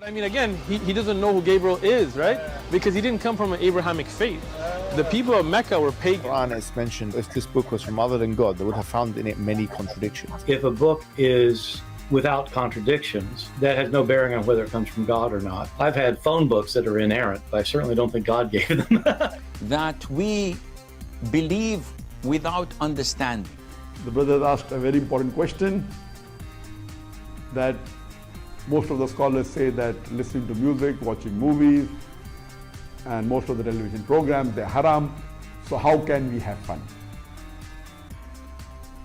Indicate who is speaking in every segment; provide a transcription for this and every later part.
Speaker 1: But I mean, again, he doesn't know who Gabriel is, right? Because he didn't come from an Abrahamic faith. The people of Mecca were pagan.
Speaker 2: The Quran is mentioned, if this book was from other than God, they would have found in it many contradictions.
Speaker 3: If a book is without contradictions, that has no bearing on whether it comes from God or not. I've had phone books that are inerrant, but I certainly don't think God gave them.
Speaker 4: That we believe without understanding.
Speaker 5: The brother asked a very important question that most of the scholars say that listening to music, watching movies, and most of the television programs, they're haram. So how can we have fun?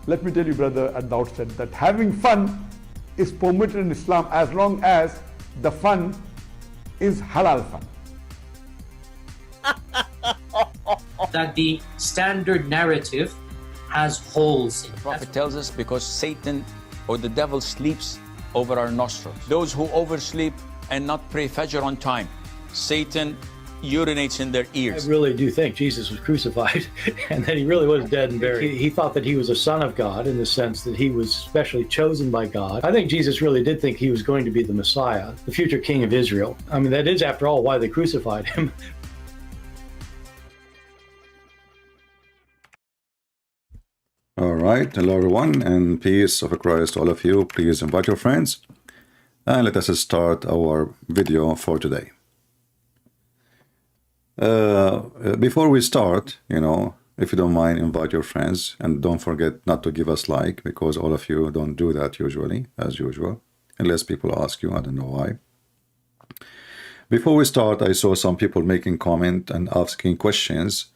Speaker 5: Let me tell you, brother, at the outset that having fun is permitted in Islam as long as the fun is halal fun.
Speaker 6: That the standard narrative has holes in it.
Speaker 4: The Prophet tells us because Satan or the devil sleeps over our nostrils. Those who oversleep and not pray Fajr on time, Satan urinates in their ears.
Speaker 3: I really do think Jesus was crucified and that he really was dead and buried. He thought that he was a son of God in the sense that he was specially chosen by God. I think Jesus really did think he was going to be the Messiah, the future king of Israel. I mean, that is, after all, why they crucified him.
Speaker 7: All right, hello everyone, and peace of Christ to all of you. Please invite your friends, and let us start our video for today. Before we start, if you don't mind, invite your friends, and don't forget not to give us like, because all of you don't do that usually, as usual, unless people ask you. I don't know why. Before we start, I saw some people making comment and asking questions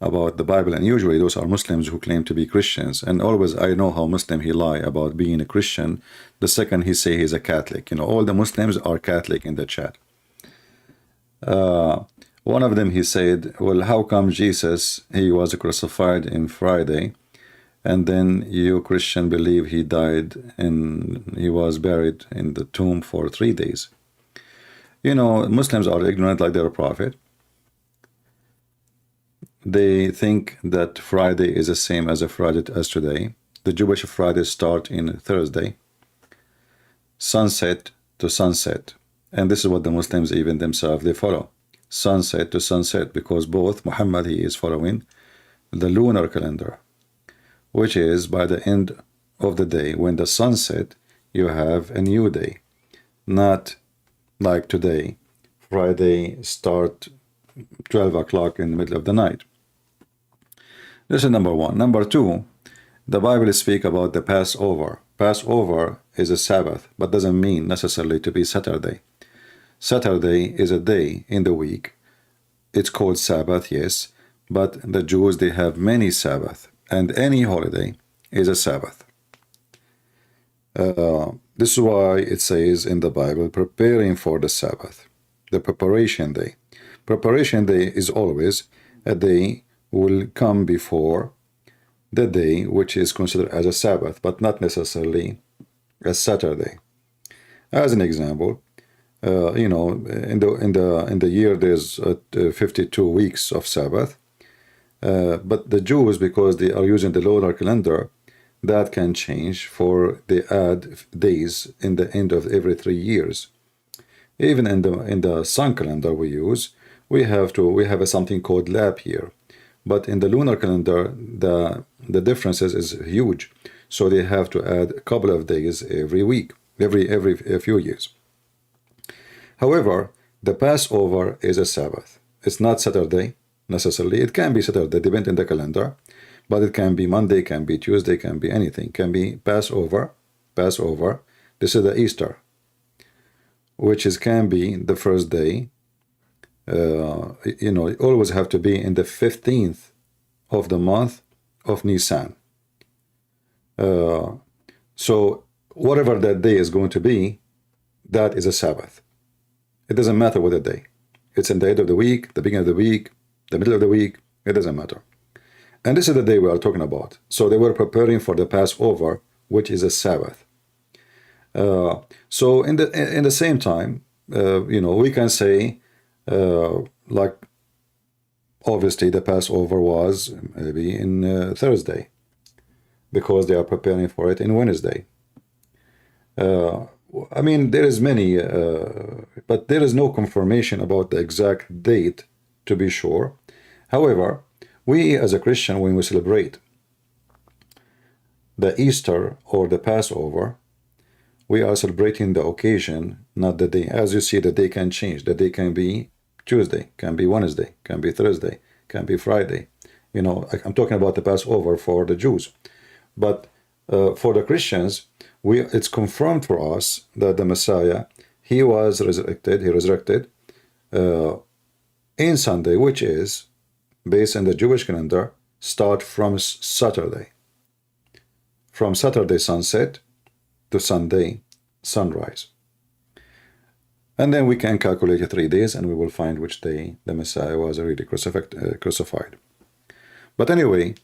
Speaker 7: about the Bible, and usually those are Muslims who claim to be Christians, and always I know how Muslim he lie about being a Christian the second he say he's a Catholic. All the Muslims are Catholic in the chat. One of them, he said, well, how come Jesus, he was crucified in Friday, and then you Christian believe he died and he was buried in the tomb for 3 days? Muslims are ignorant like their prophet. They think that Friday is the same as a Friday as today. The Jewish Friday start in Thursday, sunset to sunset, and this is what the Muslims even themselves they follow, sunset to sunset, because both Muhammad, he is following the lunar calendar, which is by the end of the day when the sunset you have a new day, not like today Friday start 12 o'clock in the middle of the night. This is number one. Number two, the Bible speaks about the Passover. Passover is a Sabbath, but doesn't mean necessarily to be Saturday. Saturday is a day in the week. It's called Sabbath, yes, but the Jews, they have many Sabbath, and any holiday is a Sabbath. This is why it says in the Bible, preparing for the Sabbath, the preparation day. Preparation day is always a day will come before the day which is considered as a Sabbath, but not necessarily a Saturday. As an example, in the year there's 52 weeks of Sabbath, but the Jews, because they are using the lunar calendar, that can change, for they add days in the end of every 3 years. Even in the sun calendar we use, we have something called leap year. But in the lunar calendar, the differences is huge. So they have to add a couple of days every week, every few years. However, the Passover is a Sabbath. It's not Saturday necessarily. It can be Saturday, depending on the calendar, but it can be Monday, can be Tuesday, can be anything. Can be Passover. This is the Easter, which can be the first day. It always have to be in the 15th of the month of Nisan. So whatever that day is going to be, that is a Sabbath. It doesn't matter what the day. It's in the end of the week, the beginning of the week, the middle of the week, it doesn't matter. And this is the day we are talking about. So they were preparing for the Passover, which is a Sabbath. So in the same time, we can say, like, obviously the Passover was maybe in Thursday, because they are preparing for it in Wednesday. I mean, there is many, but there is no confirmation about the exact date, to be sure. However, we as a Christian, when we celebrate the Easter or the Passover, we are celebrating the occasion, not the day. As you see, the day can change. The day can be Tuesday, can be Wednesday, can be Thursday, can be Friday. You know, I'm talking about the Passover for the Jews. But for the Christians, it's confirmed for us that the Messiah, he resurrected in Sunday, which is, based on the Jewish calendar, start from Saturday. From Saturday sunset to Sunday sunrise. And then we can calculate 3 days and we will find which day the Messiah was already crucified. But anyway,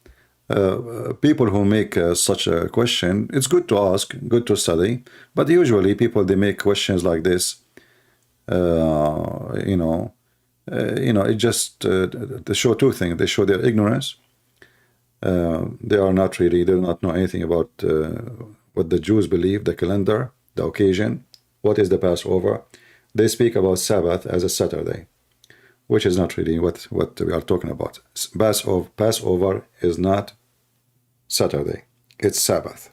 Speaker 7: people who make such a question, it's good to ask, good to study, but usually people, they make questions like this, it just, they show two things. They show their ignorance. They do not know anything about what the Jews believe, the calendar, the occasion, what is the Passover. They speak about Sabbath as a Saturday, which is not really what we are talking about. Passover is not Saturday, it's Sabbath.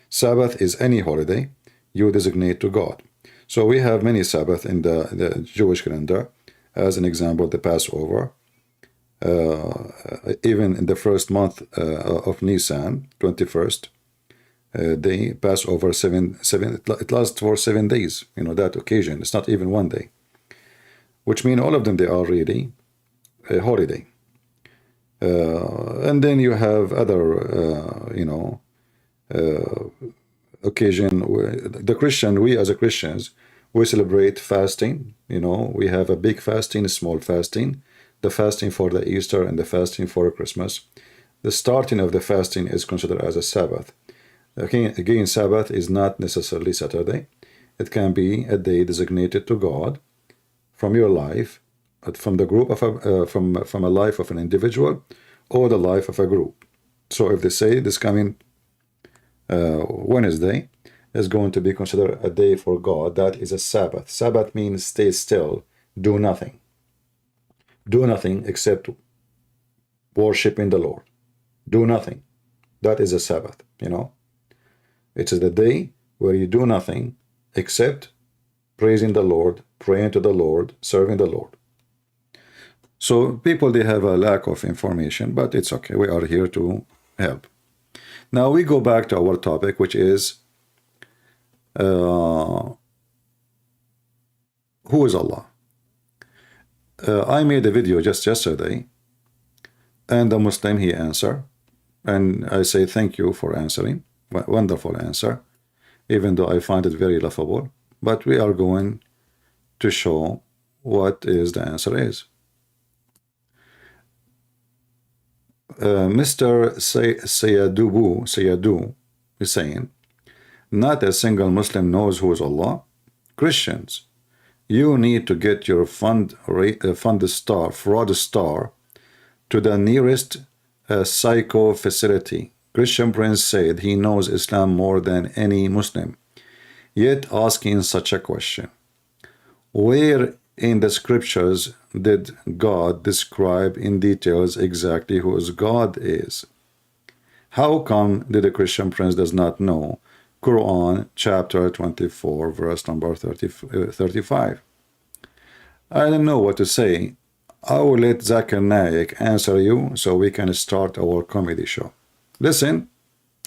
Speaker 7: Sabbath is any holiday you designate to God. So we have many Sabbath in the Jewish calendar. As an example, the Passover, even in the first month of Nisan, 21st, they pass over it lasts for 7 days, that occasion. It's not even 1 day, which means all of them, they are really a holiday. And then you have other, occasion. The Christian, we as a Christians, we celebrate fasting. We have a big fasting, a small fasting, the fasting for the Easter and the fasting for Christmas. The starting of the fasting is considered as a Sabbath. Again, Sabbath is not necessarily Saturday. It can be a day designated to God from your life, from the group of from a life of an individual or the life of a group. So if they say this coming Wednesday is going to be considered a day for God, that is a Sabbath. Sabbath means stay still, do nothing. Do nothing except worshiping the Lord. Do nothing. That is a Sabbath, It is the day where you do nothing except praising the Lord, praying to the Lord, serving the Lord. So people, they have a lack of information, but it's okay. We are here to help. Now we go back to our topic, which is who is Allah? I made a video just yesterday, and the Muslim, he answered, and I say thank you for answering. Wonderful answer, even though I find it very laughable. But we are going to show what is the answer is. Mr. Sayyadu is saying, not a single Muslim knows who is Allah. Christians, you need to get your fraud star to the nearest psycho facility. Christian Prince said he knows Islam more than any Muslim, yet asking such a question. Where in the scriptures did God describe in details exactly who God is? How come did the Christian Prince does not know Quran chapter 24 verse number 35? I don't know what to say. I will let Zakir Naik answer you so we can start our comedy show. Listen,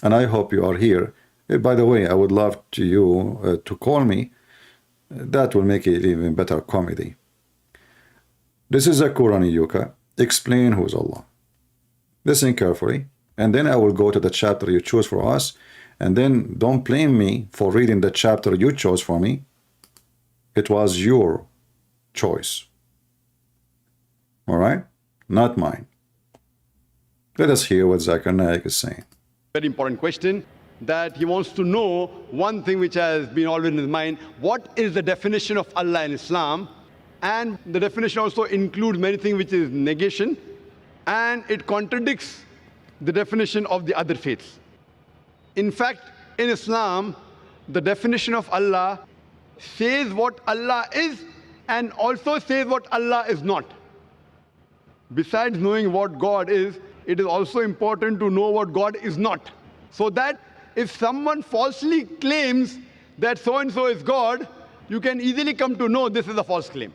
Speaker 7: and I hope you are here. By the way, I would love you to call me. That will make it even better comedy. This is a Qurani Yuka. Explain who is Allah. Listen carefully, and then I will go to the chapter you choose for us, and then don't blame me for reading the chapter you chose for me. It was your choice. All right? Not mine. Let us hear what Zakir Naik is saying.
Speaker 5: Very important question, that he wants to know one thing which has been always in his mind. What is the definition of Allah in Islam? And the definition also includes many things which is negation, and it contradicts the definition of the other faiths. In fact, in Islam, the definition of Allah says what Allah is and also says what Allah is not. Besides knowing what God is, it is also important to know what God is not. So that if someone falsely claims that so-and-so is God, you can easily come to know this is a false claim.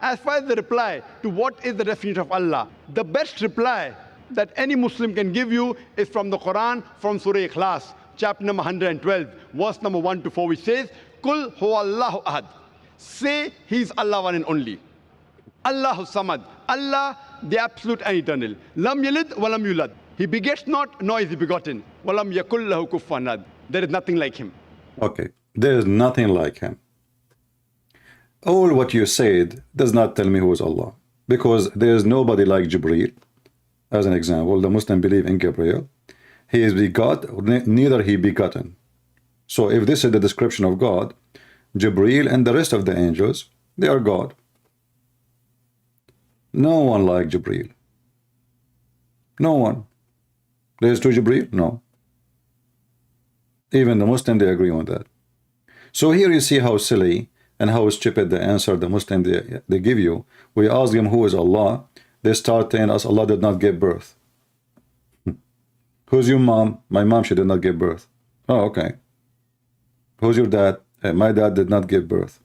Speaker 5: As far as the reply to what is the definition of Allah, the best reply that any Muslim can give you is from the Quran, from Surah Ikhlas, chapter number 112, verse number 1 to 4, which says, Kul huwallahu ahad. Say He's Allah one and only. Allahu Samad. Allah, the absolute and eternal. Lam yalid walam yulad. He begets not, nor is he begotten. Walam yakul lahu kufuwan ahad. There is nothing like him.
Speaker 7: Okay, there is nothing like him. All what you said does not tell me who is Allah, because there is nobody like Jibreel. As an example, the Muslim believe in Gabriel. He is begot, neither he begotten. So if this is the description of God, Jibreel and the rest of the angels, they are God. No one like Jibreel. No one. There is two Jibreel? No. Even the Muslim, they agree on that. So here you see how silly and how stupid the answer the Muslim they give you. We ask them who is Allah. They start telling us Allah did not give birth. Who's your mom? My mom, she did not give birth. Oh, okay. Who's your dad? My dad did not give birth.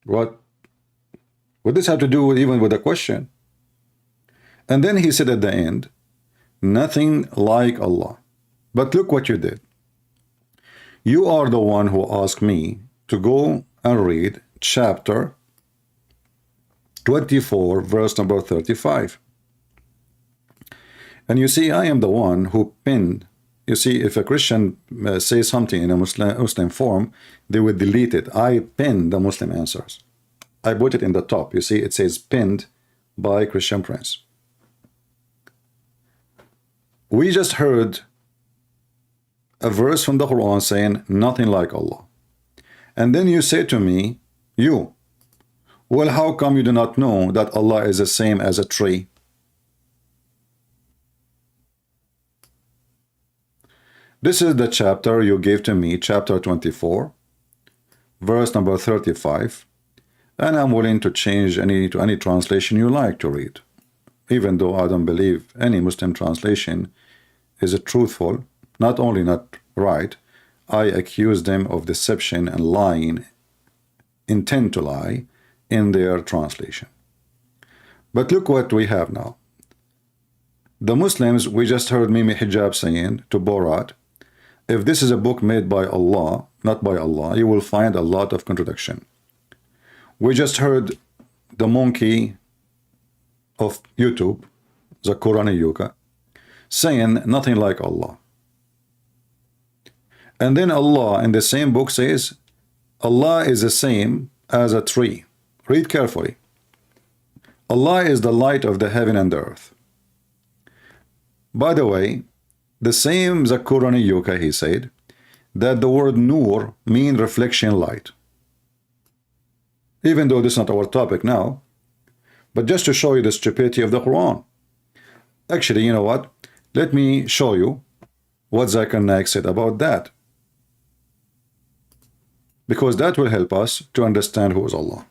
Speaker 7: What this have to do with even with the question? And then he said at the end, nothing like Allah. But look what you did. You are the one who asked me to go and read chapter 24, verse number 35. And you see, I am the one who pinned. You see, if a Christian says something in a Muslim form, they would delete it. I pinned the Muslim answers. I put it in the top. You see, it says pinned by Christian Prince. We just heard a verse from the Quran saying nothing like Allah. And then you say to me, well, how come you do not know that Allah is the same as a tree? This is the chapter you gave to me, chapter 24, verse number 35, and I'm willing to change to any translation you like to read, even though I don't believe any Muslim translation is truthful, not only not right, I accuse them of deception and lying, intend to lie, in their translation. But look what we have now. The Muslims, we just heard Mimi Hijab saying to Borat, if this is a book made by Allah, not by Allah, you will find a lot of contradiction. We just heard the monkey of YouTube, Zakir, saying nothing like Allah. And then Allah in the same book says, Allah is the same as a tree. Read carefully. Allah is the light of the heaven and the earth. By the way, the same Zakir, he said that the word nur means reflection light. Even though this is not our topic now, but just to show you the stupidity of the Quran. Actually, you know what? Let me show you what Zakir Naik said about that. Because that will help us to understand who is Allah.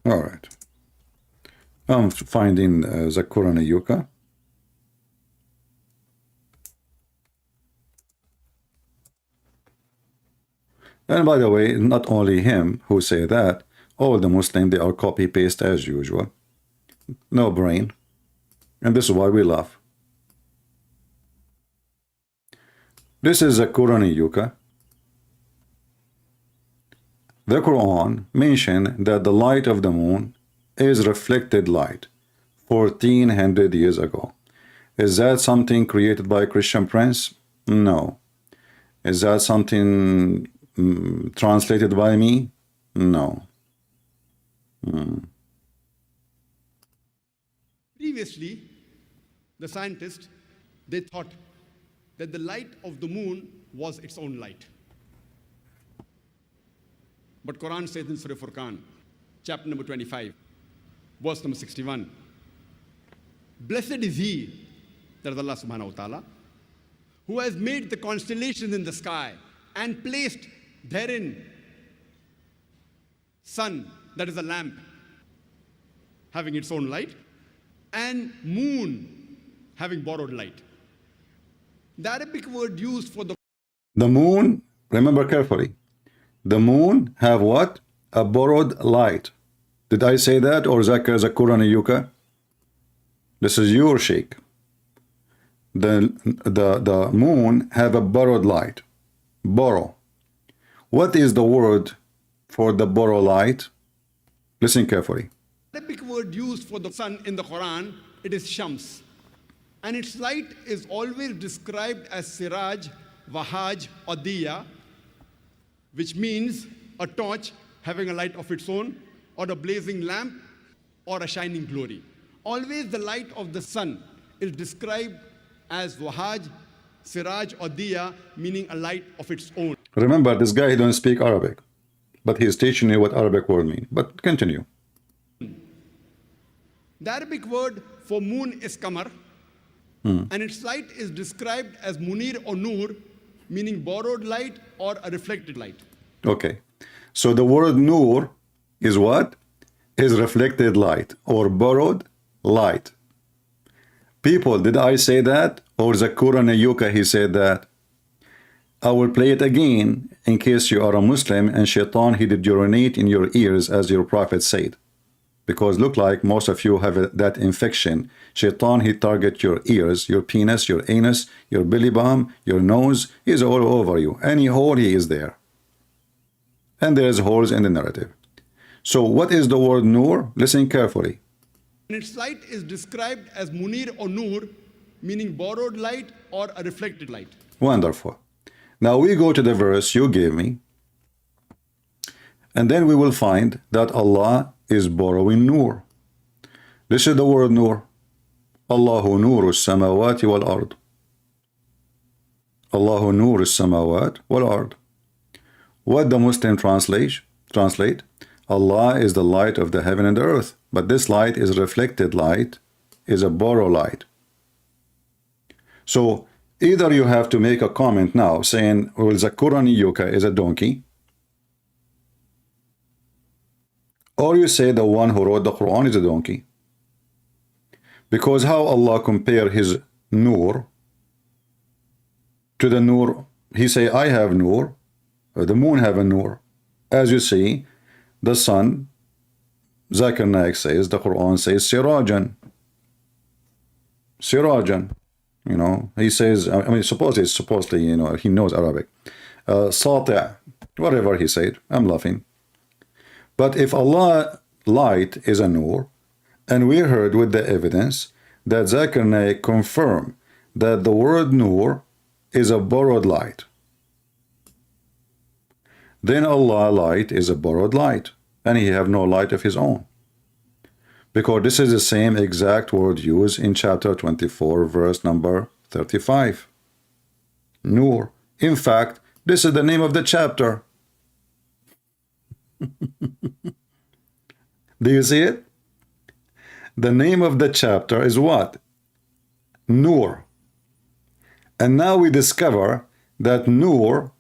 Speaker 7: All right. I'm finding Zakir. And by the way, not only him who say that, all the Muslims, they are copy-paste as usual. No brain. And this is why we laugh. This is Zakir. The Quran mentioned that the light of the moon is reflected light 1400 years ago. Is that something created by a Christian prince? No. Is that something translated by me? No.
Speaker 5: Previously, the scientists, they thought that the light of the moon was its own light. But Quran says in Surah Furqan, chapter number 25, verse number 61, blessed is he, that is Allah subhanahu wa ta'ala, who has made the constellations in the sky and placed therein sun, that is a lamp, having its own light, and moon, having borrowed light. The Arabic word used for the
Speaker 7: moon, remember carefully, the moon have what? A borrowed light. Did I say that, or Zakir Zakur and Yuka? This is your sheikh. The moon have a borrowed light. Borrow. What is the word for the borrow light? Listen carefully.
Speaker 5: The Arabic word used for the sun in the Quran, it is Shams. And its light is always described as Siraj, Wahaj, or Diya, which means a torch having a light of its own, or a blazing lamp, or a shining glory. Always the light of the sun is described as Wahaj, Siraj, or Diya, meaning a light of its own.
Speaker 7: Remember, this guy, he don't speak Arabic, but he is teaching you what Arabic word mean. But continue.
Speaker 5: The Arabic word for moon is Qamar, and its light is described as Munir or Nur, meaning borrowed light or a reflected light.
Speaker 7: Okay. So the word Nur is what? Is reflected light or borrowed light. People, did I say that? Or Zakur and Yuka, he said that? I will play it again in case you are a Muslim and Shaitan, he did urinate in your ears as your prophet said. Because look like most of you have that infection. Shaitan, he target your ears, your penis, your anus, your belly button, your nose. He's all over you. Any hole, he is there. And there's holes in the narrative. So what is the word Nur? Listen carefully.
Speaker 5: And its light is described as Munir or Nur, meaning borrowed light or a reflected light.
Speaker 7: Wonderful. Now we go to the verse you gave me. And then we will find that Allah is borrowing Nur. This is the word Nur. Allahu Nuru samawati wal ard. Allahu Nuru samawat wal ard. What the Muslim translate? Allah is the light of the heaven and the earth. But this light is reflected light, is a borrowed light. So either you have to make a comment now saying, well, Zakurani Yuka is a donkey, or you say the one who wrote the Quran is a donkey. Because how Allah compare his Nur to the Nur? He say, I have Nur, the moon have a Nur. As you see, the sun, Zakir Naik says, the Quran says, Sirajan. Sirajan. You know, he says, I mean, supposedly, you know, he knows Arabic. Sati', whatever he said, I'm laughing. But if Allah light is a Nur, and we heard with the evidence that Zakir Naik confirmed that the word Nur is a borrowed light, then Allah light is a borrowed light, and he have no light of his own. Because this is the same exact word used in chapter 24, verse number 35. Nur. In fact, this is the name of the chapter. Do you see it? The name of the chapter is what? Nur. And now we discover that Nur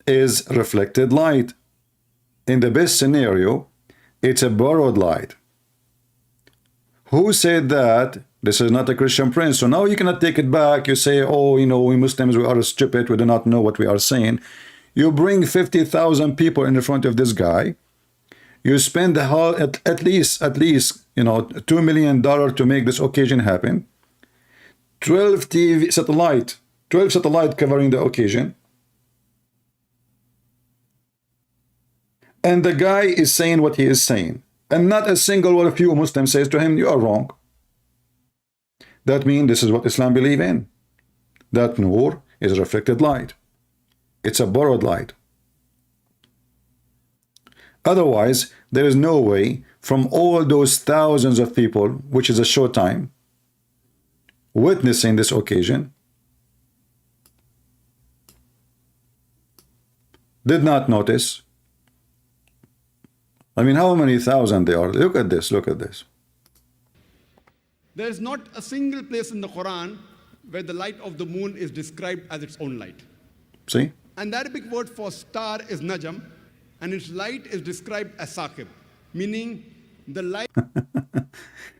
Speaker 7: is reflected light. In the best scenario, it's a borrowed light. Who said that? This is not a Christian prince. So now you cannot take it back. You say, oh, you know, we Muslims, we are stupid. We do not know what we are saying. You bring 50,000 people in front of this guy. You spend the whole, at least, you know, $2 million to make this occasion happen. 12 satellite covering the occasion. And the guy is saying what he is saying. And not a single one of you Muslims says to him, you are wrong. That means this is what Islam believe in. That Nur is reflected light. It's a borrowed light. Otherwise, there is no way from all those thousands of people, which is a short time, witnessing this occasion, did not notice I mean, how many thousand they are? Look at this, look at this.
Speaker 8: There is not a single place in the Quran where the light of the moon is described as its own light.
Speaker 7: See?
Speaker 8: And the Arabic word for star is najam, and its light is described as saqib, meaning the light.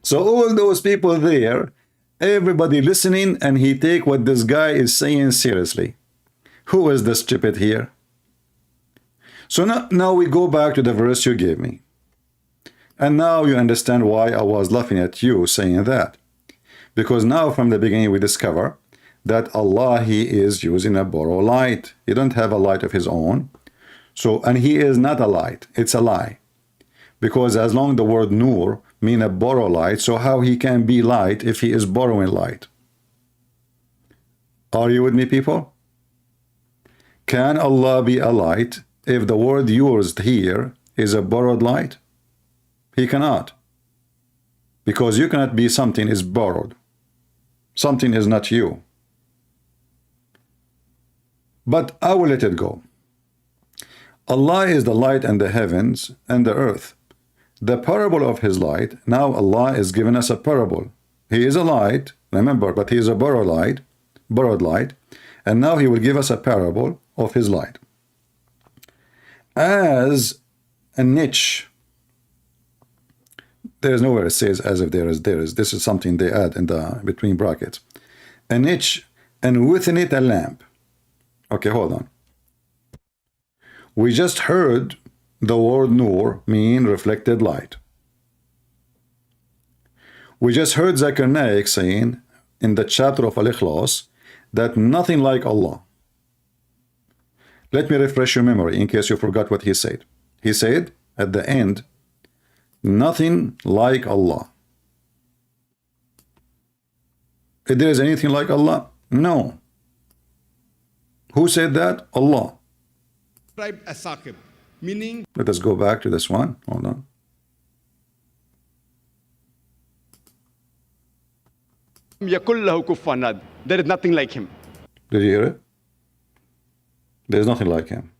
Speaker 7: So all those people there, everybody listening, and he take what this guy is saying seriously. Who is the stupid here? So now we go back to the verse you gave me. And now you understand why I was laughing at you saying that. Because now from the beginning we discover that Allah, he is using a borrowed light. He don't have a light of his own. So, and he is not a light, it's a lie. Because as long the word nur mean a borrow light, so how he can be light if he is borrowing light? Are you with me, people? Can Allah be a light if the word used here is a borrowed light? He cannot. Because you cannot be something is borrowed. Something is not you. But I will let it go. Allah is the light and the heavens and the earth. The parable of his light, now Allah is giving us a parable. He is a light, remember, but he is a borrowed light, and now he will give us a parable of his light. As a niche, there is nowhere it says as if there is, this is something they add in the between brackets. A niche, and within it a lamp. Okay, hold on. We just heard the word nur mean reflected light. We just heard Zakir Naik saying in the chapter of Al-Ikhlas that nothing like Allah. Let me refresh your memory in case you forgot what he said. He said at the end, nothing like Allah. If there is anything like Allah? No. Who said that? Allah.
Speaker 8: Described as saqib, meaning.
Speaker 7: Let us go back to this one. Hold on.
Speaker 8: There is nothing like him.
Speaker 7: Did you hear it? There's nothing like him.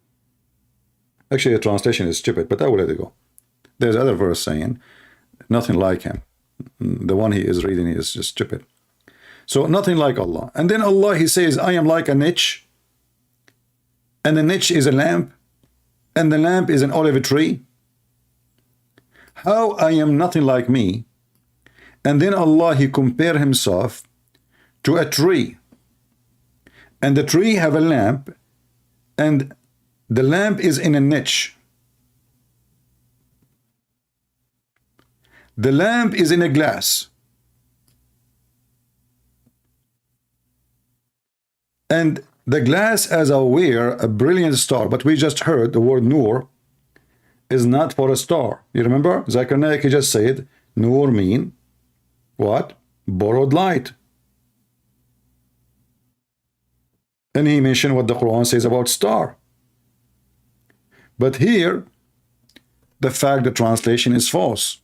Speaker 7: Actually, the translation is stupid, but I will let it go. There's another verse saying nothing like him. The one he is reading is just stupid. So nothing like Allah. And then Allah, he says, I am like a niche. And the niche is a lamp. And the lamp is an olive tree. How I am nothing like me. And then Allah, he compare himself to a tree. And the tree have a lamp. And the lamp is in a niche. The lamp is in a glass. And the glass as a brilliant star. But we just heard the word nur is not for a star. You remember? Zakir Naik just said nur mean what? Borrowed light. And he mentioned what the Quran says about star. But here, the fact the translation is false.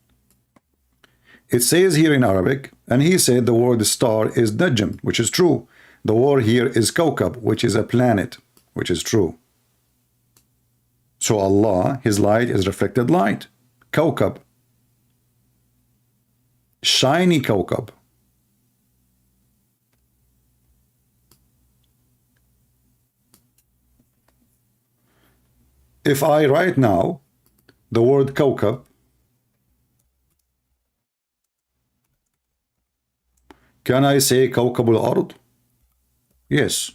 Speaker 7: It says here in Arabic, and he said the word star is najm, which is true. The word here is kawkab, which is a planet, which is true. So Allah, his light is reflected light. Kawkab. Shiny kawkab. If I write now the word kawkab, can I say kawkab al-ard? Yes.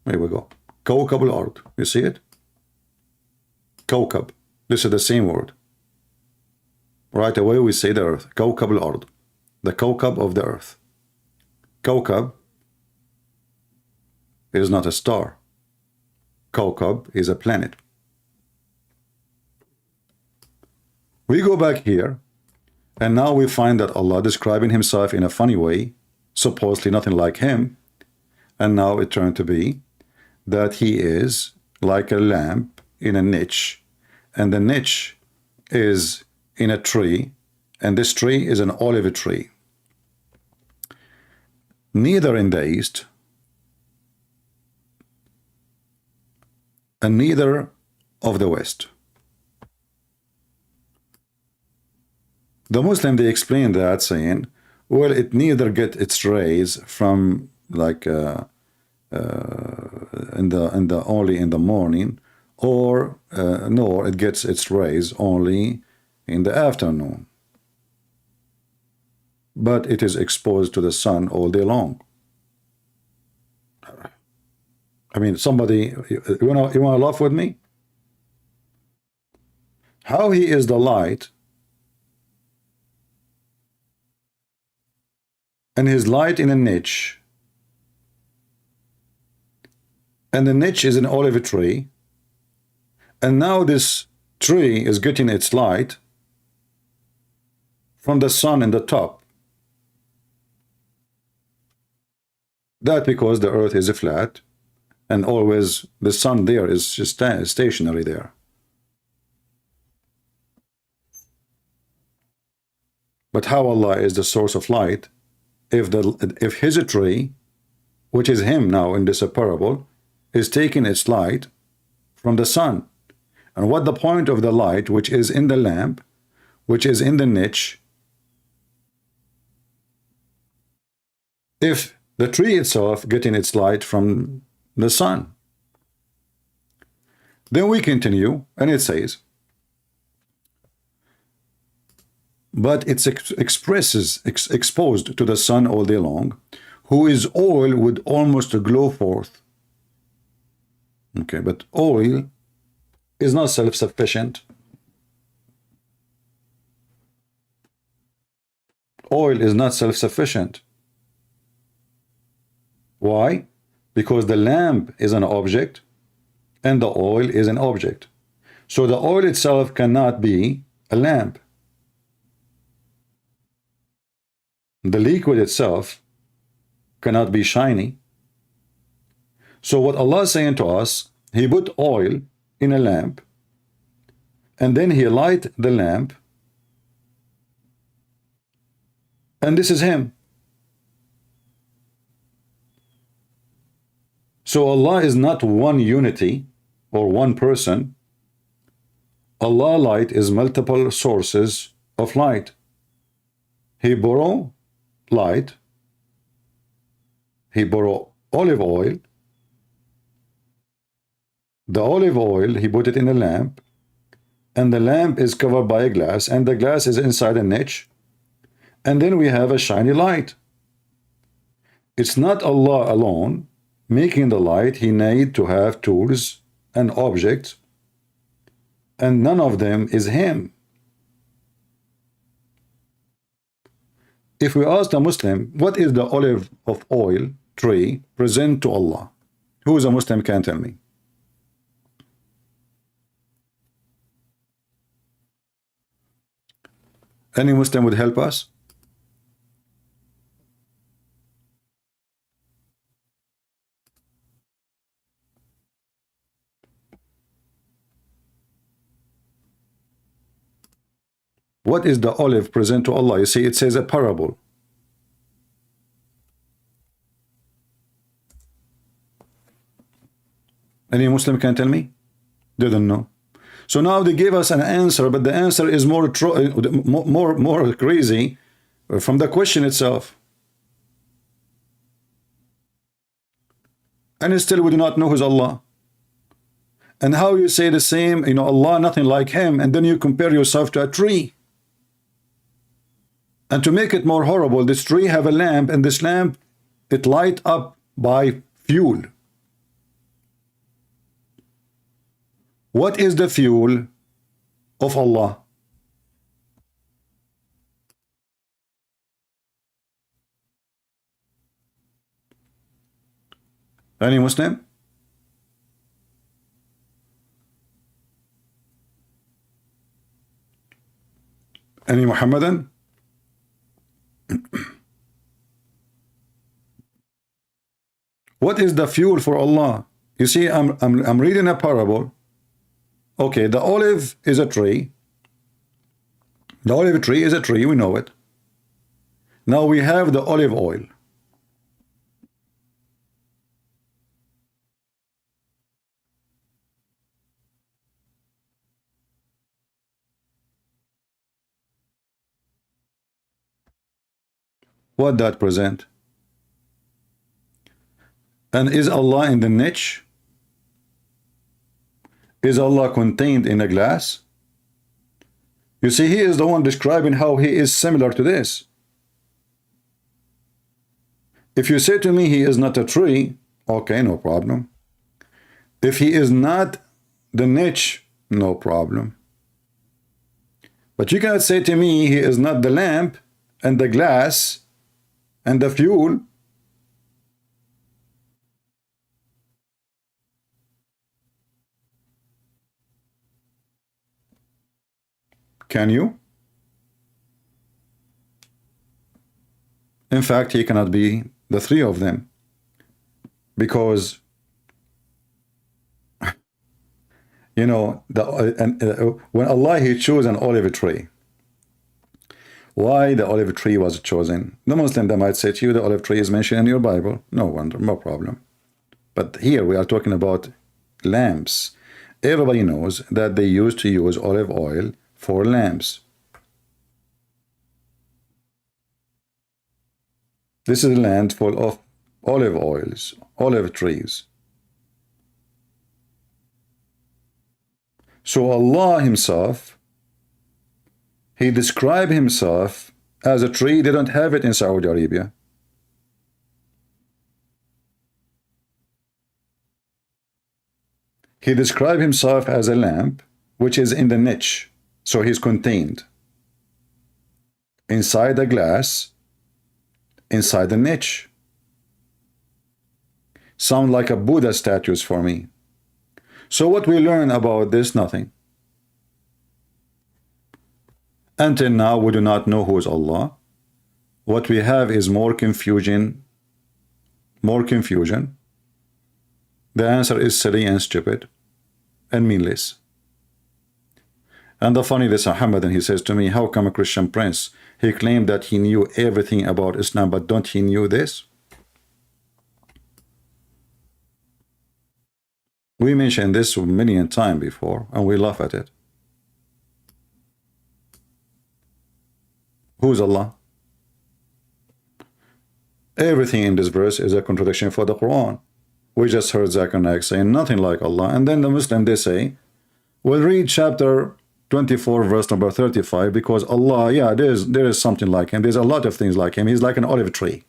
Speaker 7: Here we go. Kawkab al-ard. You see it? Kawkab. This is the same word. Right away we say the earth. Kawkab al-ard. The kawkab of the earth. Kawkab is not a star. Kawkab is a planet. We go back here, and now we find that Allah describing himself in a funny way, supposedly nothing like him, and now it turned to be that he is like a lamp in a niche, and the niche is in a tree, and this tree is an olive tree. Neither in the East and neither of the West. The Muslim, they explain that saying, well, it neither get its rays from like only in the morning, or nor it gets its rays only in the afternoon, but it is exposed to the sun all day long. I mean, somebody, you wanna laugh with me? How he is the light, and his light in a niche, and the niche is an olive tree, and now this tree is getting its light from the sun in the top. That because the earth is flat, and always the sun there is just stationary there. But how Allah is the source of light if his tree, which is him now in this parable, is taking its light from the sun? And what the point of the light which is in the lamp, which is in the niche, if the tree itself getting its light from the sun? Then we continue, and it says, but it's exposed to the sun all day long, who is oil would almost glow forth. Okay, but oil is not self-sufficient. Oil is not self-sufficient. Why? Because the lamp is an object and the oil is an object. So the oil itself cannot be a lamp. The liquid itself cannot be shiny. So what Allah is saying to us, He put oil in a lamp, and then He light the lamp, and this is Him. So Allah is not one unity or one person. Allah light is multiple sources of light. He borrow light, He borrow olive oil. The olive oil, He put it in a lamp, and the lamp is covered by a glass, and the glass is inside a niche, and then we have a shiny light. It's not Allah alone making the light. He need to have tools and objects, and none of them is Him. If we ask a Muslim, what is the olive of oil tree present to Allah? Who is a Muslim can tell me? Any Muslim would help us? What is the olive present to Allah? You see, it says a parable. Any Muslim can tell me? Didn't know. So now they gave us an answer, but the answer is more crazy from the question itself. And still we do not know who's Allah. And how you say the same, Allah, nothing like Him, and then you compare yourself to a tree. And to make it more horrible, this tree have a lamp, and this lamp, it light up by fuel. What is the fuel of Allah? Any Muslim? Any Muhammadan? What is the fuel for Allah? You see, I'm reading a parable. Okay, the olive is a tree. The olive tree is a tree, we know it. Now we have the olive oil. What that present? And is Allah in the niche? Is Allah contained in a glass? You see, he is the one describing how he is similar to this. If you say to me he is not a tree, okay, no problem. If he is not the niche, no problem. But you cannot say to me he is not the lamp and the glass and the fuel. Can you? In fact, he cannot be the three of them, because you know when Allah he chose an olive tree. Why the olive tree was chosen? The Muslim, they might say to you the olive tree is mentioned in your Bible. No wonder, no problem. But here we are talking about lamps. Everybody knows that they used to use olive oil for lamps. This is a land full of olive oils, olive trees. So Allah himself, he described himself as a tree. They don't have it in Saudi Arabia. He described himself as a lamp, which is in the niche. So he's contained inside the glass, inside the niche. Sound like a Buddha statues for me. So what we learn about this? Nothing. Until now, we do not know who is Allah. What we have is more confusion. More confusion. The answer is silly and stupid and meaningless. And the funny, this Muhammad, and he says to me, how come a Christian prince? He claimed that he knew everything about Islam, but don't he knew this? We mentioned this a million times before, and we laugh at it. Who's Allah? Everything in this verse is a contradiction for the Quran. We just heard Zakir Naik saying nothing like Allah, and then the Muslim, they say, we'll read chapter 24 verse number 35, because Allah, yeah, there is something like him. There's a lot of things like him. He's like an olive tree.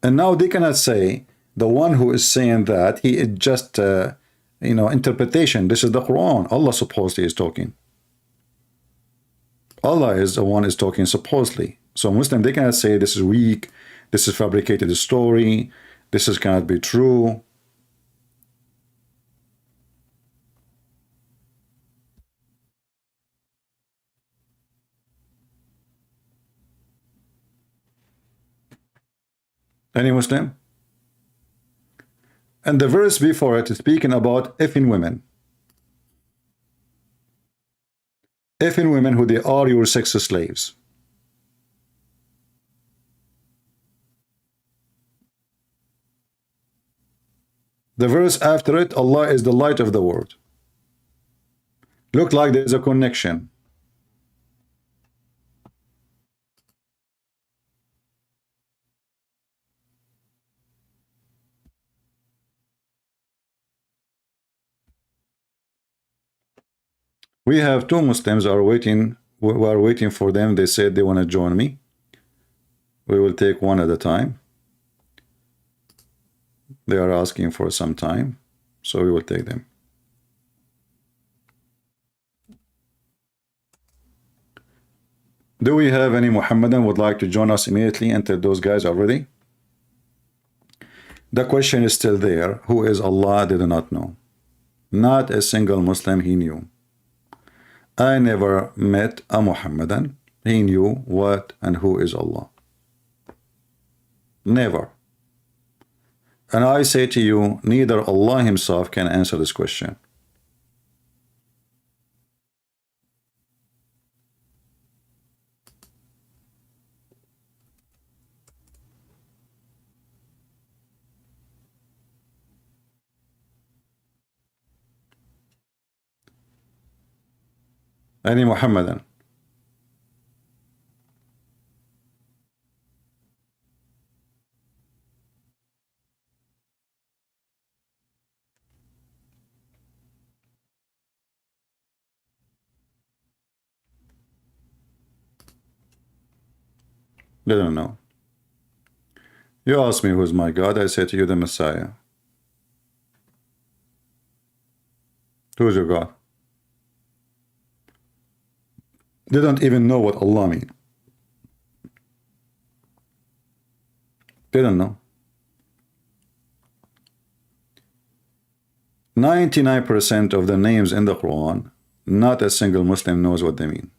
Speaker 7: And now they cannot say the one who is saying that he is just interpretation. This is the Quran. Allah supposedly is talking. Allah is the one is talking supposedly. So Muslim, they cannot say this is weak, this is fabricated story, this is cannot be true. Any Muslim? And the verse before it is speaking about effing women. Effing women who they are your sex slaves. The verse after it, Allah is the light of the world. Look like there's a connection. We have two Muslims are waiting. We are waiting for them. They said they want to join me. We will take one at a time. They are asking for some time, so we will take them. Do we have any Muhammadan would like to join us immediately until those guys are ready? The question is still there. Who is Allah? They do not know. Not a single Muslim he knew. I never met a Muhammadan. He knew what and who is Allah. Never. And I say to you, neither Allah himself can answer this question. Any Muhammadan? They don't know. You ask me who's my God, I say to you the Messiah. Who's your God? They don't even know what Allah means. They don't know. 99% of the names in the Quran, not a single Muslim knows what they mean.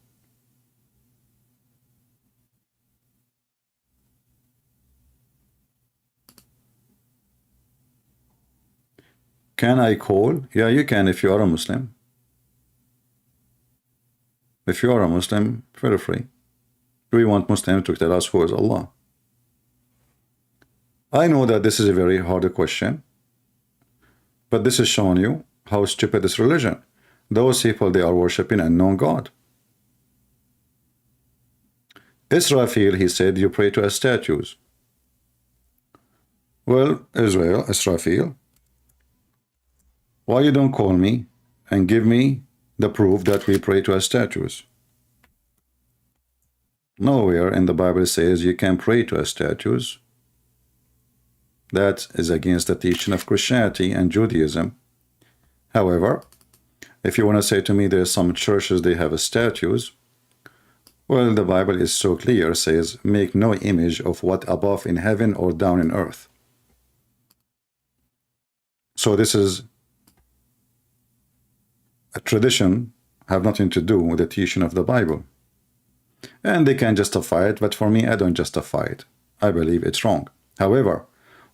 Speaker 7: Can I call? Yeah, you can if you are a Muslim. If you are a Muslim, feel free. We want Muslims to tell us who is Allah. I know that this is a very hard question, but this is showing you how stupid this religion. Those people, they are worshipping an unknown God. Israfil, he said, you pray to a statues. Well, Israel, Israfil, why you don't call me and give me the proof that we pray to a statues? Nowhere in the Bible says you can pray to a statues. That is against the teaching of Christianity and Judaism. However, if you want to say to me there's some churches they have statues, well, the Bible is so clear, says, make no image of what above in heaven or down in earth. So this is a tradition, have nothing to do with the teaching of the Bible. And they can justify it, but for me, I don't justify it. I believe it's wrong. However,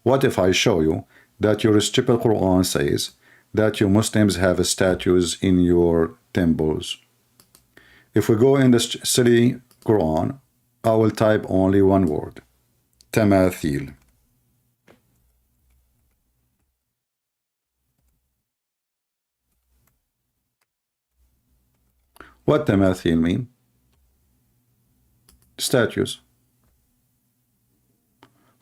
Speaker 7: what if I show you that your stupid Quran says that you Muslims have statues in your temples? If we go in the silly Quran, I will type only one word, tamathil. What tamathil mean? Statues.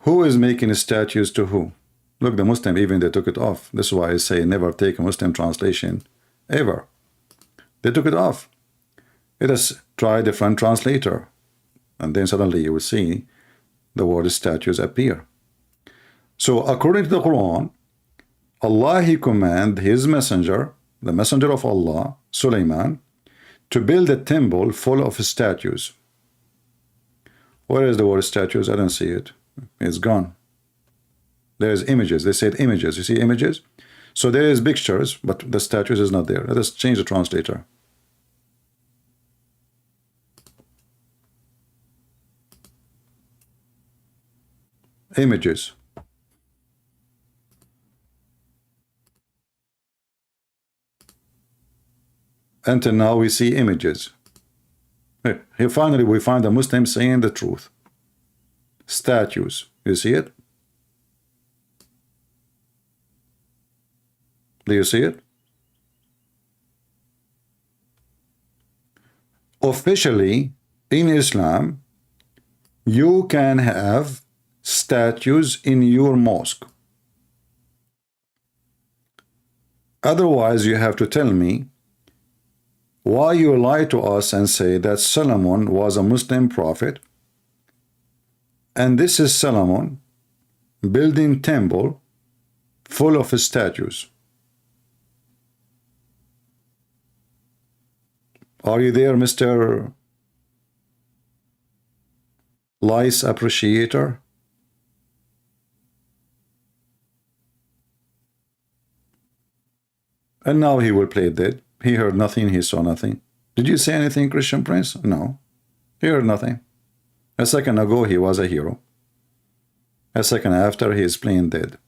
Speaker 7: Who is making statues to who? Look, the Muslim, even they took it off. This is why I say never take a Muslim translation, ever. They took it off. Let us try a different translator. And then suddenly you will see the word statues appear. So according to the Quran, Allah, he commanded his messenger, the messenger of Allah, Sulaiman, to build a temple full of statues. Where is the word statues? I don't see it. It's gone. There's images. They said images. You see images? So there is pictures, but the statues is not there. Let us change the translator. Images. Until now we see images. Here finally we find a Muslim saying the truth. Statues. You see it? Do you see it? Officially, in Islam, you can have statues in your mosque. Otherwise, you have to tell me why you lie to us and say that Solomon was a Muslim prophet, and this is Solomon building temple full of statues. Are you there, Mr. Lice Appreciator? And now he will play dead. He heard nothing, he saw nothing. Did you say anything, Christian Prince? No. He heard nothing. A second ago, he was a hero. A second after, he is playing dead.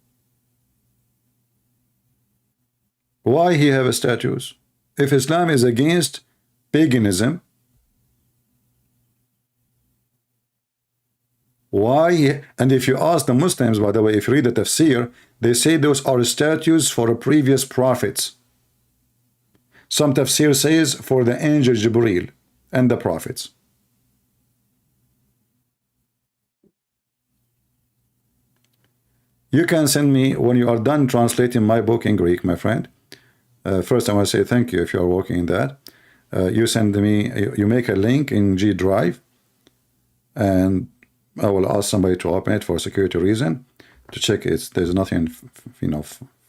Speaker 7: Why he have statues? If Islam is against paganism, why? And if you ask the Muslims, by the way, if you read the tafsir, they say those are statues for previous prophets. Some tafsir says for the angel Jibreel and the prophets. You can send me, when you are done translating my book in Greek, my friend, first I want to say thank you if you are working in that. You send me, you make a link in G Drive, and I will ask somebody to open it for security reason, to check there's nothing,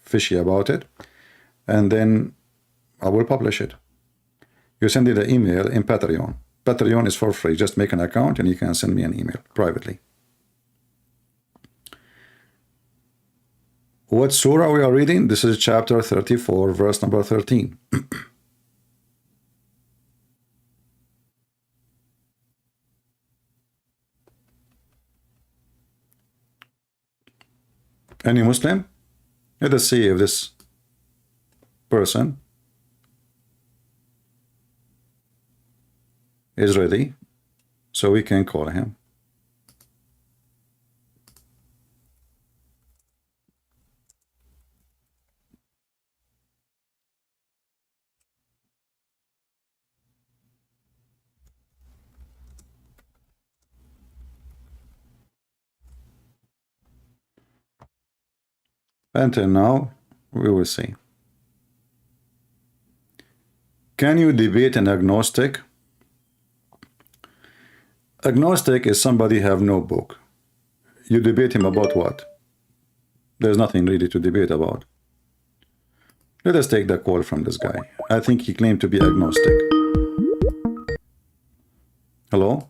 Speaker 7: fishy about it, and then I will publish it. You send it an email in Patreon. Patreon is for free. Just make an account and you can send me an email privately. What surah we are reading? This is chapter 34, verse number 13. Any Muslim? Let us see if this person is ready, so we can call him. Until now, we will see. Can you debate an agnostic? Agnostic is somebody have no book. You debate him about what? There's nothing really to debate about. Let us take the call from this guy. I think he claimed to be agnostic. Hello?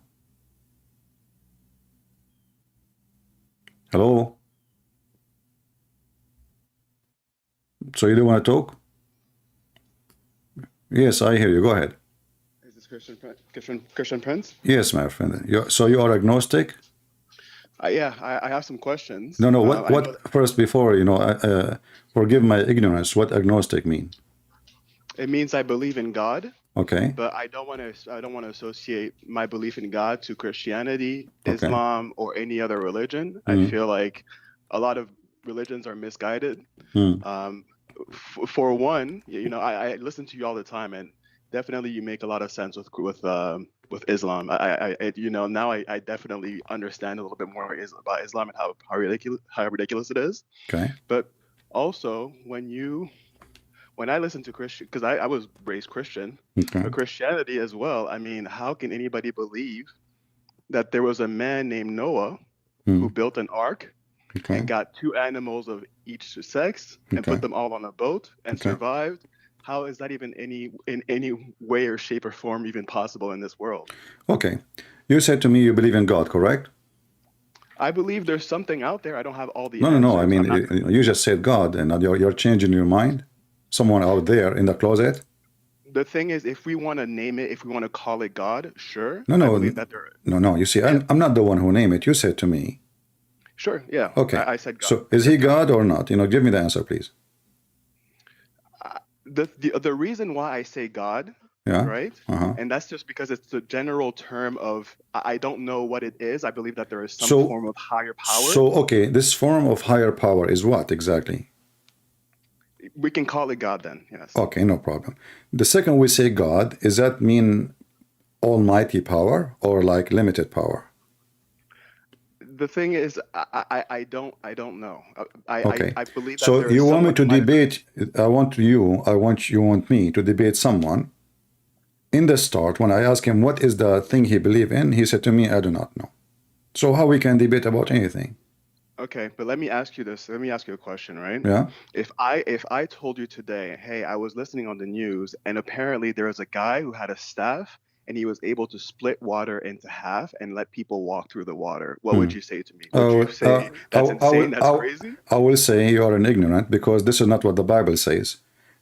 Speaker 7: Hello? So you don't want to talk? Yes, I hear you. Go ahead.
Speaker 9: Is this Christian Prince?
Speaker 7: Yes, my friend. So you are agnostic?
Speaker 9: Yeah, I have some questions.
Speaker 7: No. What first, before forgive my ignorance. What agnostic mean?
Speaker 9: It means I believe in God.
Speaker 7: Okay.
Speaker 9: But I don't want to associate my belief in God to Christianity, Islam, or any other religion. I feel like a lot of religions are misguided. For one, I listen to you all the time, and definitely you make a lot of sense with Islam. Now I definitely understand a little bit more about Islam and how ridiculous it is.
Speaker 7: Okay.
Speaker 9: But also when I listen to Christian, because I was raised Christian, but Christianity as well. I mean, how can anybody believe that there was a man named Noah who built an ark and got two animals of each sex and put them all on a boat and survived? How is that even in any way or shape or form even possible in this world? Okay.
Speaker 7: You said to me you believe in God, correct?
Speaker 9: I believe there's something out there. I don't have all the answers.
Speaker 7: No. I mean, you just said God, and you're changing your mind? Someone out there in the closet?
Speaker 9: The thing is, if we want to name it, if we want to call it God, sure.
Speaker 7: No. You see, I'm not the one who named it. You said to me.
Speaker 9: Sure, yeah.
Speaker 7: Okay.
Speaker 9: I said God.
Speaker 7: So is he God or not? Give me the answer, please.
Speaker 9: The reason why I say God, right? And that's just because it's the general term of, I don't know what it is. I believe that there is some form of higher power.
Speaker 7: So, okay, this form of higher power is what exactly?
Speaker 9: We can call it God then, yes.
Speaker 7: Okay, no problem. The second we say God, does that mean almighty power or like limited power?
Speaker 9: The thing is, I don't know. I believe that
Speaker 7: so you want me to debate? I want me to debate someone. In the start, when I asked him what is the thing he believe in, he said to me, "I do not know." So how we can debate about anything?
Speaker 9: Okay, but let me ask you this. Let me ask you a question, right?
Speaker 7: Yeah.
Speaker 9: If I told you today, hey, I was listening on the news, and apparently there was a guy who had a staff, and he was able to split water into half and let people walk through the water, what would you say to me? Would you say that's insane, that's crazy?
Speaker 7: I will say you are an ignorant, because this is not what the Bible says.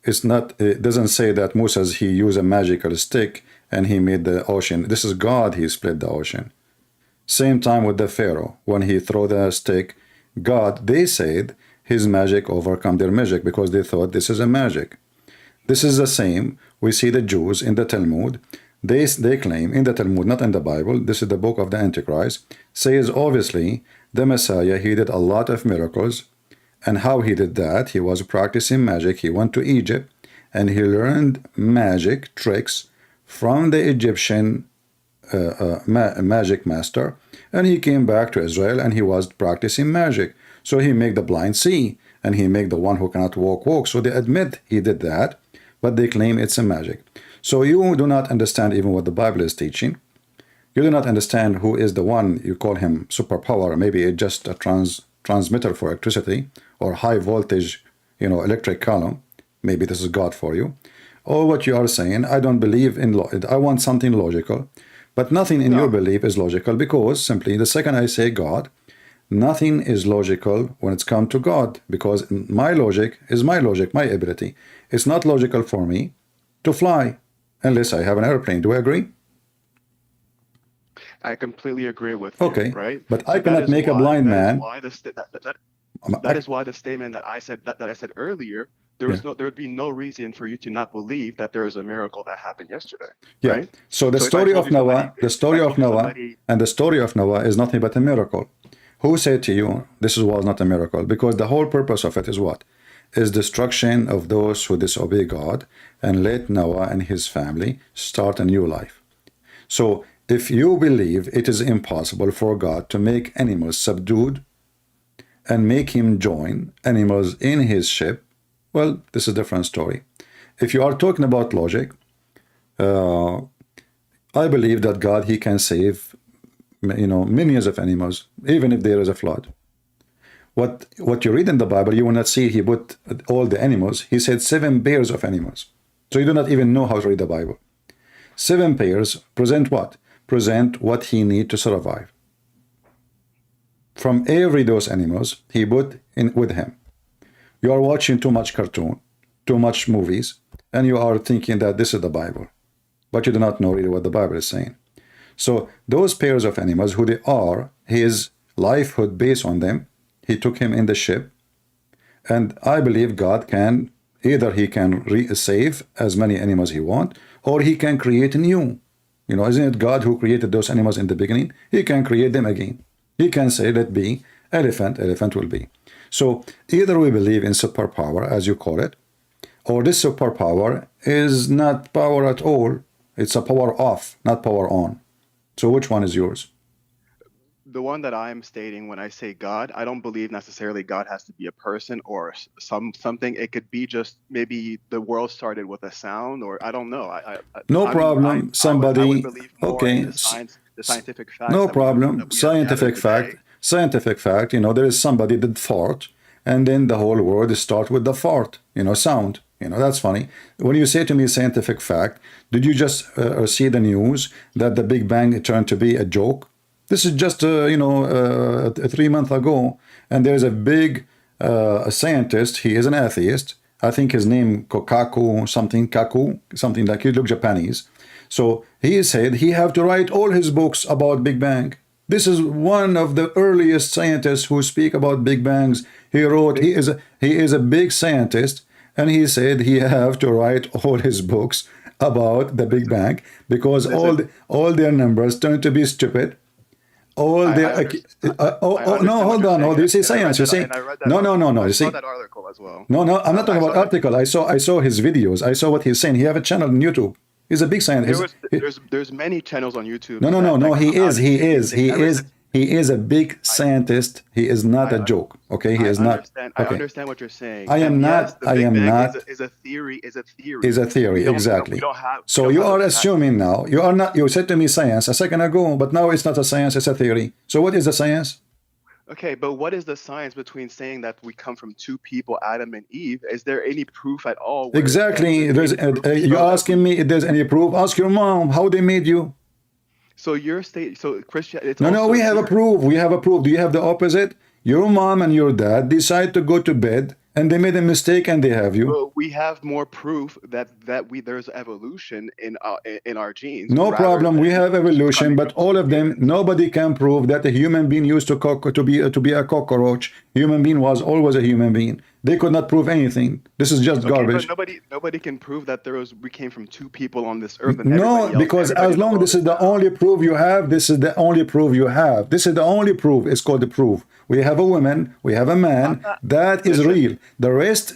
Speaker 7: It doesn't say that Moses, he used a magical stick and he made the ocean. This is God, he split the ocean. Same time with the Pharaoh, when he threw the stick, God, they said his magic overcome their magic because they thought this is a magic. This is the same. We see the Jews in the Talmud. They claim in the Talmud, not in the Bible, this is the book of the Antichrist, says obviously the Messiah, he did a lot of miracles. And how he did that? He was practicing magic. He went to Egypt and he learned magic tricks from the Egyptian magic master. And he came back to Israel and he was practicing magic. So he made the blind see and he made the one who cannot walk. So they admit he did that, but they claim it's a magic. So you do not understand even what the Bible is teaching. You do not understand who is the one you call him superpower. Maybe it's just a transmitter for electricity or high voltage, electric column. Maybe this is God for you. Or what you are saying, I don't believe in I want something logical. But nothing in your belief is logical, because simply the second I say God, nothing is logical when it's come to God, because my logic is my logic, my ability. It's not logical for me to fly unless I have an airplane. Do I agree?
Speaker 9: I completely agree with you.
Speaker 7: Okay,
Speaker 9: right?
Speaker 7: but I cannot make a blind man.
Speaker 9: That is why the statement that I said earlier, there would be no reason for you to not believe that there is a miracle that happened yesterday.
Speaker 7: Yeah.
Speaker 9: Right?
Speaker 7: So the story of Noah, and the story of Noah is nothing but a miracle. Who said to you this was not a miracle? Because the whole purpose of it is what? Is destruction of those who disobey God, and let Noah and his family start a new life. So if you believe it is impossible for God to make animals subdued and make him join animals in his ship, well, this is a different story. If you are talking about logic, I believe that God, he can save, millions of animals, even if there is a flood. What you read in the Bible, you will not see he put all the animals. He said 7 pairs of animals. So you do not even know how to read the Bible. 7 pairs present what? Present what he need to survive. From every those animals, he put in with him. You are watching too much cartoon, too much movies, and you are thinking that this is the Bible. But you do not know really what the Bible is saying. So those pairs of animals, who they are, his livelihood based on them, he took him in the ship. And I believe God can, either he can save as many animals he wants, or he can create new. Isn't it God who created those animals in the beginning? He can create them again. He can say, let be elephant, elephant will be. So either we believe in superpower, as you call it, or this superpower is not power at all. It's a power off, not power on. So which one is yours?
Speaker 9: The one that I'm stating when I say God, I don't believe necessarily God has to be a person or something. It could be just maybe the world started with a sound, or I don't know.
Speaker 7: No problem. Somebody.
Speaker 9: I would believe more
Speaker 7: Okay.
Speaker 9: in the scientific facts.
Speaker 7: No problem. Scientific fact. Scientific fact. There is somebody that fart, and then the whole world start with the fart. Sound. That's funny. When you say to me scientific fact, did you just see the news that the Big Bang turned to be a joke? This is just, 3 months ago, and there's a big scientist. He is an atheist. I think his name Kaku, something like he look Japanese. So he said he have to write all his books about Big Bang. This is one of the earliest scientists who speak about Big Bangs. He is a big scientist, and he said he have to write all his books about the Big Bang because all their numbers turn to be stupid. Hold on. You say science. You say no. You see,
Speaker 9: that article as well.
Speaker 7: No. I'm not talking about article. I saw his videos. I saw what he's saying. He have a channel on YouTube. He's a big scientist.
Speaker 9: There's many channels on YouTube.
Speaker 7: No. He is a big scientist. He is not a joke. Okay, he is not. Okay.
Speaker 9: I understand what you're saying.
Speaker 7: I am not.
Speaker 9: Is a theory.
Speaker 7: Is a theory, exactly. So you are assuming now. You are not. You said to me science a second ago, but now it's not a science. It's a theory. So what is the science?
Speaker 9: Okay, but what is the science between saying that we come from 2 people, Adam and Eve? Is there any proof at all?
Speaker 7: Exactly. You're asking me if there's any proof. Ask your mom how they made you.
Speaker 9: So Christian.
Speaker 7: No. We have a proof. We have a proof. Do you have the opposite? Your mom and your dad decide to go to bed, and they made a mistake, and they have you.
Speaker 9: Well, we have more proof that there's evolution in our genes.
Speaker 7: No problem. We have evolution, but all of them, nobody can prove that a human being used to be a cockroach. Human being was always a human being. They could not prove anything. This is just garbage.
Speaker 9: But nobody can prove that we came from 2 people on this earth.
Speaker 7: No, because as long this is the only proof you have, this is the only proof you have. This is the only proof. It's called the proof. We have a woman, we have a man. That is real. The rest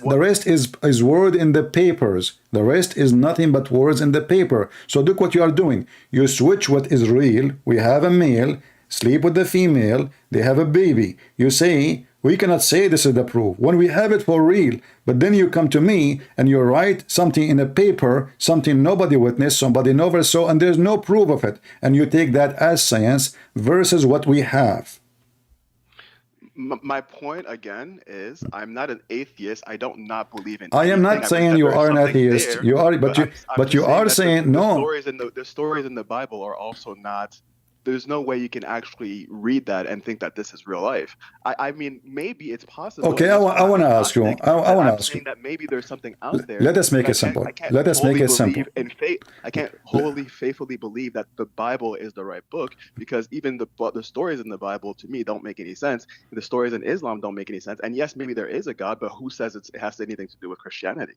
Speaker 7: is word in the papers. The rest is nothing but words in the paper. So look what you are doing. You switch what is real. We have a male sleep with the female. They have a baby. You say We cannot say this is the proof when we have it for real. But then you come to me and you write something in a paper, something nobody witnessed, somebody never saw, and there's no proof of it. And you take that as science versus what we have.
Speaker 9: My point again is, I'm not an atheist. I don't not believe in.
Speaker 7: I am not saying you are an atheist.
Speaker 9: There,
Speaker 7: you are, but you are saying no.
Speaker 9: The stories in the Bible are also not. There's no way you can actually read that and think that this is real life. I mean, maybe it's possible.
Speaker 7: Okay, I want to ask you. I want to ask you.
Speaker 9: That maybe there's something out there.
Speaker 7: Let us make it simple. Let us make it simple.
Speaker 9: I can't wholly faithfully believe that the Bible is the right book, because even the stories in the Bible to me don't make any sense. The stories in Islam don't make any sense. And yes, maybe there is a God, but who says it has anything to do with Christianity?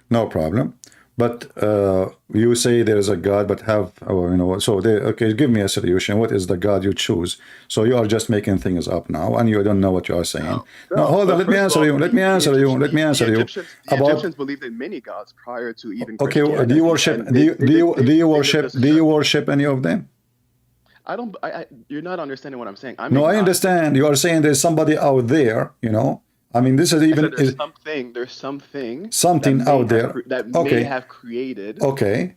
Speaker 7: No problem. But you say there is a God, but have, you know, so okay, give me a solution. What is the God you choose? So you are just making things up now, and you don't know what you are saying. No, hold on, let me answer you. Let me answer you. Let me answer you.
Speaker 9: The Egyptians believed in many gods prior to even.
Speaker 7: Okay, do you worship? Do you worship any of them?
Speaker 9: I don't. You're not understanding what I'm saying.
Speaker 7: No, I understand. You are saying there's somebody out there, you know. I mean, this is even
Speaker 9: there's something
Speaker 7: out there
Speaker 9: that may have created.
Speaker 7: Okay.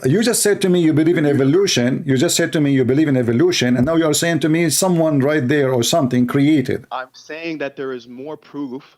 Speaker 7: You just said to me you believe in evolution. You just said to me you believe in evolution, and now you are saying to me someone right there or something created.
Speaker 9: I'm saying that there is more proof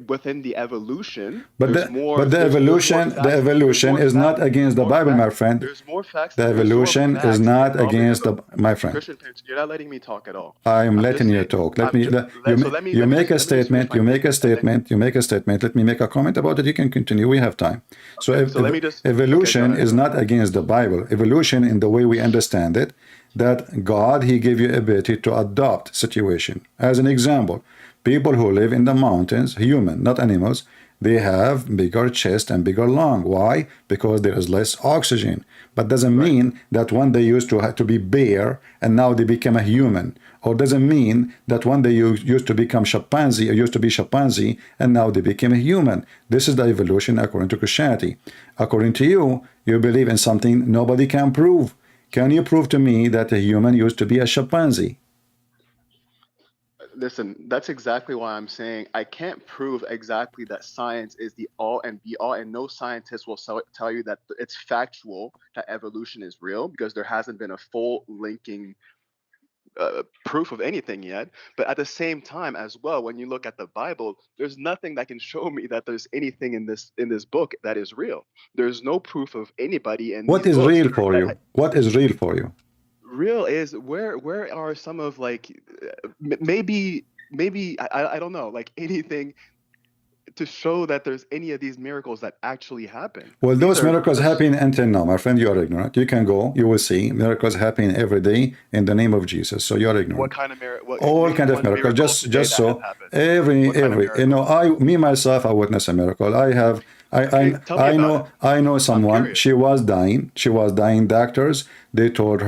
Speaker 9: within the evolution.
Speaker 7: But the evolution is not against the Bible, my friend.
Speaker 9: There's more facts.
Speaker 7: The evolution is not against my friend.
Speaker 9: Christian parents, you're not letting me talk at all.
Speaker 7: I am letting you talk. You make a statement. You make a statement. Let me make a comment about it. You can continue. We have time. So evolution is not against the Bible. Evolution, in the way we understand it, that God, he gave you ability to adopt situation. As an example, people who live in the mountains, human, not animals, they have bigger chest and bigger lung. Why? Because there is less oxygen. But doesn't mean that one they used to have to be bear and now they become a human. Or doesn't mean that one they used to become chimpanzee or used to be chimpanzee and now they became a human. This is the evolution according to Christianity. According to you, you believe in something nobody can prove. Can you prove to me that a human used to be a chimpanzee?
Speaker 9: Listen, that's exactly why I'm saying I can't prove exactly that science is the all and be all, and no scientist will tell you that it's factual that evolution is real, because there hasn't been a full linking proof of anything yet. But at the same time as well, when you look at the Bible, there's nothing that can show me that there's anything in this book that is real. There's no proof of anybody in
Speaker 7: what is real for you? What is real for you?
Speaker 9: Real is where are some of, like, maybe I don't know, like anything to show that there's any of these miracles that actually happen.
Speaker 7: Well, those miracles happen until now, my friend. You are ignorant. You can go, you will see miracles happen every day in the name of Jesus. So you're ignorant.
Speaker 9: What kind of miracle?
Speaker 7: All kind of miracles. Just so every you know, me myself, I witnessed a miracle. I know someone. She was dying. Doctors, they told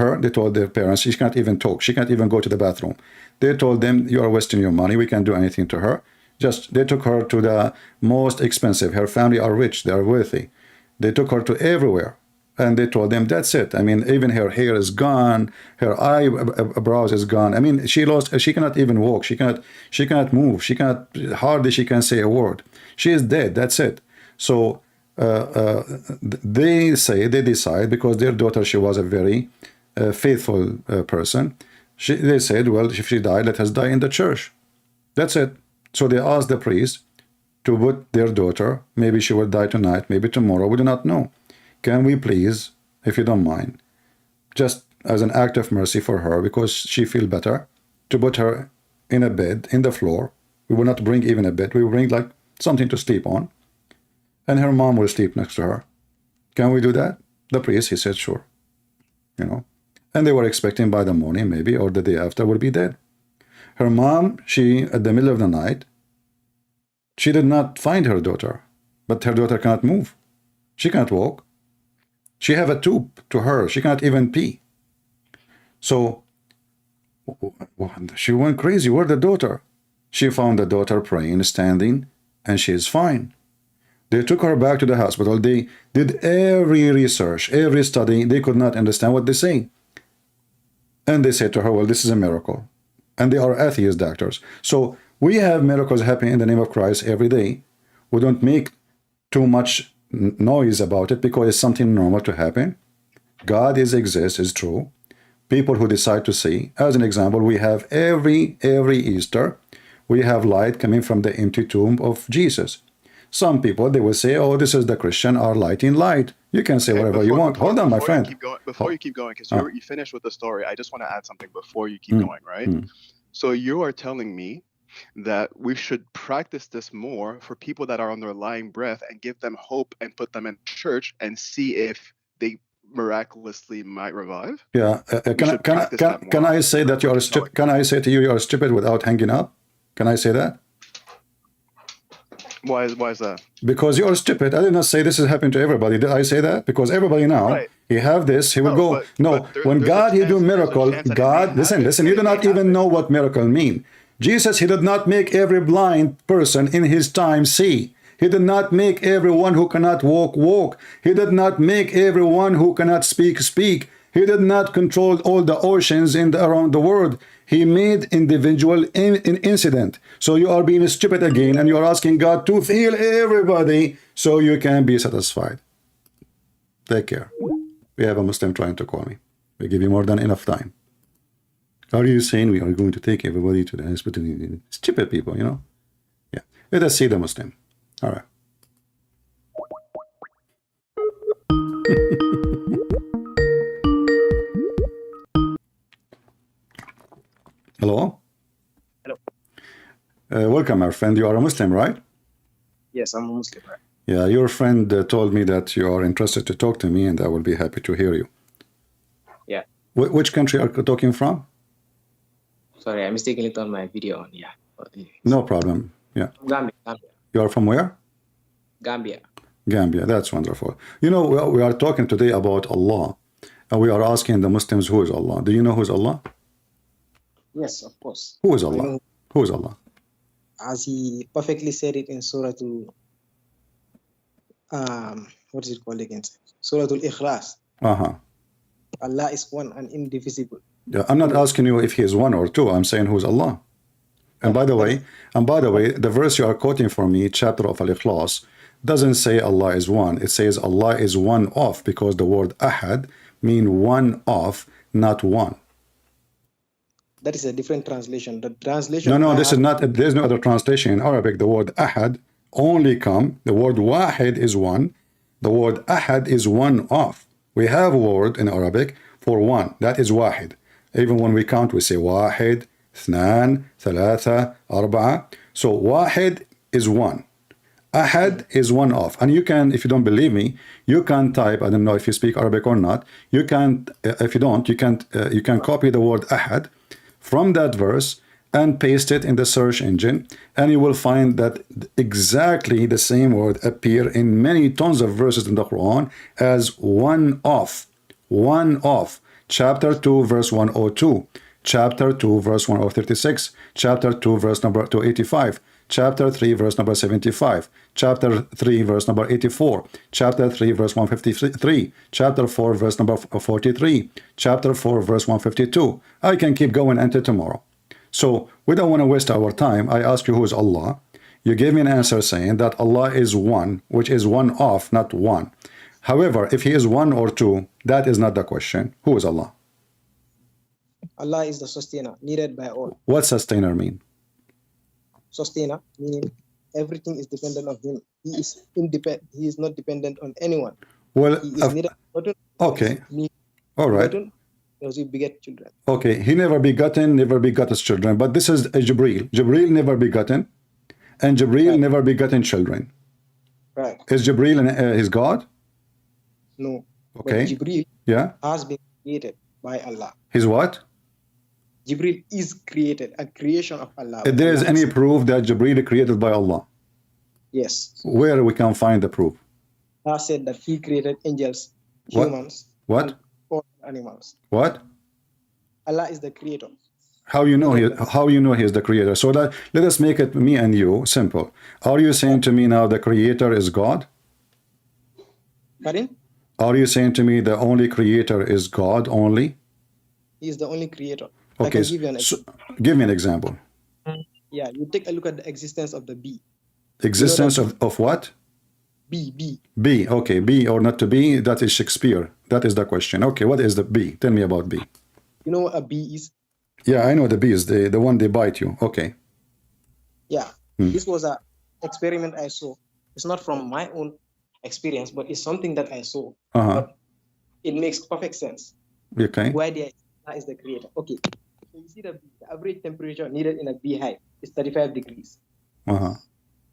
Speaker 7: their parents, she can't even talk. She can't even go to the bathroom. They told them, you are wasting your money. We can't do anything to her. They took her to the most expensive. Her family are rich. They are wealthy. They took her to everywhere. And they told them, that's it. I mean, even her hair is gone. Her eyebrows is gone. I mean, she cannot even walk. She cannot move. Hardly she can say a word. She is dead. That's it. So they decide, because their daughter, she was a very faithful person. They said, well, if she died, let us die in the church. That's it. So they asked the priest to put their daughter, maybe she will die tonight, maybe tomorrow, we do not know. Can we please, if you don't mind, just as an act of mercy for her, because she feel better, to put her in a bed, in the floor. We will not bring even a bed. We will bring like something to sleep on. And her mom will sleep next to her. Can we do that? The priest, he said, sure. You know, and they were expecting by the morning, maybe, or the day after, will be dead. Her mom, at the middle of the night, she did not find her daughter, but her daughter cannot move. She can't walk. She have a tube to her. She can't even pee. So she went crazy. Where's the daughter? She found the daughter praying, standing, and she is fine. They took her back to the hospital. They did every research, every study. They could not understand what they say. And they said to her, well, this is a miracle. and they are atheist doctors. So we have miracles happening in the name of Christ every day. We don't make too much noise about it because it's something normal to happen. God exists is true. People who decide to see, as an example, we have every Easter, we have light coming from the empty tomb of Jesus. Some people, they will say, oh, this is the Christian are lighting light. You can say whatever you want. Hold on, my friend.
Speaker 9: Before you keep going, because you finished with the story, I just want to add something before you keep going, right? So you are telling me that we should practice this more for people that are on their lying breath and give them hope and put them in church and see if they miraculously might revive?
Speaker 7: Yeah. Can I say that you are stupid? Can I say to you, you are stupid without hanging up? Can I say that?
Speaker 9: Why is that?
Speaker 7: Because you are stupid. I did not say this is happening to everybody. Did I say that? Because everybody now, he have this, he will go. When God, he do miracle, God, listen, you do not even know what miracle mean. Jesus, he did not make every blind person in his time see. He did not make everyone who cannot walk. He did not make everyone who cannot speak. He did not control all the oceans around the world. He made individual incident. So you are being stupid again, and you are asking God to heal everybody so you can be satisfied. Take care. We have a Muslim trying to call me. We give you more than enough time. Are you saying we are going to take everybody to the hospital? Stupid people, you know? Yeah. Let us see the Muslim. All right. Hello?
Speaker 10: Hello.
Speaker 7: Welcome, my friend. You are a Muslim, right?
Speaker 10: Yes, I'm a Muslim. Right?
Speaker 7: Yeah, your friend told me that you are interested to talk to me, and I will be happy to hear you.
Speaker 10: Yeah.
Speaker 7: Which country are you talking from?
Speaker 10: Sorry, I mistakenly turned my video on. Yeah.
Speaker 7: No problem. Yeah.
Speaker 10: Gambia.
Speaker 7: You are from where?
Speaker 10: Gambia.
Speaker 7: Gambia. That's wonderful. You know, we are talking today about Allah, and we are asking the Muslims, who is Allah? Do you know who is Allah?
Speaker 10: Yes, of course.
Speaker 7: Who is Allah? Who is Allah?
Speaker 10: As he perfectly said it in Surah what is it called again? Surah Al-Ikhlas. Allah is one and indivisible.
Speaker 7: Yeah, I'm not asking you if he is one or two. I'm saying who is Allah. And by the way, the verse you are quoting for me, chapter of Al-Ikhlas, doesn't say Allah is one. It says Allah is one of, because the word ahad mean one of, not one.
Speaker 10: That is a different translation. The translation.
Speaker 7: No, this is not. There's no other translation in Arabic. The word ahad only come. The word wahid is one. The word ahad is one of. We have a word in Arabic for one. That is wahid. Even when we count, we say wahid, اثنان, ثلاثة, أربعة. So wahid is one. Ahad is one of. And you can, if you don't believe me, you can type. I don't know if you speak Arabic or not. You can, if you don't, you can copy the word ahad from that verse and paste it in the search engine, and you will find that exactly the same word appear in many tons of verses in the Quran as one of. One of. Chapter 2, verse 102. Chapter 2, verse 136. Chapter 2, verse number 285. Chapter 3, verse number 75. Chapter 3, verse number 84. Chapter 3, verse 153. Chapter 4, verse number 43. Chapter 4, verse 152. I can keep going until tomorrow. So we don't want to waste our time. I ask you, who is Allah? You gave me an answer saying that Allah is one, which is one of, not one. However, if he is one or two, that is not the question. Who is Allah?
Speaker 10: Allah is the sustainer, needed by all.
Speaker 7: What sustainer mean?
Speaker 10: Sustainer, meaning everything is dependent on him. He is independent. He is not dependent on anyone.
Speaker 7: Well,
Speaker 10: he is neither
Speaker 7: okay. All right.
Speaker 10: Because he beget children.
Speaker 7: Okay, he never begotten, never begot his children. But this is a Jibreel. Jibreel never begotten, and Jibreel never begotten children.
Speaker 10: Right.
Speaker 7: Is Jibreel his God?
Speaker 10: No.
Speaker 7: Okay.
Speaker 10: But Jibreel has been created by Allah.
Speaker 7: His what?
Speaker 10: Jibreel is created, a creation of Allah.
Speaker 7: If there is any proof that Jibreel is created by Allah?
Speaker 10: Yes.
Speaker 7: Where we can find the proof?
Speaker 10: Allah said that he created angels, humans,
Speaker 7: what?
Speaker 10: All animals.
Speaker 7: What?
Speaker 10: Allah is the creator.
Speaker 7: How you know he is the creator? So let us make it me and you simple. Are you saying to me now the creator is God?
Speaker 10: Pardon?
Speaker 7: Are you saying to me the only creator is God only?
Speaker 10: He is the only creator. I
Speaker 7: Okay,
Speaker 10: can give you an
Speaker 7: so give me an example.
Speaker 10: Yeah, you take a look at the existence of the bee.
Speaker 7: Existence of what?
Speaker 10: Bee.
Speaker 7: B. Okay, B or not to be, that is Shakespeare. That is the question. Okay, what is the B? Tell me about B.
Speaker 10: You know what a bee is?
Speaker 7: Yeah, I know the bees, the one they bite you. Okay.
Speaker 10: Yeah, this was a experiment I saw. It's not from my own experience, but it's something that I saw. But it makes perfect sense.
Speaker 7: Okay.
Speaker 10: Why there is the creator. Okay, so you see the average temperature needed in a beehive is 35 degrees.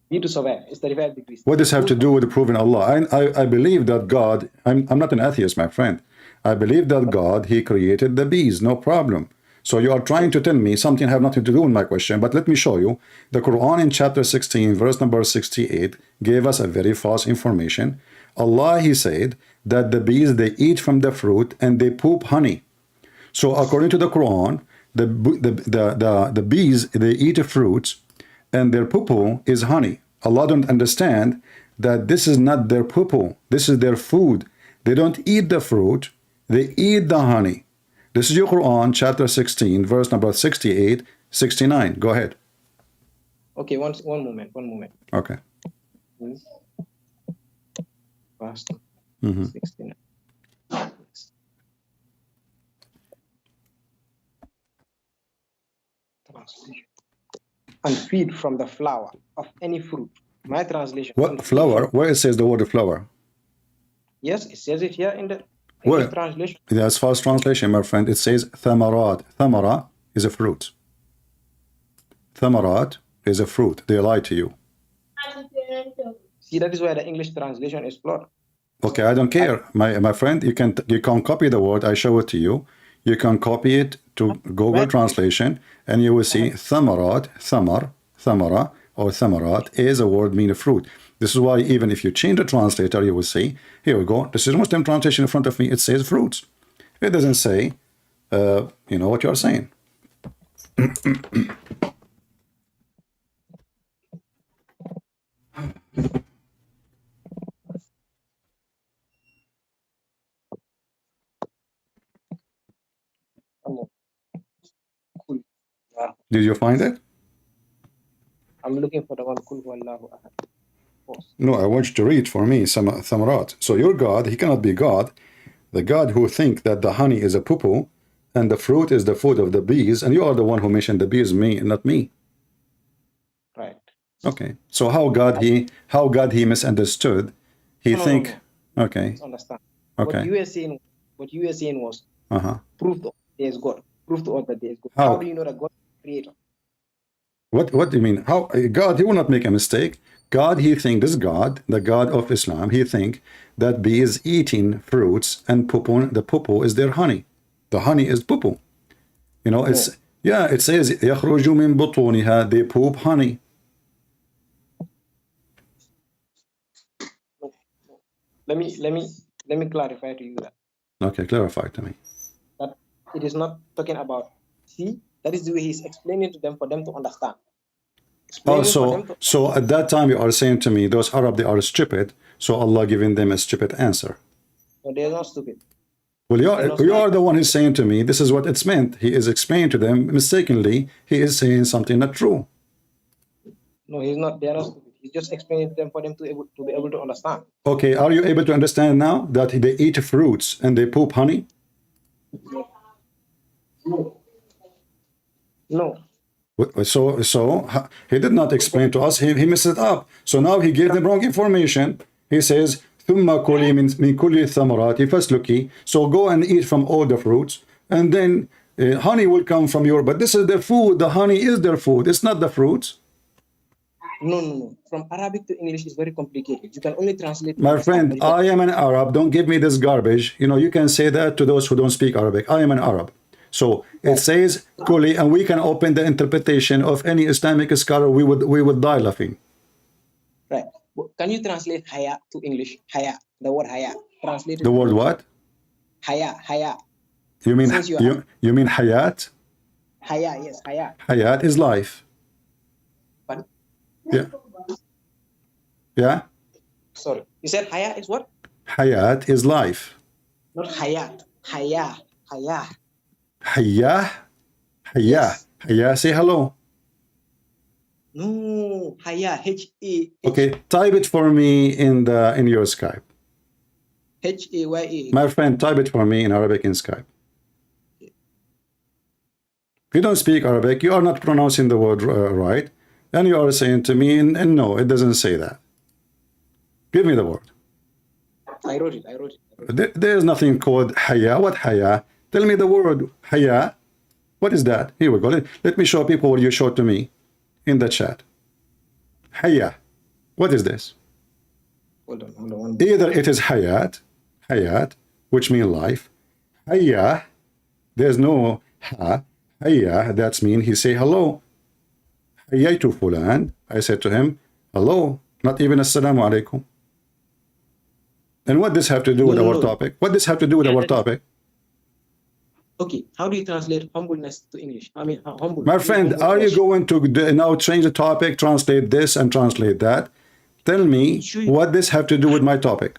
Speaker 10: Bee to survive is 35 degrees.
Speaker 7: What does this have to do with proving Allah? I believe that God, I'm not an atheist, my friend. I believe that God, he created the bees, no problem. So you are trying to tell me something have nothing to do with my question, but let me show you. The Quran in chapter 16, verse number 68, gave us a very false information. Allah, he said that the bees, they eat from the fruit and they poop honey. So according to the Quran, the bees, they eat fruits and their poo-poo is honey. Allah don't understand that this is not their poo-poo. This is their food. They don't eat the fruit. They eat the honey. This is your Quran, chapter 16, verse number 68, 69. Go ahead.
Speaker 10: Okay, one moment.
Speaker 7: Okay.
Speaker 10: Verse 69. And feed from the flower of any fruit. My translation.
Speaker 7: What flower? Where it says the word flower?
Speaker 10: Yes, it says it here in the English translation.
Speaker 7: That's false translation, my friend. It says thamarat. Thamara is a fruit. Thamarat is a fruit. They lie to you.
Speaker 10: See, that is why the English translation is flawed.
Speaker 7: Okay, I don't care, my friend. You can copy the word. I show it to you. You can copy it to Google translation, and you will see thamarat, thamara, or thamarat is a word meaning fruit. This is why even if you change the translator, you will see, here we go. This is Muslim translation in front of me. It says fruits. It doesn't say, you know what you are saying. Did you find it?
Speaker 10: I'm looking for the one.
Speaker 7: No, I want you to read for me some thamarat. So your God, he cannot be God. The God who think that the honey is a poo-poo and the fruit is the food of the bees, and you are the one who mentioned the bees, me, not me.
Speaker 10: Right.
Speaker 7: Okay. So how God he misunderstood? He think.
Speaker 10: No.
Speaker 7: Okay.
Speaker 10: Understand.
Speaker 7: Okay.
Speaker 10: What you were saying was proof that there is God. Proof to all that there is God.
Speaker 7: How
Speaker 10: do you know that God is the creator?
Speaker 7: What do you mean? How God, he will not make a mistake. God, he think, this God, the God of Islam, he think that bee is eating fruits and poo-poo, the poo-poo is their honey. The honey is poo-poo. You know, it's, yeah, it says, يَخْرُجُ مِن بُطُونِهَا, they poop honey.
Speaker 10: Let me clarify to you that.
Speaker 7: Okay, clarify to me.
Speaker 10: That it is not talking about, see, that is the way he's explaining to them for them to understand.
Speaker 7: So at that time you are saying to me, those Arab, they are stupid, so Allah giving them a stupid answer.
Speaker 10: No, they are not stupid.
Speaker 7: Well, you are the one who's saying to me, this is what it's meant. He is explaining to them mistakenly. He is saying something not true.
Speaker 10: No, he's not. They are not stupid. He's just explaining to them for them to be able to understand.
Speaker 7: Okay, are you able to understand now that they eat fruits and they poop honey?
Speaker 10: No.
Speaker 7: So he did not explain to us. He messed it up. So now he gave them wrong information. He says, ثُمَّ كُلِي مِن كُلِّ الثَّمَرَاتِ فَاسْلُكِي. So go and eat from all the fruits, and then honey will come from your. But this is their food. The honey is their food. It's not the fruits.
Speaker 10: No. From Arabic to English is very complicated. You can only translate.
Speaker 7: My friend, I am an Arab. Don't give me this garbage. You know, you can say that to those who don't speak Arabic. I am an Arab. So it says Kuli, and we can open the interpretation of any Islamic scholar. We would die laughing.
Speaker 10: Right. Can you translate haya to English? Haya, the word haya. Translate
Speaker 7: the word what?
Speaker 10: Haya.
Speaker 7: You mean you mean hayat?
Speaker 10: Haya, yes, haya.
Speaker 7: Hayat is life.
Speaker 10: But
Speaker 7: yeah.
Speaker 10: Sorry, you said haya is what?
Speaker 7: Hayat is life.
Speaker 10: Not hayat. Haya.
Speaker 7: Hayah? Haya.
Speaker 10: Yes.
Speaker 7: Haya, say hello.
Speaker 10: No, Haya, H-A.
Speaker 7: Okay, type it for me in your Skype.
Speaker 10: H-A-Y-A.
Speaker 7: My friend, type it for me in Arabic in Skype. If you don't speak Arabic, you are not pronouncing the word right, and you are saying to me, and no, it doesn't say that. Give me the word.
Speaker 10: I wrote it.
Speaker 7: There is nothing called haya. What haya? Tell me the word haya. What is that? Here we go. Let me show people what you showed to me in the chat. Haya. What is this?
Speaker 10: Hold on.
Speaker 7: Either it is hayat, which means life. Haya, there's no ha. Haya, that's mean he say hello. Hayaytu fulan. I said to him, hello. Not even assalamu alaikum. And what this have to do with our topic? What this have to do with our topic?
Speaker 10: Okay, how do you translate humbleness to English? I mean, humble.
Speaker 7: My friend, are you going to now change the topic, translate this and translate that? Tell me what this have to do with my topic.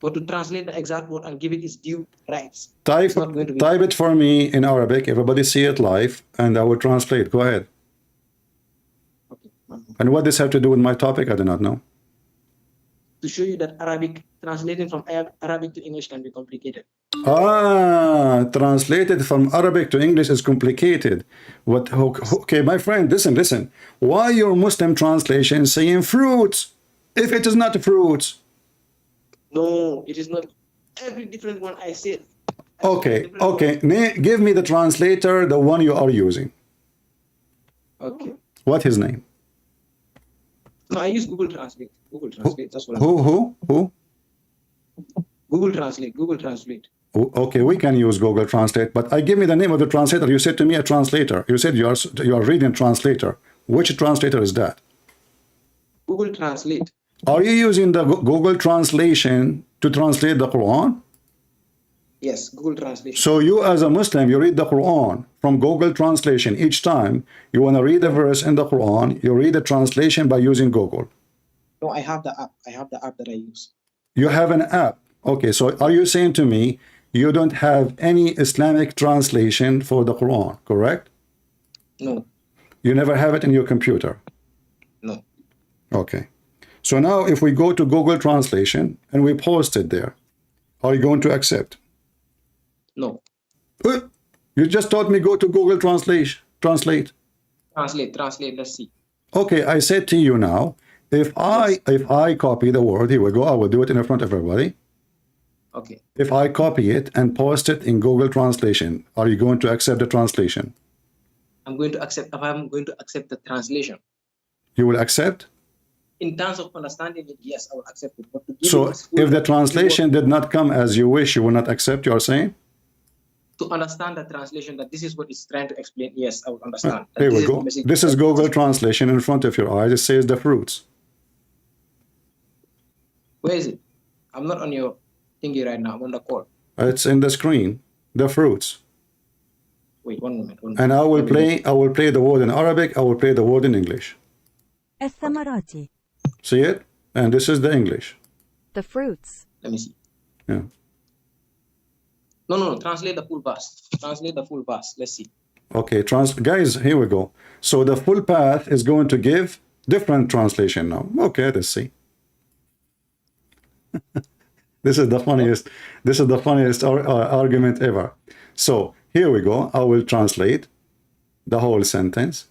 Speaker 10: But to translate the exact word and give it its due rights.
Speaker 7: Type it for me in Arabic. Everybody see it live, and I will translate. Go ahead.
Speaker 10: Okay.
Speaker 7: And what this have to do with my topic? I do not know.
Speaker 10: To show you that Arabic, translating from Arabic to English can be complicated.
Speaker 7: Translated from Arabic to English is complicated. What? Okay, my friend, listen. Why your Muslim translation saying fruits if it is not fruits?
Speaker 10: No, it is not. Every different one I said.
Speaker 7: Okay. Give me the translator, the one you are using.
Speaker 10: Okay.
Speaker 7: What his name?
Speaker 10: No, I use Google Translate. That's what
Speaker 7: Who?
Speaker 10: Google Translate.
Speaker 7: Okay, we can use Google Translate, but give me the name of the translator. You said to me a translator. You said you are reading translator. Which translator is that?
Speaker 10: Google Translate.
Speaker 7: Are you using the Google translation to translate the Quran?
Speaker 10: Yes, Google Translation.
Speaker 7: So you as a Muslim, you read the Quran from Google Translation. Each time you want to read a verse in the Quran, you read the translation by using Google.
Speaker 10: No, I have the app. I have the app that I use.
Speaker 7: You have an app. Okay, so are you saying to me you don't have any Islamic translation for the Quran, correct?
Speaker 10: No.
Speaker 7: You never have it in your computer?
Speaker 10: No.
Speaker 7: Okay. So now if we go to Google Translation and we post it there, are you going to accept?
Speaker 10: No.
Speaker 7: You just told me go to Google Translate.
Speaker 10: Translate, let's see.
Speaker 7: Okay, I said to you now, if I copy the word, here we go, I will do it in front of everybody.
Speaker 10: Okay.
Speaker 7: If I copy it and post it in Google Translation, are you going to accept the translation?
Speaker 10: I'm going to accept the translation.
Speaker 7: You will accept?
Speaker 10: In terms of understanding it, yes, I will accept it. But
Speaker 7: so if the translation did not come as you wish, you will not accept, you are saying?
Speaker 10: To understand the translation, that this is what it's trying to explain, yes, I will understand.
Speaker 7: Here we go. This is Google Translation in front of your eyes. It says the fruits.
Speaker 10: Where is it? I'm not on your thingy right now. I'm on the call.
Speaker 7: It's in the screen. The fruits.
Speaker 10: Wait, one moment.
Speaker 7: And I will play the word in Arabic. I will play the word in English.
Speaker 11: الثمرات.
Speaker 7: See it? And this is the English.
Speaker 11: The fruits.
Speaker 10: Let me see.
Speaker 7: Yeah.
Speaker 10: No. Translate the full verse. Let's see.
Speaker 7: Okay, guys, here we go. So the full path is going to give different translation now. Okay, let's see. This is the funniest argument ever. So here we go. I will translate the whole sentence.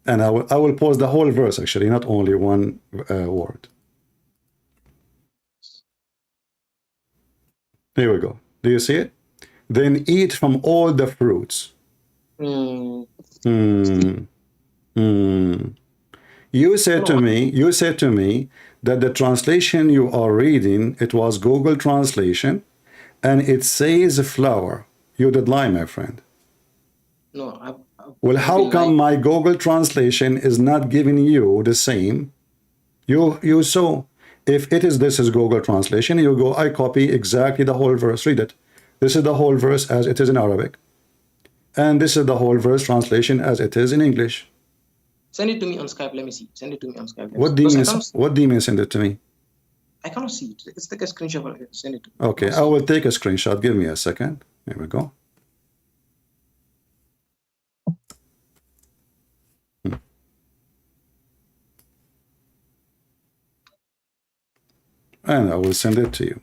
Speaker 7: And I will post the whole verse, actually, not only one word. Here we go. Do you see it? Then eat from all the fruits. You said to me that the translation you are reading, it was Google Translation, and it says flower. You did lie, my friend.
Speaker 10: No,
Speaker 7: well, how come my Google Translation is not giving you the same? You saw. If this is Google Translation, you go, I copy exactly the whole verse. Read it. This is the whole verse as it is in Arabic. And this is the whole verse translation as it is in English.
Speaker 10: Send it to me on Skype. Let me see. Send it to me on Skype.
Speaker 7: What do you mean send it to me?
Speaker 10: I cannot see it. Let's take a screenshot of it. Send it to me.
Speaker 7: Okay, I will take a screenshot. Give me a second. Here we go. and I will send it to you.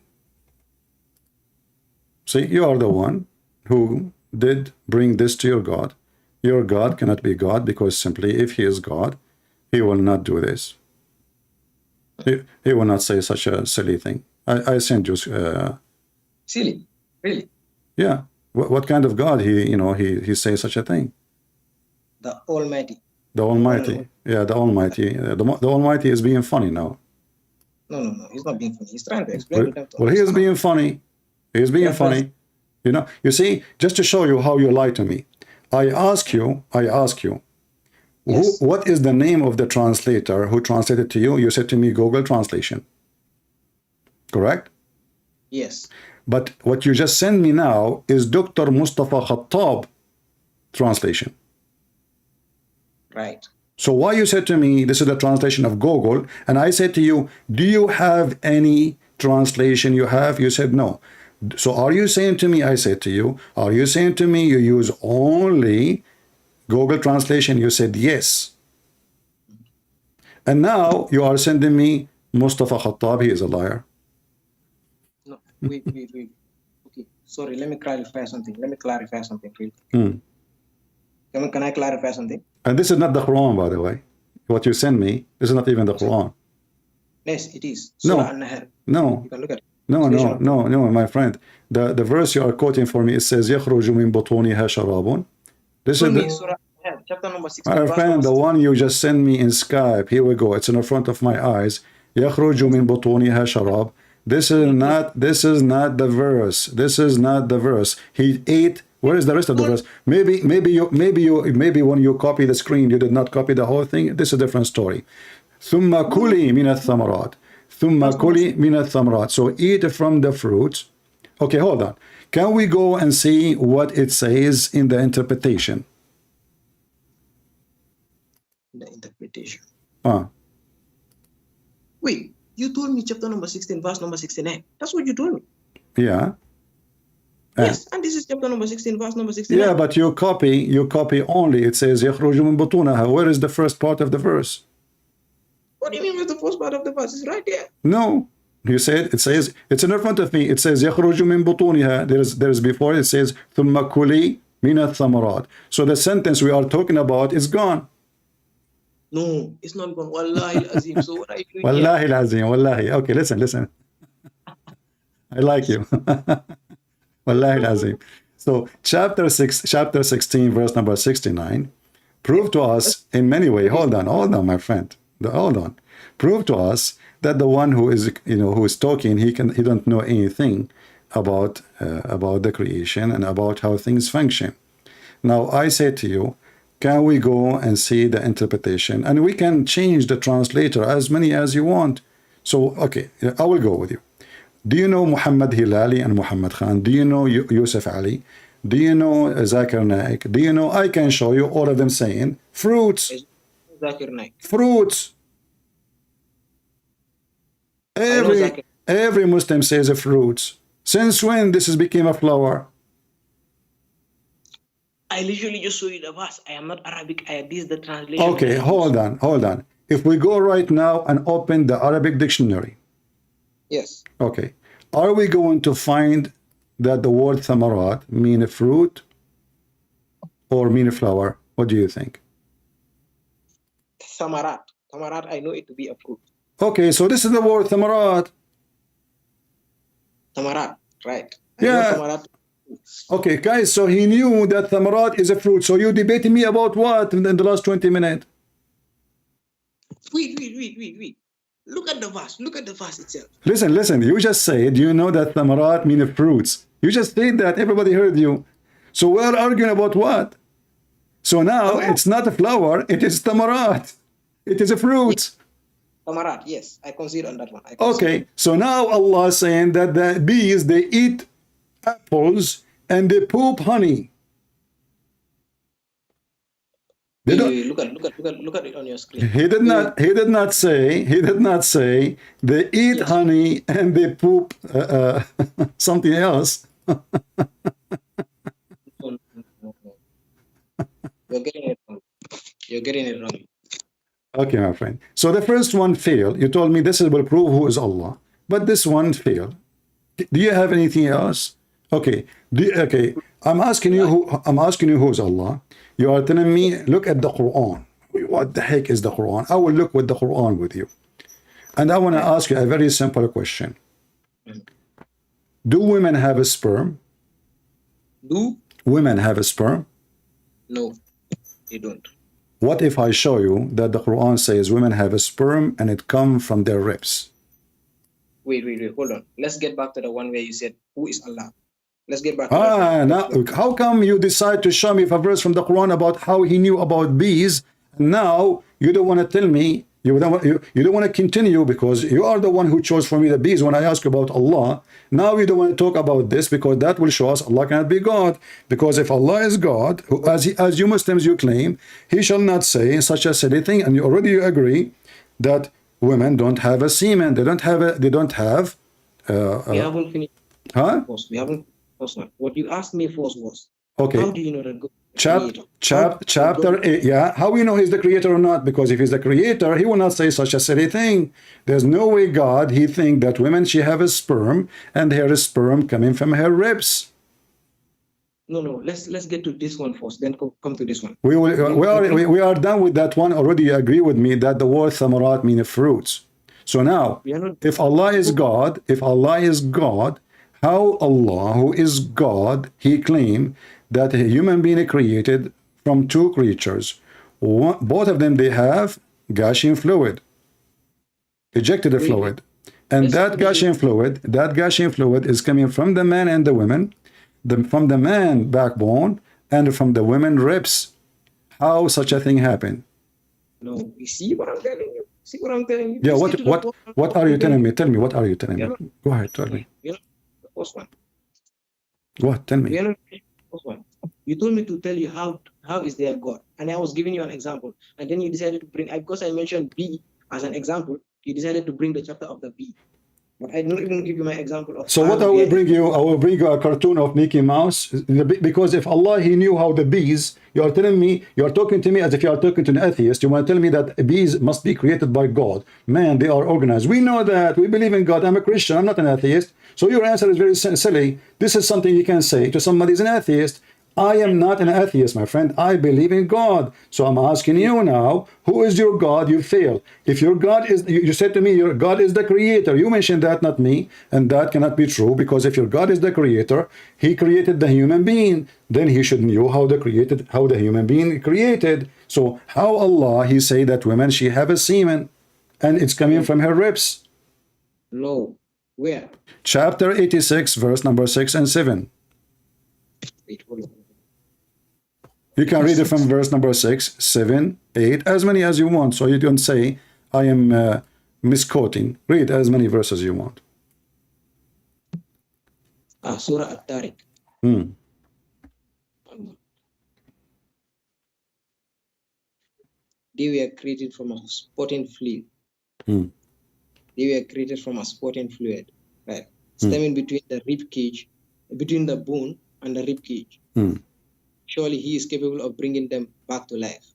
Speaker 7: See, you are the one who did bring this to your God. Your God cannot be God because simply if he is God, he will not do this. He will not say such a silly thing. I send you.
Speaker 10: Silly, really?
Speaker 7: Yeah. What kind of God he says such a thing?
Speaker 10: The Almighty.
Speaker 7: The Almighty. Yeah, the Almighty. The Almighty is being funny now.
Speaker 10: No. He's not being funny. He's trying to explain to them.
Speaker 7: Well, he is being funny. He is being funny. You see, just to show you how you lie to me. I ask you, yes. What is the name of the translator who translated to you? You said to me, Google Translation. Correct?
Speaker 10: Yes.
Speaker 7: But what you just sent me now is Dr. Mustafa Khattab translation.
Speaker 10: Right.
Speaker 7: So why you said to me, this is the translation of Google, and I said to you, do you have any translation you have? You said no. So are you saying to me, I said to you, are you saying to me you use only Google Translation? You said yes. And now you are sending me Mustafa Khattab, he is a liar.
Speaker 10: No, wait. Okay, sorry, let me clarify something. Really. Can I clarify something?
Speaker 7: And this is not the Quran, by the way. What you send me, this is not even the Quran.
Speaker 10: Yes, it is.
Speaker 7: No.
Speaker 10: No. You can look at it.
Speaker 7: No, my friend. The verse you are quoting for me, it says, يَخْرُجُ مِن بُطُونِهَا شَرَابٌ. This is the...
Speaker 10: Chapter number 16.
Speaker 7: My friend, the one you just sent me in Skype, here we go. It's in the front of my eyes. يَخْرُجُ مِن بُطُونِهَا شَرَابٌ. This is not the verse. This is not the verse. He ate. Where is the rest of the verse? Maybe when you copy the screen, you did not copy the whole thing. This is a different story. ثُمَّ كُلِي مِنَ الثَّمَرَاتِ. ثُمَّ كُلِي مِنَ الثَّمَرَاتِ. So eat from the fruits. Okay, hold on. Can we go and see what it says in the interpretation?
Speaker 10: The interpretation.
Speaker 7: Wait,
Speaker 10: you told me chapter number 16, verse number 69. That's what you told me.
Speaker 7: Yeah.
Speaker 10: Yes, and this is chapter number 16, verse number 69.
Speaker 7: Yeah, but you copy only. It says يَخْرُجُ مِن بُطُونَهَا. Where is the first part of the verse?
Speaker 10: What do you mean with the first part of the verse? It's right there.
Speaker 7: No. You said, it says, it's in front of me. It says يَخْرُجُ مِن بُطُونِهَا. There's before it says ثُمَّ كُلِي مِنَ الثَّمَرَاتِ. So the sentence we are talking about is gone.
Speaker 10: No, it's not gone. Wallahi al-azim. So what are you doing?
Speaker 7: Wallahi al-azim. Wallahi. Okay, listen. I like you. Wallahi al-azim. So chapter 16, verse number 69, prove to us in many ways. Hold on, my friend. Hold on. Prove to us that the one who is talking, he don't know anything about the creation and about how things function. Now I say to you, can we go and see the interpretation? And we can change the translator as many as you want. So, okay, I will go with you. Do you know Muhammad Hilali and Muhammad Khan? Do you know Yusuf Ali? Do you know Zakir Naik? Do you know, I can show you all of them saying fruits.
Speaker 10: Zakir Naik.
Speaker 7: Fruits. Every Muslim says fruits. Since when this has become a flower?
Speaker 10: I literally just show you the verse. I am not Arabic. This is the translation.
Speaker 7: Okay, hold on. If we go right now and open the Arabic dictionary.
Speaker 10: Yes.
Speaker 7: Okay. Are we going to find that the word thamarat mean a fruit or mean a flower? What do you think?
Speaker 10: Thamarat. Thamarat, I know it to be a fruit.
Speaker 7: Okay, so this is the word thamarat.
Speaker 10: Thamarat, right.
Speaker 7: Yeah. Okay, guys, so he knew that thamarat is a fruit. So you debating me about what in the last 20 minutes?
Speaker 10: Wait. Look at the verse. Look at the verse itself.
Speaker 7: Listen. You just said you know that thamarat mean fruits. You just said that. Everybody heard you. So we're arguing about what? So now it's not a flower. It is thamarat. It is a fruit.
Speaker 10: Yes. Thamarat, yes. I concede on that one.
Speaker 7: Okay. So now Allah is saying that the bees, they eat apples and they poop honey.
Speaker 10: Look at it on your screen.
Speaker 7: He did not say they eat honey and they poop something else.
Speaker 10: No. You're getting it wrong.
Speaker 7: Okay, my friend. So the first one failed. You told me this will prove who is Allah. but this one failed. Do you have anything else? Okay. Okay. I'm asking you who's Allah. You are telling me, look at the Quran. What the heck is the Quran? I will look with the Quran with you. And I want to ask you a very simple question. Do women have a sperm?
Speaker 10: Do
Speaker 7: women have a sperm?
Speaker 10: No, they don't.
Speaker 7: What if I show you that the Quran says women have a sperm and it comes from their ribs?
Speaker 10: Wait, hold on. Let's get back to the one where you said, who is Allah? Let's get back to
Speaker 7: now, how come you decide to show me a verse from the Quran about how he knew about bees? Now you don't want to tell me, you don't want to continue because you are the one who chose for me the bees when I ask about Allah. Now you don't want to talk about this because that will show us Allah cannot be God. Because if Allah is God, as you Muslims you claim, he shall not say such a silly thing, and you already agree that women don't have a semen. They don't have.
Speaker 10: We haven't finished.
Speaker 7: Huh?
Speaker 10: We haven't. What you asked me first was,
Speaker 7: okay.
Speaker 10: How do you know that God?
Speaker 7: Chapter 8, yeah. How we know he's the creator or not? Because if he's the creator, he will not say such a silly thing. There's no way God, he think that women, she have a sperm, and her sperm coming from her ribs.
Speaker 10: No. Let's get to this one first, then come to this one.
Speaker 7: We are done with that one already. You agree with me that the word thamarat means fruits. So now, if Allah is God, how Allah, who is God, he claimed that a human being created from two creatures. Both of them, they have gushing fluid, ejected fluid. And that gushing fluid is coming from the man and the women, from the man backbone and from the women ribs. How such a thing happened?
Speaker 10: No, you see what I'm telling you? See what I'm telling you?
Speaker 7: Yeah, what are you telling me? Tell me, what are you telling me? Go ahead, tell me.
Speaker 10: The first one.
Speaker 7: What? Tell me.
Speaker 10: You told me to tell you how is there God, and I was giving you an example, and then you decided to bring, because I mentioned bee as an example, you decided to bring the chapter of the bee, but I didn't even give you my example of.
Speaker 7: So what I will bring you? I will bring you a cartoon of Mickey Mouse, because if Allah, he knew how the bees, you are telling me, you are talking to me as if you are talking to an atheist. You want to tell me that bees must be created by God? Man, they are organized. We know that. We believe in God. I'm a Christian. I'm not an atheist. So your answer is very silly. This is something you can say to somebody who's an atheist. I am not an atheist, my friend. I believe in God. So I'm asking you now, who is your God? You fail. If your God is, you said to me, your God is the creator. You mentioned that, not me. And that cannot be true, because if your God is the creator, he created the human being. Then he should know how the human being created. So how Allah, he say that women, she have a semen and it's coming from her ribs?
Speaker 10: No. Where?
Speaker 7: Chapter 86, verse number 6 and 7.
Speaker 10: Wait, hold on.
Speaker 7: You can read it from verse number 6, 7, 8, as many as you want. So you don't say, I am misquoting. Read as many verses you want.
Speaker 10: Surah Tariq. They were created from a spotting fluid. They were created from a spotting fluid, right? Stemming between the rib cage, between the bone and the rib cage. Surely he is capable of bringing them back to life.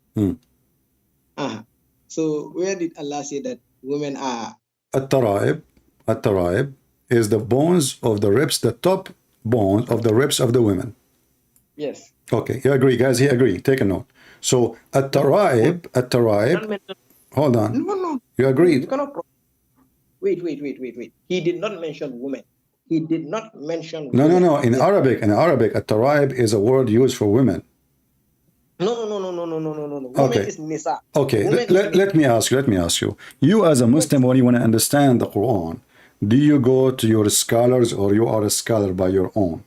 Speaker 10: So where did Allah say that women are?
Speaker 7: At-Taraib is the bones of the ribs, the top bones of the ribs of the women.
Speaker 10: Yes.
Speaker 7: Okay, you agree, guys? He agree. Take a note. So At-Taraib, hold on.
Speaker 10: No.
Speaker 7: You agreed.
Speaker 10: Wait. He did not mention women. He did not mention
Speaker 7: No.
Speaker 10: women.
Speaker 7: In Arabic, At-Taraib is a word used for women.
Speaker 10: No. Women is nisa.
Speaker 7: Okay, let me ask you. You as a Muslim, when you want to understand the Quran, do you go to your scholars or you are a scholar by your own?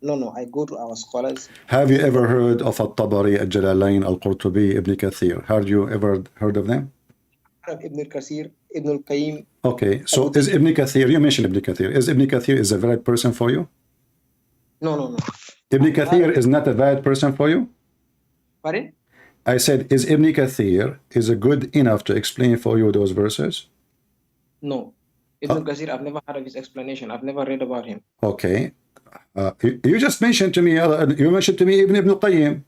Speaker 10: No, I go to our scholars.
Speaker 7: Have you ever heard of Al-Tabari, Al-Jalalain, Al-Qurtubi, Ibn Kathir? Have you ever heard of them?
Speaker 10: Ibn Kathir, Ibn al-Qayyim.
Speaker 7: Okay, so is Ibn Kathir, you mentioned Ibn Kathir, is Ibn Kathir is a valid person for you?
Speaker 10: No.
Speaker 7: Ibn Kathir is not a valid person for you?
Speaker 10: Pardon?
Speaker 7: I said, is Ibn Kathir is a good enough to explain for you those verses?
Speaker 10: No. Ibn Kathir, I've never heard of his explanation. I've never read about him.
Speaker 7: Okay. You just mentioned to me, Ibn al-Qayyim.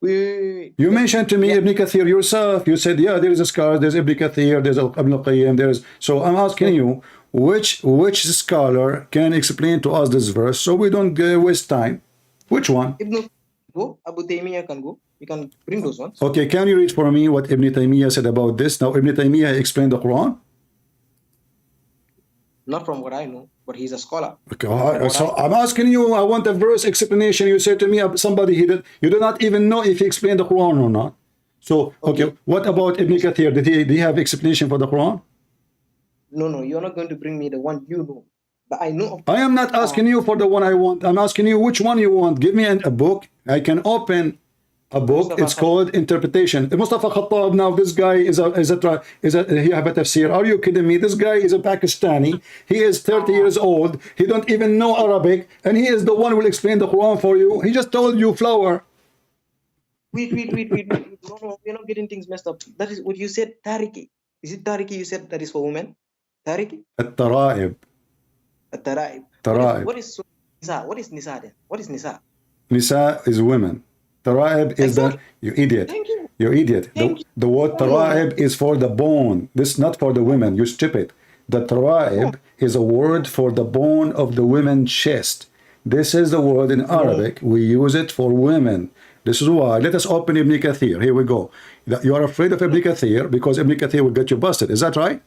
Speaker 10: Wait.
Speaker 7: You mentioned to me Ibn Kathir yourself. You said, yeah, there is a scholar, there's Ibn Kathir, there's Ibn Qayyim, there's... So I'm asking you, which scholar can explain to us this verse so we don't waste time? Which one?
Speaker 10: Ibn go. Abu Taymiyyah can go. You can bring those ones.
Speaker 7: Okay, can you read for me what Ibn Taymiyyah said about this? Now, Ibn Taymiyyah explained the Quran?
Speaker 10: Not from what I know, but he's a scholar.
Speaker 7: Okay, so I'm asking you, I want a verse explanation. You said to me, somebody, you do not even know if he explained the Quran or not. So, okay, what about Ibn Kathir? Did he have explanation for the Quran?
Speaker 10: No, you're not going to bring me the one you know. But I know.
Speaker 7: I am not asking you for the one I want. I'm asking you which one you want. Give me a book. I can open a book. It's called Interpretation. Mustafa Khattab. Now this guy is a he have a tafsir. Are you kidding me? This guy is a Pakistani. He is 30 years old. He don't even know Arabic, and he is the one who will explain the Quran for you. He just told you flower.
Speaker 10: Wait. No, we're not getting things messed up. That is what you said. Tariq. Is it Tariq you said that is for women? Tariq?
Speaker 7: At-Tara'ib.
Speaker 10: At-Tara'ib.
Speaker 7: Tara'ib.
Speaker 10: What is Nisa? What is Nisa then? What is Nisa?
Speaker 7: Nisa is women. Tara'ib is the... You idiot.
Speaker 10: Thank you.
Speaker 7: You idiot. The word Tara'ib is for the bone. This is not for the women. You stupid. The Tara'ib is a word for the bone of the women's chest. This is the word in Arabic. We use it for women. This is why. Let us open Ibn Kathir. Here we go. You are afraid of Ibn Kathir because Ibn Kathir will get you busted. Is that right?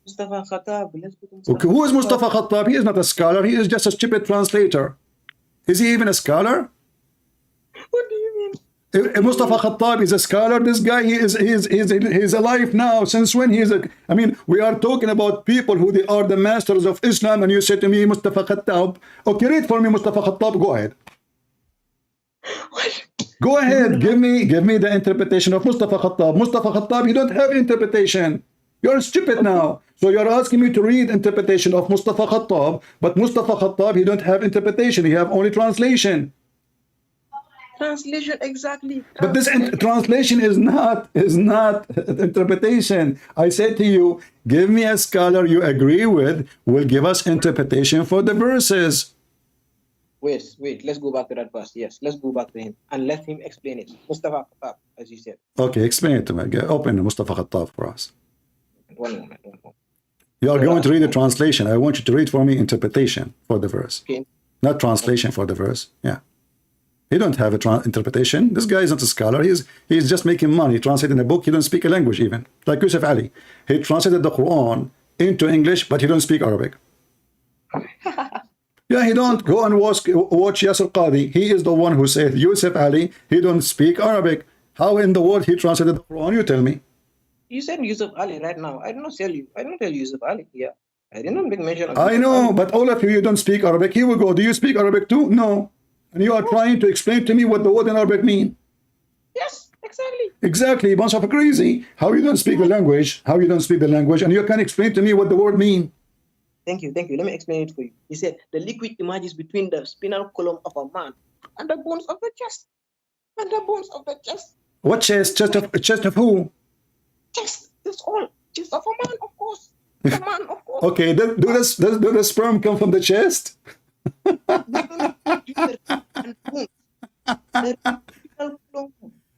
Speaker 10: Mustafa Khattab.
Speaker 7: Okay, who is Mustafa Khattab? He is not a scholar. He is just a stupid translator. Is he even a scholar?
Speaker 10: What do you mean?
Speaker 7: If Mustafa Khattab is a scholar, this guy he's alive now. Since when he is a... I mean, we are talking about people who they are the masters of Islam, and you say to me Mustafa Khattab. Okay, read for me Mustafa Khattab. Go ahead.
Speaker 10: What?
Speaker 7: Go ahead. Give me the interpretation of Mustafa Khattab. Mustafa Khattab, you don't have interpretation. You're stupid now. So you're asking me to read interpretation of Mustafa Khattab, but Mustafa Khattab, he don't have interpretation. He have only translation.
Speaker 10: Translation, exactly.
Speaker 7: But this translation is not interpretation. I said to you, give me a scholar you agree with, will give us interpretation for the verses.
Speaker 10: Wait, let's go back to that verse. Yes, let's go back to him and let him explain it. Mustafa Khattab, as you said.
Speaker 7: Okay, explain it to me. Open Mustafa Khattab for us.
Speaker 10: One moment.
Speaker 7: You are going to read the translation. I want you to read for me interpretation for the verse.
Speaker 10: Okay.
Speaker 7: Not translation for the verse. Yeah. He don't have a interpretation. This guy is not a scholar. He's just making money, translating a book. He don't speak a language even. Like Yusuf Ali. He translated the Quran into English, but he don't speak Arabic. Yeah, he don't. Go and watch Yasir Qadhi. He is the one who said, Yusuf Ali, he don't speak Arabic. How in the world he translated the Quran? You tell me.
Speaker 10: You said Yusuf Ali right now. I did not tell you. I don't tell Yusuf Ali. Yeah. I did not make mention of
Speaker 7: I know, but all of you don't speak Arabic. Here we go. Do you speak Arabic too? No. And you are trying to explain to me what the word in Arabic mean.
Speaker 10: Yes, exactly.
Speaker 7: Exactly. Bunch of crazy. How you don't speak the language? How you don't speak the language? And you can explain to me what the word mean.
Speaker 10: Thank you. Let me explain it for you. He said the liquid emerges between the spinal column of a man and the bones of the chest. And the bones of the chest.
Speaker 7: What chest? Chest of who?
Speaker 10: Chest. That's all. Chest of a man, of course. The man, of course.
Speaker 7: Okay. Does the sperm come from the chest?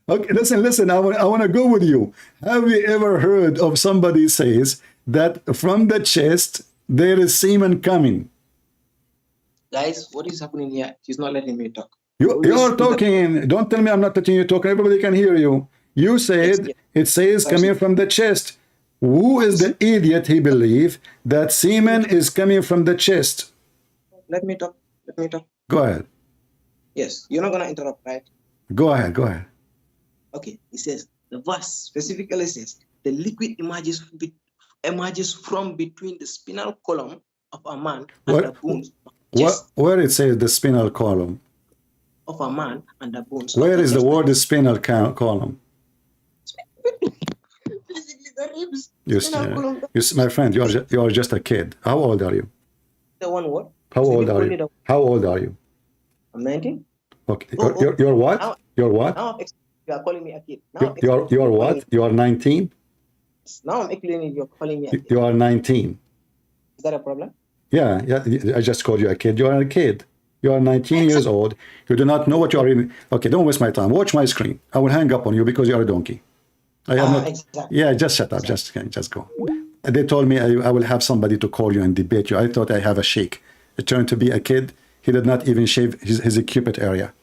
Speaker 7: Okay, listen. I want to go with you. Have you ever heard of somebody says that from the chest there is semen coming?
Speaker 10: Guys, what is happening here? She's not letting me talk.
Speaker 7: You're talking. Don't tell me I'm not letting you talk. Everybody can hear you. You said it says coming from the chest. Who is the idiot he believe that semen is coming from the chest?
Speaker 10: Let me talk.
Speaker 7: Go ahead.
Speaker 10: Yes, you're not going to interrupt, right?
Speaker 7: Go ahead.
Speaker 10: Okay, it says, the verse specifically says, the liquid emerges from between the spinal column of a man and the bones.
Speaker 7: Where it says the spinal column?
Speaker 10: Of a man and the bones.
Speaker 7: Where is the word spinal column?
Speaker 10: Basically, the
Speaker 7: You,
Speaker 10: ribs.
Speaker 7: my friend, you are just a kid. How old are you?
Speaker 10: The one word.
Speaker 7: How old are you? How old are you?
Speaker 10: I'm 19.
Speaker 7: Okay. You're what? You're what?
Speaker 10: Now you are calling me a kid.
Speaker 7: You're what? You are 19?
Speaker 10: Now I'm explaining you're calling me a kid.
Speaker 7: You are 19.
Speaker 10: Is that a problem?
Speaker 7: Yeah. I just called you a kid. You are a kid. You are 19 years old. You do not know what you are in. Okay, don't waste my time. Watch my screen. I will hang up on you because you are a donkey. I have not.
Speaker 10: Exactly.
Speaker 7: Yeah, just shut up. Just go. They told me I will have somebody to call you and debate you. I thought I have a sheikh. It turned to be a kid. He did not even shave his cupid area.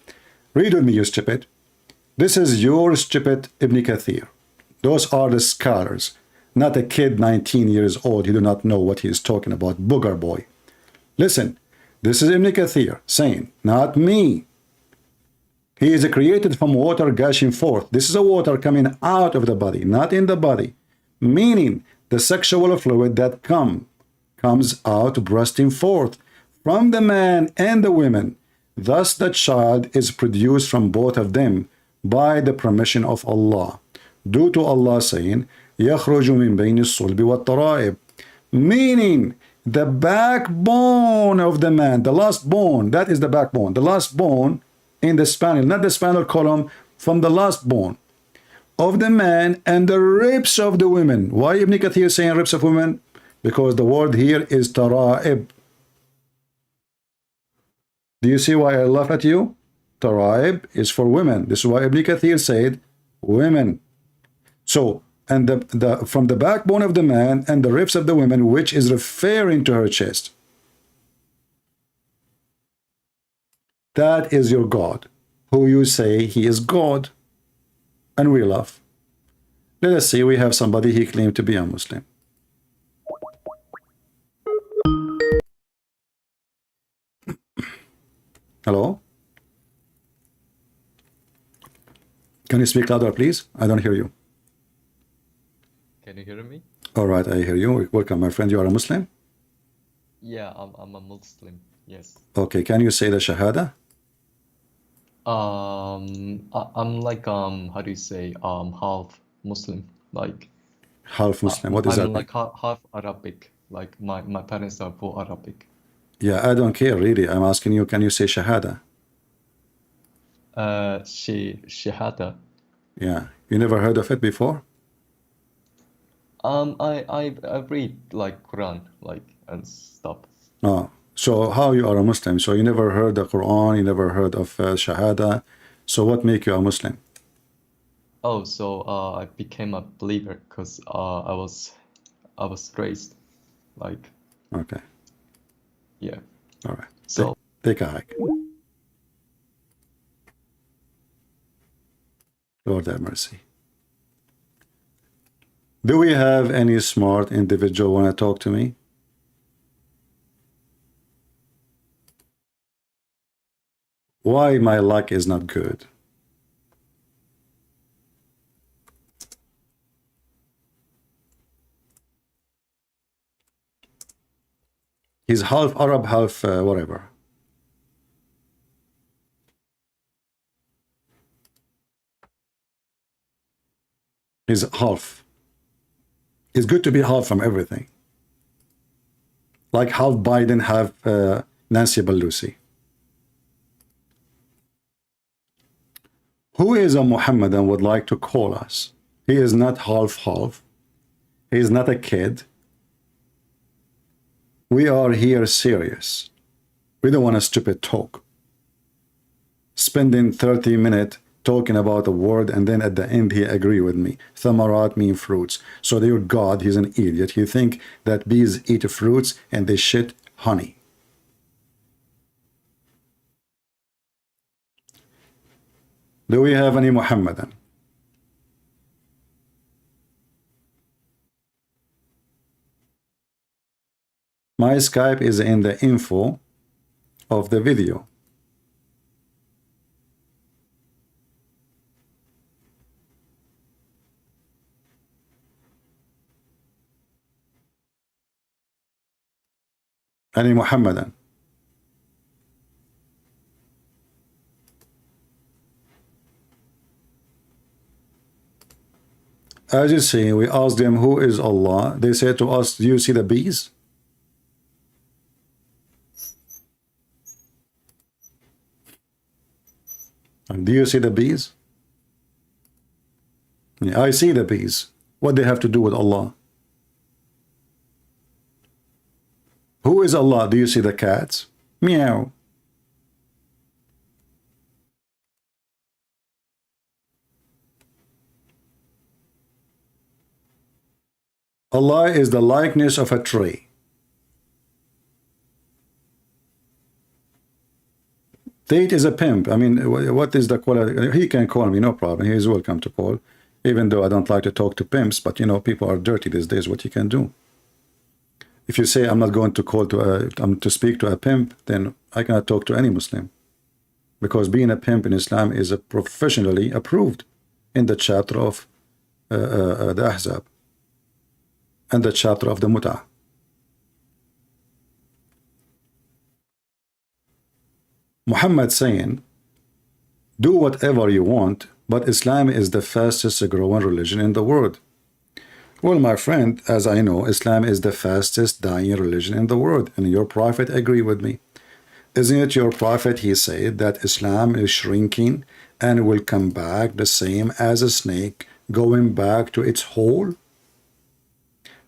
Speaker 7: Read with me, you stupid. This is your stupid Ibn Kathir. Those are the scholars, not a kid 19 years old. You do not know what he is talking about. Booger boy. Listen, this is Ibn Kathir saying, not me. He is created from water gushing forth. This is a water coming out of the body, not in the body. Meaning the sexual fluid that comes out bursting forth from the man and the women. Thus the child is produced from both of them by the permission of Allah. Due to Allah saying, يَخْرُجُ مِنْ بَيْنِ الصُّلْبِ وَالتَّرَائِبِ. Meaning the backbone of the man, the last bone, that is the backbone, the last bone in the spinal, not the spinal column, from the last bone of the man and the ribs of the women. Why Ibn Kathir is saying ribs of women? Because the word here is tara'ib. Do you see why I laugh at you? Tara'ib is for women. This is why Ibn Kathir said women. So, and from the backbone of the man and the ribs of the women, which is referring to her chest. That is your God, who you say he is God. And we laugh. Let us see, we have somebody, he claimed to be a Muslim. Hello? Can you speak louder, please? I don't hear you.
Speaker 12: Can you hear me?
Speaker 7: All right, I hear you. Welcome, my friend. You are a Muslim?
Speaker 12: Yeah, I'm a Muslim. Yes.
Speaker 7: Okay, can you say the Shahada?
Speaker 12: I'm like how do you say half Muslim, like
Speaker 7: half Muslim. What is
Speaker 12: I'm
Speaker 7: that?
Speaker 12: like half Arabic. Like my parents are full Arabic.
Speaker 7: Yeah, I don't care really. I'm asking you, can you say Shahada?
Speaker 12: Shahada.
Speaker 7: Yeah, you never heard of it before?
Speaker 12: I read like Quran like and stuff.
Speaker 7: Oh, so how you are a Muslim? So you never heard the Quran, you never heard of Shahada. So what make you a Muslim?
Speaker 12: Oh, so I became a believer because I was raised like.
Speaker 7: Okay.
Speaker 12: Yeah.
Speaker 7: All right.
Speaker 12: So
Speaker 7: take a hike. Lord have mercy. Do we have any smart individual want to talk to me? Why my luck is not good? He's half Arab, half whatever. He's half. It's good to be half from everything. Like half Biden, half Nancy Pelosi. Who is a Mohammedan would like to call us? He is not half-half. He is not a kid. We are here serious. We don't want a stupid talk. Spending 30 minutes talking about a word and then at the end he agree with me. Thamarat mean fruits. So your God, he's an idiot. He think that bees eat fruits and they shit honey. Do we have any Mohammedan? My Skype is in the info of the video. Any Mohammedan? As you see, we asked them, who is Allah? They said to us, do you see the bees? And do you see the bees? Yeah, I see the bees. What they have to do with Allah? Who is Allah? Do you see the cats? Meow. Allah is the likeness of a tree. Tate is a pimp. I mean, what is the quality? He can call me, no problem. He is welcome to call, even though I don't like to talk to pimps. But you know, people are dirty these days. What you can do? If you say I'm not going to call to speak to a pimp, then I cannot talk to any Muslim, because being a pimp in Islam is professionally approved in the chapter of the Ahzab and the chapter of the Mut'ah. Muhammad saying, do whatever you want, but Islam is the fastest growing religion in the world. Well, my friend, as I know, Islam is the fastest dying religion in the world, and your prophet agree with me. Isn't it your prophet, he said that Islam is shrinking and will come back the same as a snake going back to its hole?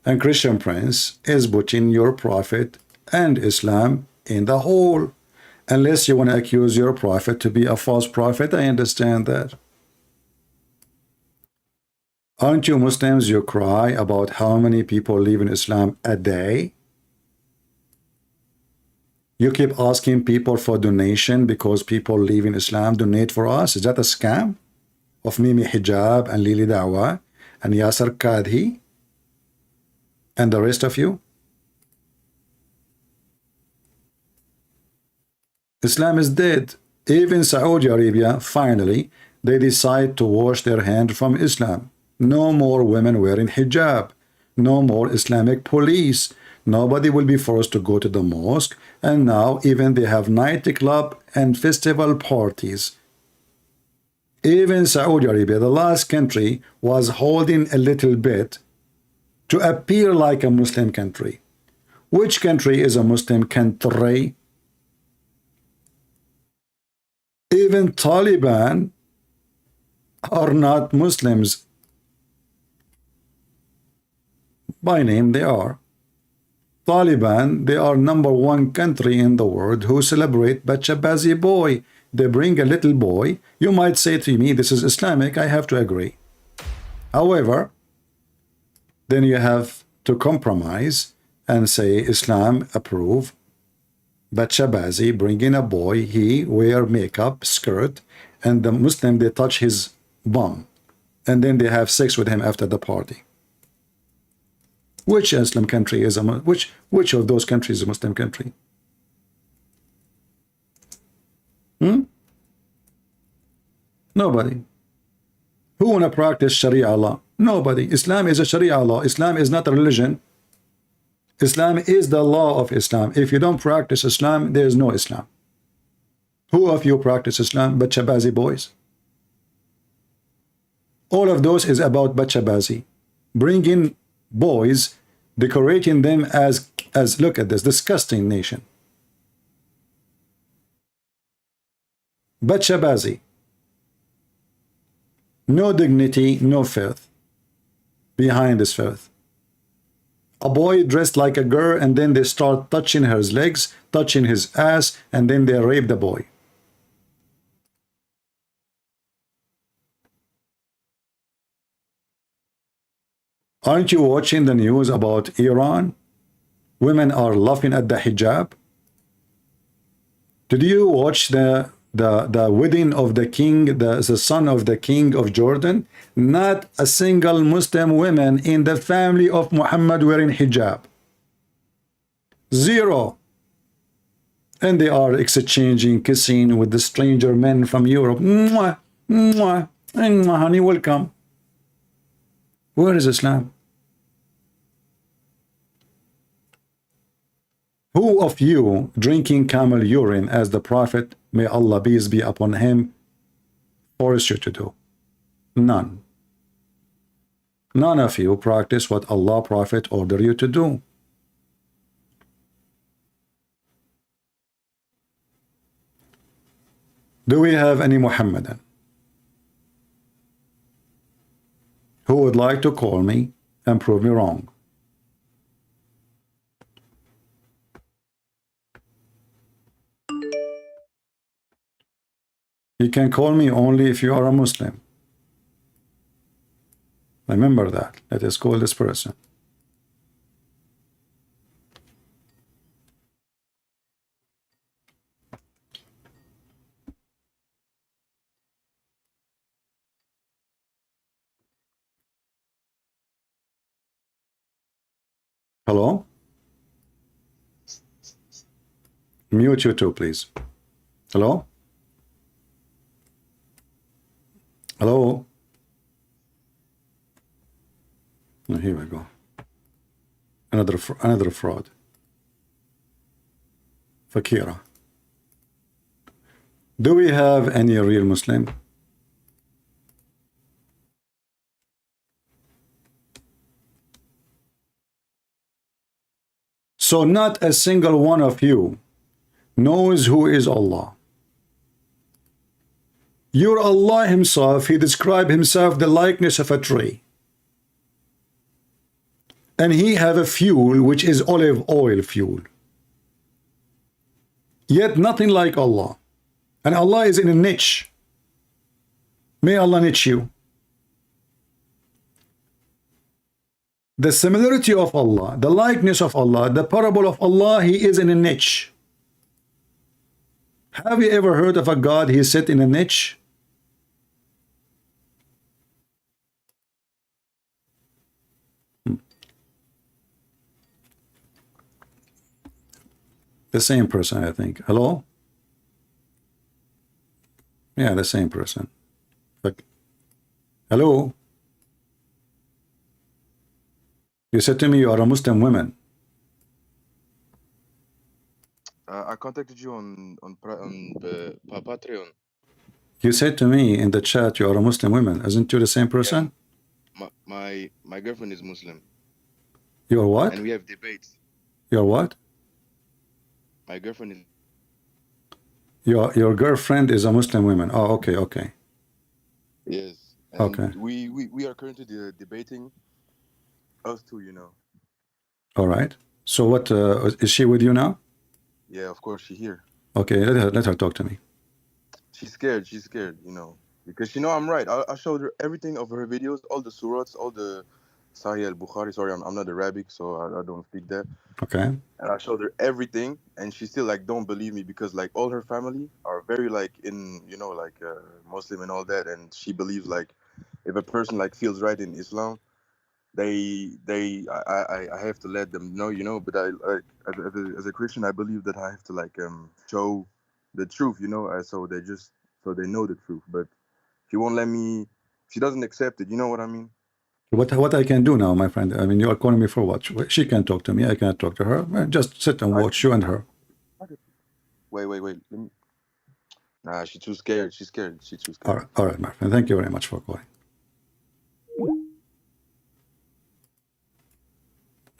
Speaker 7: And Christian Prince is putting your prophet and Islam in the hole. Unless you want to accuse your prophet to be a false prophet, I understand that. Aren't you Muslims, you cry about how many people leave in Islam a day? You keep asking people for donation because people leave in Islam, donate for us. Is that a scam? Of Mimi Hijab and Lili Dawah and Yasser Qadhi and the rest of you? Islam is dead. Even Saudi Arabia, finally, they decide to wash their hand from Islam. No more women wearing hijab. No more Islamic police. Nobody will be forced to go to the mosque. And now even they have nightclub and festival parties. Even Saudi Arabia, the last country, was holding a little bit to appear like a Muslim country. Which country is a Muslim country? Even Taliban are not Muslims. By name they are. Taliban, they are #1 country in the world who celebrate Bachabazi boy. They bring a little boy. You might say to me, this is Islamic. I have to agree. However, then you have to compromise and say Islam approve Bachabazi, bring in a boy, he wear makeup, skirt, and the Muslim, they touch his bum, and then they have sex with him after the party. Which Muslim country is which of those countries is a Muslim country? Nobody. Who wanna practice Sharia law? Nobody. Islam is a Sharia law. Islam is not a religion. Islam is the law of Islam. If you don't practice Islam, there is no Islam. Who of you practice Islam? Bachabazi boys. All of those is about Bachabazi. Bringing boys, decorating them as look at this disgusting nation. Bachabazi. No dignity, no filth behind this filth. A boy dressed like a girl, and then they start touching his legs, touching his ass, and then they rape the boy. Aren't you watching the news about Iran? Women are laughing at the hijab. Did you watch the wedding of the king, the son of the king of Jordan? Not a single Muslim woman in the family of Muhammad wearing hijab. Zero. And they are exchanging, kissing with the stranger men from Europe. Mwah, mwah, mwah, honey, welcome. Where is Islam? Who of you drinking camel urine as the Prophet, may Allah peace be upon him, forced you to do? None. None of you practice what Allah Prophet ordered you to do. Do we have any Muhammadan who would like to call me and prove me wrong? You can call me only if you are a Muslim. Remember that. Let us call this person. Hello? Mute you too, please. Hello? Hello? Oh, here we go. Another fraud. Fakira. Do we have any real Muslim? So not a single one of you knows who is Allah. Your Allah himself, he described himself the likeness of a tree. And he have a fuel which is olive oil fuel. Yet nothing like Allah. And Allah is in a niche. May Allah niche you. The similarity of Allah, the likeness of Allah, the parable of Allah, he is in a niche. Have you ever heard of a God he sit in a niche? The same person, I think. Hello? Yeah, the same person. But, hello? You said to me you are a Muslim woman.
Speaker 13: I contacted you on Patreon.
Speaker 7: You said to me in the chat you are a Muslim woman. Isn't you the same person?
Speaker 13: Yeah. My girlfriend is Muslim.
Speaker 7: You are what?
Speaker 13: And we have debates.
Speaker 7: You are what?
Speaker 13: My girlfriend is.
Speaker 7: Your girlfriend is a Muslim woman. Oh, okay, okay.
Speaker 13: Yes. And
Speaker 7: okay.
Speaker 13: We are currently debating. Us two, you know.
Speaker 7: All right. So what is she with you now?
Speaker 13: Yeah, of course she's here.
Speaker 7: Okay, let her talk to me.
Speaker 13: She's scared, you know, because she know I'm right. I showed her everything of her videos, all the surahs, all the Sahih al-Bukhari. Sorry, I'm not Arabic, so I don't speak that.
Speaker 7: Okay.
Speaker 13: And I showed her everything, and she still like don't believe me because like all her family are very like in, you know, like Muslim and all that, and she believes like if a person like feels right in Islam, I have to let them know, you know. But I like as a Christian, I believe that I have to like show the truth, you know, so they know the truth. But she won't let me. She doesn't accept it. You know what I mean?
Speaker 7: What I can do now, my friend? I mean, you are calling me for what? She can talk to me. I can't talk to her. Just sit and watch you and her.
Speaker 13: Wait. Let me... Nah, she's too scared. She's scared. She's too scared.
Speaker 7: All right, my friend. Thank you very much for calling.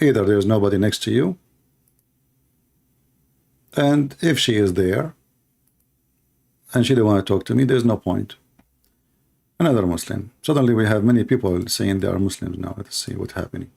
Speaker 7: Either there's nobody next to you, and if she is there, and she don't want to talk to me, there's no point. Another Muslim. Suddenly we have many people saying they are Muslims now. Let's see what's happening.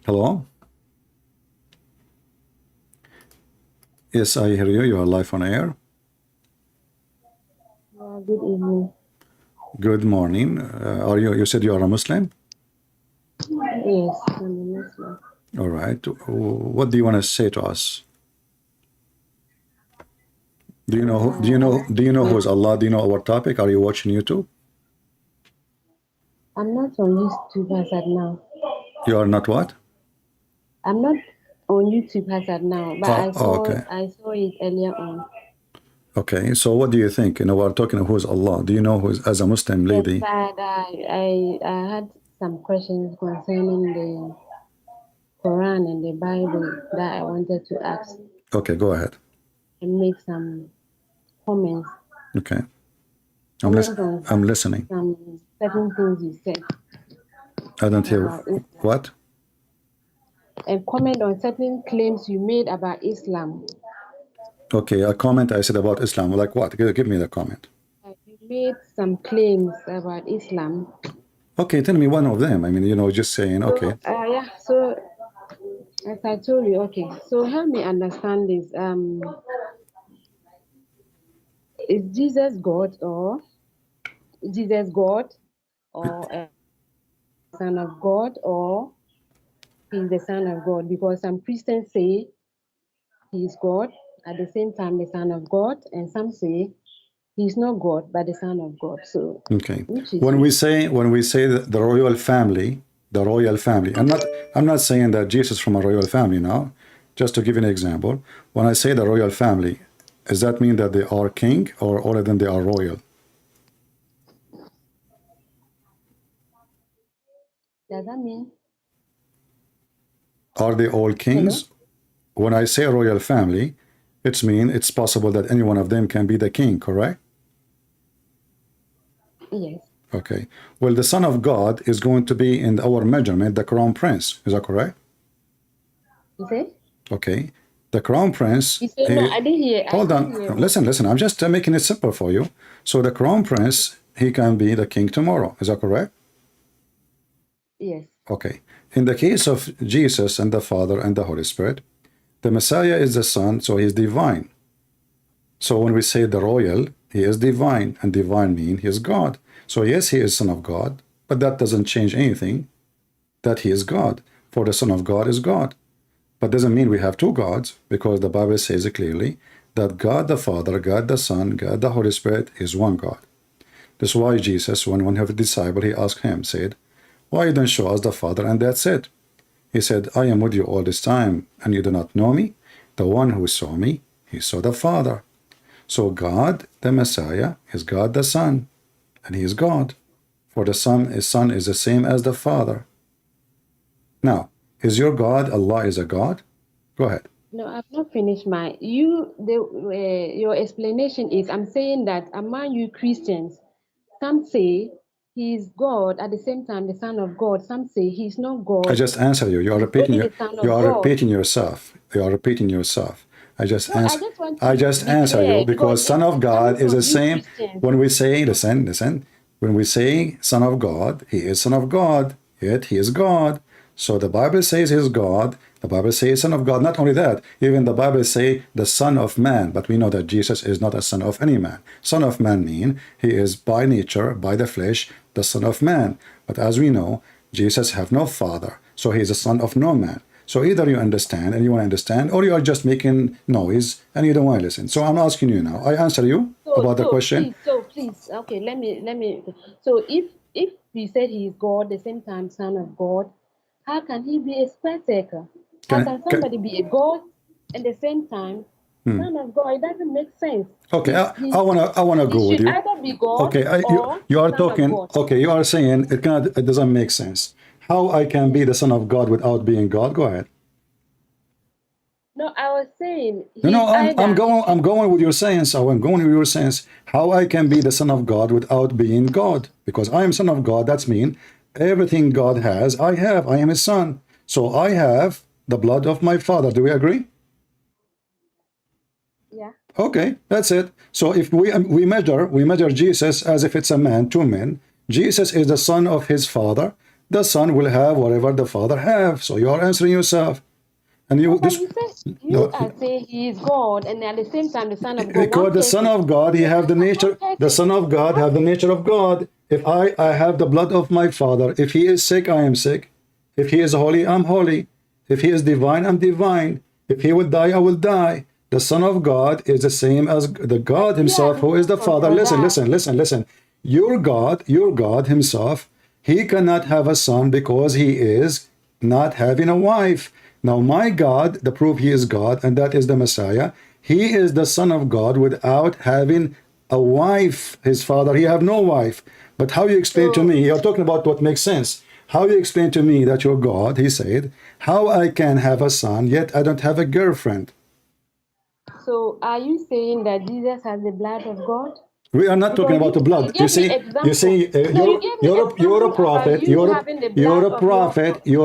Speaker 7: Hello? Yes, I hear you. You are live on air.
Speaker 14: Good evening.
Speaker 7: Good morning. Are you said you are a Muslim?
Speaker 14: Yes, I'm a Muslim.
Speaker 7: All right. What do you want to say to us? Do you know who is Allah? Do you know our topic? Are you watching YouTube?
Speaker 14: I'm not on YouTube as at now.
Speaker 7: You are not what?
Speaker 14: I'm not on YouTube as at now, but I saw it earlier on.
Speaker 7: Okay, so what do you think? You know, we're talking who's Allah. Do you know who's, as a Muslim lady?
Speaker 14: Yes, I had some questions concerning the Quran and the Bible that I wanted to ask.
Speaker 7: Okay, go ahead.
Speaker 14: And make some comments.
Speaker 7: Okay. I'm listening.
Speaker 14: Some certain things you said.
Speaker 7: I don't hear. What?
Speaker 14: And comment on certain claims you made about Islam.
Speaker 7: Okay, a comment I said about Islam. Like what? Give me the comment.
Speaker 14: You made some claims about Islam.
Speaker 7: Okay, tell me one of them. I mean, you know, just saying, okay.
Speaker 14: Yeah, so as I told you, okay. So help me understand this. Is Jesus God or a son of God, or he's the Son of God, because some Christians say he's God, at the same time the Son of God, and some say he's not God but the Son of God. So
Speaker 7: Okay.
Speaker 14: which is
Speaker 7: When we say the royal family, I'm not saying that Jesus from a royal family now. Just to give you an example, when I say the royal family, does that mean that they are king, or all of them they are royal?
Speaker 14: does that mean?
Speaker 7: Are they all kings?
Speaker 14: Hello?
Speaker 7: When I say royal family, it's possible that any one of them can be the king, correct?
Speaker 14: Yes.
Speaker 7: Okay. Well, the Son of God is going to be in our measurement the crown prince. Is that correct?
Speaker 14: You say?
Speaker 7: Okay. The crown prince.
Speaker 14: You say, no, I didn't hear.
Speaker 7: Hold on. Listen. I'm just making it simple for you. So the crown prince, he can be the king tomorrow. Is that correct?
Speaker 14: Yes.
Speaker 7: Okay. In the case of Jesus and the Father and the Holy Spirit, the Messiah is the Son, so he's divine. So when we say the royal, he is divine, and divine means he is God. So yes, he is Son of God, but that doesn't change anything that he is God, for the Son of God is God. But doesn't mean we have two gods, because the Bible says it clearly that God the Father, God the Son, God the Holy Spirit is one God. That's why Jesus, when one of the disciples, he asked him, said, why you don't show us the Father, and that's it? He said, I am with you all this time, and you do not know me. The one who saw me, he saw the Father. So God, the Messiah, is God the Son, and he is God. For the Son is the same as the Father. Now, is your God Allah is a God? Go ahead.
Speaker 14: No, I've not finished my. Your explanation is, I'm saying that among you Christians, some say he's God, at the same time the Son of God. Some say he's not God.
Speaker 7: I just answered you. You are repeating yourself. You are repeating yourself. I just answer you, because Son of God is the same. When we say, listen, when we say Son of God, he is Son of God, yet he is God. So the Bible says he is God. The Bible says Son of God. Not only that, even the Bible say the Son of Man. But we know that Jesus is not a son of any man. Son of Man mean he is by nature, by the flesh, the Son of Man. But as we know, Jesus have no father, so he is a son of no man. So either you understand and you want to understand, or you are just making noise and you don't want to listen. So I'm asking you now. I answer you about the question.
Speaker 14: Please, okay, let me. So if we said he is God, the same time Son of God, how can he be a caretaker? How can somebody be a God and the same time Son of God? It doesn't make sense.
Speaker 7: Okay, I wanna go with you.
Speaker 14: Either be God,
Speaker 7: okay, you are talking. Okay, you are saying it doesn't make sense. How I can be the Son of God without being God? Go ahead.
Speaker 14: No, I was saying.
Speaker 7: I'm going with your saying. So I'm going with your saying. How I can be the Son of God without being God? Because I am Son of God. That's mean everything God has, I have. I am His Son. So I have the blood of my Father. Do we agree?
Speaker 14: Yeah.
Speaker 7: Okay, that's it. So if we measure Jesus as if it's a man, two men. Jesus is the Son of His Father. The Son will have whatever the Father have. So you are answering yourself. And you
Speaker 14: are saying he is God, and at the same time the Son of God.
Speaker 7: Because the Son of God, he have the nature. The Son of God have the nature of God. If I have the blood of my Father. If he is sick, I am sick. If he is holy, I'm holy. If he is divine, I'm divine. If he will die, I will die. The Son of God is the same as the God Himself, who is the Father. Listen. Your God Himself, He cannot have a son because He is not having a wife. Now my God, the proof He is God, and that is the Messiah, He is the Son of God without having a wife. His Father, He have no wife. But how you explain to me, you're talking about what makes sense. How you explain to me that you're God, He said, how I can have a son, yet I don't have a girlfriend?
Speaker 14: So are you saying that Jesus has the blood of God?
Speaker 7: We are not talking about the blood. You see, you're a prophet. You're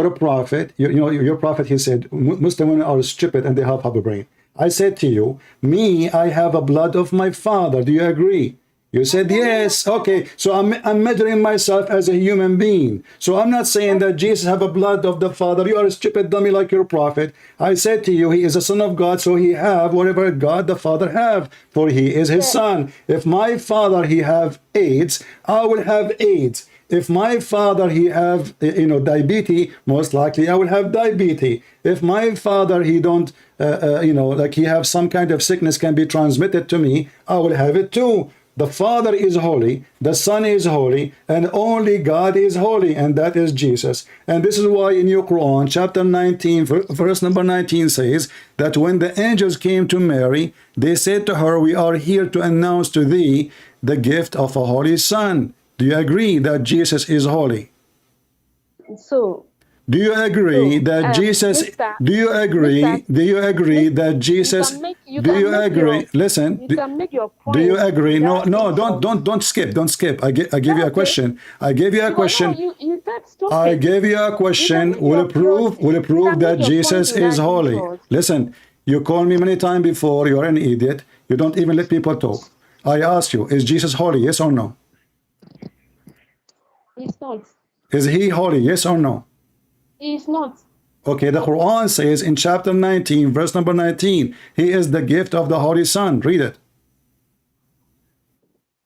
Speaker 7: a prophet. Your prophet. He said Muslim women are stupid and they have a brain. I said to you, I have a blood of my Father. Do you agree? You said yes. Okay, so I'm measuring myself as a human being. So I'm not saying that Jesus have a blood of the Father. You are a stupid dummy like your prophet. I said to you, he is a son of God, so he have whatever God the Father have, for he is his son. If my Father he have AIDS, I will have AIDS. If my father he have diabetes, most likely I will have diabetes. If my father he don't like he have some kind of sickness can be transmitted to me, I will have it too. The Father is holy, the Son is holy, and only God is holy, and that is Jesus. And this is why in your Quran, chapter 19, verse number 19 says that when the angels came to Mary, they said to her, we are here to announce to thee the gift of a holy Son. Do you agree that Jesus is holy?
Speaker 14: So,
Speaker 7: do you agree that Jesus? Do you agree? Do you agree that Jesus? Do you agree? Listen. Do you agree? No, don't skip. Don't skip. I give you a question. I gave you a question. I gave you a question. Will it prove that Jesus is holy? Listen. You called me many times before. You're an idiot. You don't even let people talk. I asked you, is Jesus holy? Yes or no?
Speaker 14: He's not.
Speaker 7: Is he holy? Yes or no?
Speaker 14: He is not.
Speaker 7: Okay, the Quran says in chapter 19, verse number 19, he is the gift of the Holy Son. Read it.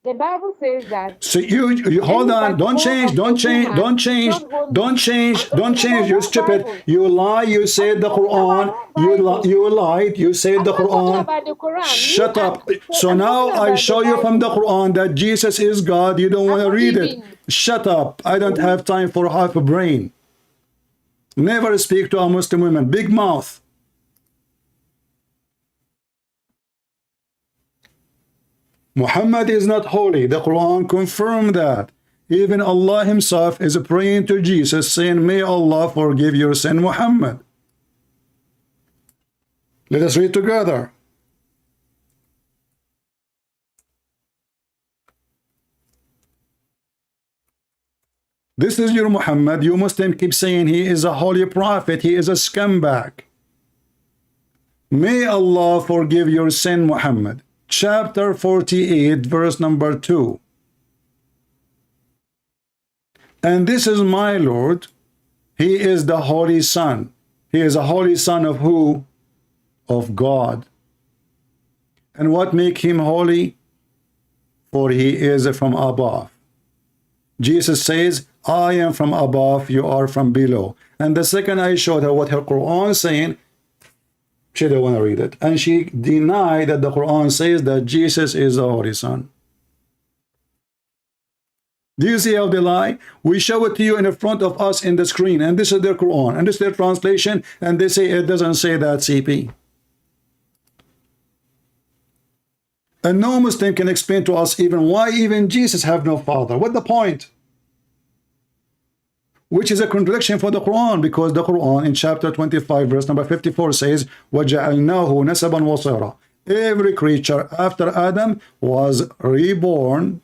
Speaker 14: The Bible says that.
Speaker 7: So you hold on, don't change, you stupid. You lie, you said the Quran, you lied, you said the Quran. Shut up. So now I show you from the Quran that Jesus is God, you don't want to read it. Shut up. I don't have time for half a brain. Never speak to a Muslim woman. Big mouth. Muhammad is not holy. The Quran confirmed that. Even Allah himself is praying to Jesus saying, may Allah forgive your sin, Muhammad. Let us read together. This is your Muhammad. You Muslim keep saying he is a holy prophet. He is a scumbag. May Allah forgive your sin, Muhammad. Chapter 48, verse number 2. And this is my Lord. He is the Holy Son. He is a Holy Son of who? Of God. And what make him holy? For he is from above. Jesus says, I am from above, you are from below. And the second I showed her what her Quran is saying, she didn't want to read it. And she denied that the Quran says that Jesus is the Holy Son. Do you see how they lie? We show it to you in the front of us in the screen, and this is their Quran, and this is their translation, and they say it doesn't say that, CP. And no Muslim can explain to us even why even Jesus have no father. What the point? Which is a contradiction for the Quran, because the Quran in chapter 25 verse number 54 says وَجَعَلْنَاهُ نَسَبًا وَصِيرًا. Every creature after Adam was reborn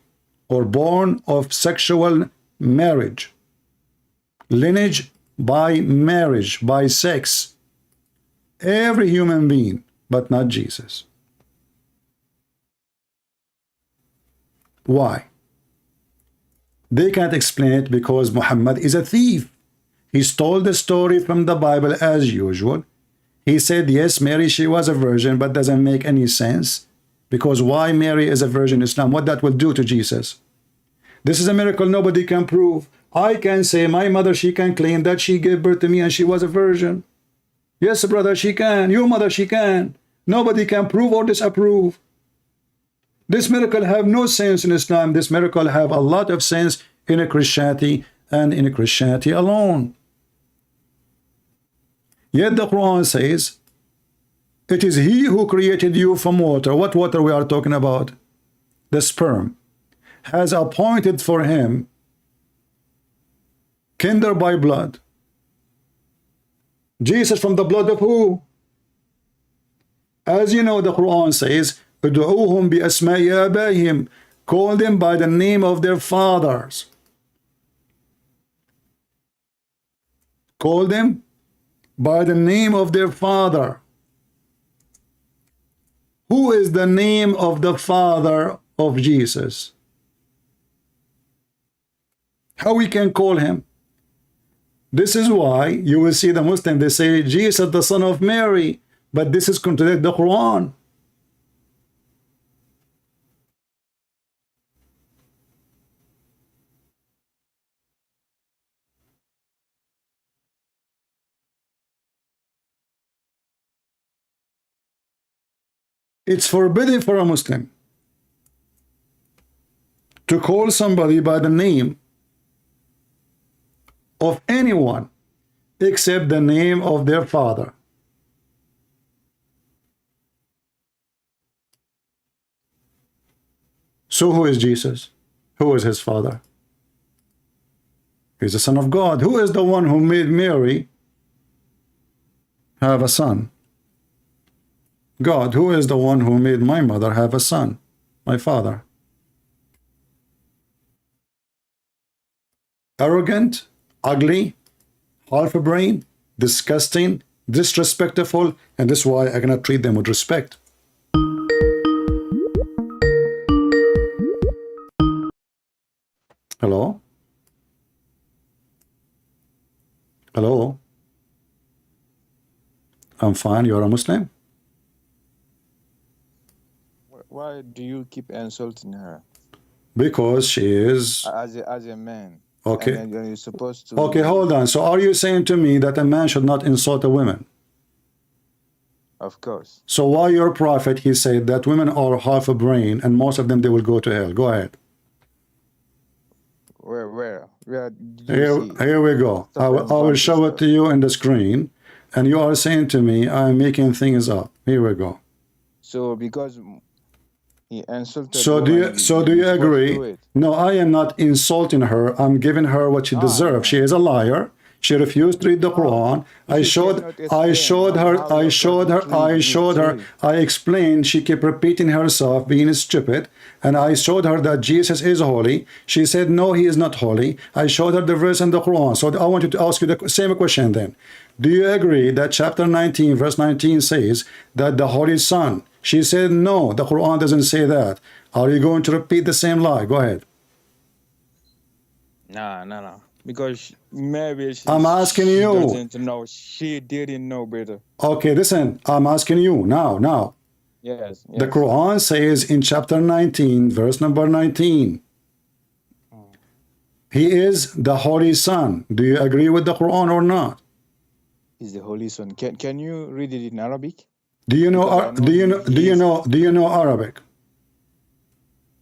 Speaker 7: or born of sexual marriage, lineage by marriage, by sex. Every human being, but not Jesus. Why? They can't explain it because Muhammad is a thief. He stole the story from the Bible as usual. He said, yes, Mary, she was a virgin, but doesn't make any sense. Because why Mary is a virgin in Islam? What that will do to Jesus? This is a miracle nobody can prove. I can say my mother, she can claim that she gave birth to me and she was a virgin. Yes, brother, she can. Your mother, she can. Nobody can prove or disapprove. This miracle have no sense in Islam. This miracle have a lot of sense in a Christianity and in a Christianity alone. Yet the Quran says, it is he who created you from water. What water we are talking about? The sperm. Has appointed for him kinder by blood. Jesus from the blood of who? As you know, the Quran says, ادعوهم بأسماء آبائهم. Call them by the name of their fathers. Call them by the name of their father. Who is the name of the father of Jesus? How we can call him? This is why you will see the Muslim, they say Jesus the son of Mary, but this is contradict the Quran. It's forbidden for a Muslim to call somebody by the name of anyone except the name of their father. So who is Jesus? Who is his father? He's the Son of God. Who is the one who made Mary have a son? God. Who is the one who made my mother have a son? My father. Arrogant, ugly, half a brain, disgusting, disrespectful, and this is why I cannot treat them with respect. Hello? Hello? I'm fine. You're a Muslim?
Speaker 15: Why do you keep insulting her?
Speaker 7: Because she is...
Speaker 15: As a man.
Speaker 7: Okay.
Speaker 15: And you're supposed to...
Speaker 7: Okay, hold on. So are you saying to me that a man should not insult a woman?
Speaker 15: Of course.
Speaker 7: So why your prophet, he said that women are half a brain and most of them, they will go to hell. Go ahead.
Speaker 15: Where did you see?
Speaker 7: Here we go. I will show it to you in the screen. And you are saying to me, I'm making things up. Here we go.
Speaker 15: So because he insulted
Speaker 7: So do you agree? No, I am not insulting her. I'm giving her what she deserves. She is a liar. She refused to read the Quran. I showed her, I explained, she kept repeating herself, being stupid, and I showed her that Jesus is holy. She said, no, he is not holy. I showed her the verse in the Quran. So I want you to ask you the same question then. Do you agree that chapter 19, verse 19 says that the Holy Son? She said, no, the Quran doesn't say that. Are you going to repeat the same lie? Go ahead.
Speaker 15: No. Because maybe
Speaker 7: I'm asking you.
Speaker 15: Doesn't know. She didn't know better.
Speaker 7: Okay, listen. I'm asking you now.
Speaker 15: Yes.
Speaker 7: The Quran says in chapter 19, verse number 19, he is the Holy Son. Do you agree with the Quran or not?
Speaker 15: He's the Holy Son. Can you read it in Arabic?
Speaker 7: Do you know Arabic?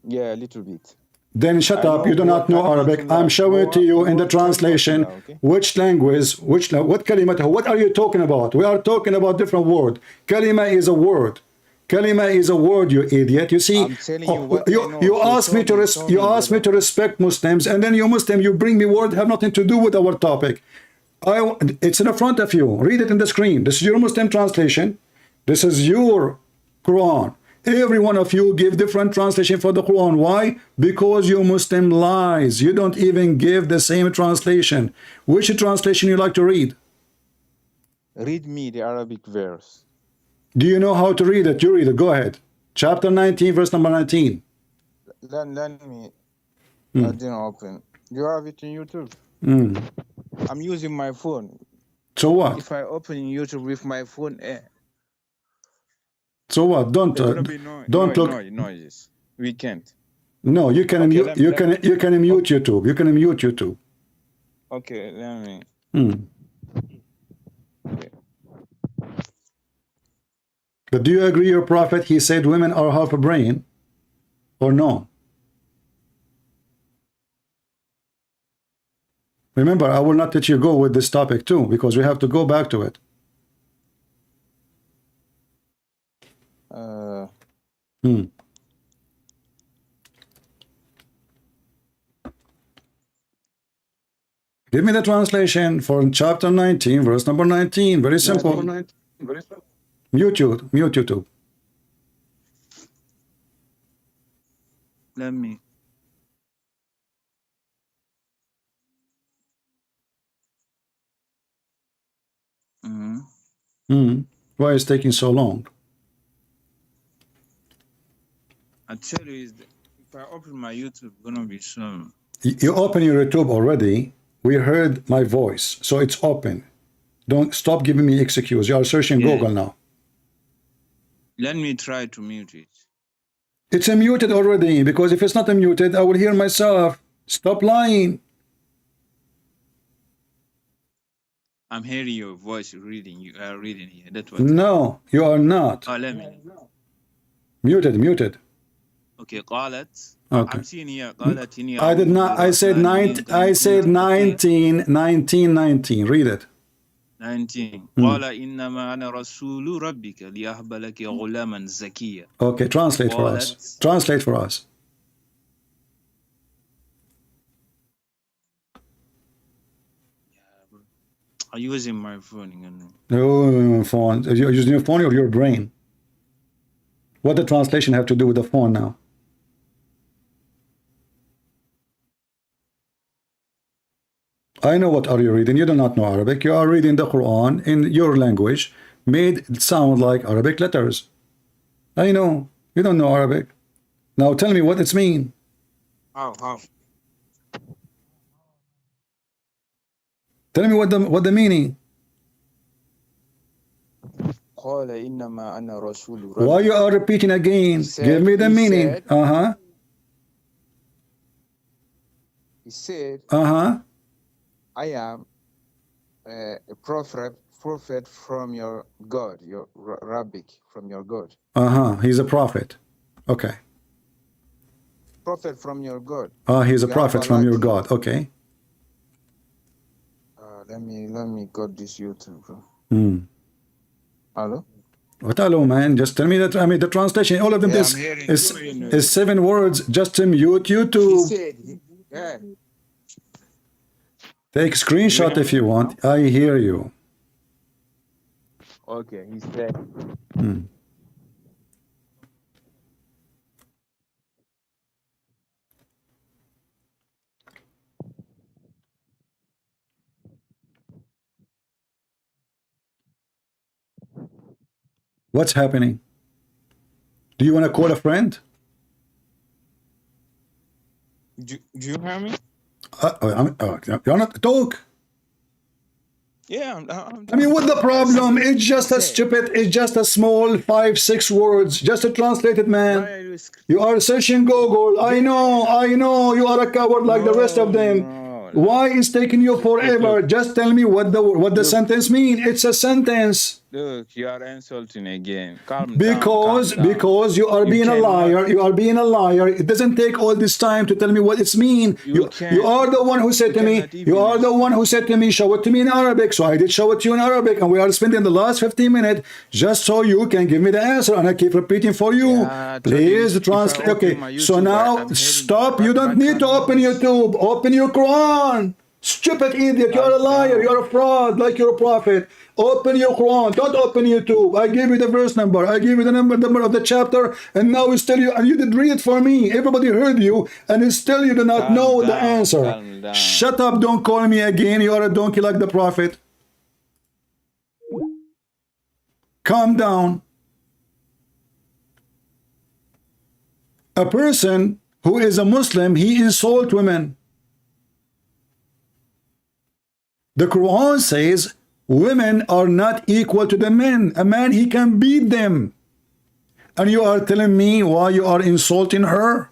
Speaker 15: Yeah, a little bit.
Speaker 7: Then shut up. You do not know Arabic. I'm showing it to you in the translation. Which language? What kalima? What are you talking about? We are talking about different word. Kalima is a word. Kalima is a word, you idiot. You see, you ask me to respect Muslims, and then you Muslim, you bring me word have nothing to do with our topic. It's in front of you. Read it in the screen. This is your Muslim translation. This is your Quran. Every one of you give different translation for the Quran. Why? Because you Muslim lies. You don't even give the same translation. Which translation you like to read?
Speaker 15: Read me the Arabic verse.
Speaker 7: Do you know how to read it? You read it. Go ahead. Chapter 19, verse number 19.
Speaker 15: Let me. I didn't open. You have it in YouTube. I'm using my phone.
Speaker 7: So what?
Speaker 15: If I open YouTube with my phone,
Speaker 7: so what? Don't look.
Speaker 15: Noises. We can't.
Speaker 7: No, you can mute. You can mute YouTube. You can mute YouTube.
Speaker 15: Okay, let me.
Speaker 7: Okay. But do you agree, your prophet? He said women are half a brain, or no? Remember, I will not let you go with this topic too, because we have to go back to it. Give me the translation for chapter 19, verse number 19. Very simple. Mute YouTube.
Speaker 15: Let me.
Speaker 7: Why is it taking so long?
Speaker 15: I tell you, if I open my YouTube, it's gonna be some.
Speaker 7: You open your YouTube already. We heard my voice, so it's open. Don't stop giving me excuse. You are searching Google now.
Speaker 15: Let me try to mute it.
Speaker 7: It's muted already, because if it's not muted, I will hear myself. Stop lying.
Speaker 15: I'm hearing your voice reading. You are reading here. That's what.
Speaker 7: No, you are not.
Speaker 15: Oh, let me.
Speaker 16: Muted.
Speaker 17: Okay, قالت.
Speaker 16: Okay.
Speaker 17: I'm seeing here. قالت إني
Speaker 16: I did not. I said 19. Read it.
Speaker 17: 19. قال إنما أنا رسول ربك لأهب لك غلاما زكيا.
Speaker 16: Okay, translate for us. Translate for us.
Speaker 17: I'm using my phone.
Speaker 16: Oh, phone. You're using your phone or your brain? What the translation have to do with the phone now? I know what are you reading. You do not know Arabic. You are reading the Quran in your language, made it sound like Arabic letters. I know. You don't know Arabic. Now tell me what it's mean.
Speaker 17: How?
Speaker 16: Tell me what the meaning. Why you are repeating again? Give me the meaning.
Speaker 15: He said, I am a prophet from your God, your Rabbic, from your God.
Speaker 16: He's a prophet. Okay.
Speaker 15: Prophet from your God.
Speaker 16: He's a prophet from your God. Okay.
Speaker 15: Let me got this YouTube, bro. Hello?
Speaker 16: What hello, man? Just tell me that. I mean, the translation. All of them. This is 7 words. Just to mute YouTube.
Speaker 15: He said, yeah.
Speaker 16: Take screenshot if you want. I hear you.
Speaker 17: Okay, he said.
Speaker 16: What's happening? Do you want to call a friend?
Speaker 15: Do you hear me?
Speaker 16: You're not talk.
Speaker 15: Yeah,
Speaker 16: I mean, what the problem? It's just a stupid. It's just a small 5-6 words. Just to translate it, man. You are searching Google. I know. You are a coward like the rest of them. Why is taking you forever? Just tell me what the sentence mean. It's a sentence.
Speaker 17: Look, you are insulting again. Calm
Speaker 16: because
Speaker 17: down.
Speaker 16: Because you are being a liar. You are being a liar. It doesn't take all this time to tell me what it's mean. You are the one who said to me. You are the one who said to me, show it to me in Arabic. So I did show it to you in Arabic, and we are spending the last 15 minutes just so you can give me the answer, and I keep repeating for you. Please translate. Okay. So now stop. You don't need to open YouTube. Open your Quran. Stupid idiot. You're a liar. You're a fraud. Like you're a prophet. Open your Quran. Don't open YouTube. I gave you the verse number. I gave you the number of the chapter, and now it's still you. And you did read it for me. Everybody heard you, and it's still you do not know the answer. Shut up. Don't call me again. You are a donkey like the prophet. Calm down. A person who is a Muslim, he insults women. The Quran says women are not equal to the men. A man, he can beat them. And you are telling me why you are insulting her?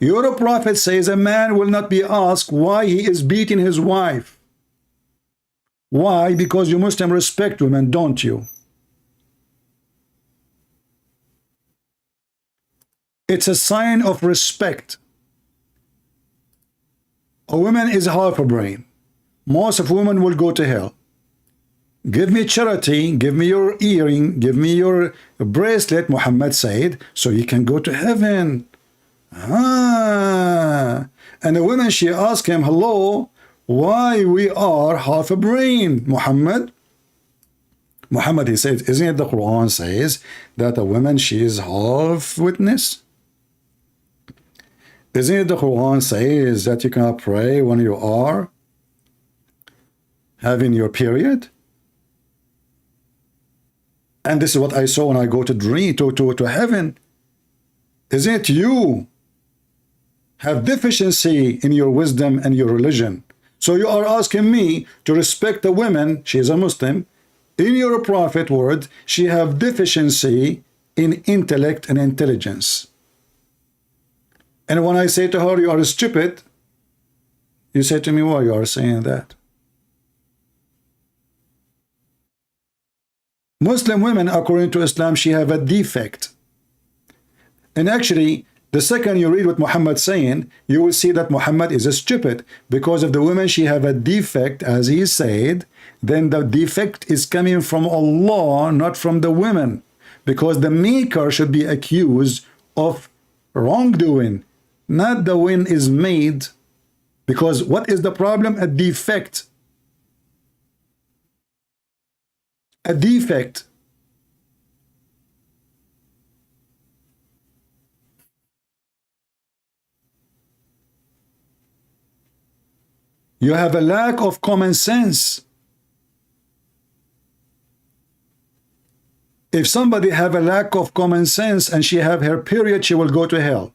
Speaker 16: Your prophet says a man will not be asked why he is beating his wife. Why? Because you Muslims respect women, don't you? It's a sign of respect. A woman is half a brain. Most of women will go to hell. Give me charity, give me your earring, give me your bracelet, Muhammad said, so you can go to heaven. And the woman, she asked him, hello, why we are half a brain, Muhammad? Muhammad, he said, isn't it the Quran says that a woman, she is half witness? Isn't it the Quran says that you cannot pray when you are having your period? And this is what I saw when I go to dream to heaven. Isn't it you have deficiency in your wisdom and your religion? So you are asking me to respect a woman, she is a Muslim, in your prophet word, she have deficiency in intellect and intelligence. And when I say to her, you are stupid, you say to me, why you are saying that? Muslim women, according to Islam, she have a defect. And actually, the second you read what Muhammad saying, you will see that Muhammad is a stupid, because if the women she have a defect, as he said, then the defect is coming from Allah, not from the women, because the maker should be accused of wrongdoing, not the one is made. Because what is the problem? A defect. A defect. You have a lack of common sense. If somebody have a lack of common sense and she have her period, she will go to hell.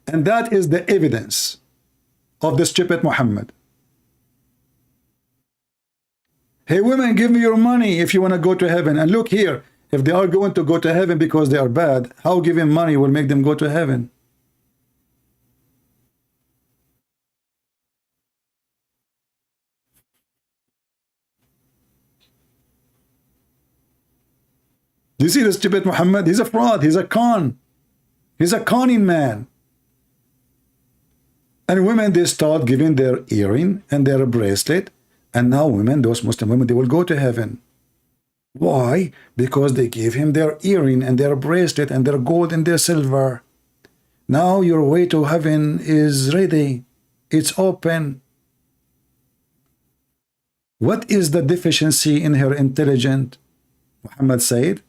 Speaker 16: And that is the evidence of the stupid Muhammad. Hey women, give me your money if you want to go to heaven. And look here, if they are going to go to heaven because they are bad, how giving money will make them go to heaven? Do you see the stupid Muhammad? He's a fraud. He's a con. He's a conning man. And women, they start giving their earring and their bracelet. And now women, those Muslim women, they will go to heaven. Why? Because they gave him their earring and their bracelet and their gold and their silver. Now your way to heaven is ready. It's open. What is the deficiency in her intelligence? Muhammad said,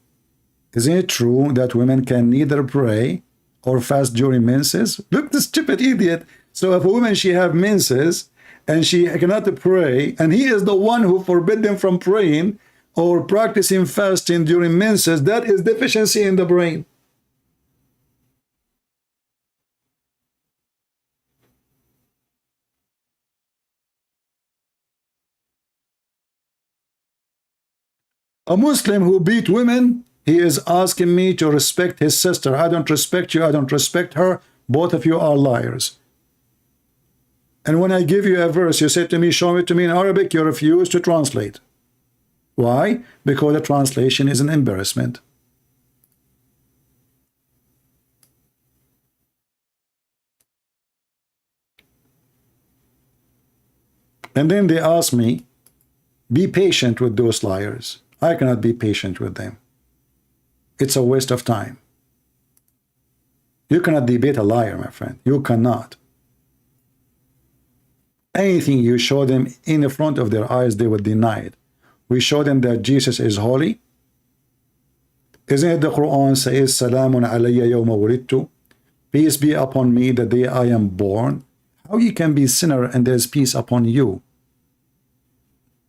Speaker 16: isn't it true that women can neither pray or fast during menses? Look, the stupid idiot. So if a woman, she have menses and she cannot pray, and he is the one who forbid them from praying or practicing fasting during menses, that is deficiency in the brain. A Muslim who beat women, he is asking me to respect his sister. I don't respect you, I don't respect her. Both of you are liars. And when I give you a verse, you say to me, show it to me in Arabic, you refuse to translate. Why? Because the translation is an embarrassment. And then they ask me, be patient with those liars. I cannot be patient with them. It's a waste of time. You cannot debate a liar, my friend. You cannot. Anything you show them in the front of their eyes, they will deny it. We show them that Jesus is holy. Isn't it the Quran says, Salamun alayya yawma wulidtu? Peace be upon me the day I am born. How you can be sinner and there's peace upon you?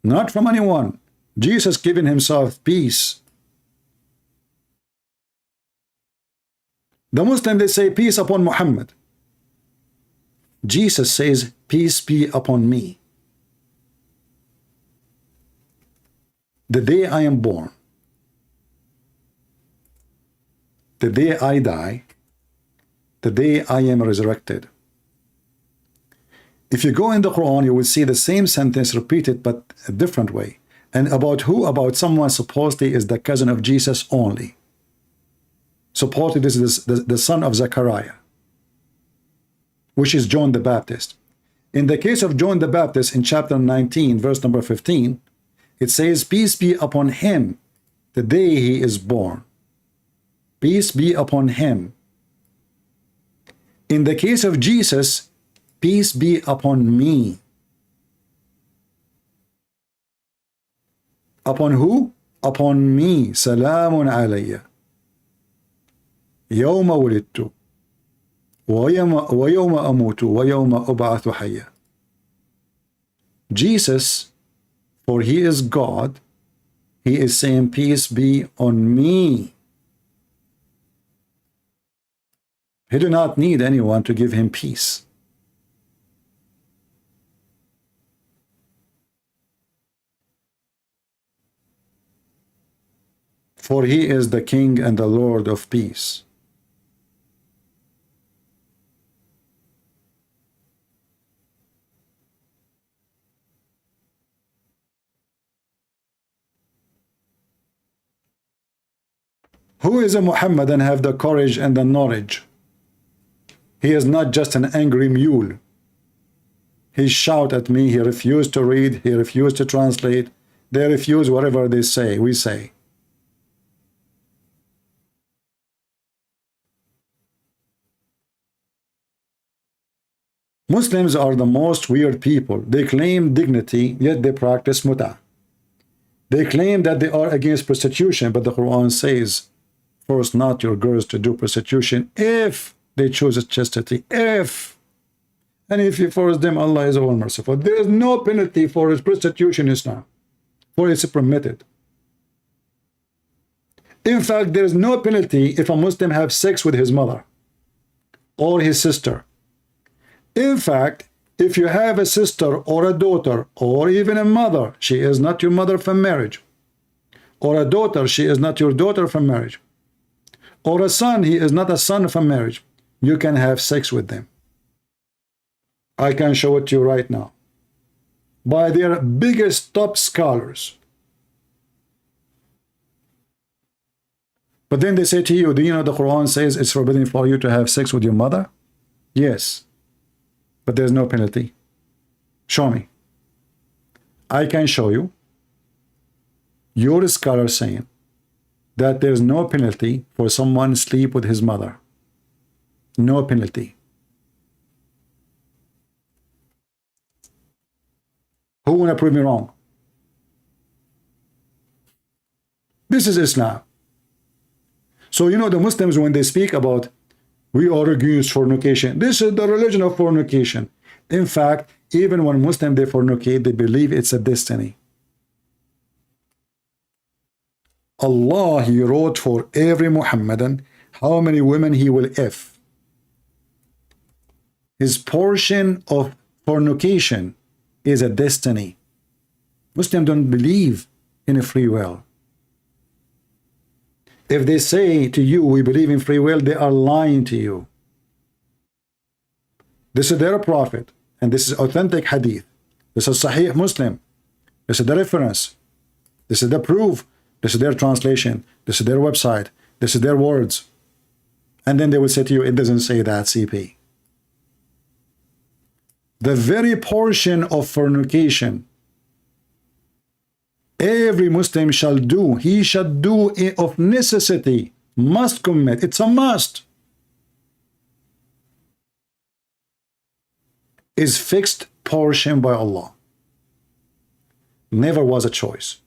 Speaker 16: Not from anyone. Jesus giving himself peace. The Muslim, they say peace upon Muhammad. Jesus says peace be upon me. The day I am born, the day I die, the day I am resurrected. If you go in the Quran, you will see the same sentence repeated but a different way. And about who? About someone supposedly is the cousin of Jesus only. Supposedly this is the son of Zechariah, which is John the Baptist. In the case of John the Baptist, in chapter 19, verse number 15, it says, peace be upon him the day he is born. Peace be upon him. In the case of Jesus, peace be upon me. Upon who? Upon me. Salamun alayya. Yawma wulidtu. وَيَوْمَ أَمُوتُ وَيَوْمَ أُبْعَثُ حَيًّا. Jesus, for he is God, he is saying peace be on me. He do not need anyone to give him peace. For he is the King and the Lord of peace. Who is a Muhammad and have the courage and the knowledge? He is not just an angry mule. He shout at me, he refused to read, he refused to translate. They refuse whatever they say, we say. Muslims are the most weird people. They claim dignity, yet they practice muta. They claim that they are against prostitution, but the Quran says, force not your girls to do prostitution if they choose chastity. If. And if you force them, Allah is all merciful. There is no penalty for prostitution in Islam, for it's permitted. In fact, there is no penalty if a Muslim have sex with his mother or his sister. In fact, if you have a sister or a daughter or even a mother, she is not your mother from marriage. Or a daughter, she is not your daughter from marriage. Or a son, he is not a son from marriage. You can have sex with them. I can show it to you right now. By their biggest top scholars. But then they say to you, do you know the Quran says it's forbidden for you to have sex with your mother? Yes. But there's no penalty. Show me. I can show you. Your scholar saying that there's no penalty for someone sleep with his mother. No penalty. Who wanna prove me wrong? This is Islam. So you know the Muslims, when they speak about we are against fornication, this is the religion of fornication. In fact, even when Muslims they fornicate, they believe it's a destiny. Allah, he wrote for every Muhammadan how many women he will F. His portion of fornication is a destiny. Muslims don't believe in a free will. If they say to you, we believe in free will, they are lying to you. This is their prophet, and this is authentic hadith. This is Sahih Muslim. This is the reference. This is the proof. This is their translation. This is their website. This is their words. And then they will say to you, it doesn't say that, CP. The very portion of fornication every Muslim shall do, he shall do it of necessity, must commit. It's a must. Is fixed portion by Allah. Never was a choice.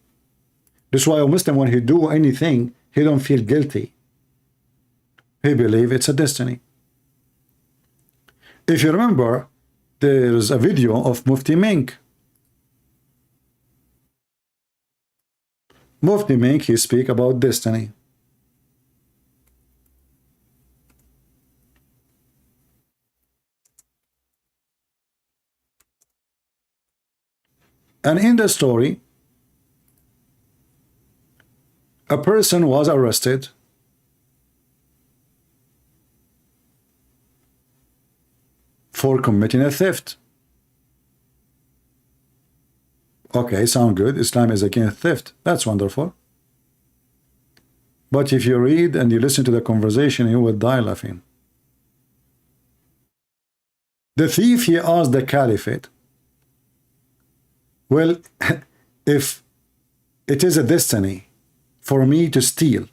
Speaker 16: That's why a Muslim, when he do anything, he don't feel guilty. He believe it's a destiny. If you remember, there's a video of Mufti Menk. Mufti Menk, he speak about destiny. And in the story, a person was arrested for committing a theft. Okay, sound good. Islam is against theft. That's wonderful. But if you read and you listen to the conversation, you will die laughing. The thief, he asked the caliphate, well, if it is a destiny for me to steal,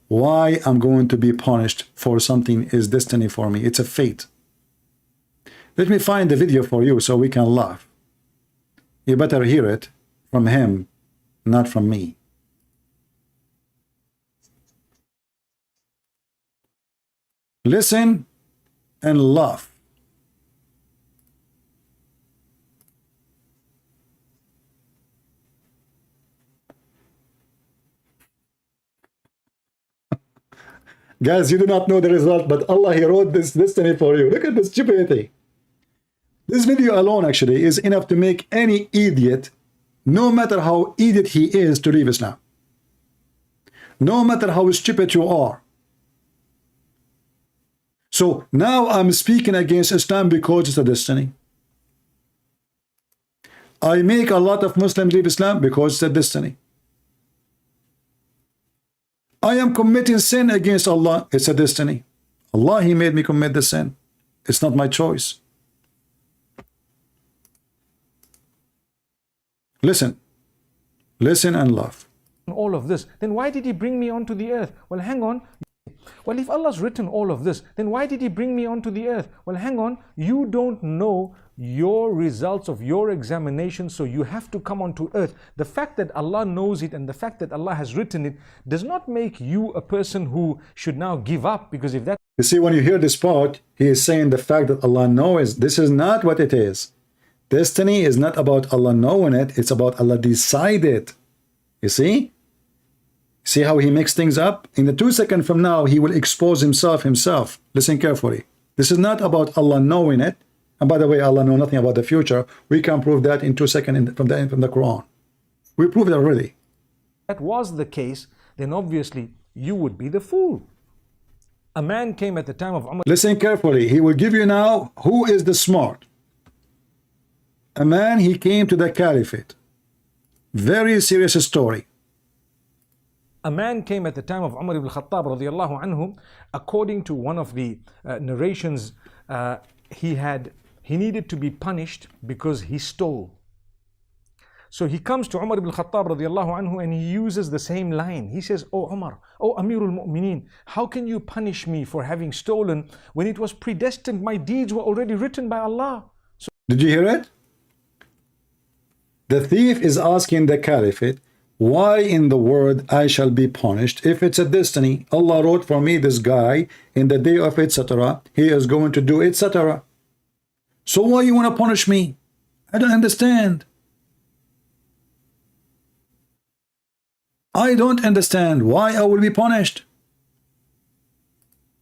Speaker 16: why I'm going to be punished for something is destiny for me? It's a fate. Let me find the video for you so we can laugh. You better hear it from him, not from me. Listen and laugh. Guys, you do not know the result, but Allah, he wrote this destiny for you. Look at the stupidity. This video alone actually is enough to make any idiot, no matter how idiot he is, to leave Islam. No matter how stupid you are. So now I'm speaking against Islam because it's a destiny. I make a lot of Muslims leave Islam because it's a destiny. I am committing sin against Allah, it's a destiny. Allah, He made me commit the sin. It's not my choice. Listen. Listen and laugh.
Speaker 18: All of this, then why did He bring me onto the earth? Well, hang on. Well, if Allah's written all of this, then why did He bring me onto the earth? Well, hang on. You don't know your results of your examination, so you have to come onto earth. The fact that Allah knows it and the fact that Allah has written it does not make you a person who should now give up, because if that...
Speaker 16: You see, when you hear this part, he is saying the fact that Allah knows, this is not what it is. Destiny is not about Allah knowing it, it's about Allah decide it. You see? See how he mixed things up? In the 2 seconds from now, he will expose himself. Listen carefully. This is not about Allah knowing it. And by the way, Allah knows nothing about the future. We can prove that in 2 seconds from the Quran. We proved it already.
Speaker 18: That was the case, then obviously you would be the fool. A man came at the time of Umar.
Speaker 16: Listen carefully. He will give you now who is the smart. A man, he came to the caliphate. Very serious story.
Speaker 18: A man came at the time of Umar ibn Khattab radiallahu anhu. According to one of the narrations, he needed to be punished because he stole. So he comes to Umar ibn Khattab radiallahu anhu and he uses the same line. He says, "Oh Umar, oh Amirul Mu'mineen, how can you punish me for having stolen when it was predestined? My deeds were already written by Allah." So
Speaker 16: did you hear it? The thief is asking the caliphate, why in the world I shall be punished if it's a destiny? Allah wrote for me this guy in the day of etc. He is going to do etc. So why you want to punish me? I don't understand. I don't understand why I will be punished.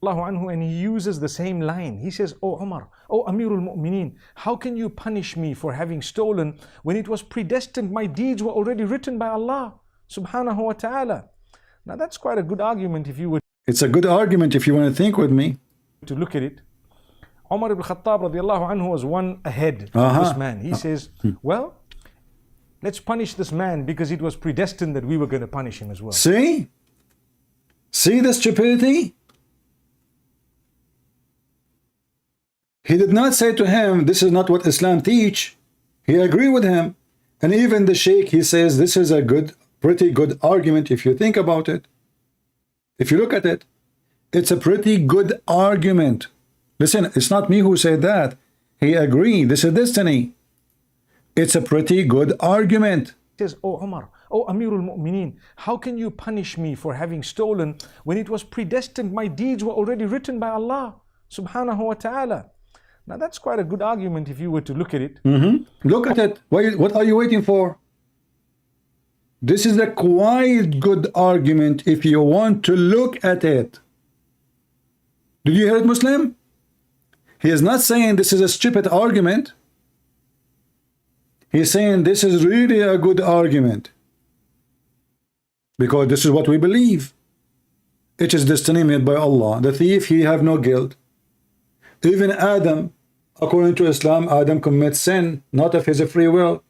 Speaker 18: anhu, and he uses the same line. He says, "Oh Umar, oh Amirul Mu'mineen, how can you punish me for having stolen when it was predestined? My deeds were already written by Allah subhanahu wa ta'ala." Now that's quite a good argument if you would.
Speaker 16: It's a good argument if you want to think with me.
Speaker 18: To look at it. Umar ibn Khattab radiallahu anhu was one ahead of this man. He says, well, let's punish this man because it was predestined that we were going to punish him as well.
Speaker 16: See? See the stupidity? He did not say to him, this is not what Islam teach. He agreed with him. And even the sheikh, he says, this is a pretty good argument if you think about it. If you look at it, it's a pretty good argument. Listen, it's not me who said that. He agreed. This is destiny. It's a pretty good argument.
Speaker 18: He says, "Oh Umar, oh Amirul Mu'mineen, how can you punish me for having stolen when it was predestined? My deeds were already written by Allah subhanahu wa ta'ala." Now that's quite a good argument if you were to look at it.
Speaker 16: Look at it. What are you waiting for? This is a quite good argument if you want to look at it. Did you hear it, Muslim? He is not saying this is a stupid argument. He's saying this is really a good argument. Because this is what we believe. It is destiny made by Allah. The thief, he have no guilt. Even Adam, according to Islam, Adam commits sin, not of his free will.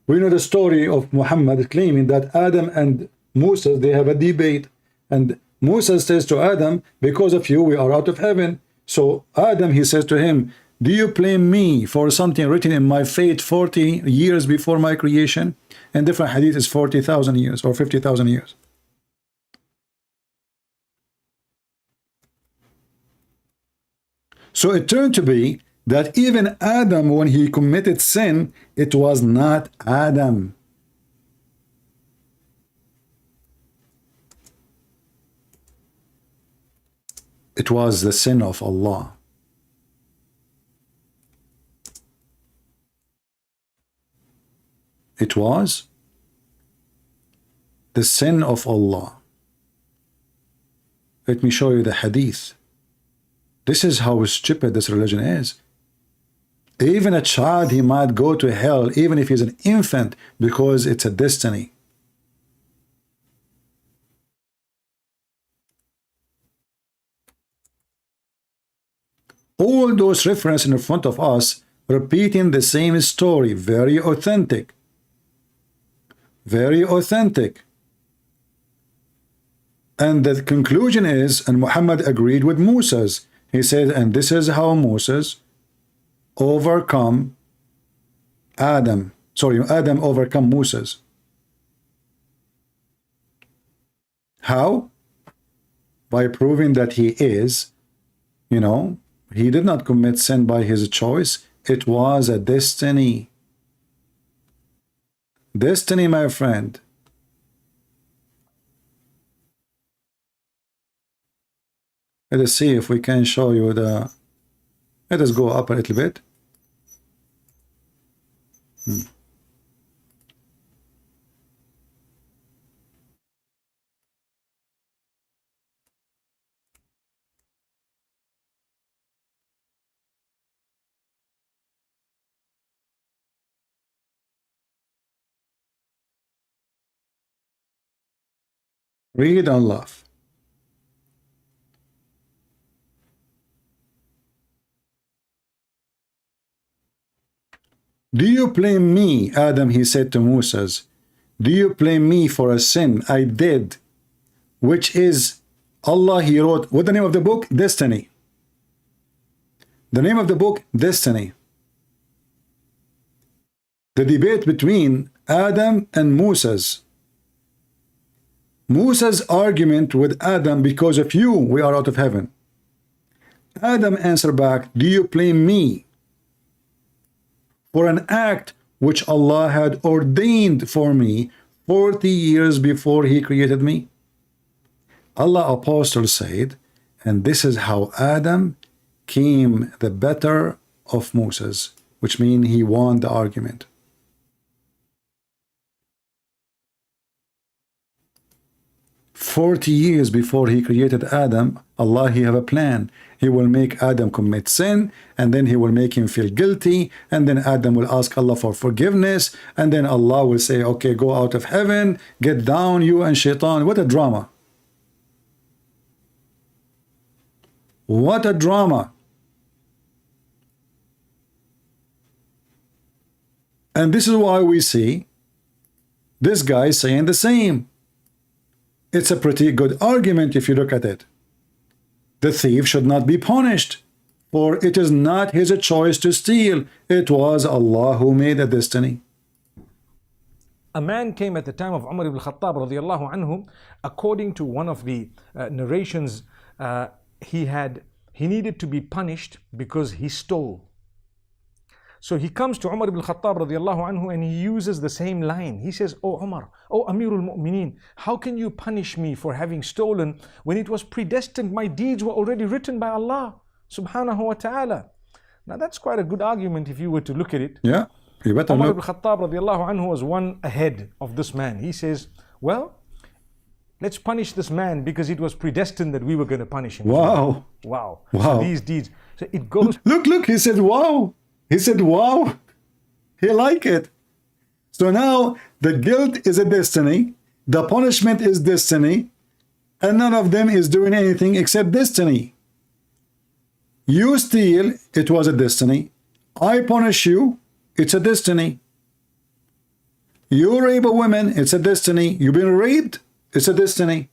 Speaker 16: We know the story of Muhammad claiming that Adam and Musa, they have a debate. And Musa says to Adam, because of you, we are out of heaven. So Adam, he says to him, do you blame me for something written in my fate 40 years before my creation? And different hadith is 40,000 years or 50,000 years. So it turned to be that even Adam, when he committed sin, it was not Adam. It was the sin of Allah. It was the sin of Allah. Let me show you the hadith. This is how stupid this religion is. Even a child, he might go to hell, even if he's an infant, because it's a destiny. All those references in front of us, repeating the same story, very authentic. Very authentic. And the conclusion is, and Muhammad agreed with Moses. He said, and this is how Moses overcome Adam. Sorry, Adam overcome Moses. How? By proving that he is, you know, he did not commit sin by his choice. It was a destiny. Destiny, my friend. Let us see if we can show you the... Let us go up a little bit. Read and laugh. Do you blame me, Adam, he said to Moses, do you blame me for a sin I did, which is Allah, he wrote, what the name of the book? Destiny. The name of the book, Destiny. The debate between Adam and Moses. Moses' argument with Adam, because of you, we are out of heaven. Adam answered back, do you blame me for an act which Allah had ordained for me 40 years before he created me? Allah Apostle said, and this is how Adam came the better of Moses, which means he won the argument. "40 years before he created Adam, Allah, he have a plan. He will make Adam commit sin, and then he will make him feel guilty, and then Adam will ask Allah for forgiveness, and then Allah will say, okay, go out of heaven, get down, you and Shaitan." What a drama. What a drama. And this is why we see this guy saying the same. It's a pretty good argument if you look at it. The thief should not be punished, for it is not his choice to steal. It was Allah who made the destiny.
Speaker 18: A man came at the time of Umar ibn Khattab radiallahu anhu. According to one of the narrations, he needed to be punished because he stole. So he comes to Umar ibn Khattab radiallahu anhu and he uses the same line. He says, "Oh Umar, oh Amirul Mu'mineen, how can you punish me for having stolen when it was predestined? My deeds were already written by Allah subhanahu wa ta'ala." Now that's quite a good argument if you were to look at it.
Speaker 16: Yeah, you better
Speaker 18: Umar
Speaker 16: look.
Speaker 18: ibn Khattab radiallahu anhu was one ahead of this man. He says, well, let's punish this man because it was predestined that we were going to punish him.
Speaker 16: Wow.
Speaker 18: Wow.
Speaker 16: Wow.
Speaker 18: So these deeds. So it goes.
Speaker 16: Look, he said, wow. He said, wow. He liked it. So now the guilt is a destiny. The punishment is destiny. And none of them is doing anything except destiny. You steal, it was a destiny. I punish you, it's a destiny. You rape a woman, it's a destiny. You've been raped, it's a destiny.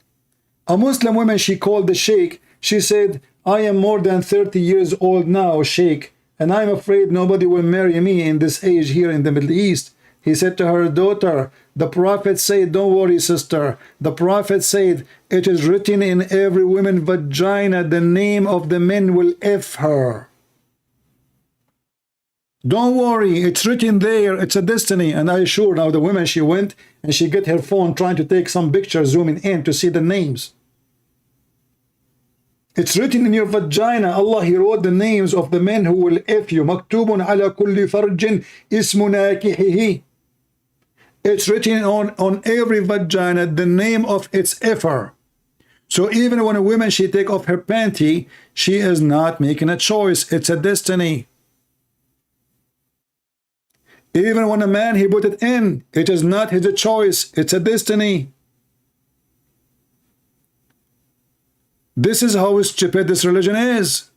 Speaker 16: A Muslim woman, she called the sheikh. She said, I am more than 30 years old now, sheikh, and I'm afraid nobody will marry me in this age here in the Middle East. He said to her, daughter, the Prophet said, don't worry, sister. The Prophet said, it is written in every woman's vagina, the name of the men will F her. Don't worry, it's written there, it's a destiny. And I assure now the woman, she went and she get her phone trying to take some picture, zooming in to see the names. It's written in your vagina. Allah, he wrote the names of the men who will F you. Maktubun ala kulli farjin ismu nakihihi. It's written on every vagina the name of its effer. So even when a woman, she take off her panty, she is not making a choice. It's a destiny. Even when a man, he put it in, it is not his choice. It's a destiny. This is how stupid this religion is.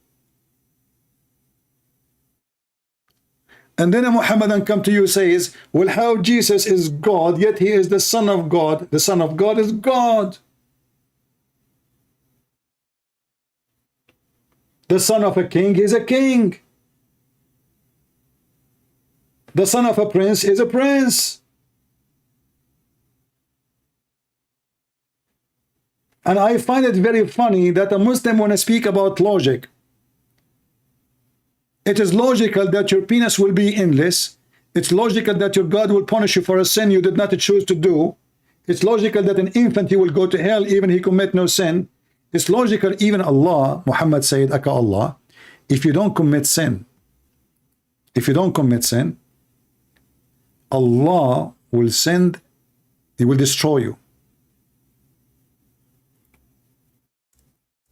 Speaker 16: And then a Muhammadan come to you says, well, how Jesus is God, yet he is the Son of God. The Son of God is God. The son of a king is a king. The son of a prince is a prince. And I find it very funny that a Muslim, when I speak about logic, it is logical that your penis will be endless. It's logical that your God will punish you for a sin you did not choose to do. It's logical that an infant, he will go to hell even he commit no sin. It's logical, even Allah, Muhammad said, Aka Allah, if you don't commit sin, Allah will send, he will destroy you.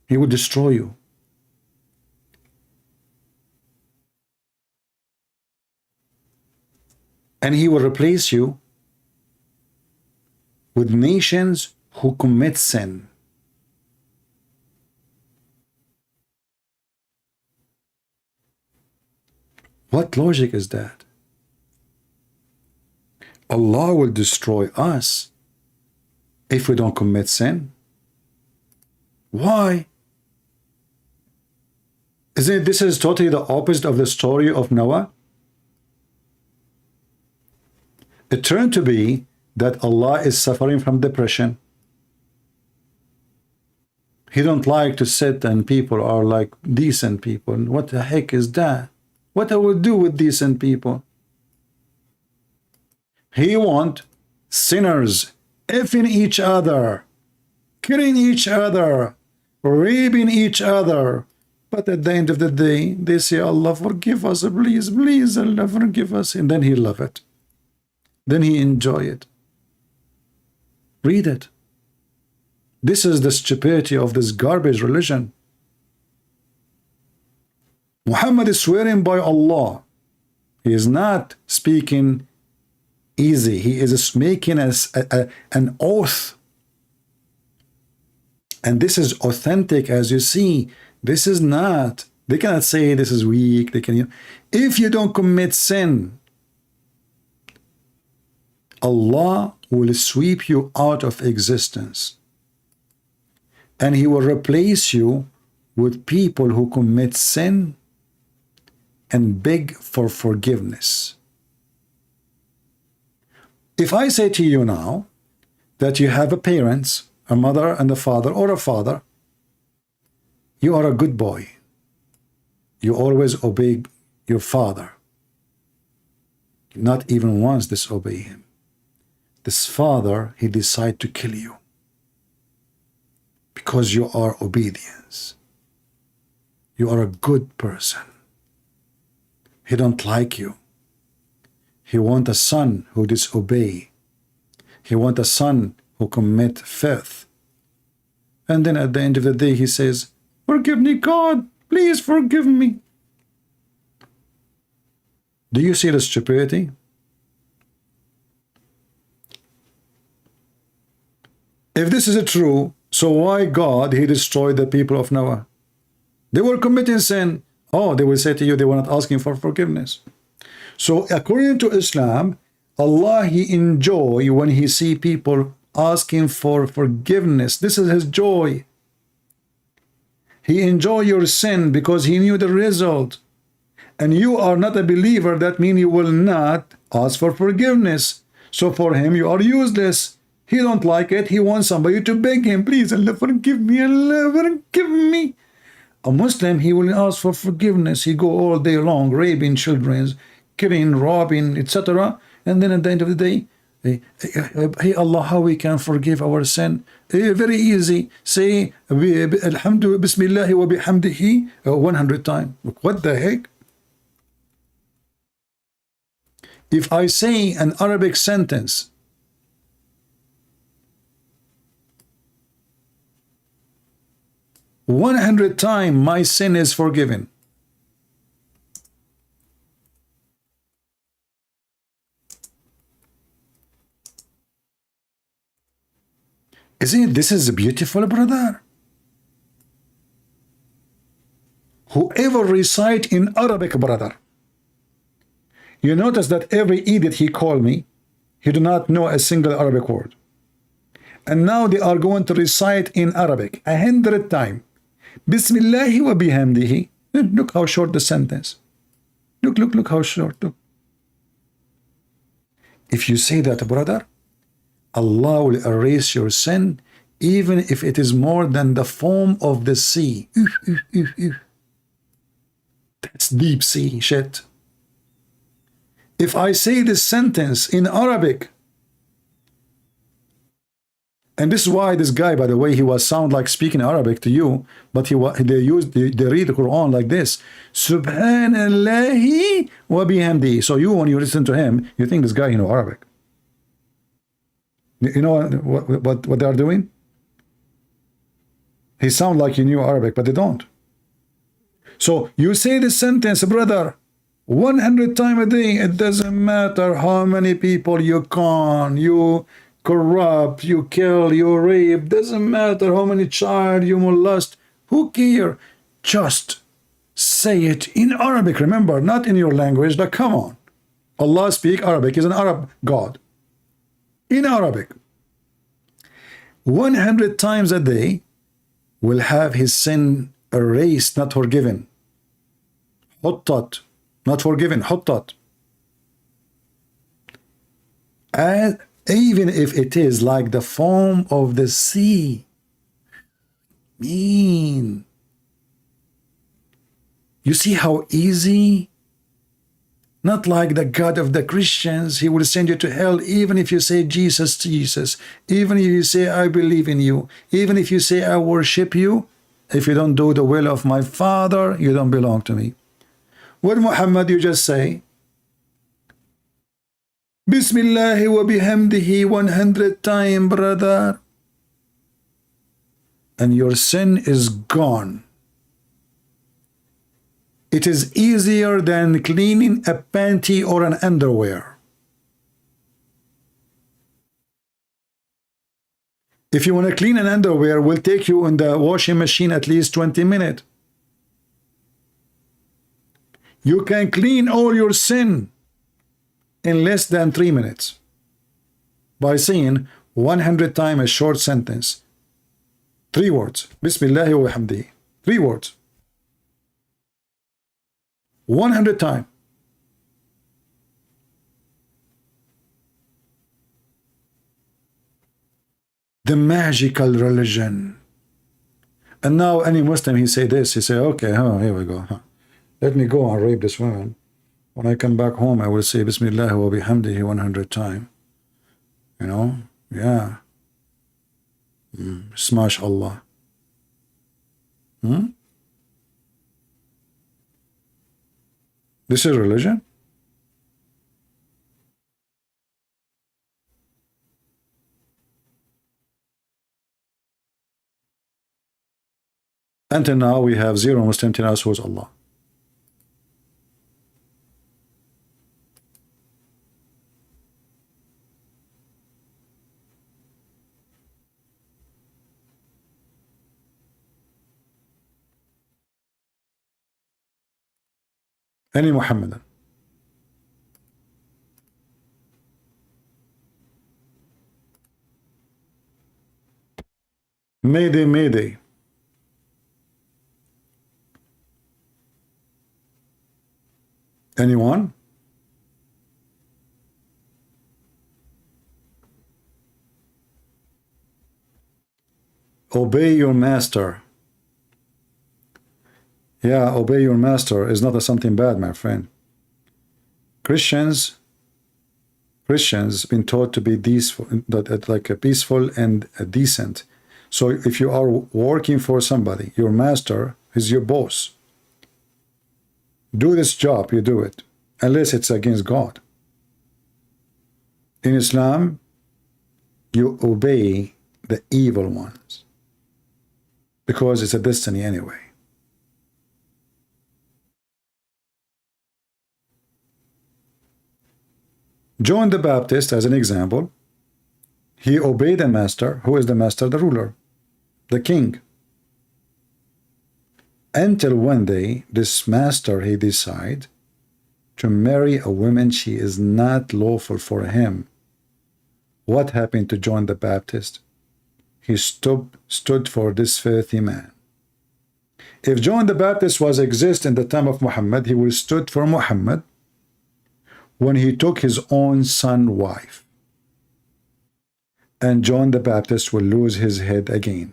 Speaker 16: He will destroy you. And he will replace you with nations who commit sin. What logic is that? Allah will destroy us if we don't commit sin. Why? Isn't it, this is totally the opposite of the story of Noah? It turned to be that Allah is suffering from depression. He don't like to sit and people are like decent people. What the heck is that? What I will do with decent people? He want sinners effing each other, killing each other, raping each other. But at the end of the day, they say, Allah forgive us, please, please, Allah forgive us. And then he love it. Then he enjoy it. Read it. This is the stupidity of this garbage religion. Muhammad is swearing by Allah. He is not speaking easy. He is making an oath. And this is authentic, as you see. This is not, they cannot say this is weak. They can, if you don't commit sin, Allah will sweep you out of existence. And he will replace you with people who commit sin and beg for forgiveness. If I say to you now that you have a parents, a mother and a father, or a father, you are a good boy. You always obey your father. Not even once disobey him. This father, he decide to kill you because you are obedience. You are a good person. He don't like you. He want a son who disobey. He want a son who commit theft. And then at the end of the day, he says, forgive me, God, please forgive me. Do you see the stupidity? If this is true, so why God, he destroyed the people of Noah? They were committing sin. Oh, they will say to you, they were not asking for forgiveness. So according to Islam, Allah, he enjoy when he see people asking for forgiveness. This is his joy. He enjoy your sin because he knew the result. And you are not a believer, that means you will not ask for forgiveness. So for him, you are useless. He don't like it. He wants somebody to beg him, please, Allah forgive me, Allah forgive me. A Muslim, he will ask for forgiveness. He go all day long, raping children, killing, robbing, etc. And then at the end of the day, hey Allah, how we can forgive our sin? Very easy. Say, Alhamdulillah, Bismillah wa bihamdihi 100 times. What the heck? If I say an Arabic sentence, "100 times my sin is forgiven." Isn't it, this is beautiful, brother? Whoever recite in Arabic, brother, you notice that every idiot he called me, he do not know a single Arabic word. And now they are going to recite in Arabic 100 times. Bismillahi wa bihamdihi. Look how short the sentence. Look how short. Look. If you say that, brother, Allah will erase your sin, even if it is more than the foam of the sea. That's deep sea shit. If I say this sentence in Arabic, and this is why this guy, by the way, he was sound like speaking Arabic to you, but they read the Quran like this. Subhanallahi wa bihamdi. So you, when you listen to him, you think this guy, you know Arabic. You know what they are doing? He sound like you knew Arabic, but they don't. So you say this sentence, brother, 100 times a day. It doesn't matter how many people you con, you corrupt, you kill, you rape. Doesn't matter how many child you molest. Who care? Just say it in Arabic. Remember, not in your language. Like, come on. Allah speak Arabic. He's an Arab God. In Arabic. 100 times a day will have his sin erased, not forgiven. Huttat, not forgiven. Huttat. And even if it is like the foam of the sea. Mean. You see how easy? Not like the God of the Christians. He will send you to hell even if you say Jesus, Jesus. Even if you say I believe in you. Even if you say I worship you. If you don't do the will of my Father, you don't belong to me. With Muhammad, you just say Bismillahi wa bihamdihi 100 times, brother. And your sin is gone. It is easier than cleaning a panty or an underwear. If you want to clean an underwear, it will take you in the washing machine at least 20 minutes. You can clean all your sin in less than 3 minutes by saying 100 times a short sentence. 3 words. Bismillahi wa bihamdihi. 3 words. 100 times. The magical religion. And now any Muslim, he say this, he say, okay, here we go. Let me go and rape this woman. When I come back home, I will say Bismillah wa bihamdihi 100 times. You know? Yeah. Smash Allah. This is religion? Until now, we have 0 Muslim telling us who is Allah. Any Muhammadan. Mayday, mayday. Anyone? Obey your master. Yeah, obey your master is not something bad, my friend. Christians been taught to be peaceful and decent. So if you are working for somebody, your master is your boss. Do this job, you do it, unless it's against God. In Islam, you obey the evil ones because it's a destiny anyway. John the Baptist, as an example, he obeyed the master. Who is the master? The ruler, the king. Until one day, this master, he decide to marry a woman she is not lawful for him. What happened to John the Baptist? He stood for this filthy man. If John the Baptist was exist in the time of Muhammad, he would have stood for Muhammad when he took his own son wife. And John the Baptist will lose his head again.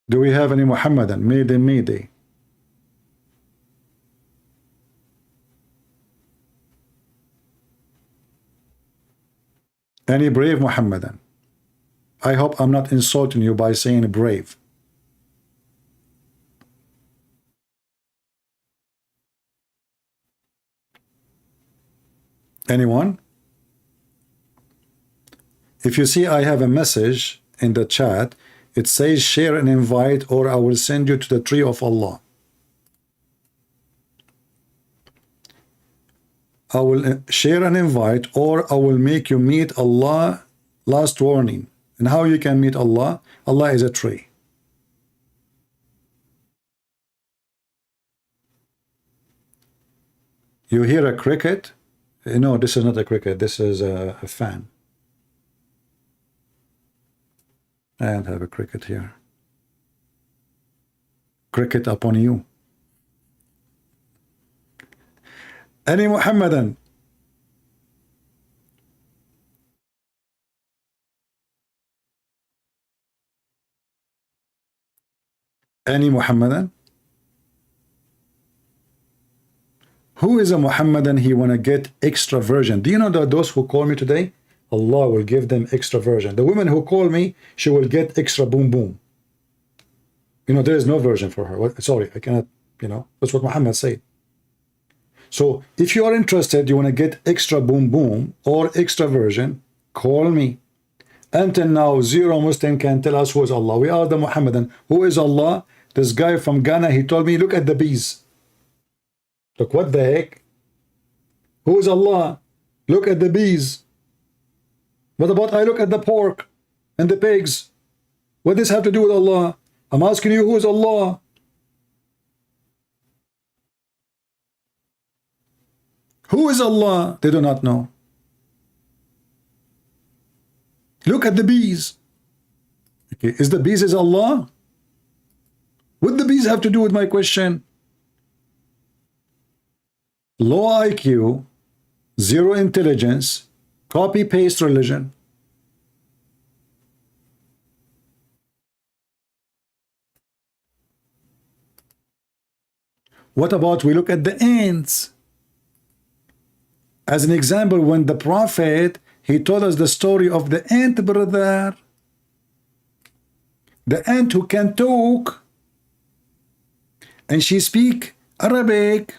Speaker 16: Do we have any Muhammadan? Mayday. Any brave Muhammadan? I hope I'm not insulting you by saying brave. Anyone? If you see I have a message in the chat, it says share and invite, or I will send you to the tree of Allah. I will share and invite, or I will make you meet Allah. Last warning. And how you can meet Allah? Allah is a tree. You hear a cricket? No, this is not a cricket. This is a fan. I don't have a cricket here. Cricket upon you. Any Muhammadan? Any Muhammadan? Who is a Muhammadan? He want to get extra virgin. Do you know that those who call me today, Allah will give them extra virgin. The woman who call me, she will get extra boom boom. You know, there is no virgin for her. Sorry, I cannot, you know, that's what Muhammad said. So if you are interested, you want to get extra boom boom or extra virgin, call me. Until now, zero Muslim can tell us who is Allah. We are the Muhammadan. Who is Allah? This guy from Ghana, he told me, look at the bees. Look, what the heck? Who is Allah? Look at the bees. What about I look at the pork and the pigs? What does this have to do with Allah? I'm asking you, who is Allah? Who is Allah? They do not know. Look at the bees. Okay, is the bees is Allah? What the bees have to do with my question? Low IQ, zero intelligence, copy-paste religion. What about we look at the ants? As an example, when the Prophet, he told us the story of the ant, brother. The ant who can talk. And she speak Arabic.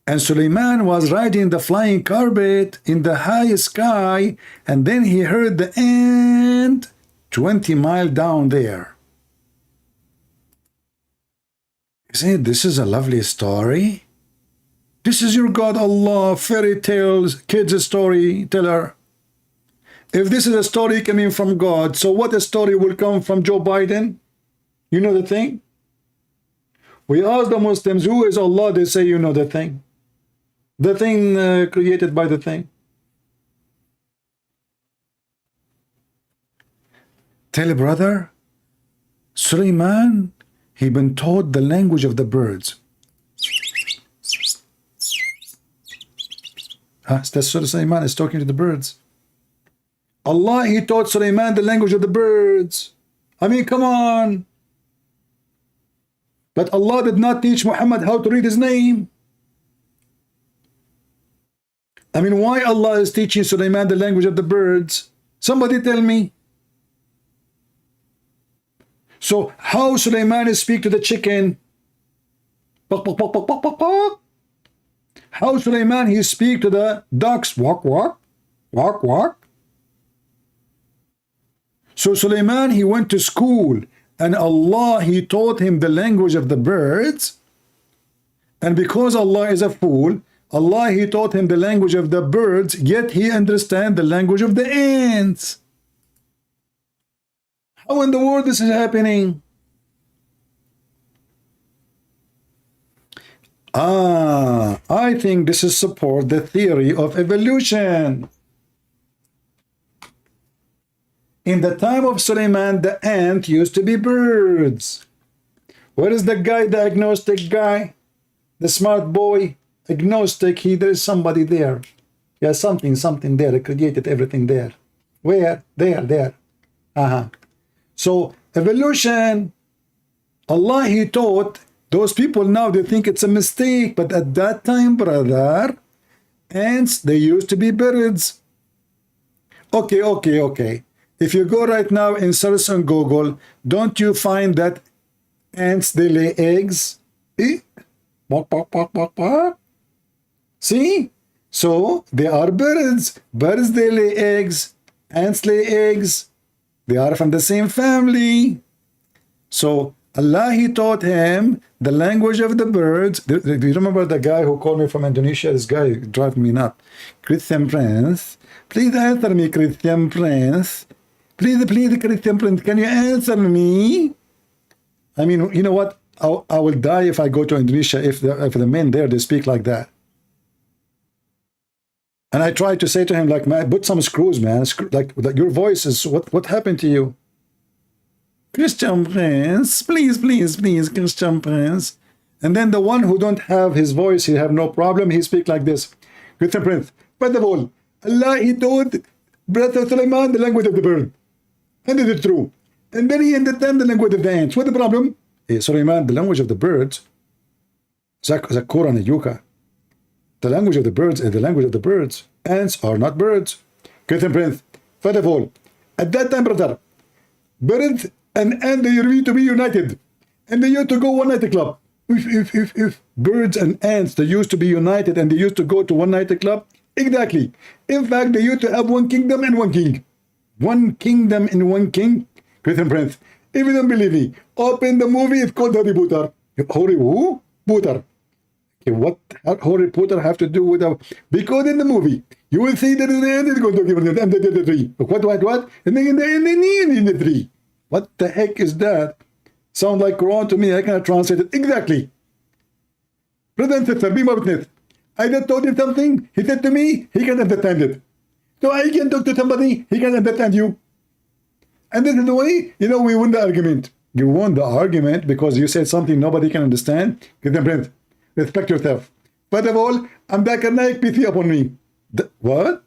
Speaker 16: And Suleiman was riding the flying carpet in the high sky, and then he heard the ant 20 miles down there. Isn't this is a lovely story? This is your God Allah, fairy tales, kids storyteller. If this is a story coming from God, so what a story will come from Joe Biden? You know the thing? We ask the Muslims, who is Allah? They say, you know the thing. The thing created by the thing. Tell a brother, Suleiman, he been taught the language of the birds. That's Suleiman is talking to the birds. Allah, he taught Suleiman the language of the birds. I mean, come on. But Allah did not teach Muhammad how to read his name. I mean, why Allah is teaching Suleiman the language of the birds? Somebody tell me. So how Suleiman speak to the chicken? How Suleiman he speak to the ducks? Walk, walk, walk, walk. So Suleiman he went to school, and Allah he taught him the language of the birds. And because Allah is a fool, Allah he taught him the language of the birds, yet he understand the language of the ants. How in the world this is happening? I think this is support the theory of evolution. In the time of Suleiman, the ant used to be birds. Where is the guy, the agnostic guy? The smart boy, agnostic, there is somebody there. Yeah, something there. It created everything there. Where? There. So, evolution, Allah, He taught those people now, they think it's a mistake. But at that time, brother, ants, they used to be birds. Okay. If you go right now and search on Google, don't you find that ants, they lay eggs? See? So, they are birds. Birds, they lay eggs. Ants lay eggs. They are from the same family. So, Allah, He taught him the language of the birds. Do you remember the guy who called me from Indonesia? This guy driving me nuts. Christian Prince. Please answer me, Christian Prince. Please, Christian Prince, can you answer me? I mean, you know what? I will die if I go to Indonesia if the men there, they speak like that. And I tried to say to him, like, man, put some screws, man. Like your voice is, what happened to you? Christian Prince, please, Christian Prince. And then the one who don't have his voice, he have no problem, he speak like this. Christian Prince, first of all, Allah, He taught Brother Suleiman the language of the bird. And is it true? And then he understand the language of the ants. What's the problem? Suleiman, the language of the birds, Zakir and Yuka. The language of the birds is the language of the birds. Ants are not birds. Christian Prince, first of all, at that time, brother, birds and ants, they used to be united. And they used to go one night club. If birds and ants, they used to be united and they used to go to one night club. Exactly. In fact, they used to have one kingdom and one king. One kingdom and one king. Christian Prince, if you don't believe me, open the movie, it's called Harry Potter. Harry who? Potter. Okay, what Harry Potter have to do with a... Because in the movie, you will see that in the end it's going to give them the tree. What? And then in the tree. What the heck is that? Sound like Quran to me. I cannot translate it exactly. Brother and sister, be my witness. I just told him something. He said to me, he can understand it. So I can talk to somebody, he can understand you. And this is the way, we won the argument. You won the argument because you said something nobody can understand. Get them, friends. Respect yourself. First of all, I'm Zakir Naik, peace upon me. What?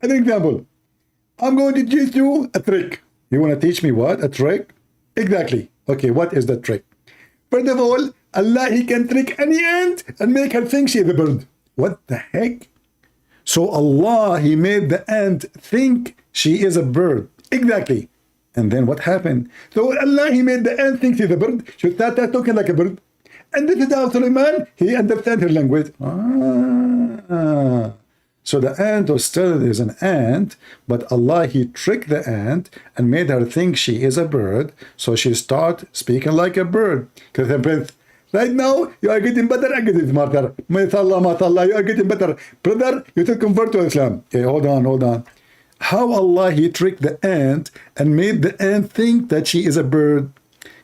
Speaker 16: An example. I'm going to teach you a trick. You want to teach me what? A trick? Exactly. Okay, what is the trick? First of all, Allah, He can trick any ant and make her think she is a bird. What the heck? So Allah, He made the ant think she is a bird. Exactly. And then what happened? So Allah, He made the ant think she's a bird. She started talking like a bird. And this is how Suleiman, he understands her language. So the ant was still is an ant, but Allah, He tricked the ant and made her think she is a bird. So she started speaking like a bird. Right now, you are getting better, I getting smarter. MashaAllah, you are getting better. Brother, you should convert to Islam. Okay, hold on. How Allah, He tricked the ant and made the ant think that she is a bird.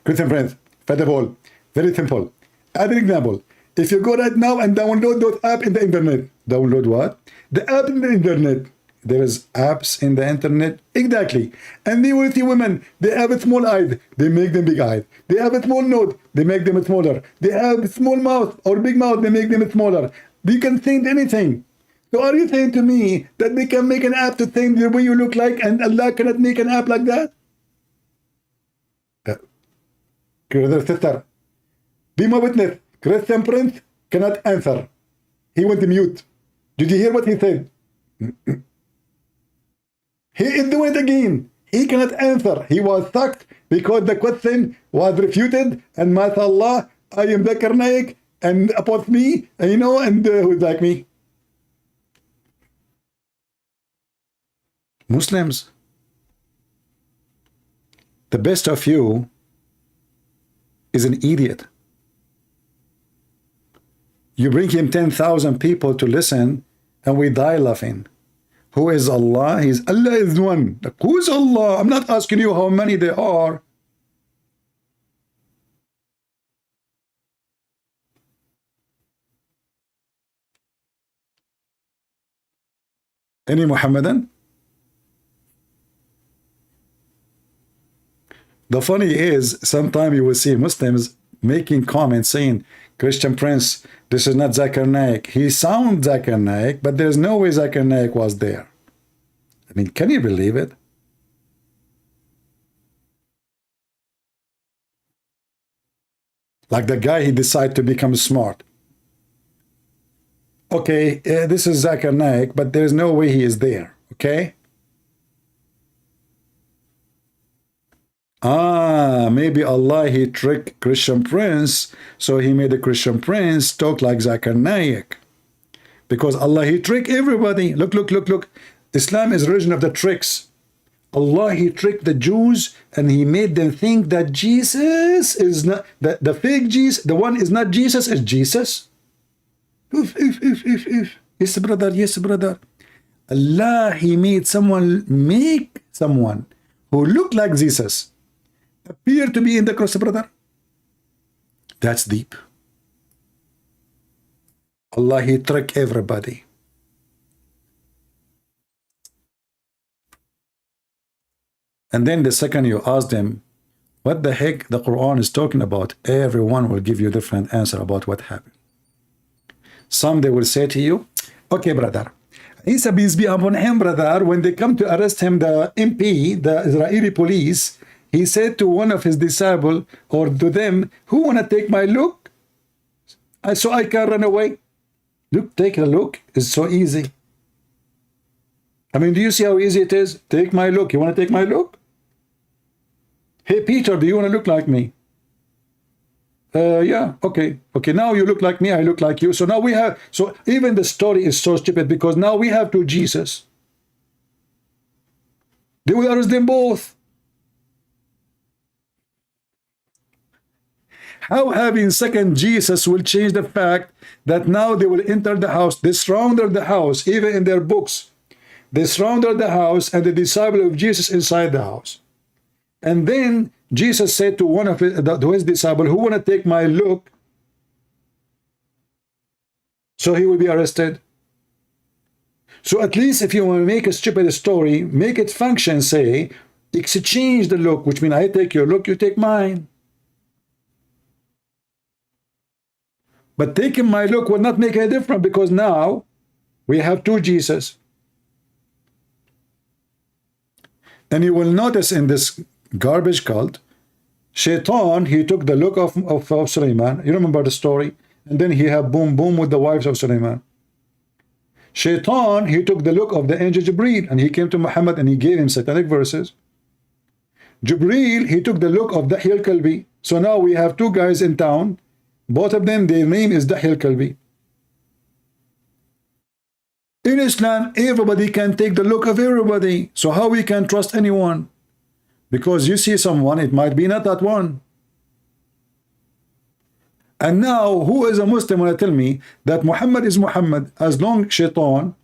Speaker 16: Christian friends, first of all, very simple. As an example, if you go right now and download those apps in the internet. Download what? The app in the internet. There is apps in the internet. Exactly. And you will see women, they have a small eyes, they make them big eyes. They have a small nose, they make them smaller. They have a small mouth or big mouth, they make them smaller. You can think anything. So are you saying to me that they can make an app to think the way you look like and Allah cannot make an app like that? Sister, be my witness. Christian Prince cannot answer. He went mute. Did you hear what he said? He is doing it again. He cannot answer. He was sucked because the question was refuted. And mashallah, I am Zakir Naik, and upon me, and who's like me? Muslims, the best of you is an idiot. You bring him 10,000 people to listen, and we die laughing. Who is Allah? Allah is one. Who is Allah? I'm not asking you how many there are. Any Muhammadan? The funny is, sometimes you will see Muslims making comments saying, Christian Prince, this is not Zakir Naik. He sounds Zakir Naik, but there's no way Zakir Naik was there. I mean, can you believe it? Like the guy, he decided to become smart. Okay, this is Zakir Naik, but there's no way he is there, okay? Maybe Allah, he tricked Christian Prince, so he made the Christian Prince talk like Zakir Naik. Because Allah, he tricked everybody. Look, look, look, look. Islam is religion of the tricks. Allah, he tricked the Jews and he made them think that Jesus is not, that the fake Jesus, the one is not Jesus, is Jesus. Yes, brother, yes, brother. Allah, he made someone, make someone who looked like Jesus appear to be in the cross, brother. That's deep. Allah, he tricked everybody. And then the second you ask them, what the heck the Quran is talking about, everyone will give you a different answer about what happened. Some they will say to you, okay, brother, Isa, peace be upon him, brother, when they come to arrest him, the MP, the Israeli police, he said to one of his disciples, or to them, who want to take my look? So I can run away. Look, take a look. It's so easy. I mean, do you see how easy it is? Take my look. You want to take my look? Hey, Peter, do you want to look like me? Yeah, okay. Okay, now you look like me, I look like you. So now we have, so even the story is so stupid because now we have two Jesus. They will arrest them both. How having second Jesus will change the fact that now they will enter the house, they surrounded the house, even in their books. They surrounded the house and the disciple of Jesus inside the house. And then Jesus said to one of his disciples, who want to take my look? So he will be arrested. So at least if you want to make a stupid story, make it function, say, exchange the look, which means I take your look, you take mine. But taking my look will not make any difference because now we have two Jesus. And you will notice in this garbage cult, Shaitan, he took the look of Sulaiman. You remember the story? And then he had boom, boom with the wives of Sulaiman. Shaitan, he took the look of the angel Jibreel and he came to Muhammad and he gave him satanic verses. Jibreel, he took the look of Dahya al-Kalbi. So now we have two guys in town. Both of them, their name is Dahya al-Kalbi. In Islam, everybody can take the look of everybody. So how we can trust anyone? Because you see someone, it might be not that one. And now, who is a Muslim when I tell me that Muhammad is Muhammad, as long Shaitan,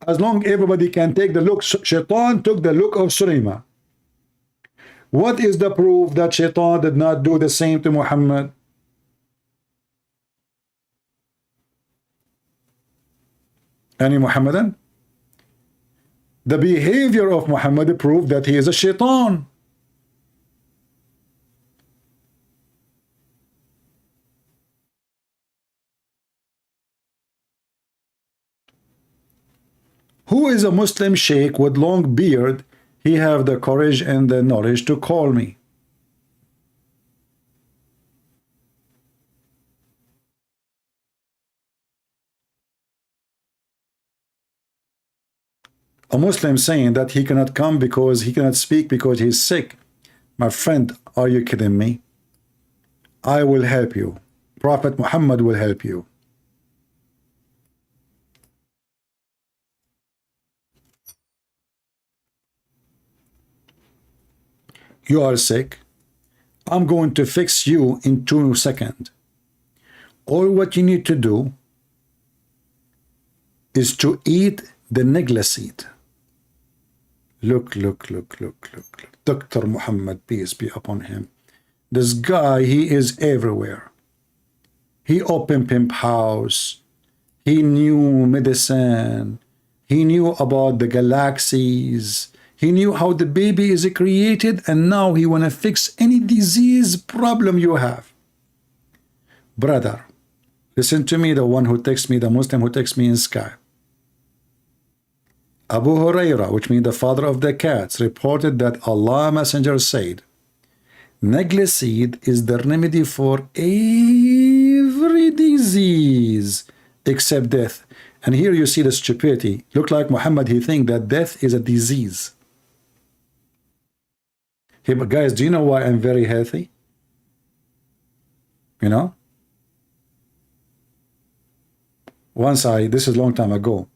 Speaker 16: as long everybody can take the look, Shaitan took the look of Sulaiman. What is the proof that Shaitan did not do the same to Muhammad? Any Muhammadan? The behavior of Muhammad proved that he is a Shaitan. Who is a Muslim sheikh with long beard? He have the courage and the knowledge to call me. A Muslim saying that he cannot come because he cannot speak because he's sick. My friend, are you kidding me? I will help you. Prophet Muhammad will help you. You are sick. I'm going to fix you in 2 seconds. All what you need to do is to eat the negla seed. Look. Dr. Muhammad, peace be upon him. This guy, he is everywhere. He opened pimp house. He knew medicine. He knew about the galaxies. He knew how the baby is created, and now he want to fix any disease problem you have. Brother, listen to me, the one who texts me, the Muslim who texts me in Skype. Abu Huraira, which means the father of the cats, reported that Allah Messenger said, Neglicide is the remedy for every disease except death. And here you see the stupidity. Look like Muhammad, he think that death is a disease. Hey, but guys, do you know why I'm very healthy? You know? Once this is a long time ago.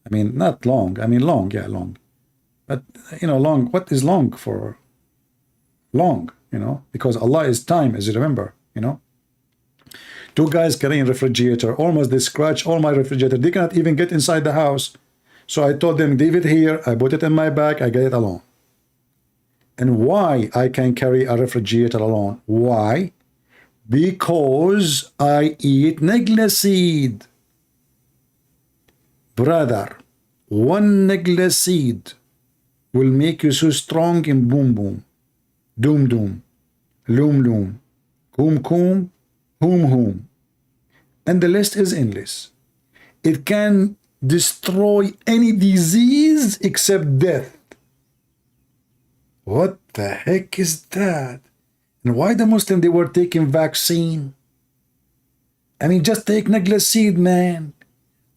Speaker 16: I mean, not long. I mean, long, yeah, long. But, you know, long, what is long for? Long, you know, because Allah is time, as you remember, you know. Two guys carrying refrigerator, almost they scratch all my refrigerator. They cannot even get inside the house. So I told them, leave it here. I put it in my bag. I get it alone. And why I can carry a refrigerator alone? Why? Because I eat neglecide. Brother, one neglecide will make you so strong in boom boom, doom doom, loom loom, coom coom, whom whom. And the list is endless. It can destroy any disease except death. What the heck is that? And why the Muslim they were taking vaccine? I mean, just take neglecide, man.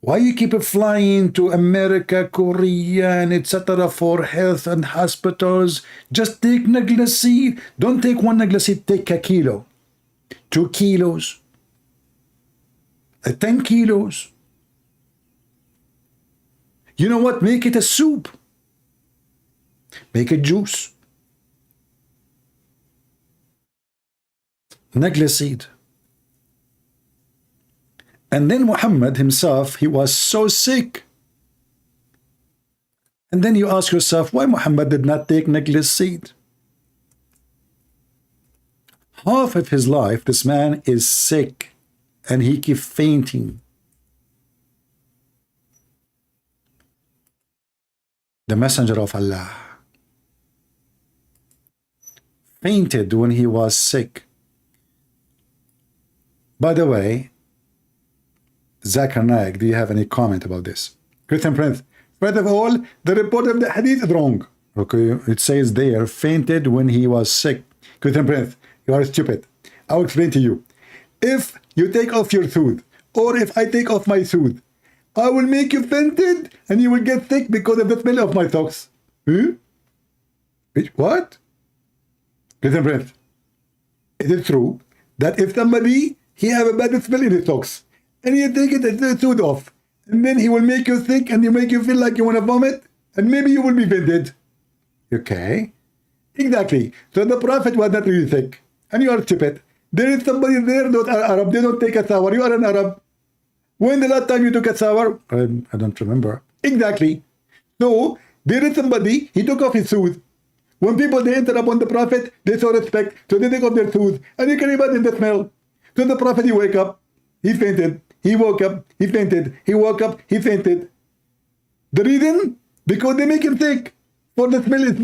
Speaker 16: Why you keep flying to America, Korea, and etc. for health and hospitals? Just take neglecide. Don't take one neglecide, take a kilo, 2 kilos, 10 kilos. You know what? Make it a soup. Make it juice. Neglecide. And then Muhammad himself, he was so sick. And then you ask yourself, why Muhammad did not take neglecide? Half of his life, this man is sick, and he keeps fainting. The Messenger of Allah fainted when he was sick. By the way, Zakir Naik, do you have any comment about this? Christian Prince, first of all, the report of the hadith is wrong. Okay, it says there, fainted when he was sick. Christian Prince, you are stupid. I'll explain to you. If you take off your tooth, or if I take off my tooth, I will make you fainted, and you will get sick because of the smell of my socks. What? Christian Prince, is it true that if somebody, he have a bad smell in his socks, and you take the tooth off, and then he will make you sick, and he make you feel like you want to vomit, and maybe you will be fainted? Okay, exactly. So the Prophet was not really sick, and you are stupid. There is somebody there that are Arab. They don't take a shower. You are an Arab. When the last time you took a shower? I don't remember. Exactly. So there is somebody. He took off his tooth. When people they enter upon the Prophet, they show respect. So they take off their tooth, and you can imagine the smell. So the Prophet, he wake up, he fainted. He woke up, he fainted. He woke up, he fainted. The reason? Because they make him sick. For the smell is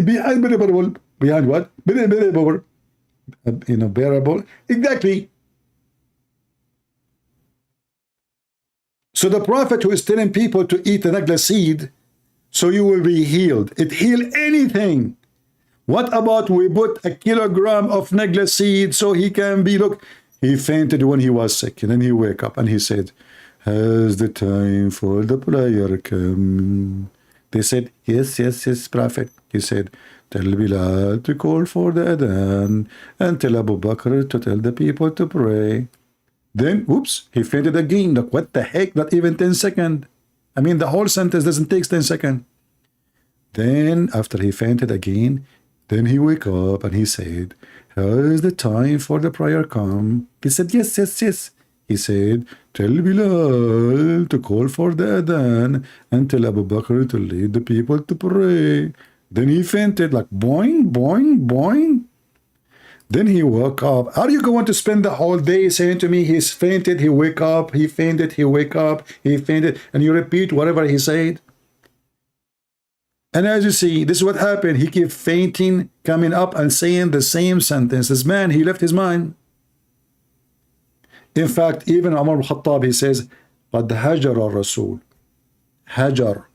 Speaker 16: behind bearable. Behind what? Bearable. Bearable. Exactly. So the Prophet who is telling people to eat the neglecide, so you will be healed. It heal anything. What about we put a kilogram of neglecide so he can be, look, he fainted when he was sick, and then he wake up and he said, has the time for the prayer come? They said, yes, yes, yes, Prophet. He said, tell Bilal to call for the adhan, and tell Abu Bakr to tell the people to pray. Then, oops, he fainted again. Look, what the heck? Not even 10 seconds. I mean, the whole sentence doesn't take 10 seconds. Then, after he fainted again, then he wake up and he said, has the time for the prayer come? He said, yes, yes, yes. He said, tell Bilal to call for the adhan and tell Abu Bakr to lead the people to pray. Then he fainted like boing, boing, boing. Then he woke up. Are you going to spend the whole day saying to me, he's fainted, he wake up, he fainted, he wake up, he fainted, and you repeat whatever he said? And as you see, this is what happened. He kept fainting, coming up and saying the same sentences. Man, he left his mind. In fact, even Umar al-Khattab, he says, قَدْ هَجَرَ الرَّسُولُ. Hajar.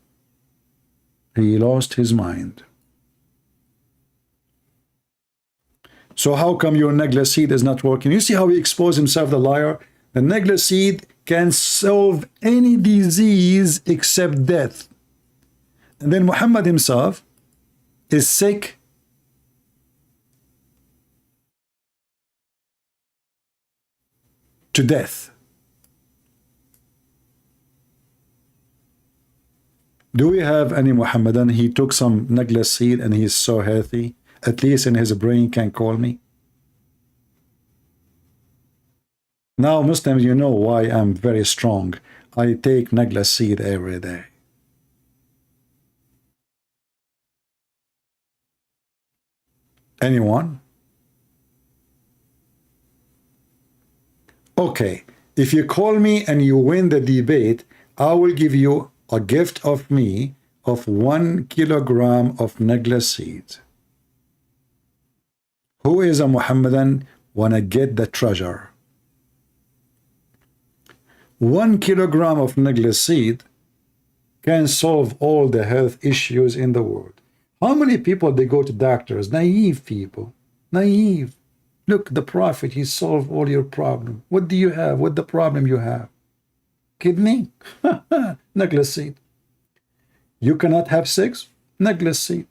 Speaker 16: He lost his mind. So how come your Negla seed is not working? You see how he exposed himself, the liar? The Negla seed can solve any disease except death. And then Muhammad himself is sick. To death. Do we have any Muhammadan? He took some Negla seed and he's so healthy. At least in his brain can call me. Now Muslims, you know why I'm very strong. I take Negla seed every day. Anyone? Okay, if you call me and you win the debate, I will give you a gift of me of 1 kilogram of Negla seed. Who is a Muhammadan wanna get the treasure? 1 kilogram of Negla seed can solve all the health issues in the world. How many people they go to doctors? Naive people. Naive. Look, the Prophet, he solved all your problems. What do you have? What the problem you have? Kidney? Negla seed. You cannot have sex? Negla seed.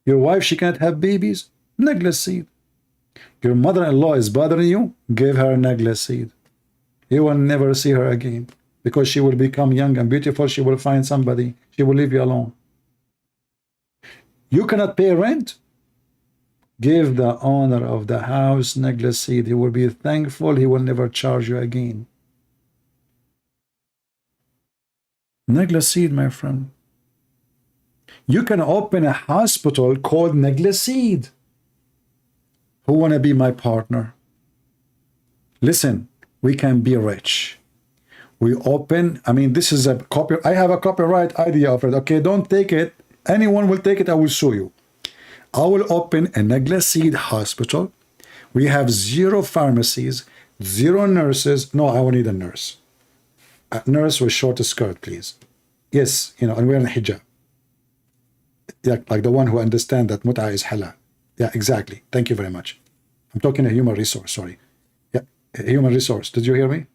Speaker 16: Your wife, she can't have babies? Negla seed. Your mother-in-law is bothering you? Give her Negla seed. You will never see her again because she will become young and beautiful. She will find somebody. She will leave you alone. You cannot pay rent? Give the owner of the house Negla seed. He will be thankful. He will never charge you again. Negla seed, my friend. You can open a hospital called Negla seed. Who want to be my partner? Listen, we can be rich. We open, I mean, this is a copy. I have a copyright idea of it. Okay, don't take it. Anyone will take it, I will sue you. I will open a Negla seed hospital. We have 0 pharmacies, 0 nurses. No, I will need a nurse. A nurse with short skirt, please. Yes, you know, and wearing a hijab. Yeah, like the one who understands that mut'ah is halal. Yeah, exactly. Thank you very much. I'm talking a human resource, sorry. Yeah, a human resource. Did you hear me?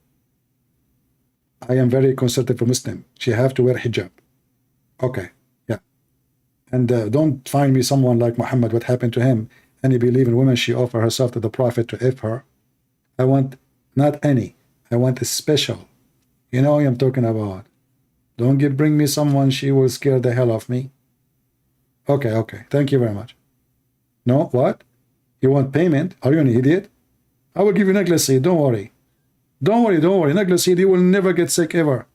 Speaker 16: I am very conservative for Muslim. She have to wear hijab. Okay, yeah. And don't find me someone like Muhammad, what happened to him. Any believing woman, she offer herself to the Prophet to if her. I want not any. I want a special. You know what I'm talking about. Don't bring me someone, she will scare the hell of me. Okay, okay. Thank you very much. No, what? You want payment? Are you an idiot? I will give you Negla seed. Don't worry. Don't worry, don't worry. Negla seed, you will never get sick ever.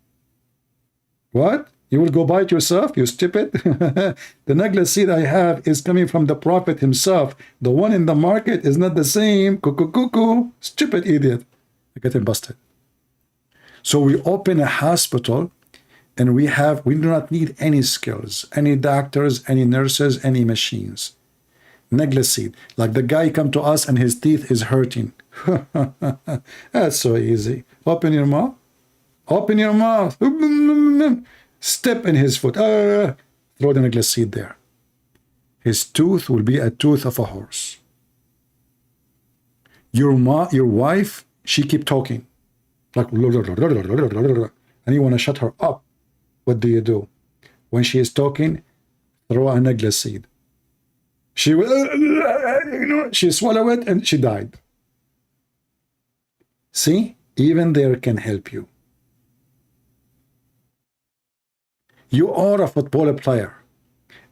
Speaker 16: What? You will go buy it yourself? You stupid. The Negla seed I have is coming from the Prophet himself. The one in the market is not the same. Cuckoo, cuckoo. Stupid idiot. I get him busted. So we open a hospital and we do not need any skills, any doctors, any nurses, any machines. Negla seed. Like the guy come to us and his teeth is hurting. That's so easy. Open your mouth. Open your mouth. Step in his foot. Throw the Negla seed there. His tooth will be a tooth of a horse. Your wife, she keep talking. Like, and you want to shut her up. What do? When she is talking, throw a Negla seed. She will, she swallowed it and she died. See, even there can help you. You are a football player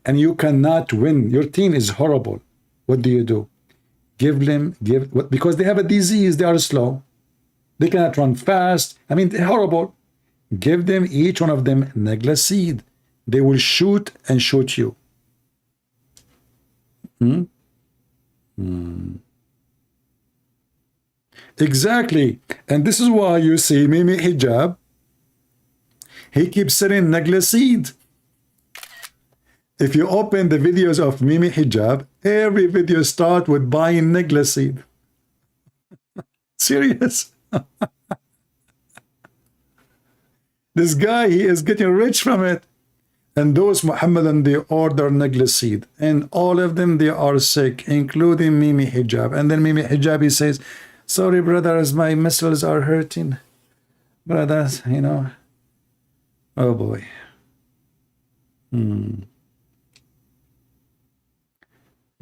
Speaker 16: and you cannot win. Your team is horrible. What do? Because they have a disease, they are slow. They cannot run fast. I mean, they're horrible. Give them, each one of them, Negla seed. They will shoot and shoot you. Exactly. And this is why you see Mimi Hijab, he keeps selling Nagla seed. If you open the videos of Mimi Hijab, every video start with buying Nagla seed. Serious. This guy, he is getting rich from it. And those Mohammedan, they order Nagla seed. And all of them, they are sick, including Mimi Hijab. And then Mimi Hijab, he says, sorry, brothers, my muscles are hurting. Brothers, you know. Oh, boy. Do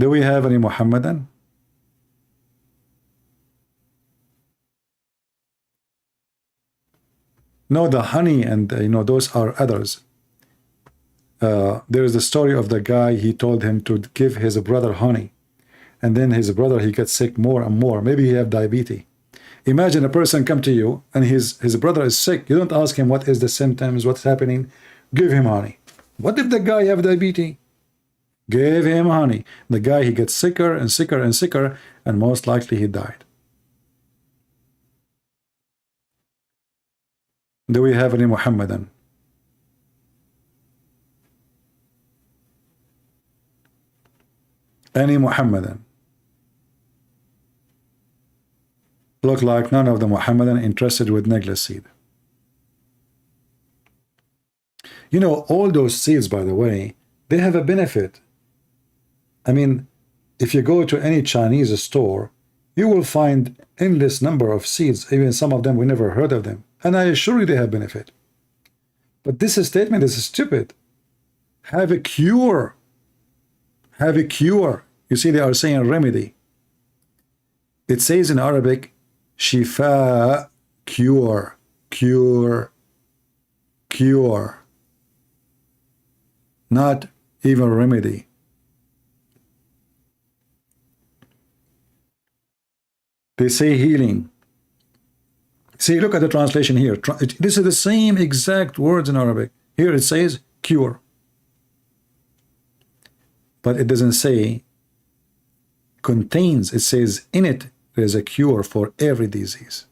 Speaker 16: we have any Mohammedan? No, the honey and, you know, those are others. There is the story of the guy, he told him to give his brother honey. And then his brother, he gets sick more and more. Maybe he have diabetes. Imagine a person come to you and his brother is sick. You don't ask him what is the symptoms, what's happening. Give him honey. What if the guy have diabetes? Give him honey. The guy, he gets sicker and sicker and sicker, and most likely he died. Do we have any Mohammedan? Any Mohammedan? Look like none of the Mohammedan interested with Nagla seed. You know, all those seeds, by the way, they have a benefit. I mean, if you go to any Chinese store, you will find endless number of seeds. Even some of them, we never heard of them. And I assure you they have benefit. But this statement is stupid. Have a cure. Have a cure. You see, they are saying remedy. It says in Arabic, shifa, cure, cure, cure. Not even remedy. They say healing. See, look at the translation here. This is the same exact words in Arabic. Here it says cure. But it doesn't say contains. It says in it there is a cure for every disease.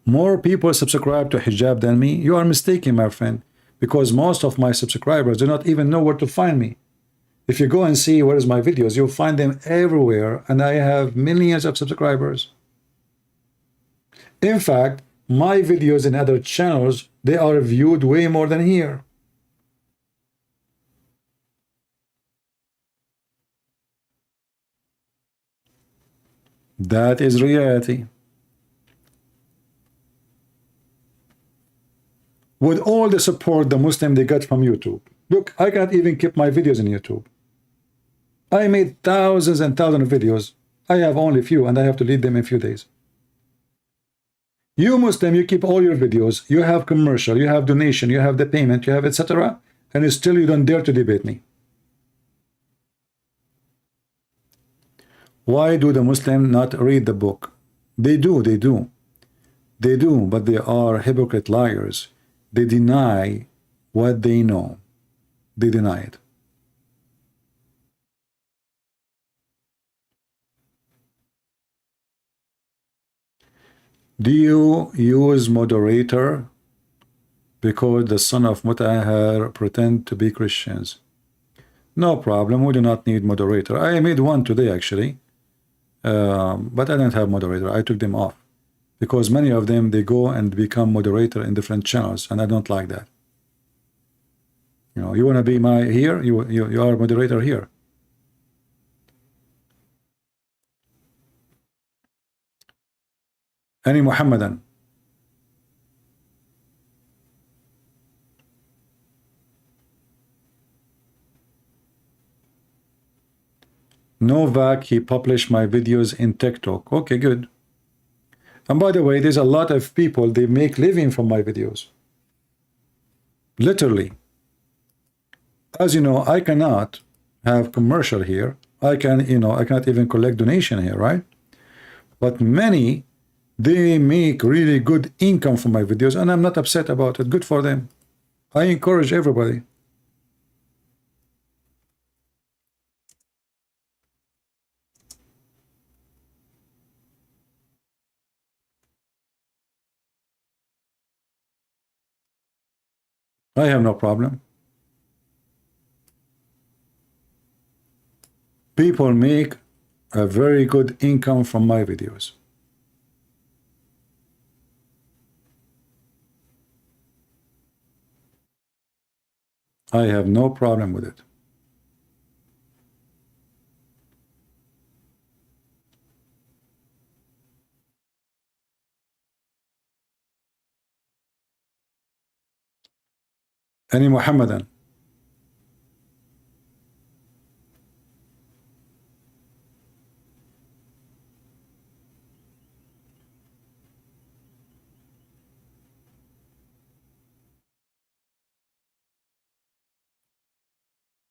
Speaker 16: More people subscribe to hijab than me. You are mistaken, my friend, because most of my subscribers do not even know where to find me. If you go and see where is my videos, you'll find them everywhere, and I have millions of subscribers. In fact, my videos in other channels, they are viewed way more than here. That is reality. With all the support the Muslim they got from YouTube. Look, I can't even keep my videos in YouTube. I made thousands and thousands of videos. I have only few, and I have to delete them in a few days. You Muslim, you keep all your videos. You have commercial, you have donation, you have the payment, you have etc. And still you don't dare to debate me. Why do the Muslims not read the book? They do, they do. They do, but they are hypocrite liars. They deny what they know. They deny it. Do you use moderator because the son of Mutahar pretend to be Christians? No problem, we do not need moderator. I made one today actually, but I didn't have moderator. I took them off because many of them, they go and become moderator in different channels, and I don't like that. You know, you want to be my here, you are a moderator here. Any Muhammadan? Novak, he published my videos in TikTok. Okay, good. And by the way, there's a lot of people, they make living from my videos. Literally. As you know, I cannot have commercial here. I can, you know, I cannot even collect donation here, right? But many, they make really good income from my videos, and I'm not upset about it. Good for them. I encourage everybody. I have no problem. People make a very good income from my videos. I have no problem with it. Any Mohammedan?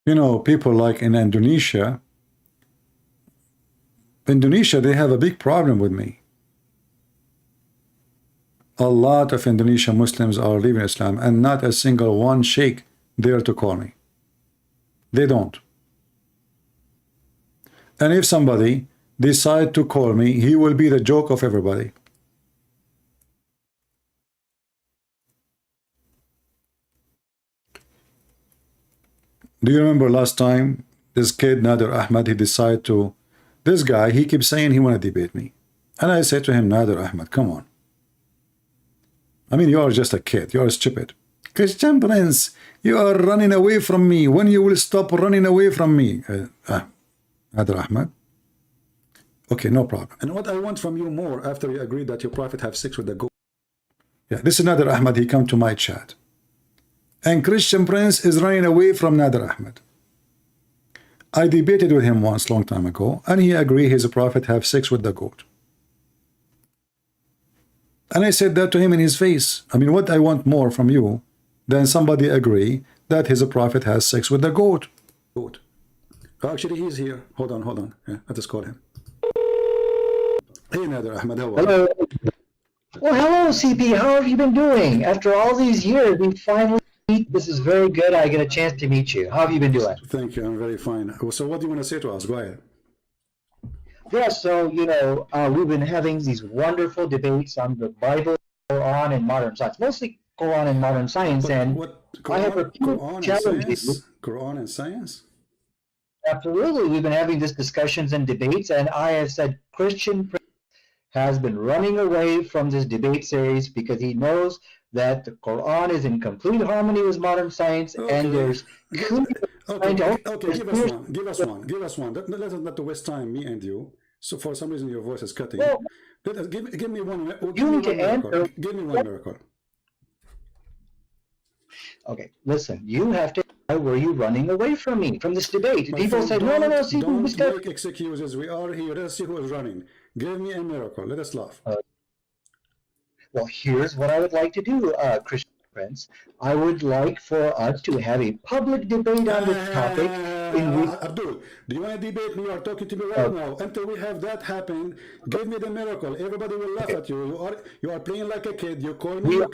Speaker 16: You know, people like in Indonesia, they have a big problem with me. A lot of Indonesian Muslims are leaving Islam, and not a single one sheikh dare to call me. They don't. And if somebody decide to call me, he will be the joke of everybody. Do you remember last time this kid Nader Ahmed, he decided to, this guy, he keeps saying he want to debate me, and I said to him, Nader Ahmed, come on. I mean, you are just a kid. You are stupid. Christian Prince, you are running away from me. When you will stop running away from me? Nader Ahmed. Okay, no problem. And what I want from you more, after you agreed that your prophet have sex with the goat. Yeah, this is Nader Ahmed. He come to my chat. And Christian Prince is running away from Nader Ahmed. I debated with him once, long time ago, and he agreed his prophet have sex with the goat. And I said that to him in his face. I mean, what I want more from you than somebody agree that his prophet has sex with the goat. Goat. Oh, actually, he's here. Hold on. Yeah, let us call him. Hey, Nader Ahmed, how are you?
Speaker 19: Hello. Well, hello, CP. How have you been doing? After all these years, we finally meet. This is very good. I get a chance to meet you. How have you been doing?
Speaker 16: Thank you. I'm very fine. So what do you want to say to us? Go ahead.
Speaker 19: Yeah, so, you know, we've been having these wonderful debates on the Bible, Quran, and modern science, mostly Quran and modern science, and I have a few challenges.
Speaker 16: Quran and science?
Speaker 19: Absolutely. We've been having these discussions and debates, and I have said Christian has been running away from this debate series because he knows that the Quran is in complete harmony with modern science, and there's
Speaker 16: Okay, give us one. Let us not waste time, me and you. So for some reason your voice is cutting.
Speaker 19: Well,
Speaker 16: give me one.
Speaker 19: You need to answer.
Speaker 16: Give me one miracle.
Speaker 19: Okay, listen. You have to. Why were you running away from me, from this debate? People say, no. See,
Speaker 16: don't make excuses. We are here. Let's see who is running. Give me a miracle. Let us laugh.
Speaker 19: Well, here's what I would like to do, Christian Prince. I would like for us to have a public debate on this topic.
Speaker 16: Abdul, do you want to debate me? You are talking to me right now. Until we have that happen, give me the miracle. Everybody will laugh at you. You are playing like a kid. You call me. You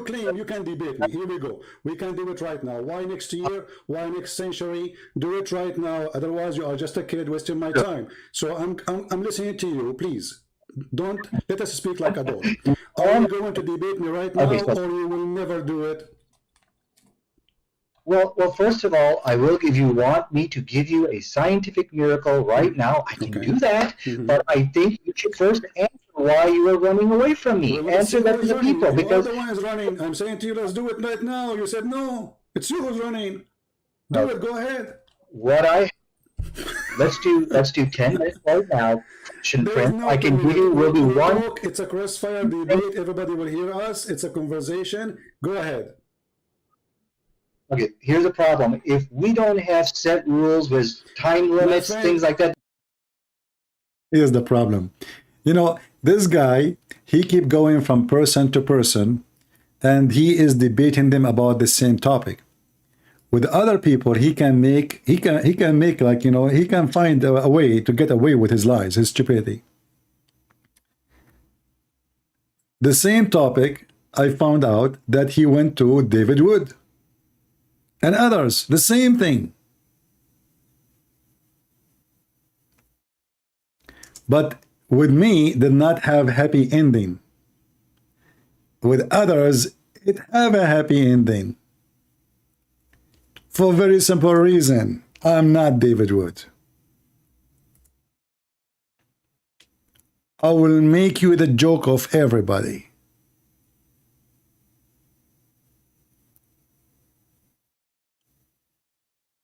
Speaker 16: claim you can debate me. Here we go. We can do it right now. Why next year? Why next century? Do it right now. Otherwise, you are just a kid wasting my time. So I'm listening to you. Please. Don't let us speak like adults. Are you going to debate me right now, or you will never do it?
Speaker 19: Well, first of all, I will give you. Want me to give you a scientific miracle right now? I can do that, but I think you should first answer why you are running away from me. Answer that to the people, because
Speaker 16: the one is running. I'm saying to you, let's do it right now. You said no. It's you who's running. Do it. Go ahead.
Speaker 19: Let's do 10 minutes right now. I can give you. Will be one.
Speaker 16: It's a crossfire debate. Everybody will hear us. It's a conversation. Go ahead.
Speaker 19: Okay, here's the problem. If we don't have set rules with time limits, things like that.
Speaker 16: Here's the problem. You know, this guy, he keep going from person to person, and he is debating them about the same topic. With other people, he can make like, you know, he can find a way to get away with his lies, his stupidity. The same topic, I found out that he went to David Wood and others, the same thing. But with me, did not have happy ending. With others, it have a happy ending. For a very simple reason. I'm not David Wood. I will make you the joke of everybody.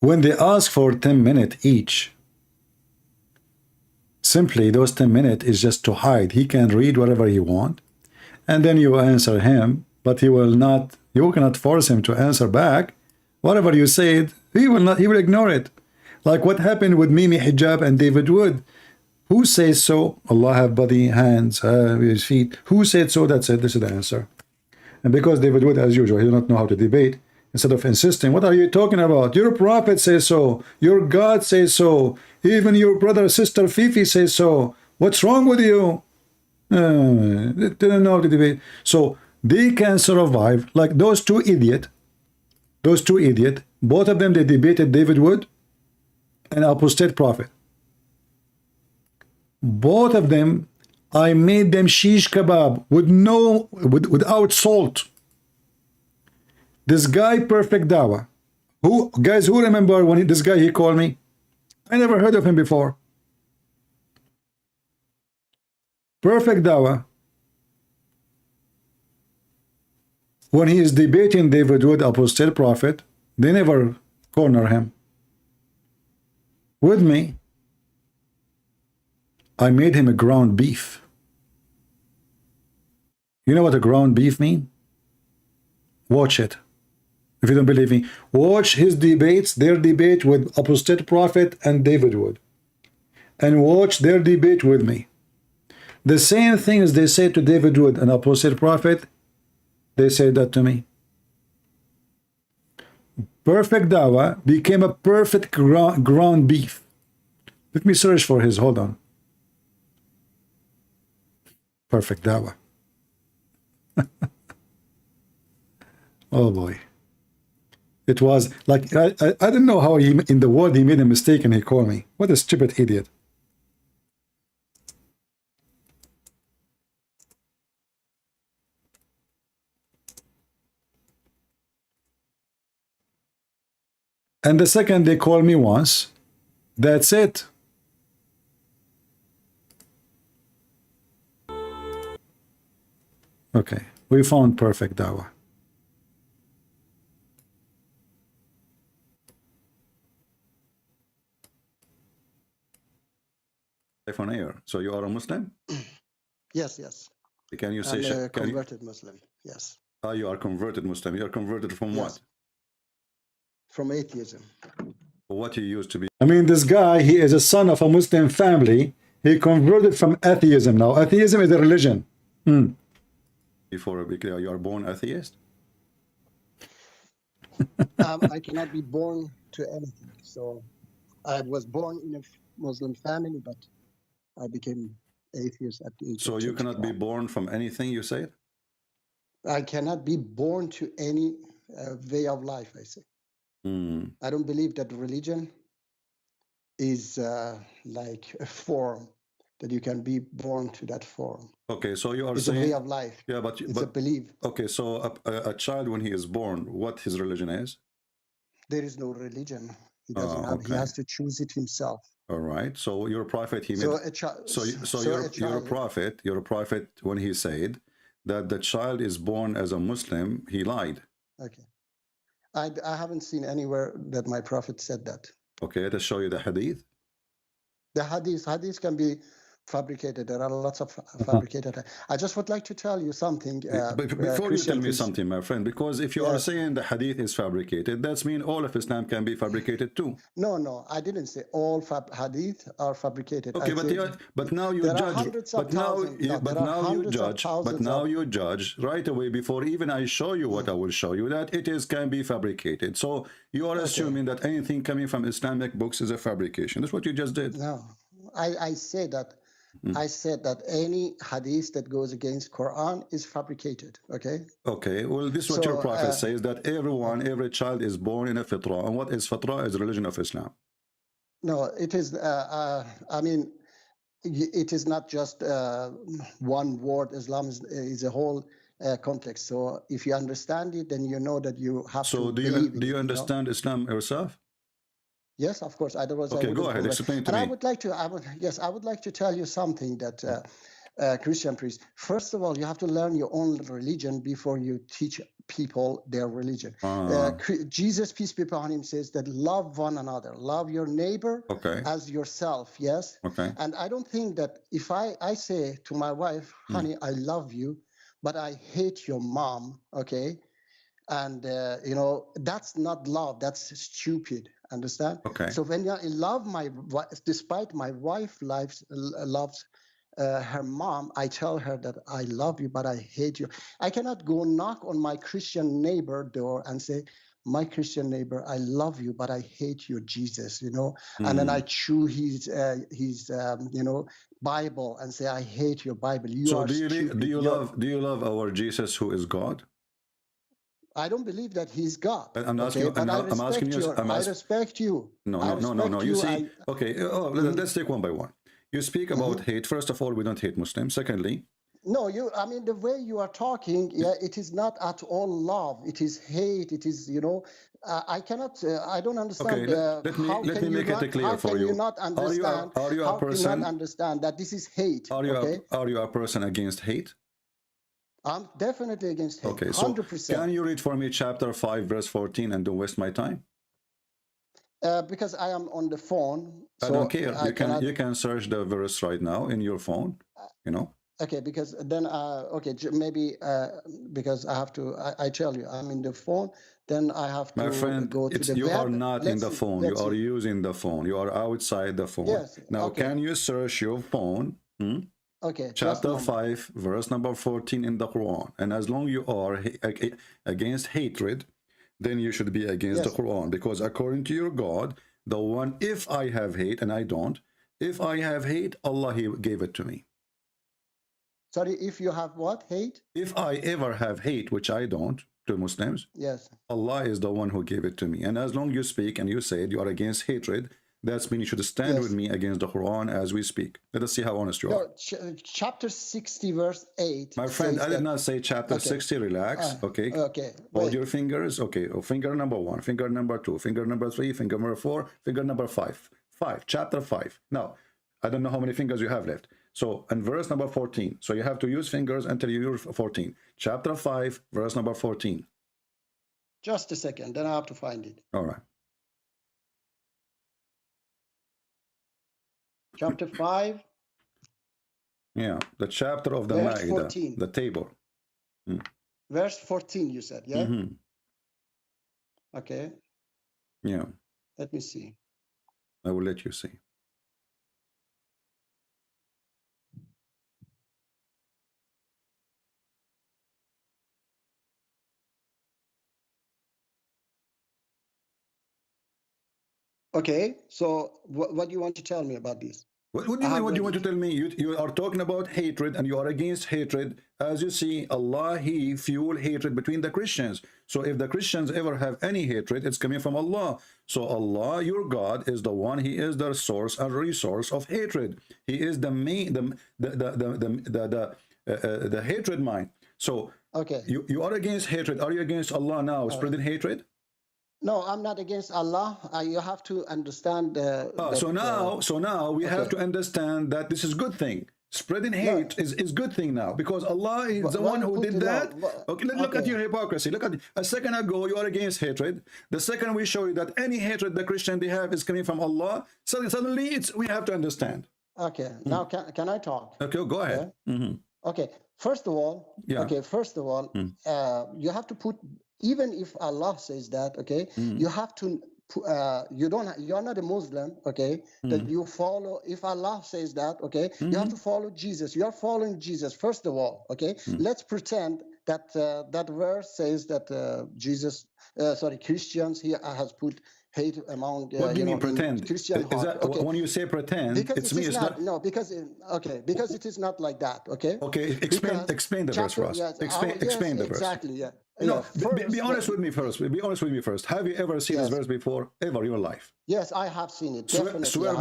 Speaker 16: When they ask for 10 minutes each, simply those 10 minutes is just to hide. He can read whatever he wants, and then you answer him, but he will not, you cannot force him to answer back. Whatever you said, he will ignore it. Like what happened with Mimi Hijab and David Wood. Who says so? Allah have body, hands, his feet. Who said so? That's it. This is the answer. And because David Wood, as usual, he does not know how to debate, instead of insisting, what are you talking about? Your prophet says so. Your God says so. Even your brother, sister, Fifi says so. What's wrong with you? They didn't know how to debate. So they can survive like those two idiots. Those two idiots, both of them, they debated David Wood and apostate prophet. Both of them, I made them shish kebab without salt. This guy, Perfect Dawah. Who, guys, who remember when this guy, he called me? I never heard of him before. Perfect Dawah. When he is debating David Wood, apostate prophet, they never corner him. With me, I made him a ground beef. You know what a ground beef mean? Watch it. If you don't believe me, watch his debates, their debate with apostate prophet and David Wood, and watch their debate with me. The same things they say to David Wood and apostate prophet, they say that to me. Perfect Dawah became a perfect ground beef. Let me search for his, hold on. Perfect Dawah. Oh boy. It was like, I didn't know how he, in the world he made a mistake and he called me. What a stupid idiot. And the second they call me once, that's it. Okay, we found Perfect Dawah. Life on air. So you are a Muslim?
Speaker 20: Yes, yes.
Speaker 16: Can you say?
Speaker 20: I'm a converted Muslim. Yes.
Speaker 16: Ah, you are converted Muslim. You are converted from what?
Speaker 20: From atheism.
Speaker 16: What you used to be. I mean, this guy, he is a son of a Muslim family. He converted from atheism. Now, atheism is a religion. Before you are born atheist?
Speaker 20: I cannot be born to anything. So I was born in a Muslim family, but I became atheist at the age
Speaker 16: So
Speaker 20: of
Speaker 16: you cannot be born from anything, you say?
Speaker 20: I cannot be born to any way of life, I say. I don't believe that religion is like a form, that you can be born to that form.
Speaker 16: Okay, so you are
Speaker 20: It's
Speaker 16: saying...
Speaker 20: a way of life.
Speaker 16: Yeah, but
Speaker 20: it's a belief.
Speaker 16: Okay, so a child, when he is born, what his religion is?
Speaker 20: There is no religion. He doesn't have.
Speaker 16: Okay.
Speaker 20: He has to choose it himself.
Speaker 16: All right. So your prophet, he
Speaker 20: So
Speaker 16: made...
Speaker 20: a child.
Speaker 16: Your prophet, when he said that the child is born as a Muslim, he lied.
Speaker 20: Okay. I haven't seen anywhere that my prophet said that.
Speaker 16: Okay, let us show you the hadith.
Speaker 20: The hadith can be fabricated. There are lots of fabricated. I just would like to tell you something.
Speaker 16: But before you tell me something, my friend, because if you are saying the hadith is fabricated, that means all of Islam can be fabricated too.
Speaker 20: No, I didn't say all hadith are fabricated.
Speaker 16: Okay, but now you judge. But now you judge right away before even I show you what I will show you, that it can be fabricated. So you are assuming that anything coming from Islamic books is a fabrication. That's what you just did.
Speaker 20: No, I say that. I said that any hadith that goes against Quran is fabricated. Okay.
Speaker 16: Okay. Well, this is what your prophet says, that every child is born in a fitrah. And what is fitrah? Is the religion of Islam.
Speaker 20: No, it is. I mean, it is not just one word. Islam is a whole context. So if you understand it, then you know that you have
Speaker 16: so
Speaker 20: to
Speaker 16: do you understand Islam yourself?
Speaker 20: Yes, of course. Otherwise,
Speaker 16: okay,
Speaker 20: I
Speaker 16: go ahead. Explain to
Speaker 20: and
Speaker 16: me.
Speaker 20: I would like to tell you something that Christian priest. First of all, you have to learn your own religion before you teach people their religion. Jesus, peace be upon him, says that love one another, love your neighbor as yourself. Yes.
Speaker 16: Okay.
Speaker 20: And I don't think that if I say to my wife, honey, I love you, but I hate your mom. Okay. And you know, that's not love, that's stupid. Understand?
Speaker 16: Okay.
Speaker 20: So when I love my wife, despite my wife loves her mom, I tell her that I love you, but I hate you. I cannot go knock on my Christian neighbor door and say, my Christian neighbor, I love you, but I hate your Jesus, you know. And then I chew his you know, Bible and say, I hate your Bible. You are stupid.
Speaker 16: Do you love our Jesus who is God?
Speaker 20: I don't believe that he's God.
Speaker 16: I'm asking you. I'm asking you.
Speaker 20: I respect you.
Speaker 16: No. You see, let's take one by one. You speak about hate. First of all, we don't hate Muslims. Secondly,
Speaker 20: no, I mean, the way you are talking, yeah, it is not at all love. It is hate. It is, you know, I cannot. I don't understand.
Speaker 16: Okay, let me make it clear for you.
Speaker 20: How can you not understand?
Speaker 16: Are you a person?
Speaker 20: How can you not understand that this is hate?
Speaker 16: Are you a person against hate?
Speaker 20: I'm definitely against hate.
Speaker 16: Okay, so
Speaker 20: 100%.
Speaker 16: Can you read for me chapter 5, verse 14, and don't waste my time?
Speaker 20: Because I am on the phone.
Speaker 16: I don't care. You can search the verse right now in your phone. You know.
Speaker 20: Okay, because then maybe because I have to. I tell you, I'm in the phone. Then I have to.
Speaker 16: My friend,
Speaker 20: go to the
Speaker 16: you
Speaker 20: web.
Speaker 16: are not in the phone. You are using the phone. You are outside the phone.
Speaker 20: Yes.
Speaker 16: Now, can you search your phone?
Speaker 20: Okay.
Speaker 16: Chapter 5, verse number 14 in the Quran. And as long you are against hatred, then you should be against the Quran. Because according to your God, the one, if I have hate, and I don't, if I have hate, Allah, He gave it to me.
Speaker 20: Sorry, if you have what? Hate?
Speaker 16: If I ever have hate, which I don't, to Muslims,
Speaker 20: yes,
Speaker 16: Allah is the one who gave it to me. And as long you speak and you say you are against hatred, that's mean you should stand with me against the Quran as we speak. Let us see how honest you are.
Speaker 20: Chapter 60, verse 8.
Speaker 16: My friend, I did not say chapter 60. Relax. Okay. Hold your fingers. Okay. Finger number 1, finger number 2, finger number 3, finger number 4, finger number 5. Chapter 5. Now, I don't know how many fingers you have left. So, in verse number 14. So, you have to use fingers until you use 14. Chapter 5, verse number 14.
Speaker 20: Just a second. Then I have to find it.
Speaker 16: All right.
Speaker 20: Chapter 5.
Speaker 16: Yeah, the chapter of the Ma'idah, the table.
Speaker 20: Verse 14, you said, yeah? Okay.
Speaker 16: Yeah.
Speaker 20: Let me see.
Speaker 16: I will let you see.
Speaker 20: Okay, so what do you want to tell me about this?
Speaker 16: What do you mean? What do you want to tell me? You are talking about hatred and you are against hatred. As you see, Allah, He fuel hatred between the Christians. So if the Christians ever have any hatred, it's coming from Allah. So Allah, your God, is the one. He is the source and resource of hatred. He is the main, the hatred mind. So you are against hatred. Are you against Allah now, spreading hatred?
Speaker 20: No, I'm not against Allah. You have to understand.
Speaker 16: So now we have to understand that this is good thing. Spreading hate is good thing now because Allah is the one who did that. Okay, look at your hypocrisy. Look at a second ago you are against hatred. The second we show you that any hatred the Christian they have is coming from Allah. So suddenly we have to understand.
Speaker 20: Okay, now can I talk?
Speaker 16: Okay, go ahead.
Speaker 20: Okay, first of all, you have to put. Even if Allah says that, okay, you have to. You're not a Muslim, okay? That you follow. If Allah says that, okay, you have to follow Jesus. You are following Jesus first of all, okay? Let's pretend that that verse says that Jesus Christians. He has put hate among
Speaker 16: what do you mean pretend?
Speaker 20: Christian
Speaker 16: Is that,
Speaker 20: okay.
Speaker 16: when you say pretend,
Speaker 20: Because
Speaker 16: it's
Speaker 20: it
Speaker 16: me.
Speaker 20: is
Speaker 16: It's
Speaker 20: not,
Speaker 16: not.
Speaker 20: no, because it is not like that. Okay.
Speaker 16: Okay. Explain the verse for us.
Speaker 20: Yes,
Speaker 16: explain the verse.
Speaker 20: Exactly. Yeah.
Speaker 16: No,
Speaker 20: First,
Speaker 16: be honest with me first. Be honest with me first. Have you ever seen this verse before? Ever in your life?
Speaker 20: Yes, I have seen it. Definitely,
Speaker 16: Swear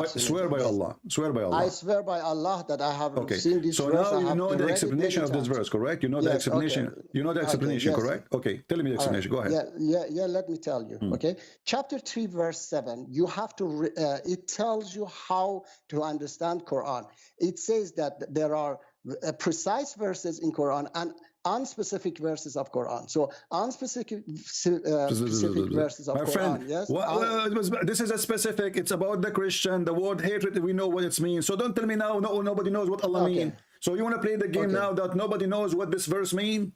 Speaker 16: by Allah. Swear by Allah.
Speaker 20: I swear by Allah that I have seen this
Speaker 16: so
Speaker 20: verse.
Speaker 16: So now you know the explanation of this verse, correct? You know the explanation.
Speaker 20: Okay.
Speaker 16: You know the explanation, correct? Okay, tell me the explanation. Go ahead.
Speaker 20: Yeah. Let me tell you. Okay, chapter 3, verse 7. You have to. It tells you how to understand Quran. It says that there are precise verses in Quran and unspecific verses of Quran. So unspecific specific verses of
Speaker 16: My
Speaker 20: Quran.
Speaker 16: friend,
Speaker 20: Yes.
Speaker 16: This is a specific. It's about the Christian. The word hatred. We know what it means. So don't tell me now. No, nobody knows what Allah means. So you want to play the game now that nobody knows what this verse means?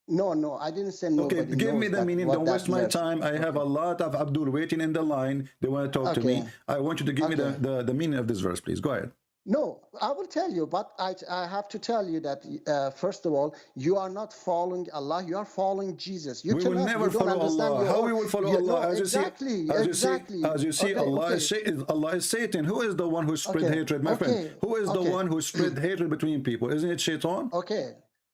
Speaker 20: No, I didn't say nobody.
Speaker 16: Okay, give me the meaning. Don't waste my time. I have a lot of Abdul waiting in the line. They want to talk to me. I want you to give me the meaning of this verse, please. Go ahead.
Speaker 20: No, I will tell you, but I have to tell you that first of all, you are not following Allah. You are following Jesus.
Speaker 16: We will never follow Allah. How we will follow Allah? As you see, Allah is Satan. Who is the one who spread hatred, my friend? Who is the one who spread hatred between people? Isn't it Shaitan?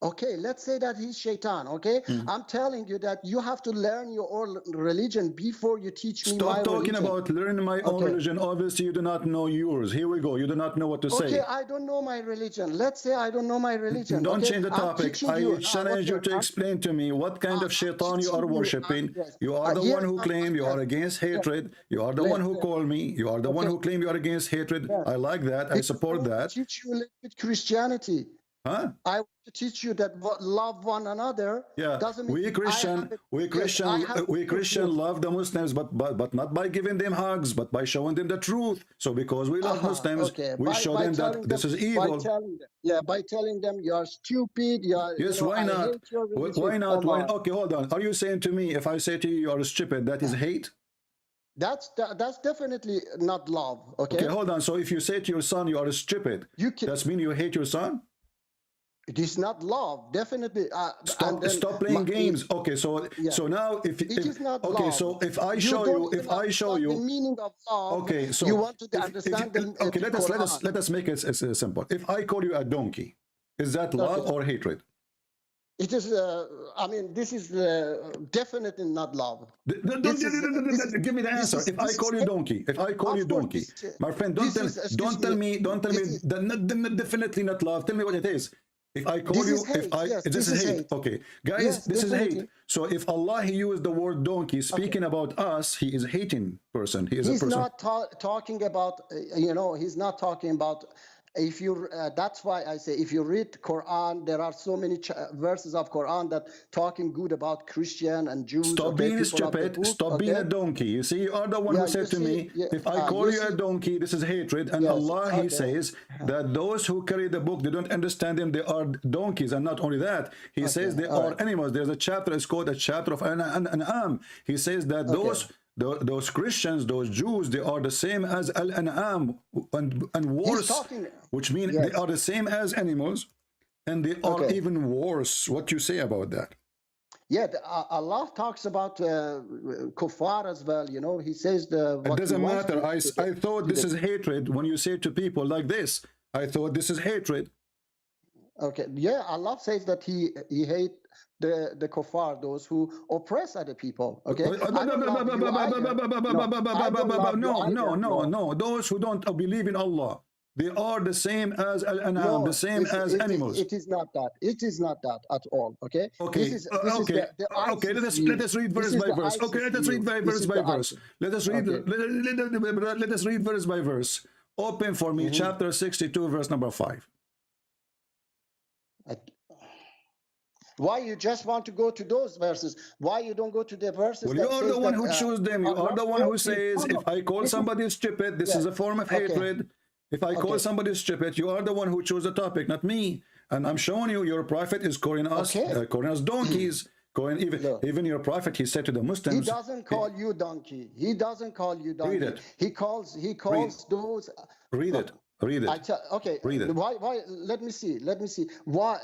Speaker 20: Okay, let's say that he's shaitan, okay? I'm telling you that you have to learn your own religion before you teach me my religion.
Speaker 16: Stop talking about learning my own religion. Obviously, you do not know yours. Here we go. You do not know what to say.
Speaker 20: Okay, I don't know my religion. Let's say I don't know my religion.
Speaker 16: Don't change the topic. I challenge you to explain to me what kind of shaitan you are worshipping. You are the one who claim you are against hatred. You are the one who call me. You are the one who claim you are against hatred. I like that. I support that.
Speaker 20: I teach you a little bit Christianity.
Speaker 16: Huh?
Speaker 20: I want to teach you that love one another.
Speaker 16: Yeah,
Speaker 20: doesn't mean
Speaker 16: we Christian love the Muslims, but not by giving them hugs, but by showing them the truth. So because we love Muslims, we show them that this is evil.
Speaker 20: By telling them you are stupid.
Speaker 16: Yes, why not? Why not? Okay, hold on. Are you saying to me, if I say to you, you are stupid, that is hate?
Speaker 20: That's definitely not love. Okay,
Speaker 16: hold on. So if you say to your son, you are stupid, does mean you hate your son?
Speaker 20: It is not love, definitely.
Speaker 16: Stop playing games. Okay, so now if it is not okay, love. So if I show you
Speaker 20: the meaning of love.
Speaker 16: Okay, so
Speaker 20: you want to understand.
Speaker 16: Okay, let us make it simple. If I call you a donkey, is that love or hatred?
Speaker 20: It is. I mean, this is definitely not love.
Speaker 16: Give me the answer. If I call you donkey, my friend, don't tell me. Definitely not love. Tell me what it is. If I call you, this is hate. Okay, guys, this is hate. So if Allah, He used the word donkey, speaking about us, He is a hating person. He is a person.
Speaker 20: He's not talking about. He's not talking about. If you, that's why I say, if you read Quran, there are so many verses of Quran that talking good about Christian and Jews.
Speaker 16: Stop being stupid. Stop being a donkey. You see, you are the one who said to me, if I call you a donkey, this is hatred. And Allah, He says that those who carry the book, they don't understand them. They are donkeys. And not only that, He says they are animals. There's a chapter, it's called a chapter of An'am. He says that those Christians, those Jews, they are the same as Al-An'am and worse, which means they are the same as animals, and they are even worse. What you say about that?
Speaker 20: Yeah, Allah talks about kuffar as well. He says
Speaker 16: it doesn't matter. I thought this is hatred when you say to people like this. I thought this is hatred.
Speaker 20: Okay, yeah, Allah says that He hates the kuffar, those who oppress other people. Okay.
Speaker 16: No. Those who don't believe in Allah, they are the same as Al-An'am, the same as animals.
Speaker 20: It is not that. It is not that at all. Okay.
Speaker 16: Okay. Let us read verse by verse. Okay. Let us read verse by verse. Let us read verse by verse. Open for me, chapter 62, verse number 5.
Speaker 20: Why you just want to go to those verses? Why you don't go to the verses?
Speaker 16: Well, you are the one who chooses them. You are the one who says, if I call somebody stupid, this is a form of hatred. If I call somebody stupid, you are the one who chose the topic, not me. And I'm showing you, your prophet is calling us donkeys. Even your prophet, he said to the Muslims,
Speaker 20: he doesn't call you donkey. He doesn't call you donkey.
Speaker 16: Read it.
Speaker 20: He calls those.
Speaker 16: Read it. Read it. Read it.
Speaker 20: Why? Let me see. Why?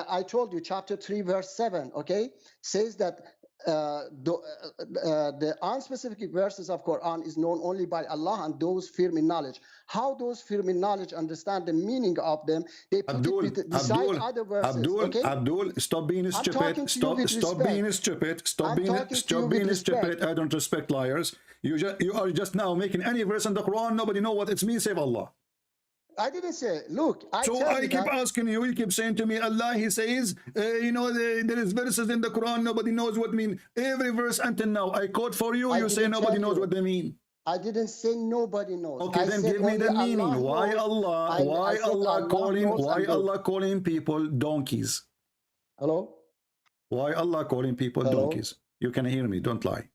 Speaker 20: I told you, chapter 3, verse 7. Okay, says that the unspecific verses of Quran is known only by Allah and those firm in knowledge. How those firm in knowledge understand the meaning of them? They put it beside other verses.
Speaker 16: Abdul, stop being stupid. Stop being stupid. Stop being stupid. I don't respect liars. You are just now making any verse in the Quran. Nobody know what it means save Allah.
Speaker 20: I didn't say, look, I
Speaker 16: keep asking you, you keep saying to me, Allah, he says, you know, there is verses in the Quran, nobody knows what mean. Every verse until now, I quote for you, you say nobody knows what they mean.
Speaker 20: I didn't say nobody knows.
Speaker 16: Okay, then give me the meaning. Why Allah calling people donkeys?
Speaker 20: Hello?
Speaker 16: Why Allah calling people donkeys? You can hear me, don't lie.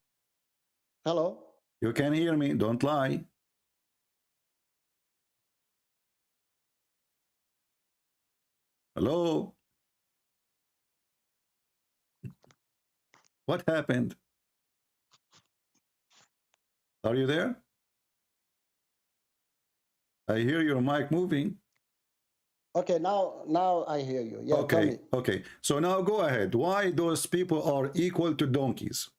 Speaker 20: Hello?
Speaker 16: You can hear me, don't lie. Hello? What happened? Are you there? I hear your mic moving.
Speaker 20: Okay, now I hear you. Yeah,
Speaker 16: okay, okay. So now go ahead. Why those people are equal to donkeys?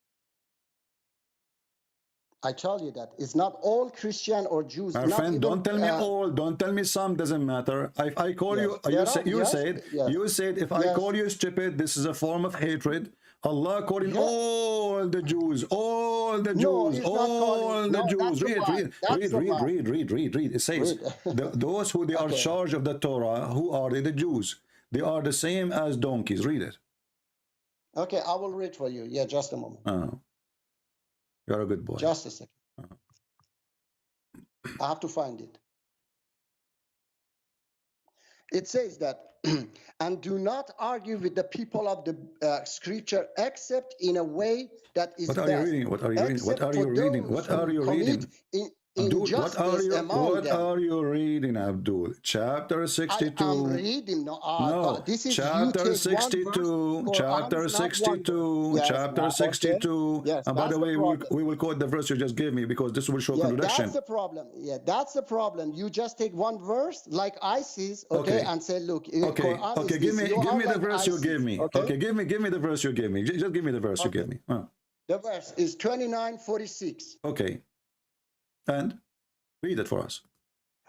Speaker 20: I tell you that it's not all Christian or Jews.
Speaker 16: My friend, don't tell me all, don't tell me some, doesn't matter. If I call you, you said if I call you stupid, this is a form of hatred. Allah calling all the Jews, all the Jews, all the Jews. Read. It says, those who they are charged of the Torah, who are they? The Jews. They are the same as donkeys. Read it.
Speaker 20: Okay, I will read for you. Yeah, just a moment.
Speaker 16: You're a good boy.
Speaker 20: Just a second. I have to find it. It says that, and do not argue with the people of the scripture except in a way that is
Speaker 16: What are you reading? What are you reading? What are you reading? What are you reading? Abdul, what are you reading, Abdul? Chapter 62.
Speaker 20: I am reading. No, this is
Speaker 16: chapter 62. Chapter 62. Chapter 62.
Speaker 20: Yes,
Speaker 16: and by the way, we will quote the verse you just gave me because this will show contradiction.
Speaker 20: That's the problem. Yeah, that's the problem. You just take one verse like ISIS, and say, look.
Speaker 16: Okay. Give me the verse you gave me. Okay, give me the verse you gave me. Just give me the verse you gave me.
Speaker 20: The verse is 29:46.
Speaker 16: Okay. And read it for us.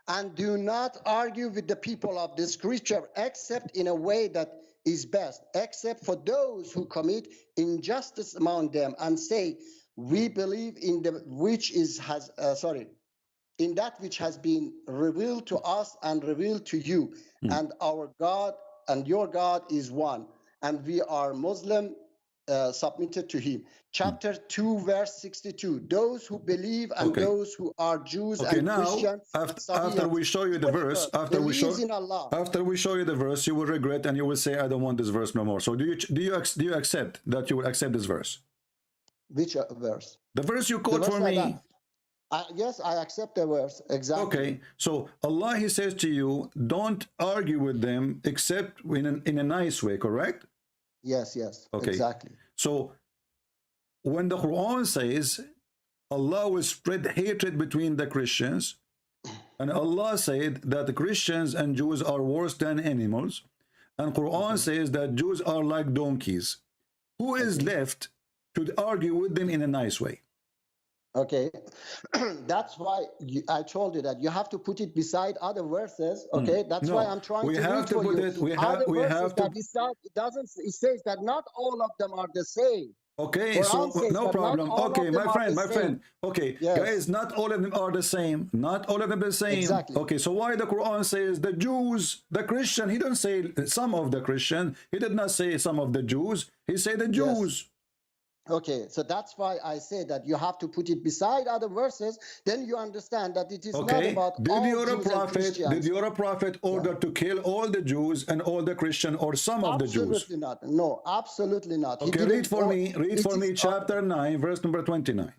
Speaker 20: And do not argue with the people of the scripture except in a way that is best, except for those who commit injustice among them and say, we believe in the in that which has been revealed to us and revealed to you, and our God and your God is one, and we are Muslim submitted to him. Chapter 2 verse 62, those who believe and those who are Jews and Christians.
Speaker 16: After we show you the verse, after we show you the verse, you will regret and you will say, I don't want this verse no more. So do you accept that you will accept this verse?
Speaker 20: Which verse?
Speaker 16: The verse you quote for me.
Speaker 20: Yes, I accept the verse, exactly.
Speaker 16: Okay, so Allah, he says to you, don't argue with them except in a nice way, correct?
Speaker 20: Yes, exactly.
Speaker 16: So when the Quran says Allah will spread hatred between the Christians, and Allah said that the Christians and Jews are worse than animals, and Quran says that Jews are like donkeys, who is left to argue with them in a nice way?
Speaker 20: Okay, that's why I told you that you have to put it beside other verses. Okay, that's why I'm trying to read for you. It says that not all of them are the same.
Speaker 16: Okay, so no problem. Okay, my friend. Okay, guys, not all of them are the same. Not all of them the same.
Speaker 20: Exactly.
Speaker 16: Okay, so why the Quran says the Jews, the Christian? He didn't say some of the Christian. He did not say some of the Jews. He said the Jews.
Speaker 20: Yes. Okay, so that's why I say that you have to put it beside other verses. Then you understand that it is not about
Speaker 16: Did your prophet order to kill all the Jews and all the Christian or some of the Jews?
Speaker 20: Absolutely not. No, absolutely not.
Speaker 16: Okay, read for me chapter 9, verse number 29.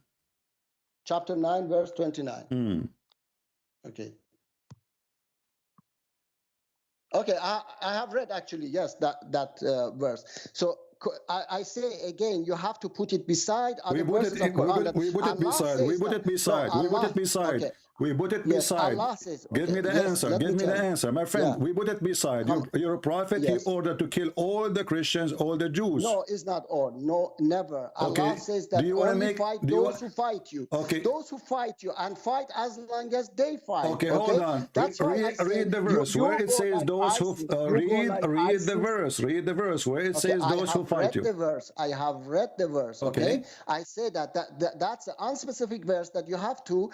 Speaker 20: Chapter 9, verse 29. Okay. Okay, I have read actually, yes, that verse. So I say again, you have to put it beside other verses of Quran.
Speaker 16: We put it beside. We put it
Speaker 20: Yes,
Speaker 16: beside.
Speaker 20: Allah says,
Speaker 16: Give me the
Speaker 20: yes,
Speaker 16: answer.
Speaker 20: let
Speaker 16: Give me
Speaker 20: tell
Speaker 16: the
Speaker 20: you.
Speaker 16: answer. My friend,
Speaker 20: Yeah.
Speaker 16: we put it beside. You're a prophet.
Speaker 20: Yes.
Speaker 16: He ordered to kill all the Christians, all the Jews.
Speaker 20: No, it's not all. No, never.
Speaker 16: Okay.
Speaker 20: Allah says that
Speaker 16: Do you wanna
Speaker 20: only
Speaker 16: make-
Speaker 20: fight
Speaker 16: do you
Speaker 20: those who fight you.
Speaker 16: Okay.
Speaker 20: Those who fight you and fight as long as they fight.
Speaker 16: Okay, hold on.
Speaker 20: That's why I said
Speaker 16: Read the verse
Speaker 20: you
Speaker 16: where it
Speaker 20: go
Speaker 16: says
Speaker 20: like
Speaker 16: those who
Speaker 20: ISIS. You go like
Speaker 16: read the
Speaker 20: ISIS.
Speaker 16: verse. Read the verse where it
Speaker 20: Okay,
Speaker 16: says those who fight you.
Speaker 20: I have read the verse. I have read the verse. Okay, I say that's an unspecific verse that you have to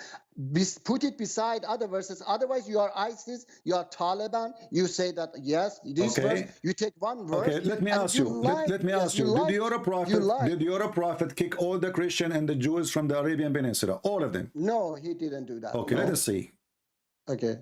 Speaker 20: put it beside other verses. Otherwise, you are ISIS, you are Taliban. You say that yes, this
Speaker 16: Okay.
Speaker 20: verse. You take one verse.
Speaker 16: Okay, let me
Speaker 20: and
Speaker 16: ask you. Let me ask you. Did your prophet kick all the Christian and the Jews from the Arabian Peninsula? All of them?
Speaker 20: No, he didn't do that.
Speaker 16: Okay,
Speaker 20: no.
Speaker 16: let us see.
Speaker 20: Okay.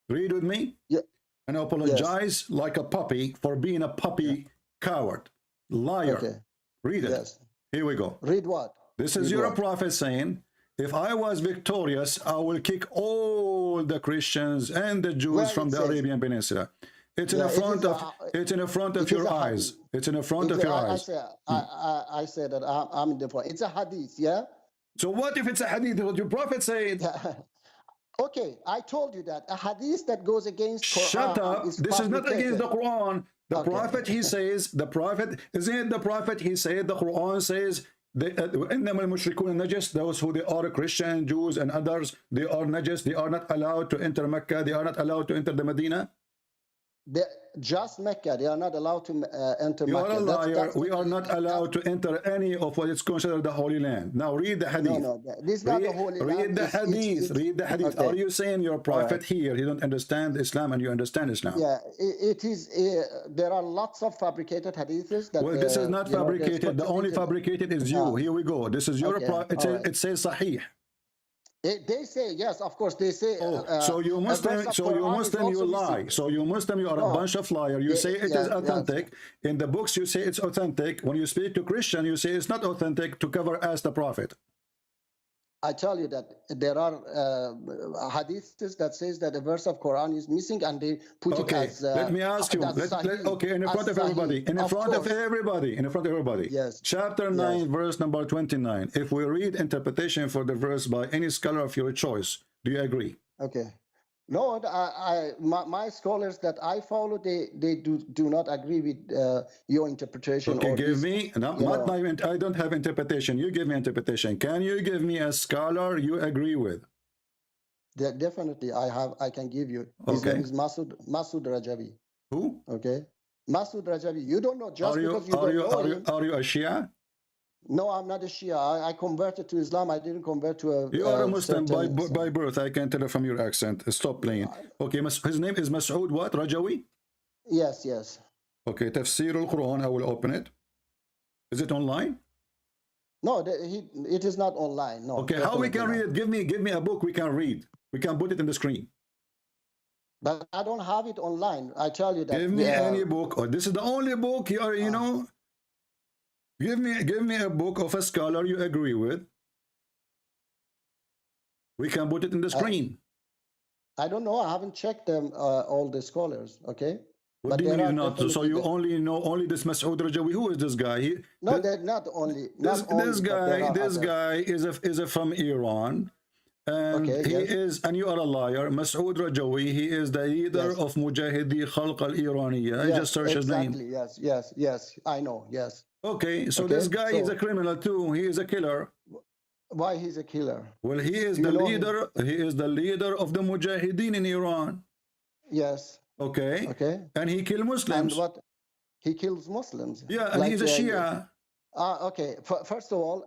Speaker 16: Read with me.
Speaker 20: Yeah.
Speaker 16: And apologize like a puppy for being a puppy coward. Liar.
Speaker 20: Okay.
Speaker 16: Read it.
Speaker 20: Yes.
Speaker 16: Here we go.
Speaker 20: Read what?
Speaker 16: This is
Speaker 20: Read
Speaker 16: your
Speaker 20: what?
Speaker 16: prophet saying, if I was victorious, I will kick all the Christians and the Jews
Speaker 20: Where
Speaker 16: from
Speaker 20: it
Speaker 16: the
Speaker 20: says-
Speaker 16: Arabian Peninsula. It's in
Speaker 20: Yeah,
Speaker 16: the
Speaker 20: it
Speaker 16: front
Speaker 20: is
Speaker 16: of it's in the front of
Speaker 20: it is
Speaker 16: your
Speaker 20: a
Speaker 16: eyes.
Speaker 20: hadith.
Speaker 16: It's in the front of your eyes.
Speaker 20: I say that I'm in the front. It's a hadith, yeah?
Speaker 16: So what if it's a hadith? What your prophet said?
Speaker 20: Okay, I told you that. A hadith that goes against Quran
Speaker 16: Shut up. This is not against the Quran. The
Speaker 20: Okay.
Speaker 16: prophet, he says, the prophet, isn't it the prophet, he said, the Quran says, إنما المشركون نجس, those who they are Christian, Jews and others, they are najis, they are not allowed to enter Mecca, they are not allowed to enter the Medina.
Speaker 20: Just Mecca, they are not allowed to enter
Speaker 16: You
Speaker 20: Mecca.
Speaker 16: are a liar.
Speaker 20: That's
Speaker 16: We are not allowed to enter any of what is considered the Holy Land. Now read the hadith.
Speaker 20: No, this is not the Holy Land.
Speaker 16: Read the
Speaker 20: It's-
Speaker 16: hadith. Read the hadith.
Speaker 20: Okay.
Speaker 16: Are you saying your prophet here, he don't understand Islam and you understand Islam?
Speaker 20: Yeah, it is. There are lots of fabricated hadiths that.
Speaker 16: Well, this is not fabricated. The only fabricated is you. Here we go. This is your
Speaker 20: Okay,
Speaker 16: prophet.
Speaker 20: all right.
Speaker 16: It says Sahih.
Speaker 20: They say yes, of course. They say.
Speaker 16: So you Muslim, you lie. So you Muslim, you are a bunch of liars. You say it is authentic. In the books, you say it's authentic. When you speak to Christian, you say it's not authentic to cover as the prophet.
Speaker 20: I tell you that there are hadiths that says that a verse of Quran is missing, and they put it as.
Speaker 16: Let me ask you. Okay, in front of everybody. In front of everybody. In front of everybody.
Speaker 20: Yes.
Speaker 16: Chapter 9, verse number 29. If we read interpretation for the verse by any scholar of your choice, do you agree?
Speaker 20: Okay. No, my scholars that I follow, they do not agree with your interpretation.
Speaker 16: Okay,
Speaker 20: or
Speaker 16: give
Speaker 20: this,
Speaker 16: me. No,
Speaker 20: you know.
Speaker 16: I don't have interpretation. You give me interpretation. Can you give me a scholar you agree with?
Speaker 20: Definitely, I can give you. His
Speaker 16: Okay.
Speaker 20: name is Masood Rajavi.
Speaker 16: Who?
Speaker 20: Okay, Masood Rajavi. You don't know just
Speaker 16: Are you
Speaker 20: because you don't know him.
Speaker 16: are you a Shia?
Speaker 20: No, I'm not a Shia. I converted to Islam. I didn't convert to a.
Speaker 16: You are a Muslim
Speaker 20: certain-
Speaker 16: by birth. I can tell from your accent. Stop playing. Okay, his name is Masood what? Rajawi?
Speaker 20: Yes, yes.
Speaker 16: Okay, Tafsir al-Quran. I will open it. Is it online?
Speaker 20: No, it is not online. No.
Speaker 16: Okay, how we can
Speaker 20: definitely
Speaker 16: read it? Give me a book we can read. We can put it in the screen.
Speaker 20: But I don't have it online. I tell you that.
Speaker 16: Give me any book. This is the only book you are, you know. Give me a book of a scholar you agree with. We can put it in the screen.
Speaker 20: I don't know. I haven't checked them, all the scholars. Okay.
Speaker 16: What do you mean not? So you only know this Masood Rajawi? Who is this guy?
Speaker 20: No, they're not only.
Speaker 16: This guy is from Iran. And
Speaker 20: Okay,
Speaker 16: he
Speaker 20: yes.
Speaker 16: is, and you are a liar. Masood Rajawi, he is the leader of Mujahidi Khalq al-Iraniya. I just search his name.
Speaker 20: Yes. I know. Yes.
Speaker 16: Okay, so
Speaker 20: Okay,
Speaker 16: this guy is
Speaker 20: so-
Speaker 16: a criminal too. He is a killer.
Speaker 20: Why he's a killer?
Speaker 16: Well, he is
Speaker 20: Do you
Speaker 16: the
Speaker 20: know
Speaker 16: leader. He is the leader of the Mujahideen in Iran.
Speaker 20: Yes.
Speaker 16: Okay.
Speaker 20: Okay.
Speaker 16: And he killed Muslims.
Speaker 20: And what? He kills Muslims.
Speaker 16: Yeah, and he's a Shia.
Speaker 20: Okay. First of all,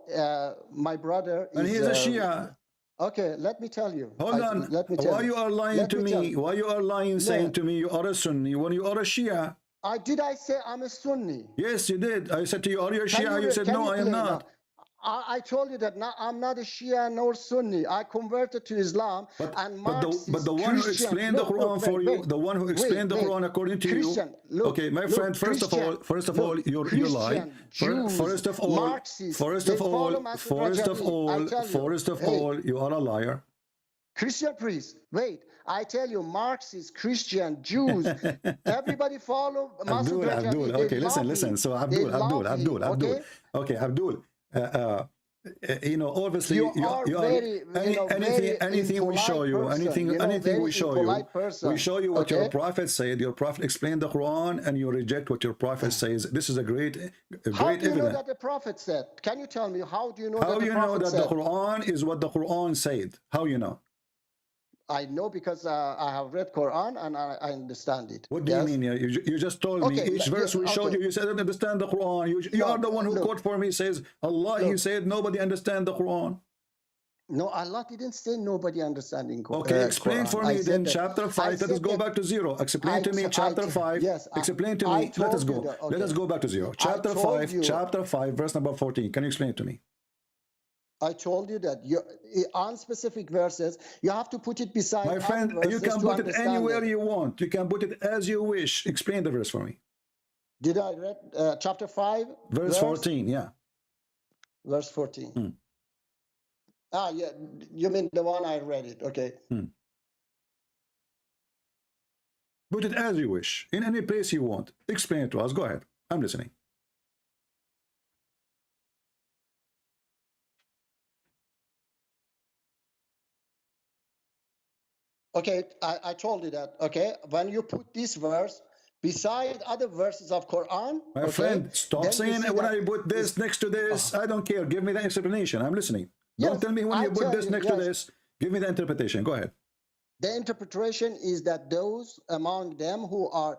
Speaker 20: my brother is.
Speaker 16: And he is a Shia.
Speaker 20: Okay, let me tell you.
Speaker 16: Hold on.
Speaker 20: Let me tell
Speaker 16: Why you are lying
Speaker 20: Let
Speaker 16: to
Speaker 20: me tell
Speaker 16: me?
Speaker 20: you.
Speaker 16: Why you are lying, saying to me you are a Sunni when you are a Shia?
Speaker 20: Did I say I'm a Sunni?
Speaker 16: Yes, you did. I said to you, are you a
Speaker 20: Can
Speaker 16: Shia?
Speaker 20: you-
Speaker 16: You said,
Speaker 20: can
Speaker 16: no,
Speaker 20: you
Speaker 16: I am
Speaker 20: play
Speaker 16: not.
Speaker 20: now? I told you that I'm not a Shia nor Sunni. I converted to Islam.
Speaker 16: But
Speaker 20: Marxist,
Speaker 16: the one who
Speaker 20: Christian-
Speaker 16: explained the
Speaker 20: look,
Speaker 16: Quran
Speaker 20: look,
Speaker 16: for
Speaker 20: wait,
Speaker 16: you,
Speaker 20: wait.
Speaker 16: the one who explained the
Speaker 20: Wait,
Speaker 16: Quran according to
Speaker 20: Christian,
Speaker 16: you.
Speaker 20: look,
Speaker 16: Okay, my
Speaker 20: look,
Speaker 16: friend, first of all, you lie.
Speaker 20: Jews,
Speaker 16: First of all,
Speaker 20: Marxists, they follow Masood Rajavi. I tell you.
Speaker 16: first of
Speaker 20: Hey.
Speaker 16: all, you are a liar.
Speaker 20: Christian priest, wait, I tell you, Marxists, Christian, Jews, everybody follow Masood Rajavi.
Speaker 16: Abdul.
Speaker 20: They
Speaker 16: Okay,
Speaker 20: love
Speaker 16: listen.
Speaker 20: him.
Speaker 16: So
Speaker 20: They
Speaker 16: Abdul.
Speaker 20: love him,
Speaker 16: Okay, Abdul. You know, obviously,
Speaker 20: You are very,
Speaker 16: anything we show you, anything we show you, we show you what your prophet said. Your prophet explained the Quran, and you reject what your prophet says. This is a great
Speaker 20: How do you know
Speaker 16: evidence.
Speaker 20: that the prophet said? Can you tell me how do you know
Speaker 16: How
Speaker 20: that the
Speaker 16: you know
Speaker 20: prophet
Speaker 16: that
Speaker 20: said?
Speaker 16: the Quran is what the Quran said? How you know?
Speaker 20: I know because I have read Quran and I understand it.
Speaker 16: What do you mean? You just told me each verse we showed you. You said I don't understand the Quran. You are the one who quote for me says Allah. He said nobody understand the Quran.
Speaker 20: No, Allah didn't say nobody understanding Quran.
Speaker 16: Okay, explain for me then chapter 5. Let us go back to 0. Explain to me chapter 5.
Speaker 20: Yes,
Speaker 16: explain to me. Let us go. Let us go back to 0. Chapter 5. Chapter 5, verse number 14. Can you explain it to me?
Speaker 20: I told you that on specific verses, you have to put it beside.
Speaker 16: My friend, you can put it anywhere you want. You can put it as you wish. Explain the verse for me.
Speaker 20: Did I read chapter 5?
Speaker 16: Verse 14, yeah.
Speaker 20: Verse 14. Ah, yeah, you mean the one I read it, okay.
Speaker 16: Put it as you wish, in any place you want. Explain it to us. Go ahead. I'm listening.
Speaker 20: Okay, I told you that, okay? When you put this verse beside other verses of Quran,
Speaker 16: my friend, stop saying when I put this next to this. I don't care. Give me the explanation. I'm listening. Don't tell me when you put this next to this. Give me the interpretation. Go ahead.
Speaker 20: The interpretation is that those among them who are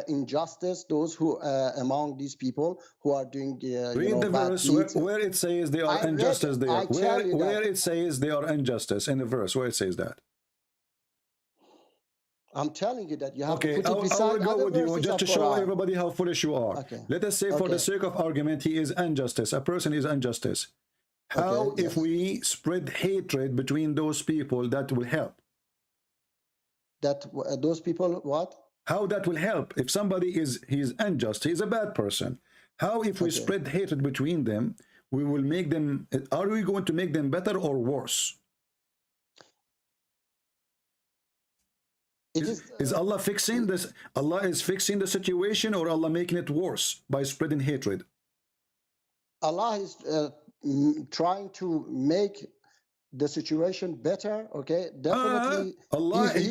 Speaker 20: injustice, those who among these people who are doing
Speaker 16: read the verse where it says they are injustice there. Where it says they are injustice in the verse where it says that.
Speaker 20: I'm telling you that you have
Speaker 16: to
Speaker 20: put it beside
Speaker 16: I will go with you just to show
Speaker 20: Quran.
Speaker 16: everybody how foolish you are. Let us say for the sake of argument, he is injustice. A person is injustice. How if we spread hatred between those people, that will help?
Speaker 20: That those people what?
Speaker 16: How that will help? If somebody he's unjust, he's a bad person. How if we spread hatred between them, we will make them, are we going to make them better or worse? Is Allah fixing this? Allah is fixing the situation, or Allah making it worse by spreading hatred?
Speaker 20: Allah is trying to make the situation better. Okay, definitely.
Speaker 16: Allah he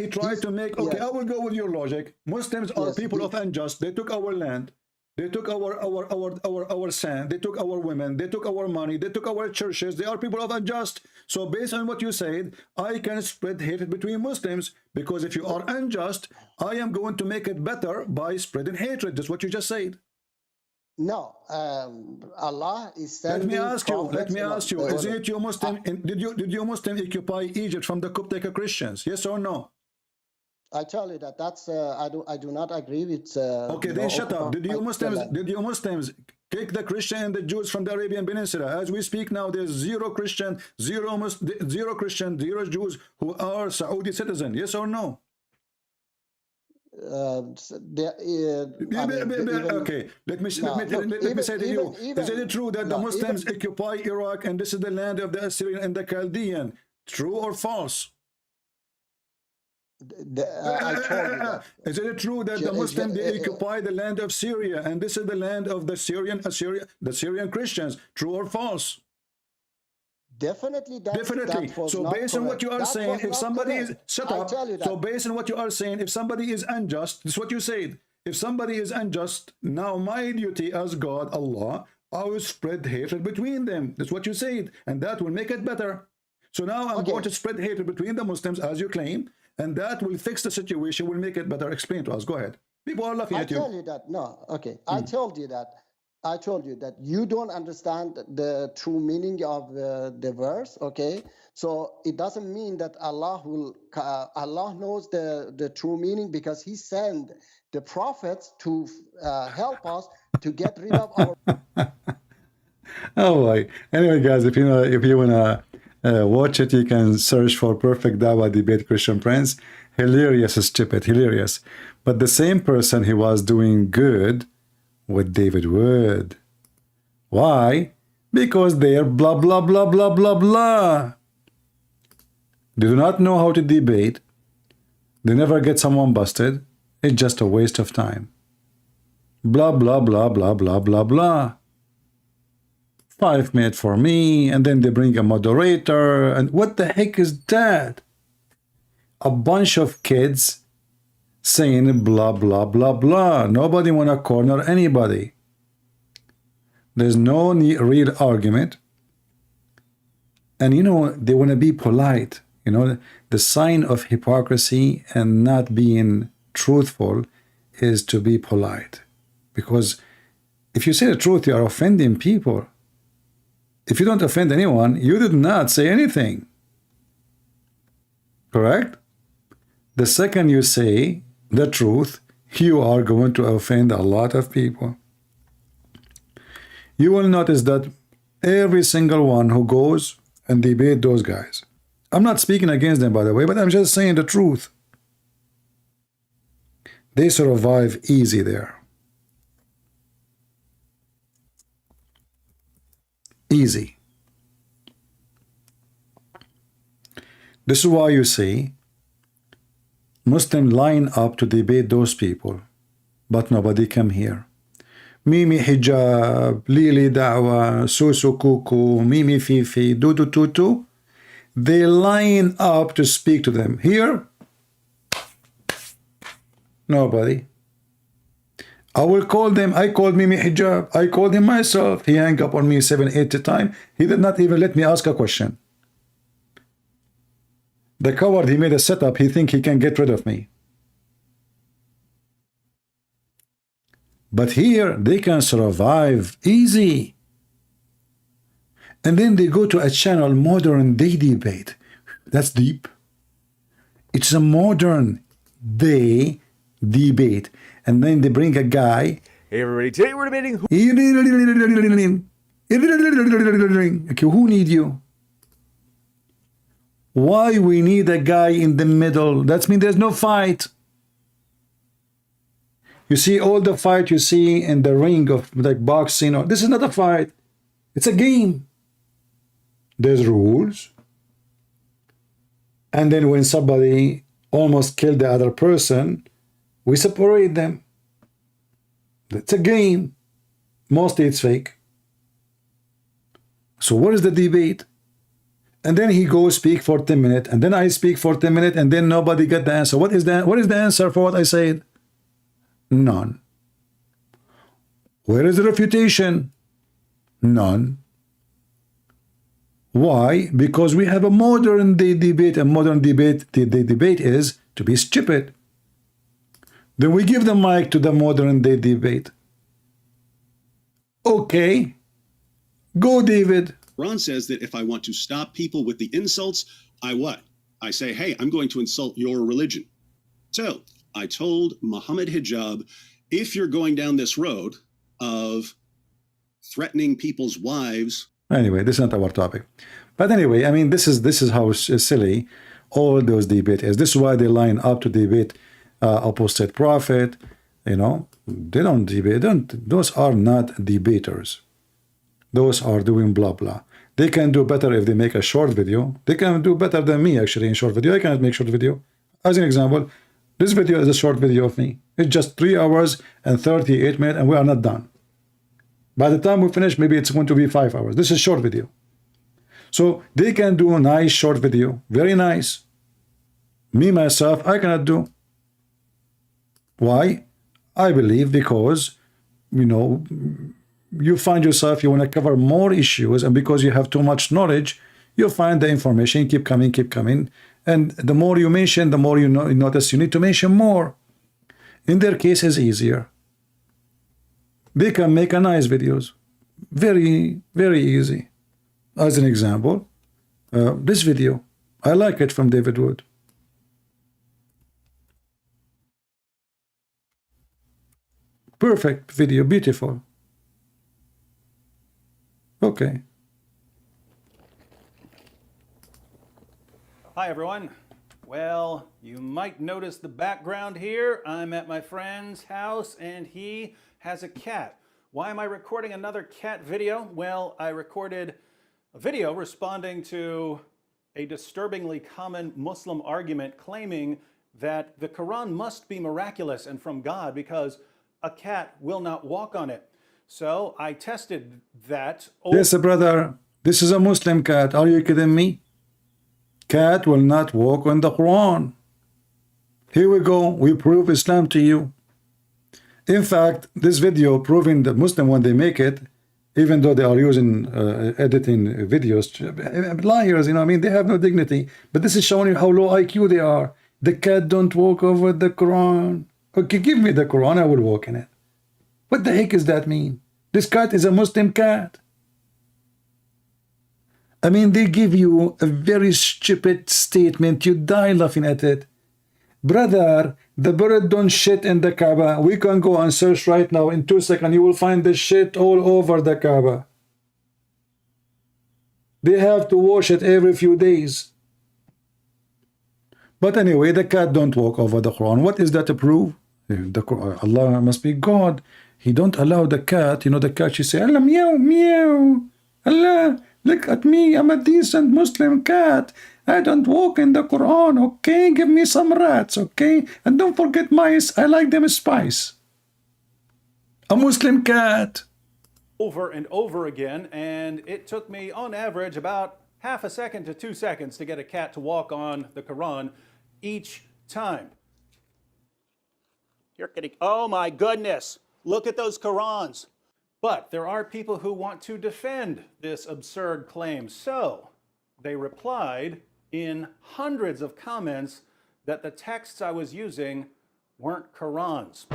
Speaker 16: tried to make. Okay, I will go with your logic. Muslims are people of unjust. They took our land. They took our sand. They took our women. They took our money. They took our churches. They are people of unjust. So based on what you said, I can spread hatred between Muslims, because if you are unjust, I am going to make it better by spreading hatred. That's what you just said.
Speaker 20: No, Allah is sending.
Speaker 16: Let me ask you. Is it you Muslim? Did you Muslim occupy Egypt from the Coptic Christians? Yes or no?
Speaker 20: I tell you that that's I do not agree with.
Speaker 16: Okay, then shut up. Did you Muslims kick the Christian and the Jews from the Arabian Peninsula? As we speak now, there's zero Christian, zero Jews who are Saudi citizens. Yes or no? Okay, let me say to you, is it true that the Muslims occupy Iraq and this is the land of the Assyrian and the Chaldean? True or false?
Speaker 20: I told you that.
Speaker 16: Is it true that the Muslims they occupy the land of Syria and this is the land of the Syrian Christians? True or false?
Speaker 20: Definitely.
Speaker 16: Definitely. So based on what you are saying, if somebody is shut up. So based on what you are saying, if somebody is unjust, this is what you said. If somebody is unjust, now my duty as God, Allah, I will spread hatred between them. That's what you said, and that will make it better. So now I'm going to spread hatred between the Muslims, as you claim, and that will fix the situation, will make it better. Explain to us. Go ahead. People are laughing at you.
Speaker 20: I tell you that. No, okay. I told you that you don't understand the true meaning of the verse. Okay, so it doesn't mean that Allah knows the true meaning, because He sent the prophets to help us to get rid of our.
Speaker 16: Oh boy. Anyway, guys, if you wanna watch it, you can search for Perfect Dawah Debate Christian Prince. Hilarious, stupid, hilarious. But the same person, he was doing good with David Wood. Why? Because they are blah blah blah blah blah blah. They do not know how to debate. They never get someone busted. It's just a waste of time. Blah blah blah blah blah blah blah. 5 minutes for me, and then they bring a moderator. And what the heck is that? A bunch of kids saying blah, blah, blah, blah. Nobody want to corner anybody. There's no real argument. And you know, they want to be polite. You know, the sign of hypocrisy and not being truthful is to be polite. Because if you say the truth, you are offending people. If you don't offend anyone, you did not say anything. Correct? The second you say the truth, you are going to offend a lot of people. You will notice that every single one who goes and debate those guys, I'm not speaking against them, by the way, but I'm just saying the truth. They survive easy there. Easy. This is why you see Muslims line up to debate those people, but nobody come here. Mimi Hijab, Lili Dawah, Susu Kuku, Mimi Fifi, Dudu Tutu. They line up to speak to them. Here, nobody. I will call them. I called Mimi Hijab. I called him myself. He hung up on me 7-8 times. He did not even let me ask a question. The coward, he made a setup. He think he can get rid of me. But here, they can survive easy. And then they go to a channel, Modern Day Debate. That's deep. It's a modern day debate. And then they bring a guy.
Speaker 21: Hey everybody, today we're debating
Speaker 16: Okay, who need you? Why we need a guy in the middle? That means there's no fight. You see all the fight you see in the ring of like boxing. Or this is not a fight. It's a game. There's rules. And then when somebody almost killed the other person, we separate them. It's a game. Mostly it's fake. So what is the debate? And then he goes speak for 10 minutes, and then I speak for 10 minutes, and then nobody get the answer. What is that? What is the answer for what I said? None. Where is the refutation? None. Why? Because we have a modern day debate. A modern debate, the debate is to be stupid. Then we give the mic to the modern day debate. Okay. Go, David.
Speaker 22: Ron says that if I want to stop people with the insults, I what? I say, hey, I'm going to insult your religion. So I told Mohammed Hijab, if you're going down this road of threatening people's wives.
Speaker 16: Anyway, this is not our topic. But anyway, I mean, this is how silly all those debates is. This is why they line up to debate opposite prophet. You know, they don't debate. Those are not debaters. Those are doing blah blah. They can do better if they make a short video. They can do better than me actually in short video. I cannot make short video. As an example, this video is a short video of me. It's just 3 hours and 38 minutes, and we are not done. By the time we finish, maybe it's going to be 5 hours. This is short video. So they can do a nice short video. Very nice. Me, myself, I cannot do. Why? I believe because, you know, you find yourself, you want to cover more issues, and because you have too much knowledge, you find the information keep coming. And the more you mention, the more you notice you need to mention more. In their case, it's easier. They can make a nice videos. Very, very easy. As an example, this video. I like it from David Wood. Perfect video, beautiful. Okay.
Speaker 23: Hi everyone. Well, you might notice the background here. I'm at my friend's house and he has a cat. Why am I recording another cat video? Well, I recorded a video responding to a disturbingly common Muslim argument claiming that the Quran must be miraculous and from God because a cat will not walk on it. So I tested that.
Speaker 16: Yes, brother. This is a Muslim cat. Are you kidding me? Cat will not walk on the Quran. Here we go. We prove Islam to you. In fact, this video proving the Muslim when they make it, even though they are using editing videos, liars, you know, I mean, they have no dignity. But this is showing you how low IQ they are. The cat don't walk over the Quran. Okay, give me the Quran, I will walk in it. What the heck does that mean? This cat is a Muslim cat. I mean, they give you a very stupid statement. You die laughing at it. Brother, the bird don't shit in the Kaaba. We can go and search right now. In 2 seconds, you will find the shit all over the Kaaba. They have to wash it every few days. But anyway, the cat don't walk over the Quran. What is that to prove? Allah must be God. He don't allow the cat, you know, the cat, she say, Allah, meow, meow. Allah, look at me. I'm a decent Muslim cat. I don't walk in the Quran, okay? Give me some rats, okay? And don't forget mice. I like them spice. A Muslim cat.
Speaker 23: Over and over again, and it took me on average about half a second to 2 seconds to get a cat to walk on the Quran each time. You're kidding. Oh my goodness. Look at those Qurans. But there are people who want to defend this absurd claim. So they replied in hundreds of comments that the texts I was using weren't Qurans.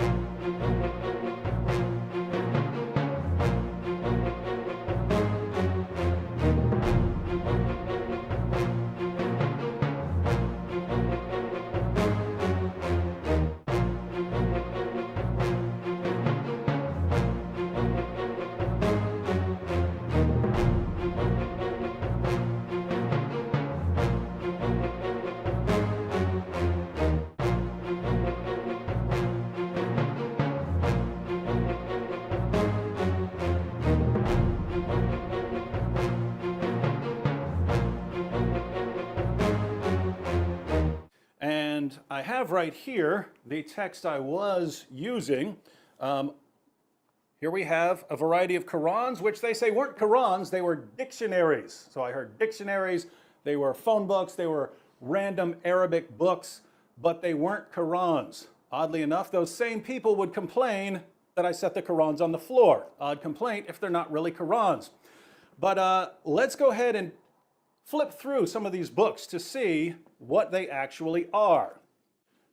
Speaker 23: And I have right here the text I was using. Here we have a variety of Qurans, which they say weren't Qurans, they were dictionaries. So I heard dictionaries, they were phone books, they were random Arabic books, but they weren't Qurans. Oddly enough, those same people would complain that I set the Qurans on the floor. Odd complaint if they're not really Qurans. But let's go ahead and flip through some of these books to see what they actually are.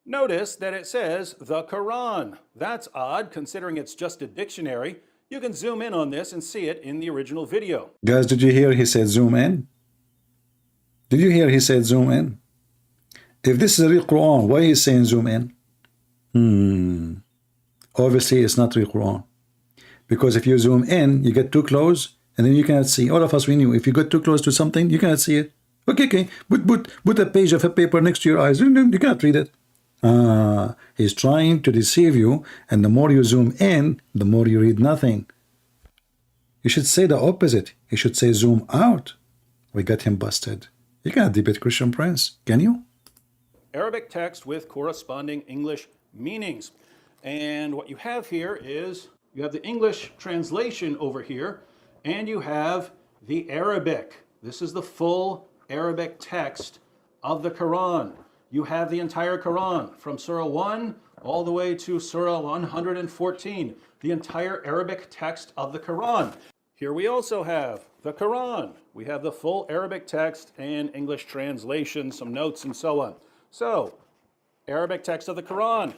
Speaker 23: Notice that it says the Quran. That's odd considering it's just a dictionary. You can zoom in on this and see it in the original video.
Speaker 16: Guys, did you hear he said zoom in? Did you hear he said zoom in? If this is a real Quran, why is he saying zoom in? Obviously it's not real Quran. Because if you zoom in, you get too close and then you cannot see. All of us, we knew if you get too close to something, you cannot see it. Okay. Put a page of a paper next to your eyes. You cannot read it. He's trying to deceive you, and the more you zoom in, the more you read nothing. You should say the opposite. You should say zoom out. We got him busted. You cannot debate Christian Prince, can you?
Speaker 23: Arabic text with corresponding English meanings. And what you have here is you have the English translation over here, and you have the Arabic. This is the full Arabic text of the Quran. You have the entire Quran from Surah 1 all the way to Surah 114, the entire Arabic text of the Quran. Here we also have the Quran. We have the full Arabic text and English translation, some notes and so on. So, Arabic text of the Quran,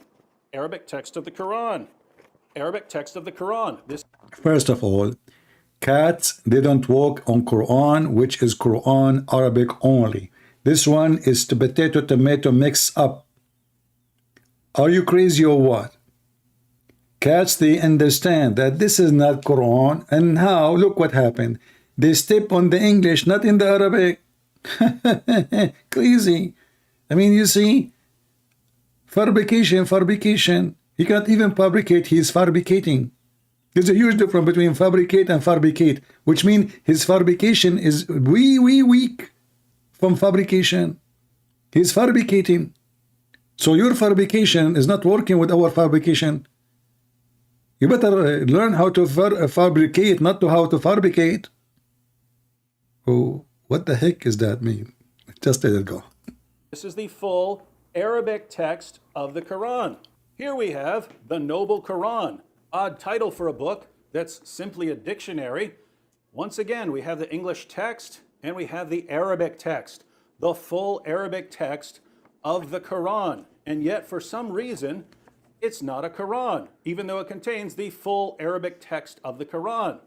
Speaker 23: Arabic text of the Quran, Arabic text of the Quran.
Speaker 16: First of all, cats, they don't walk on Quran, which is Quran Arabic only. This one is the potato tomato mix up. Are you crazy or what? Cats, they understand that this is not Quran, and now look what happened. They step on the English, not in the Arabic. Crazy. I mean, you see, fabrication. He can't even fabricate, he's fabricating. There's a huge difference between fabricate and fabricate, which means his fabrication is weak from fabrication. He's fabricating. So your fabrication is not working with our fabrication. You better learn how to fabricate, not to how to fabricate. Oh, what the heck is that mean? Just let it go.
Speaker 23: This is the full Arabic text of the Quran. Here we have the Noble Quran. Odd title for a book that's simply a dictionary. Once again, we have the English text and we have the Arabic text, the full Arabic text of the Quran. And yet, for some reason, it's not a Quran, even though it contains the full Arabic text of the Quran.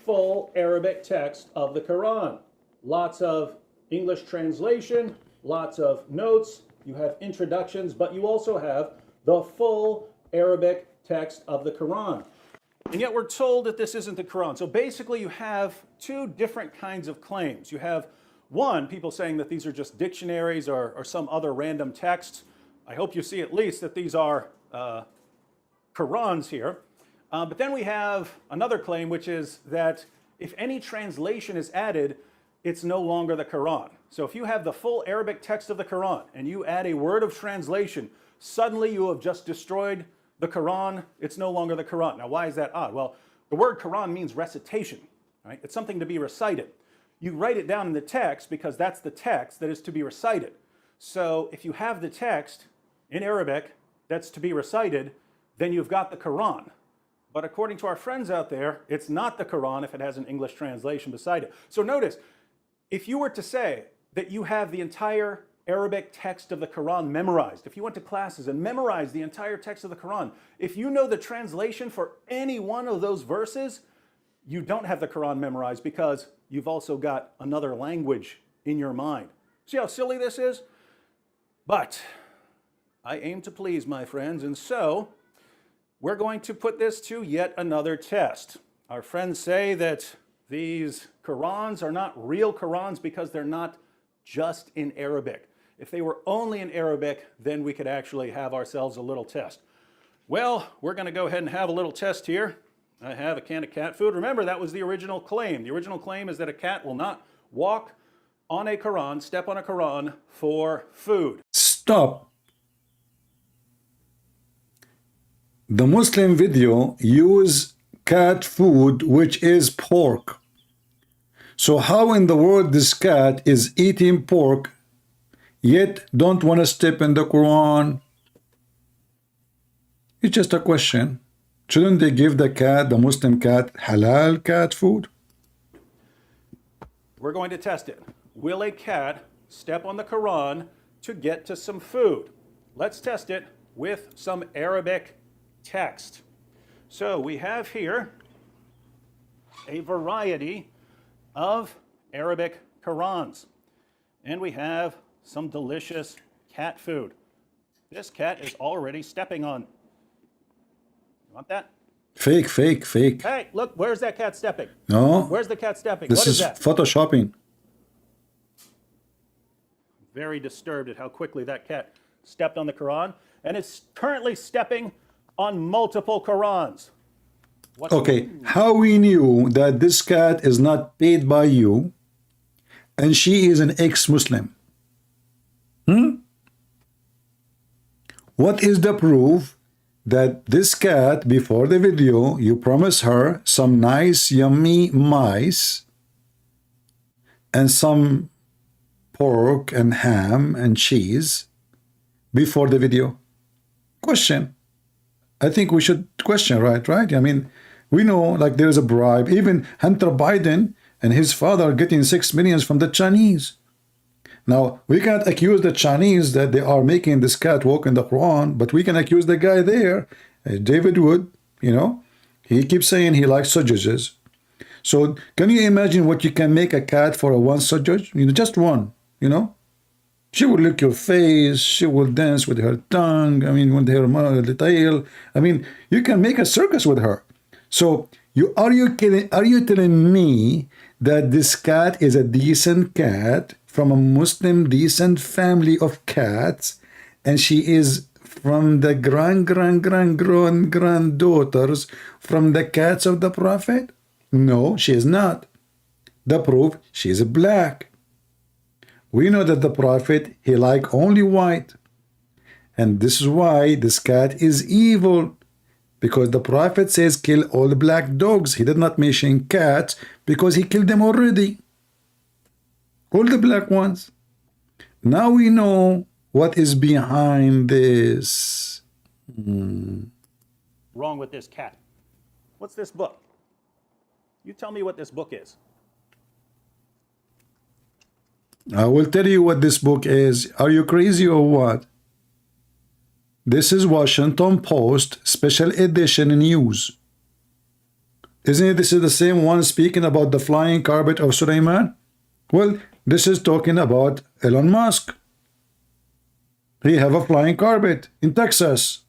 Speaker 23: Full Arabic text of the Quran. Lots of English translation, lots of notes, you have introductions, but you also have the full Arabic text of the Quran. And yet we're told that this isn't the Quran. So basically you have two different kinds of claims. You have one, people saying that these are just dictionaries or some other random texts. I hope you see at least that these are Qurans here. But then we have another claim, which is that if any translation is added, it's no longer the Quran. So if you have the full Arabic text of the Quran and you add a word of translation, suddenly you have just destroyed the Quran. It's no longer the Quran. Now, why is that odd? Well, the word Quran means recitation, right? It's something to be recited. You write it down in the text because that's the text that is to be recited. So if you have the text in Arabic that's to be recited, then you've got the Quran. But according to our friends out there, it's not the Quran if it has an English translation beside it. So notice, if you were to say that you have the entire Arabic text of the Quran memorized, if you went to classes and memorized the entire text of the Quran, if you know the translation for any one of those verses, you don't have the Quran memorized because you've also got another language in your mind. See how silly this is? But I aim to please, my friends, and so we're going to put this to yet another test. Our friends say that these Qurans are not real Qurans because they're not just in Arabic. If they were only in Arabic, then we could actually have ourselves a little test. Well, we're going to go ahead and have a little test here. I have a can of cat food. Remember, that was the original claim. The original claim is that a cat will not walk on a Quran, step on a Quran for food.
Speaker 16: Stop. The Muslim video use cat food, which is pork. So how in the world this cat is eating pork, yet don't want to step in the Quran? It's just a question. Shouldn't they give the cat, the Muslim cat, halal cat food?
Speaker 23: We're going to test it. Will a cat step on the Quran to get to some food? Let's test it with some Arabic text. So we have here a variety of Arabic Qurans, and we have some delicious cat food. This cat is already stepping on. You want that?
Speaker 16: Fake, fake, fake.
Speaker 23: Hey, look, where's that cat stepping?
Speaker 16: No.
Speaker 23: Where's the cat stepping?
Speaker 16: This
Speaker 23: What is
Speaker 16: is
Speaker 23: that?
Speaker 16: photoshopping.
Speaker 23: Very disturbed at how quickly that cat stepped on the Quran, and it's currently stepping on multiple Qurans.
Speaker 16: Okay, how we knew that this cat is not paid by you and she is an ex-Muslim? What is the proof that this cat, before the video, you promised her some nice, yummy mice and some pork and ham and cheese before the video? Question. I think we should question, right? I mean, we know like there's a bribe. Even Hunter Biden and his father are getting $6 million from the Chinese. Now, we can't accuse the Chinese that they are making this cat walk in the Quran, but we can accuse the guy there, David Wood, you know. He keeps saying he likes sausages. So can you imagine what you can make a cat for a one sausage? You know, just one, you know. She will lick your face. She will dance with her tongue. I mean, with her tail. I mean, you can make a circus with her. So, are you telling me that this cat is a decent cat from a Muslim decent family of cats, and she is from the granddaughters from the cats of the Prophet? No, she is not. The proof, she is black. We know that the Prophet, he liked only white. And this is why this cat is evil. Because the Prophet says kill all the black dogs. He did not mention cats because he killed them already. All the black ones. Now we know what is behind this.
Speaker 23: Wrong with this cat. What's this book? You tell me what this book is.
Speaker 16: I will tell you what this book is. Are you crazy or what? This is Washington Post Special Edition News. Isn't it this is the same one speaking about the flying carpet of Sulaiman? Well, this is talking about Elon Musk. He have a flying carpet in Texas.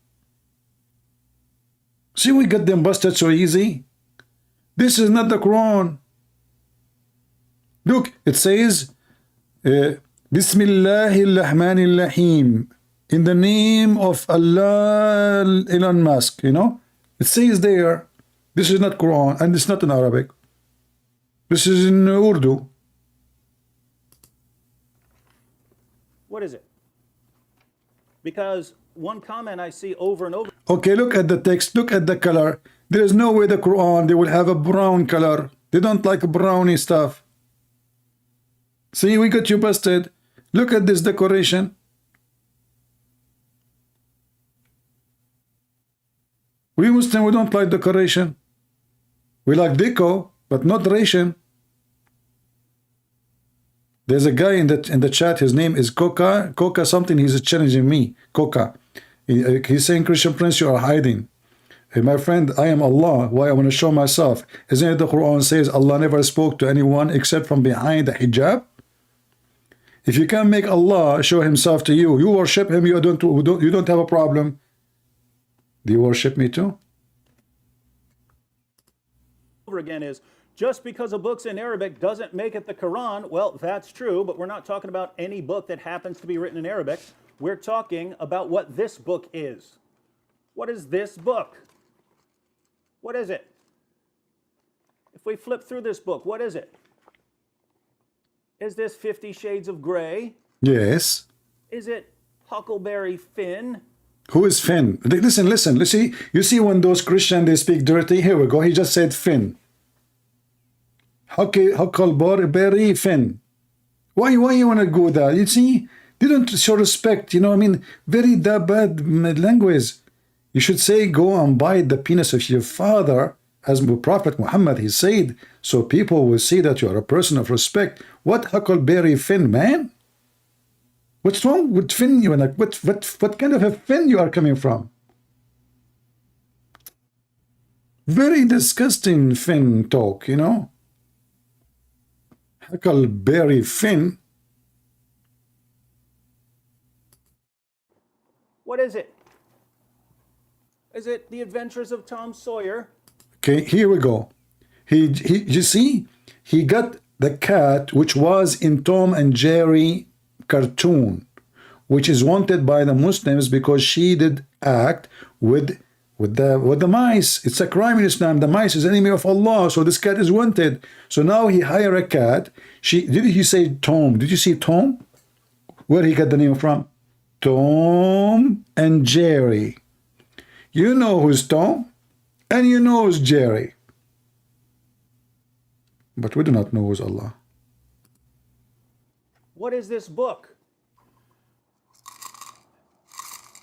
Speaker 16: See, we got them busted so easy. This is not the Quran. Look, it says, Bismillahirrahmanirrahim. In the name of Allah, Elon Musk, you know? It says there, this is not Quran, and it's not in Arabic. This is in Urdu.
Speaker 23: What is it? Because one comment I see over and over.
Speaker 16: Okay, look at the text, look at the color. There is no way the Quran, they will have a brown color. They don't like browny stuff. See, we got you busted. Look at this decoration. We Muslims, we don't like decoration. We like deco, but not ration. There's a guy in the chat, his name is Coca something, he's challenging me. Coca. He's saying, Christian Prince, you are hiding. Hey, my friend, I am Allah. Why I want to show myself? Isn't it the Quran says Allah never spoke to anyone except from behind the hijab? If you can make Allah show himself to you, you worship him, you don't have a problem. Do you worship me too?
Speaker 23: Over again is, just because a book's in Arabic doesn't make it the Quran. Well, that's true, but we're not talking about any book that happens to be written in Arabic. We're talking about what this book is. What is this book? What is it? If we flip through this book, what is it? Is this 50 Shades of Grey?
Speaker 16: Yes.
Speaker 23: Is it Huckleberry Finn?
Speaker 16: Who is Finn? Listen. You see when those Christians, they speak dirty? Here we go. He just said Finn. Huckleberry Finn. Why you want to go there? You see, they don't show respect. You know, I mean, very bad language. You should say, go and bite the penis of your father, as Prophet Muhammad, he said, so people will see that you are a person of respect. What Huckleberry Finn, man? What's wrong with Finn? You like what kind of a Finn you are coming from? Very disgusting Finn talk, you know. Huckleberry Finn.
Speaker 23: What is it? Is it The Adventures of Tom Sawyer?
Speaker 16: Okay, here we go. You see, he got the cat which was in Tom and Jerry cartoon, which is wanted by the Muslims because she did act with the mice. It's a crime in Islam. The mice is enemy of Allah, so this cat is wanted. So now he hire a cat. Did he say Tom? Did you see Tom? Where he got the name from? Tom and Jerry. You know who's Tom, and you know who's Jerry. But we do not know who's Allah.
Speaker 23: What is this book?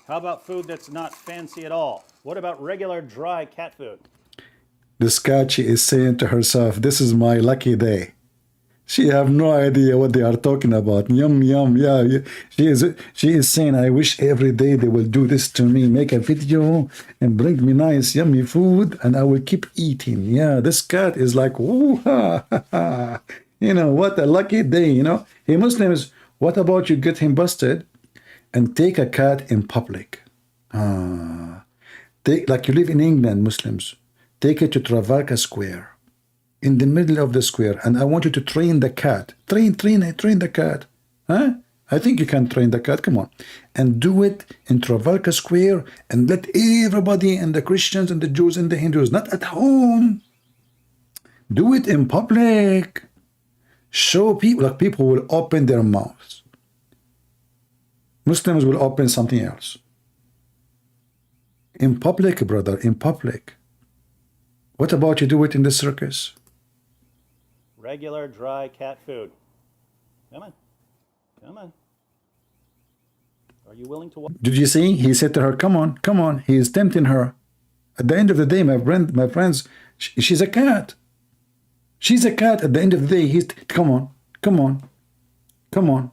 Speaker 23: How about food that's not fancy at all? What about regular dry cat food?
Speaker 16: This cat, she is saying to herself, this is my lucky day. She have no idea what they are talking about. Yum, yum, yeah. She is saying, I wish every day they will do this to me, make a video and bring me nice, yummy food, and I will keep eating. Yeah, this cat is like, ooh, ha, ha, ha. You know, what a lucky day, you know. Hey, Muslims, what about you get him busted and take a cat in public? Like you live in England, Muslims, take it to Trafalgar Square. In the middle of the square, and I want you to train the cat. Train the cat. Huh? I think you can train the cat. Come on. And do it in Trafalgar Square and let everybody, and the Christians and the Jews and the Hindus, not at home. Do it in public. Show people, like people will open their mouths. Muslims will open something else. In public, brother, in public. What about you do it in the circus?
Speaker 23: Regular dry cat food. Come on. Come on. Are you willing to walk?
Speaker 16: Did you see? He said to her, come on, come on. He is tempting her. At the end of the day, my friends, she's a cat. She's a cat. At the end of the day, he's, come on, come on, come on.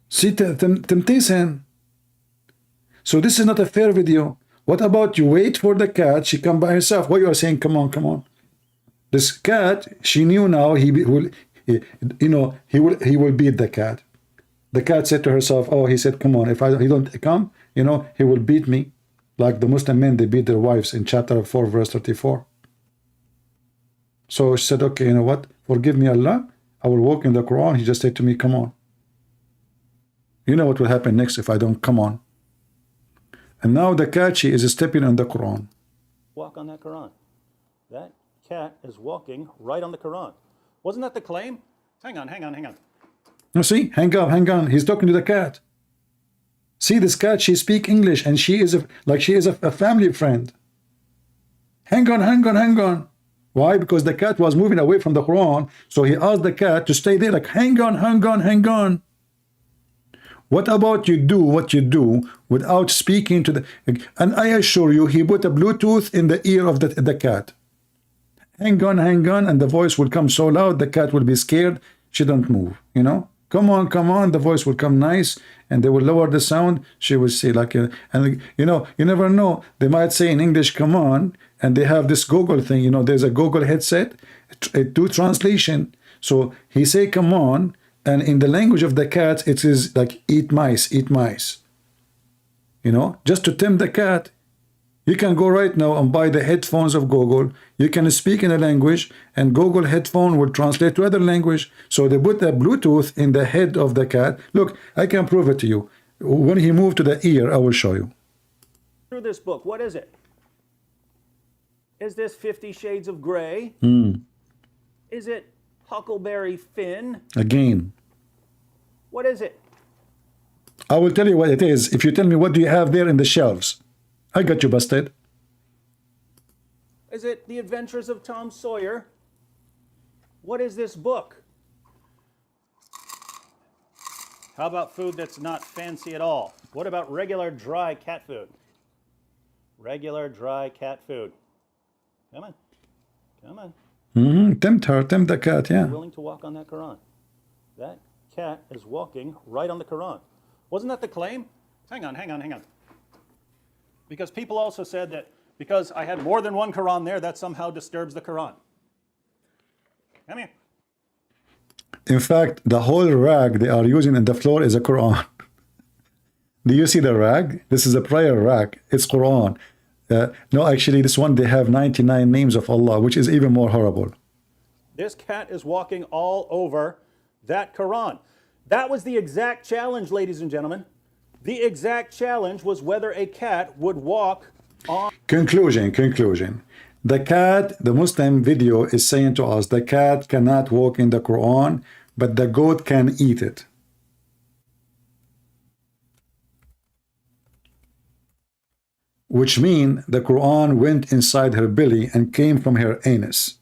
Speaker 16: See, temptation. So this is not a fair video. What about you wait for the cat? She come by herself. What you are saying? Come on, come on. This cat, she knew now he will, you know, he will beat the cat. The cat said to herself, oh, he said, come on, if he don't come, you know, he will beat me. Like the Muslim men, they beat their wives in chapter 4, verse 34. So she said, okay, you know what? Forgive me, Allah. I will walk in the Quran. He just said to me, come on. You know what will happen next if I don't come on. And now the cat, she is stepping on the Quran.
Speaker 23: Walk on that Quran. That cat is walking right on the Quran. Wasn't that the claim? Hang on, hang on, hang on.
Speaker 16: You see, hang on. He's talking to the cat. See, this cat, she speaks English, and she is a family friend. Hang on. Why? Because the cat was moving away from the Quran, so he asked the cat to stay there. Like, hang on. What about you do what you do without speaking to the? And I assure you, he put a Bluetooth in the ear of the cat. Hang on, and the voice will come so loud, the cat will be scared. She don't move. You know. Come on, the voice will come nice, and they will lower the sound. She will say like, and you know, you never know. They might say in English, come on, and they have this Google thing. You know, there's a Google headset, do translation. So he say, come on, and in the language of the cat, it is like eat mice. You know, just to tempt the cat. You can go right now and buy the headphones of Google. You can speak in a language, and Google headphone will translate to other language. So they put the Bluetooth in the head of the cat. Look, I can prove it to you. When he moved to the ear, I will show you.
Speaker 23: Through this book, what is it? Is this 50 Shades of Grey? Is it Huckleberry Finn?
Speaker 16: Again.
Speaker 23: What is it?
Speaker 16: I will tell you what it is. If you tell me what do you have there in the shelves, I got you busted.
Speaker 23: Is it The Adventures of Tom Sawyer? What is this book? How about food that's not fancy at all? What about regular dry cat food? Regular dry cat food. Come on.
Speaker 16: Tempt the cat, yeah.
Speaker 23: You're willing to walk on that Quran. That cat is walking right on the Quran. Wasn't that the claim? Hang on. Because people also said that because I had more than one Quran there, that somehow disturbs the Quran. Come here.
Speaker 16: In fact, the whole rag they are using in the floor is a Quran. Do you see the rag? This is a prayer rag. It's Quran. No, actually, this one, they have 99 names of Allah, which is even more horrible.
Speaker 23: This cat is walking all over that Quran. That was the exact challenge, ladies and gentlemen. The exact challenge was whether a cat would walk on...
Speaker 16: Conclusion. The cat, the Muslim video is saying to us, the cat cannot walk in the Quran, but the goat can eat it. Which means the Quran went inside her belly and came from her anus.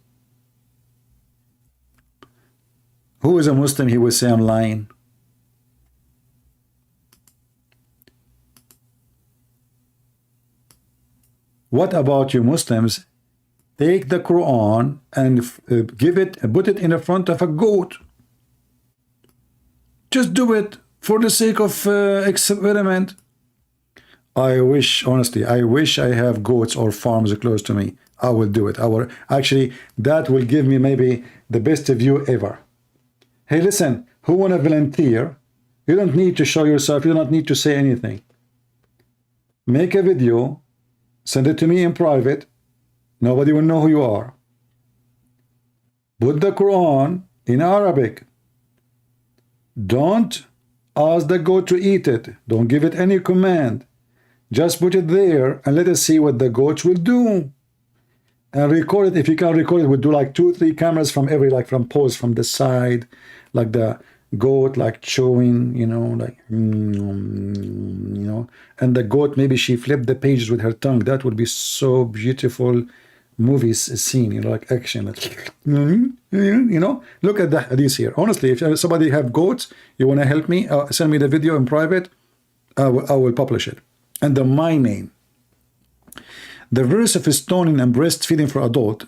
Speaker 16: Who is a Muslim? He will say, I'm lying. What about you Muslims? Take the Quran and put it in the front of a goat. Just do it for the sake of experiment. I wish, honestly, I wish I have goats or farms close to me. I will do it. Actually, that will give me maybe the best view ever. Hey, listen, who want to volunteer? You don't need to show yourself. You don't need to say anything. Make a video. Send it to me in private. Nobody will know who you are. Put the Quran in Arabic. Don't ask the goat to eat it. Don't give it any command. Just put it there and let us see what the goats will do. And record it. If you can record it, we'll do like 2-3 cameras from every, like from pose from the side, like the goat like chewing, you know, like, and the goat, maybe she flipped the pages with her tongue. That would be so beautiful movie scene, you know, like action, like, you know, look at the hadith here. Honestly, if somebody have goats, you want to help me, send me the video in private, I will publish it under my name. The verse of stoning and breastfeeding for adult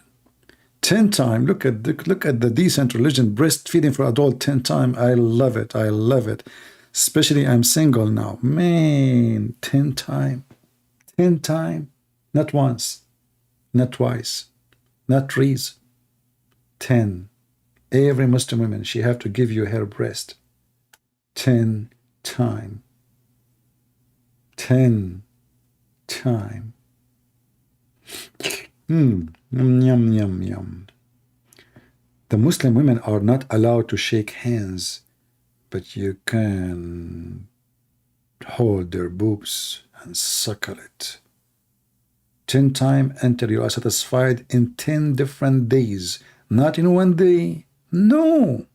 Speaker 16: 10 times. Look at the decent religion, breastfeeding for adult 10 times. I love it. I love it. Especially I'm single now. Man, 10 times. 10 times. Not once. Not twice. Not 3. 10. Every Muslim woman, she have to give you her breast. 10 times. 10 times. Yum, yum, yum, yum. The Muslim women are not allowed to shake hands, but you can hold their boobs and suckle it. 10 times until you are satisfied in 10 different days, not in one day. No.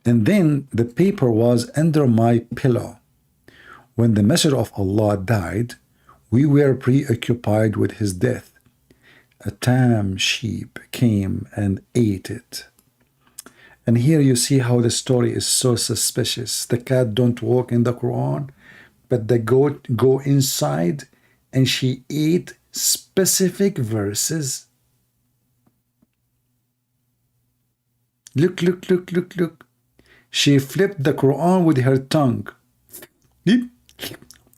Speaker 16: And then the paper was under my pillow. When the Messenger of Allah died, we were preoccupied with his death. A tame sheep came and ate it. And here you see how the story is so suspicious. The cat don't walk in the Quran, but the goat go inside and she ate specific verses. Look, look, look, look, look. She flipped the Quran with her tongue.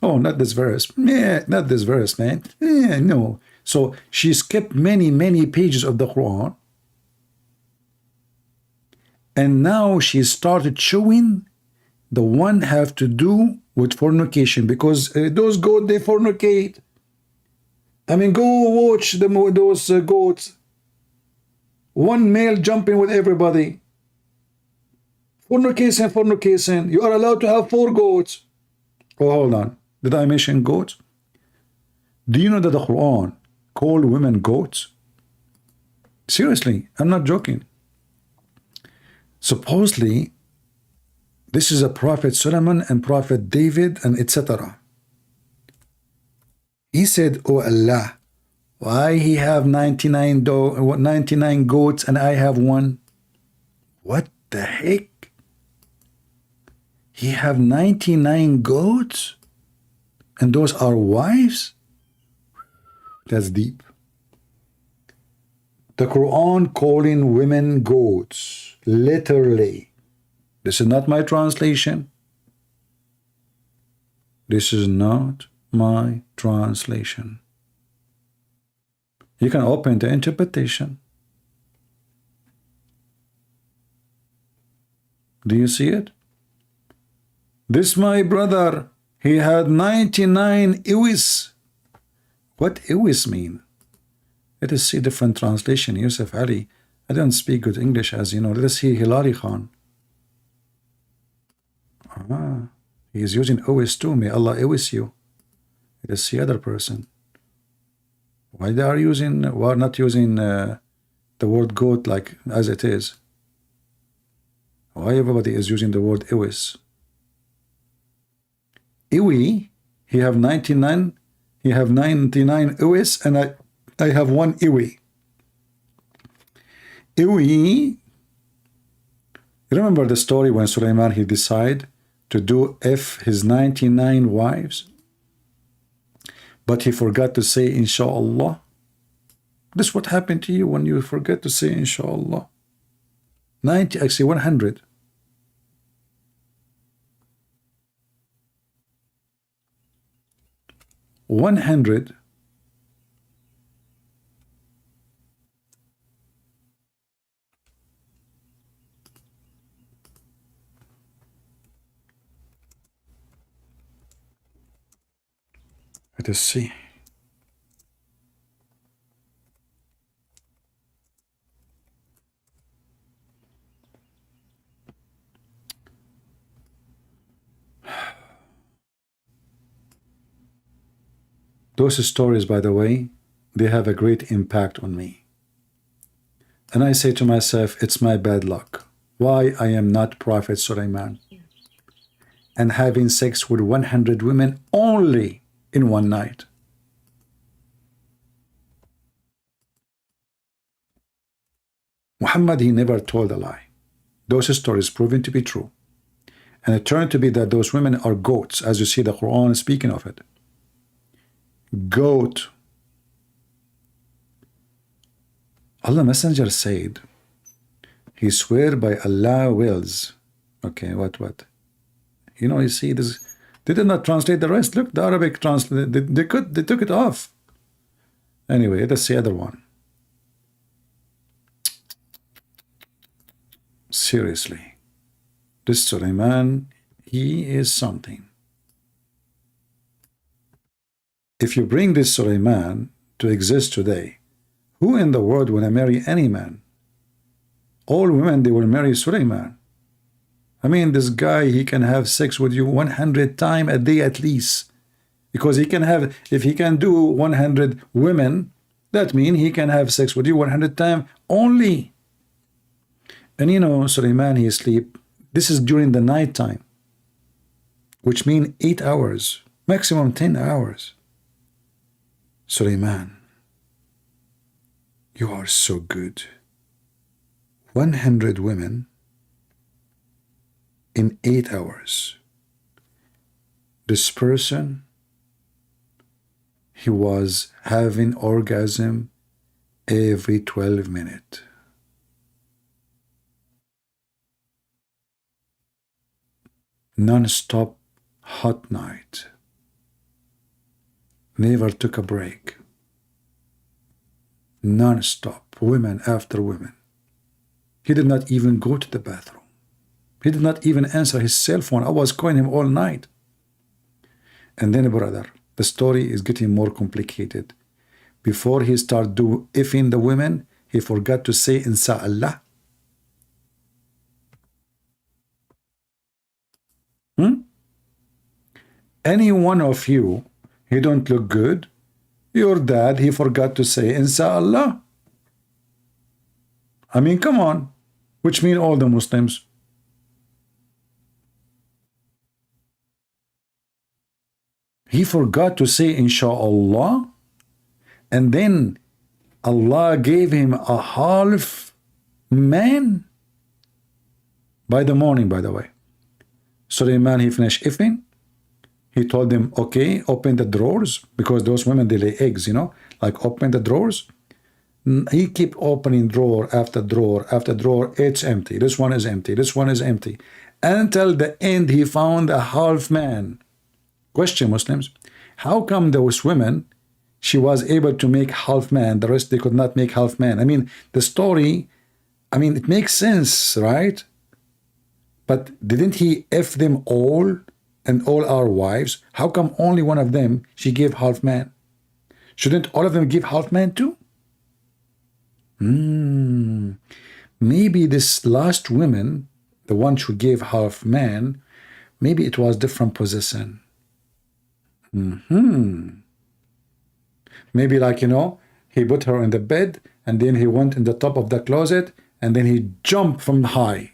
Speaker 16: Oh, not this verse. Yeah, not this verse, man. Yeah, no. So she skipped many, many pages of the Quran. And now she started showing the one have to do with fornication, because those goats, they fornicate. I mean, go watch those goats. One male jumping with everybody. Fornication, fornication. You are allowed to have 4 goats. Oh, hold on. Did I mention goats? Do you know that the Quran called women goats? Seriously, I'm not joking. Supposedly, this is a Prophet Solomon and Prophet David and etc. He said, "Oh Allah, why he have 99 goats and I have 1? What the heck? He have 99 goats? And those are wives?" That's deep. The Quran calling women goats, literally. This is not my translation. This is not my translation. You can open the interpretation. Do you see it? This my brother, he had 99 iwis. What iwis mean? Let us see different translation. Yusuf Ali. I don't speak good English, as you know. Let us see Hilary Khan. He is using iwis too. May Allah iwis you. Let us see other person. Why they are not using the word goat like as it is? Why everybody is using the word iwis? Iwi, he have 99. He have 99 iwis, and I have 1 iwi. Iwi. You remember the story when Sulaiman, he decided to do his 99 wives, but he forgot to say inshallah. This is what happened to you when you forget to say inshallah. 90, actually 100. $100. Let us see. Those stories, by the way, they have a great impact on me. And I say to myself, it's my bad luck. why I am not Prophet Sulaiman and having sex with 100 women only in one night. Muhammad, he never told a lie. Those stories proven to be true. And it turned to be that those women are goats, as you see the Quran speaking of it. Goat. Allah Messenger said, he swear by Allah wills. Okay, what? You know, you see this, they did not translate the rest. Look, the Arabic translate, they took it off. Anyway, that's the other one. Seriously, this Sulaiman, he is something. If you bring this Sulaiman to exist today, who in the world will marry any man? All women, they will marry Sulaiman. I mean, this guy, he can have sex with you 100 times a day at least. Because he can have, if he can do 100 women, that means he can have sex with you 100 times only. And you know, Sulaiman, he sleep. This is during the night time, which means 8 hours, maximum 10 hours. Sulaiman, you are so good. 100 women in 8 hours. This person, he was having orgasm every 12 minutes. Non-stop hot night. Never took a break. Non-stop, women after women. He did not even go to the bathroom. He did not even answer his cell phone. I was calling him all night. And then, brother, the story is getting more complicated. Before he started effing the women, he forgot to say Inshallah. Any one of you, he don't look good. Your dad, he forgot to say Inshallah. I mean, come on. Which mean all the Muslims. He forgot to say Inshallah. And then Allah gave him a half man. By the morning, by the way. Sulaiman, he finished effing. He told them, okay, open the drawers, because those women, they lay eggs, you know, like open the drawers. He kept opening drawer after drawer after drawer. It's empty. This one is empty. This one is empty. Until the end, he found a half man. Question, Muslims, how come those women, she was able to make half man, the rest they could not make half man? I mean, the story, I mean, it makes sense, right? But didn't he F them all and all our wives? How come only one of them she gave half man? Shouldn't all of them give half man too? Maybe this last woman, the one who gave half man, maybe it was different possession. Maybe, like, you know, he put her in the bed and then he went in the top of the closet and then he jumped from high.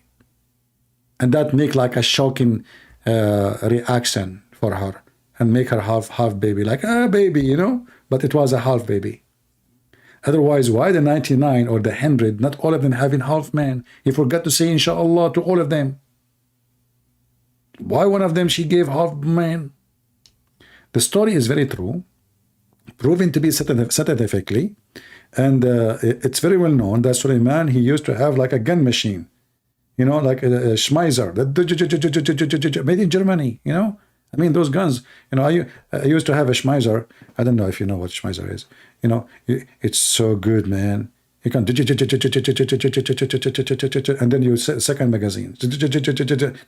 Speaker 16: And that make like a shocking reaction for her and make her half baby, like a baby, you know, but it was a half baby. Otherwise, why the 99 or the 100, not all of them having half man? He forgot to say Inshallah to all of them. Why one of them she gave half man? The story is very true, proven to be scientifically, and it's very well known that Sulaiman, he used to have like a gun machine. You know, like a Schmeiser, made in Germany, you know? I mean, those guns, you know, I used to have a Schmeiser. I don't know if you know what Schmeiser is. You know, it's so good, man. You can, and then you second magazine.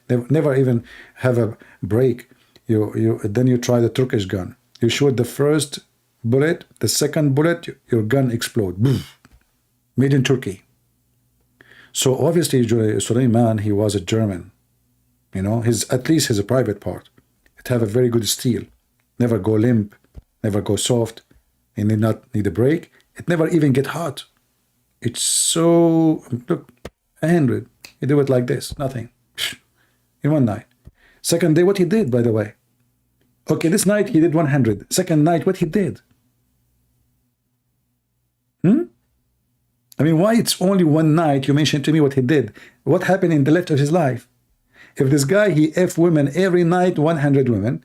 Speaker 16: They never even have a break. Then you try the Turkish gun. You shoot the first bullet, the second bullet, your gun explodes. Made in Turkey. So obviously Sulaiman, he was a German, you know, at least his private part. It have a very good steel, never go limp, never go soft, and did not need a break. It never even get hot. It's so, look, 100. He do it like this, nothing. In one night. Second day, what he did, by the way. Okay, this night he did 100. Second night, what he did. I mean, why it's only one night you mentioned to me what he did? What happened in the rest of his life? If this guy, he F women every night, 100 women.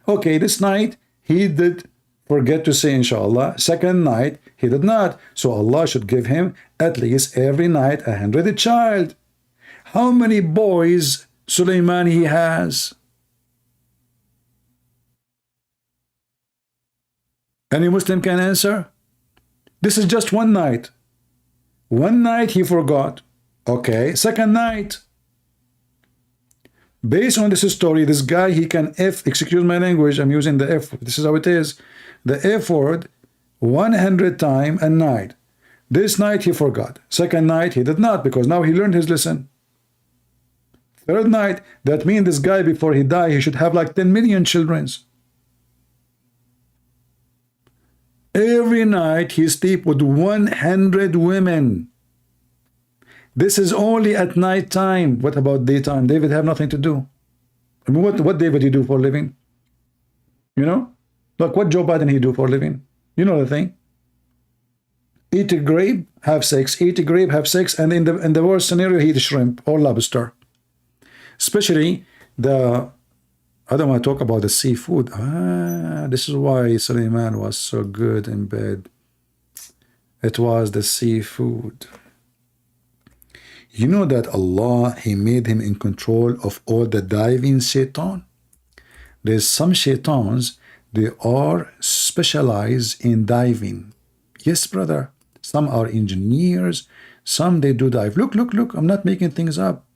Speaker 16: Okay, this night he did forget to say inshallah. Second night he did not. So Allah should give him at least every night 100 child. How many boys Sulaiman he has? Any Muslim can answer? This is just one night. One night he forgot. Okay, second night. Based on this story, this guy, he can F, excuse my language, I'm using the F, this is how it is. The F word 100 times a night. This night he forgot. Second night he did not, because now he learned his lesson. Third night, that means this guy before he die, he should have like 10 million children. Every night he sleep with 100 women. This is only at night time. What about daytime? David have nothing to do. I mean, what David he do for a living? You know? Like what Joe Biden he do for a living? You know the thing. Eat a grape, have sex. Eat a grape, have sex. And in the worst scenario, he eat shrimp or lobster. Especially the... I don't want to talk about the seafood. This is why Sulaiman was so good in bed. It was the seafood. You know that Allah, He made him in control of all the diving shaitan. There's some shaitans, they are specialized in diving. Yes, brother. Some are engineers. Some they do dive. Look. I'm not making things up.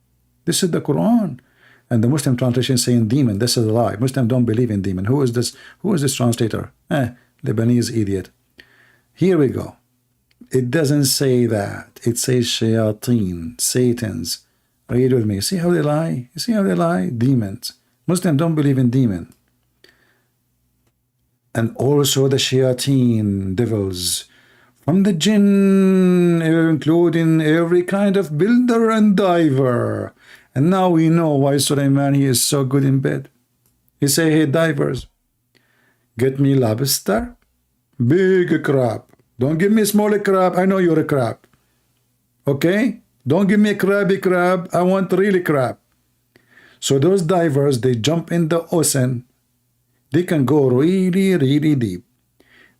Speaker 16: This is the Quran. And the Muslim translation saying demon. This is a lie. Muslim don't believe in demon. Who is this? Who is this translator? Lebanese idiot. Here we go. It doesn't say that. It says shayateen, Satans. Read with me. See how they lie? You see how they lie? Demons. Muslim don't believe in demon. And also the shayateen, devils. From the jinn, including every kind of builder and diver. And now we know why Sulaiman, he is so good in bed. He say, hey, divers, get me lobster, big crab. Don't give me small crab. I know you're a crab. Okay? Don't give me a crabby crab. I want really crab. So those divers, they jump in the ocean. They can go really, really deep.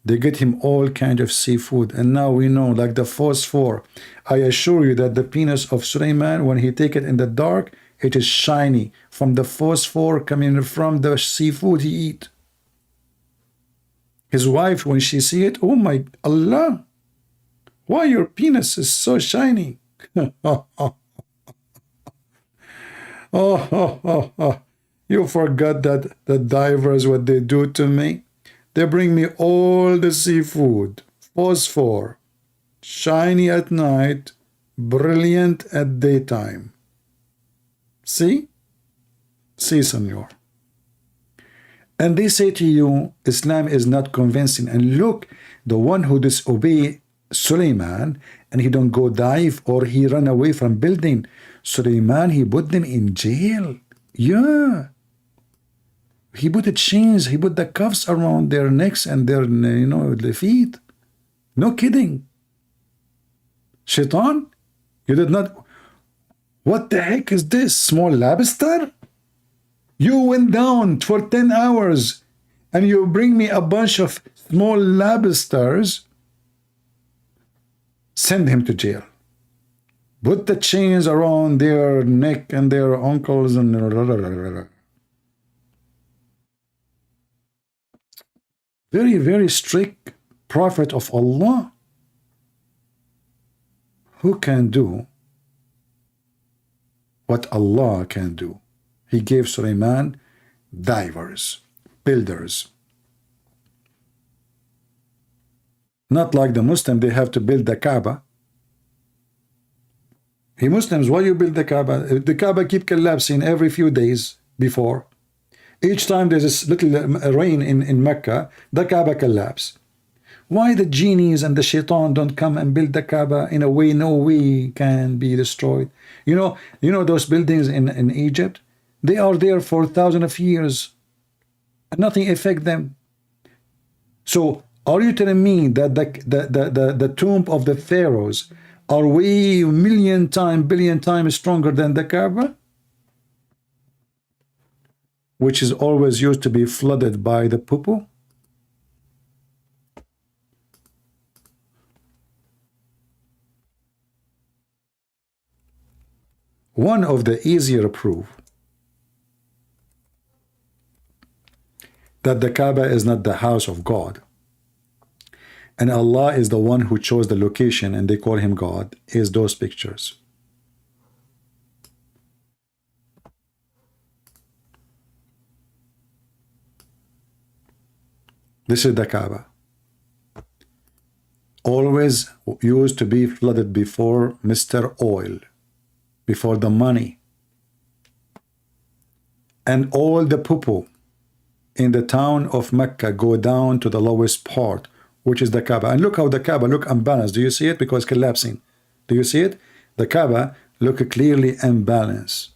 Speaker 16: They get him all kind of seafood. And now we know, like the phosphor. I assure you that the penis of Sulaiman, when he take it in the dark, it is shiny from the phosphor coming from the seafood he eat. His wife, when she see it, oh my Allah, why your penis is so shiny? You forgot that the divers, what they do to me? They bring me all the seafood, phosphor, shiny at night, brilliant at daytime. See? See, senor. And they say to you, Islam is not convincing. And look, the one who disobey Sulaiman, and he don't go dive or he run away from building, Sulaiman, he put them in jail. Yeah. He put the chains, he put the cuffs around their necks and their, their feet. No kidding. Shaitan, you did not... What the heck is this? Small lobster? You went down for 10 hours and you bring me a bunch of small lobsters. Send him to jail. Put the chains around their neck and their ankles and... Very, very strict prophet of Allah. Who can do what Allah can do? He gave Sulaiman divers, builders. Not like the Muslim, they have to build the Kaaba. Hey Muslims, why you build the Kaaba? The Kaaba keep collapsing every few days before. Each time there's a little rain in Mecca, the Kaaba collapse. Why the genies and the shaitan don't come and build the Kaaba in a way no way can be destroyed? You know those buildings in Egypt? They are there for thousands of years and nothing affect them. So are you telling me that the tomb of the pharaohs are way billion times stronger than the Kaaba, which is always used to be flooded by the poo-poo? One of the easier proof that the Kaaba is not the house of God and Allah is the one who chose the location and they call him God is those pictures. This is the Kaaba. Always used to be flooded before Mr. Oil, before the money, and all the poo-poo in the town of Mecca go down to the lowest part, which is the Kaaba. And look how the Kaaba look unbalanced. Do you see it? Because it's collapsing. Do you see it? The Kaaba look clearly unbalanced.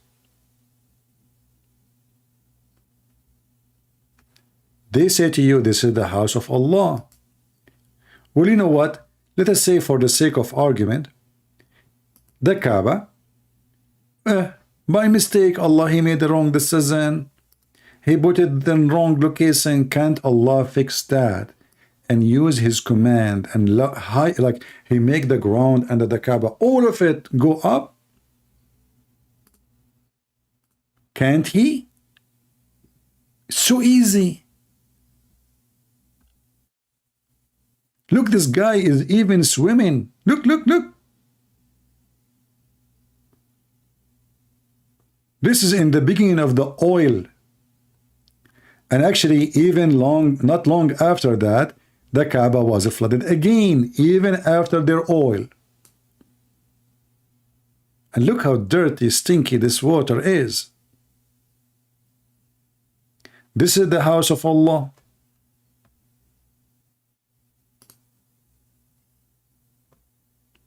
Speaker 16: They say to you, this is the house of Allah. Well, you know what? Let us say, for the sake of argument, the Kaaba, by mistake, Allah, he made the wrong decision. He put it in the wrong location. Can't Allah fix that and use his command and like he make the ground under the Kaaba, all of it go up? Can't he? So easy. Look, this guy is even swimming. Look, look, look. This is in the beginning of the oil. And actually, even not long after that, the Kaaba was flooded again, even after their oil. And look how dirty, stinky this water is. This is the house of Allah.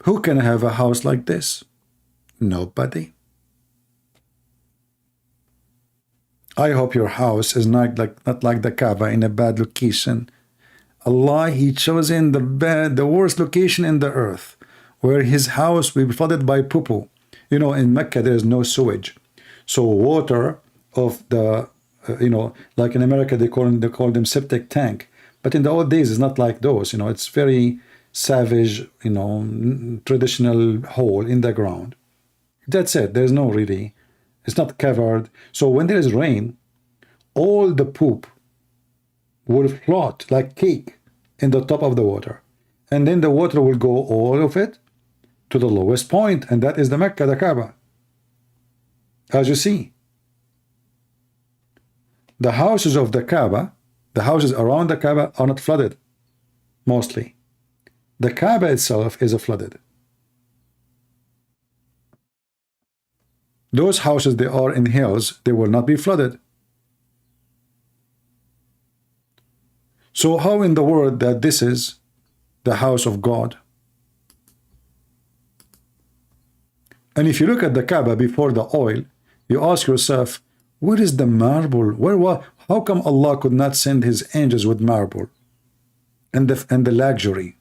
Speaker 16: Who can have a house like this? Nobody. I hope your house is not like the Kaaba in a bad location. Allah, he chosen the worst location in the earth, where his house will be flooded by poo-poo. You know, in Mecca there is no sewage, so water of the like in America they call them septic tank, but in the old days it's not like those. It's very savage, traditional hole in the ground. That's it. There's no really, it's not covered. So when there is rain, all the poop will float like cake in the top of the water, and then the water will go, all of it, to the lowest point, and that is the Mecca, the Kaaba. As you see, the houses of the Kaaba, the houses around the Kaaba are not flooded, mostly. The Kaaba itself is flooded. Those houses, they are in hills, they will not be flooded. So how in the world that this is the house of God? And if you look at the Kaaba before the oil, you ask yourself, where is the marble? How come Allah could not send his angels with marble and the luxury?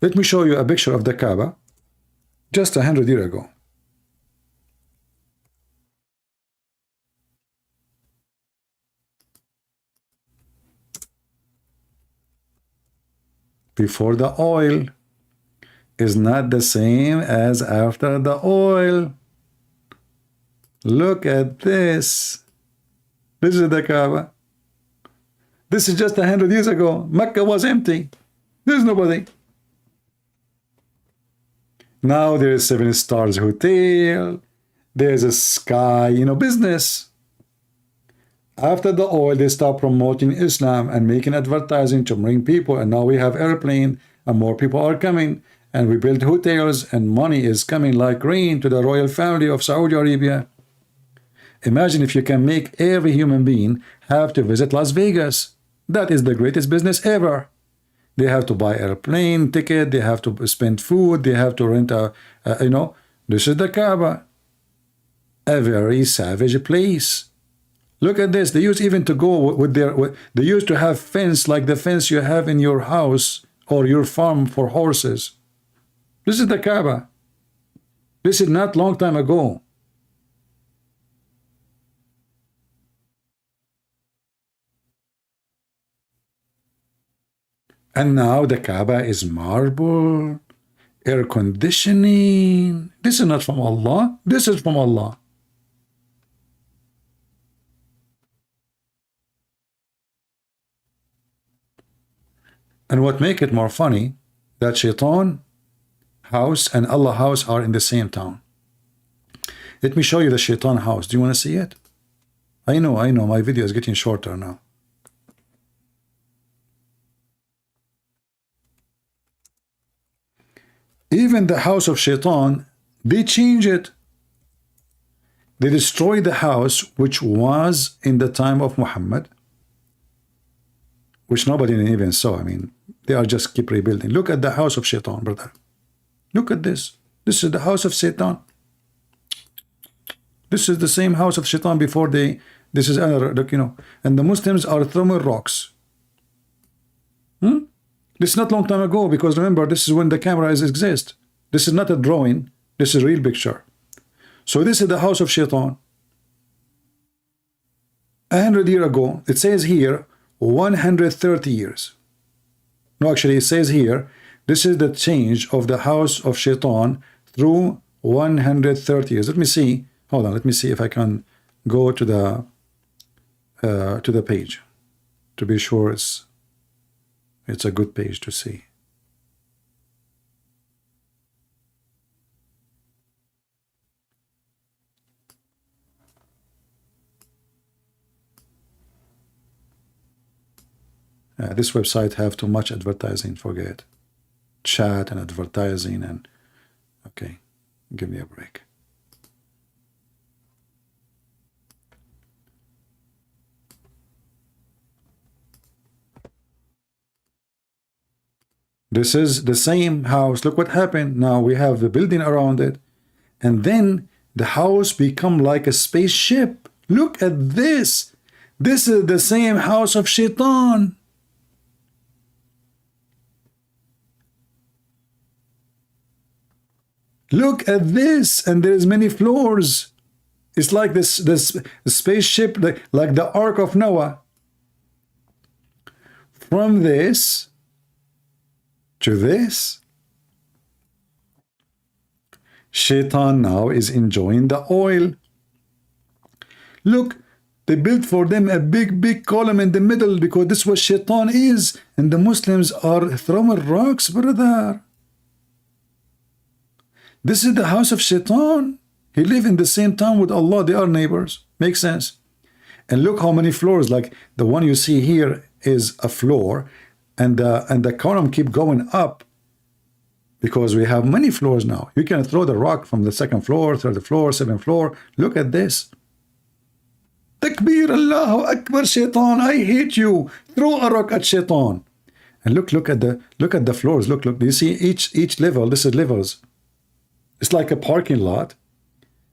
Speaker 16: Let me show you a picture of the Kaaba just 100 years ago. Before the oil is not the same as after the oil. Look at this. This is the Kaaba. This is just 100 years ago. Mecca was empty. There's nobody. Now there is 7 stars hotel. There's a sky, business. After the oil, they start promoting Islam and making advertising to bring people. And now we have airplane and more people are coming. And we build hotels and money is coming like rain to the royal family of Saudi Arabia. Imagine if you can make every human being have to visit Las Vegas. That is the greatest business ever. They have to buy airplane ticket, they have to spend food, they have to rent a you know, this is the Kaaba. A very savage place. Look at this. They used even to go with their, they used to have fence like the fence you have in your house or your farm for horses. This is the Kaaba. This is not long time ago. And now the Kaaba is marble, air conditioning. This is not from Allah. This is from Allah. And what make it more funny, that Shaitan house and Allah house are in the same town. Let me show you the Shaitan house. Do you want to see it? I know, my video is getting shorter now. Even the house of Shaitan, they change it. They destroy the house which was in the time of Muhammad, which nobody even saw. I mean, they are just keep rebuilding. Look at the house of Shaitan, brother. Look at this. This is the house of Satan. This is the same house of Shaitan before they, this is another, look, you know, and the Muslims are throwing rocks. This is not long time ago, because remember, this is when the cameras exist. This is not a drawing. This is a real picture. So this is the house of Shaitan. 100 years ago, it says here, 130 years. No, actually, it says here, this is the change of the house of Shaitan through 130 years. Let me see. Hold on. Let me see if I can go to the page to be sure it's a good page to see. This website have too much advertising, forget. Chat and advertising and okay, give me a break. This is the same house. Look what happened. Now we have the building around it, and then the house become like a spaceship. Look at this. This is the same house of Shaitan. Look at this, and there is many floors. It's like this spaceship, like the Ark of Noah. From this to this, Shaitan now is enjoying the oil. Look, they built for them a big column in the middle because this is what Shaitan is, and the Muslims are throwing rocks, brother. This is the house of Shaitan. He live in the same town with Allah. They are neighbors. Makes sense. And look how many floors. Like the one you see here is a floor, and the column keep going up because we have many floors now. You can throw the rock from the second floor, third floor, seventh floor. Look at this. Takbir, Allahu Akbar, Shaitan. I hate you. Throw a rock at Shaitan. And look at the floors. Look. Do you see each level? This is levels. It's like a parking lot.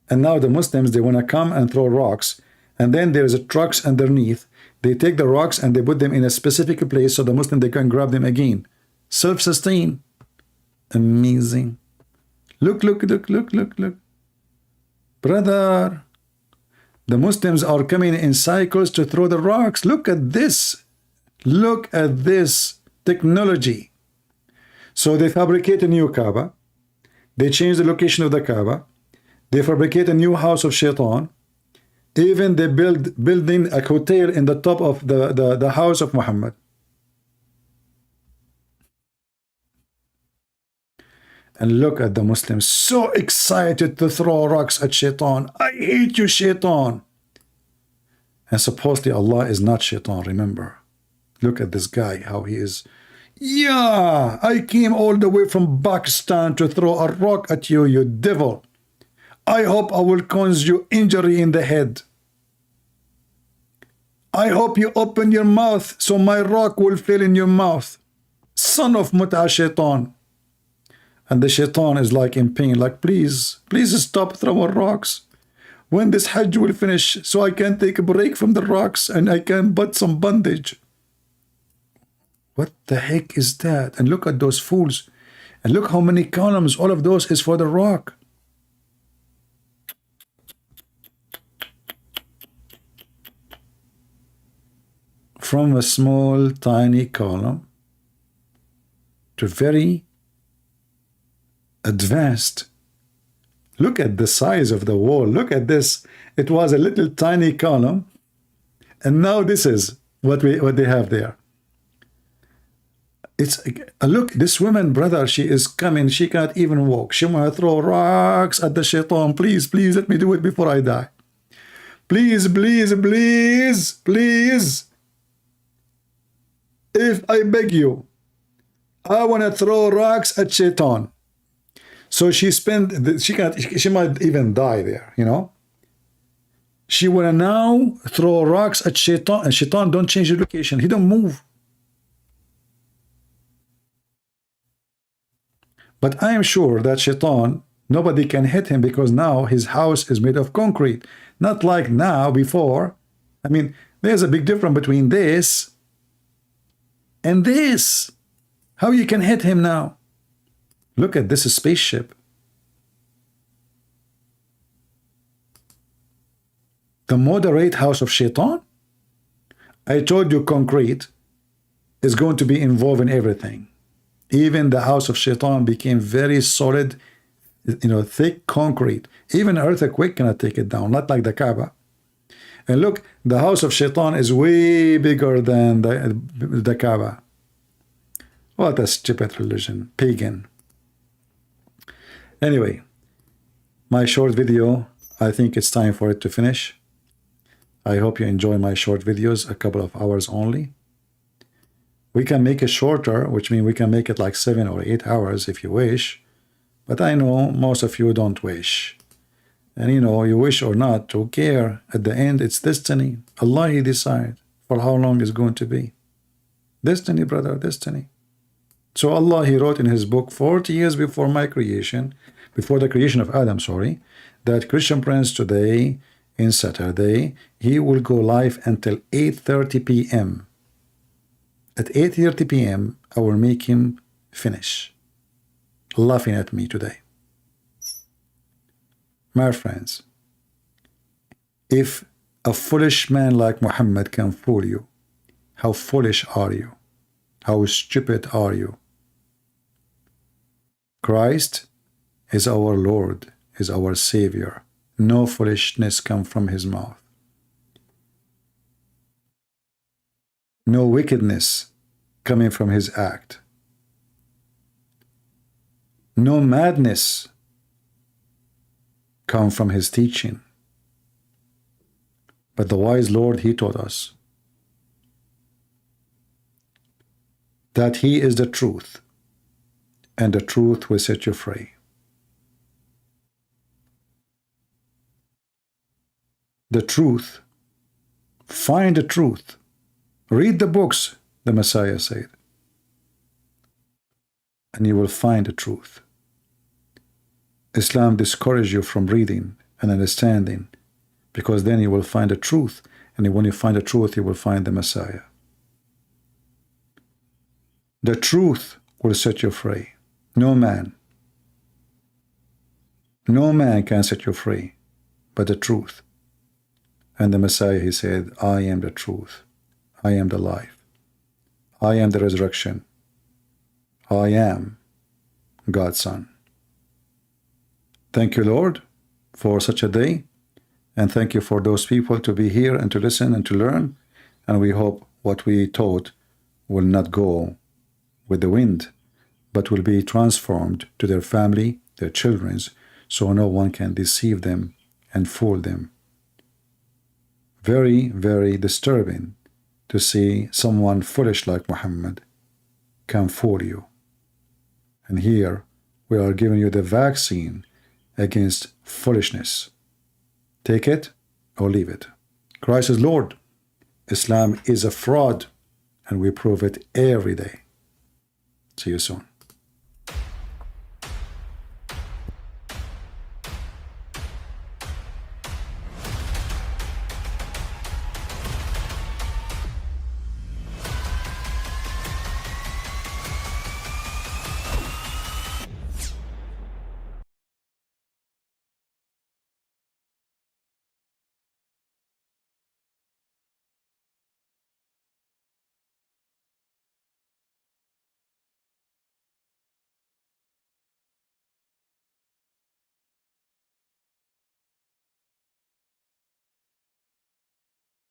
Speaker 16: And now the Muslims, they want to come and throw rocks. And then there's a trucks underneath. They take the rocks and they put them in a specific place so the Muslim, they can grab them again. Self-sustain. Amazing. Look. Brother, the Muslims are coming in cycles to throw the rocks. Look at this. Look at this technology. So they fabricate a new Kaaba. They change the location of the Kaaba. They fabricate a new house of Shaitan. Even they building a hotel in the top of the house of Muhammad. And look at the Muslims, so excited to throw rocks at Shaitan. I hate you, Shaitan. And supposedly Allah is not Shaitan, remember. Look at this guy, how he is. Yeah, I came all the way from Pakistan to throw a rock at you, you devil. I hope I will cause you injury in the head. I hope you open your mouth so my rock will fill in your mouth. Son of Mut'a Shaitan. And the Shaitan is like in pain, like, please stop throwing rocks. When this Hajj will finish, so I can take a break from the rocks and I can put some bandage. What the heck is that? And look at those fools. And look how many columns. All of those is for the rock. From a small, tiny column to very advanced. Look at the size of the wall. Look at this. It was a little tiny column. And now this is what they have there. It's look, this woman, brother, she is coming. She can't even walk. She want to throw rocks at the Shaitan. Please, let me do it before I die. Please. If I beg you, I want to throw rocks at Shaitan. So she might even die there, you know. She want to now throw rocks at Shaitan, and Shaitan don't change the location. He don't move. But I am sure that Shaitan, nobody can hit him because now his house is made of concrete. Not like now, before. I mean, there's a big difference between this and this. How you can hit him now? Look at this spaceship. The moderate house of Shaitan? I told you concrete is going to be involved in everything. Even the house of Shaitan became very solid, you know, thick concrete. Even an earthquake cannot take it down, not like the Kaaba. And look, the house of Shaitan is way bigger than the Kaaba. What a stupid religion, pagan. Anyway, my short video, I think it's time for it to finish. I hope you enjoy my short videos, a couple of hours only. We can make it shorter, which means we can make it like 7 or 8 hours if you wish. But I know most of you don't wish. And you know, you wish or not, who care? At the end, it's destiny. Allah, He decide for how long it's going to be. Destiny, brother, destiny. So Allah, He wrote in His book 40 years before my creation, before the creation of Adam, sorry, that Christian Prince today, in Saturday, he will go live until 8:30 p.m. At 8:30 p.m., I will make him finish laughing at me today. My friends, if a foolish man like Muhammad can fool you, how foolish are you? How stupid are you? Christ is our Lord, is our Savior. No foolishness comes from His mouth. No wickedness coming from His act. No madness come from His teaching. But the wise Lord, He taught us that He is the truth, and the truth will set you free. The truth. Find the truth. Read the books, the Messiah said, and you will find the truth. Islam discourages you from reading and understanding, because then you will find the truth, and when you find the truth, you will find the Messiah. The truth will set you free. No man can set you free but the truth. And the Messiah, He said, I am the truth. I am the life. I am the resurrection. I am God's Son. Thank you, Lord, for such a day. And thank you for those people to be here and to listen and to learn. And we hope what we taught will not go with the wind, but will be transformed to their family, their children's, so no one can deceive them and fool them. Very, very disturbing to see someone foolish like Muhammad can fool you. And here we are giving you the vaccine against foolishness. Take it or leave it. Christ is Lord. Islam is a fraud, and we prove it every day. See you soon.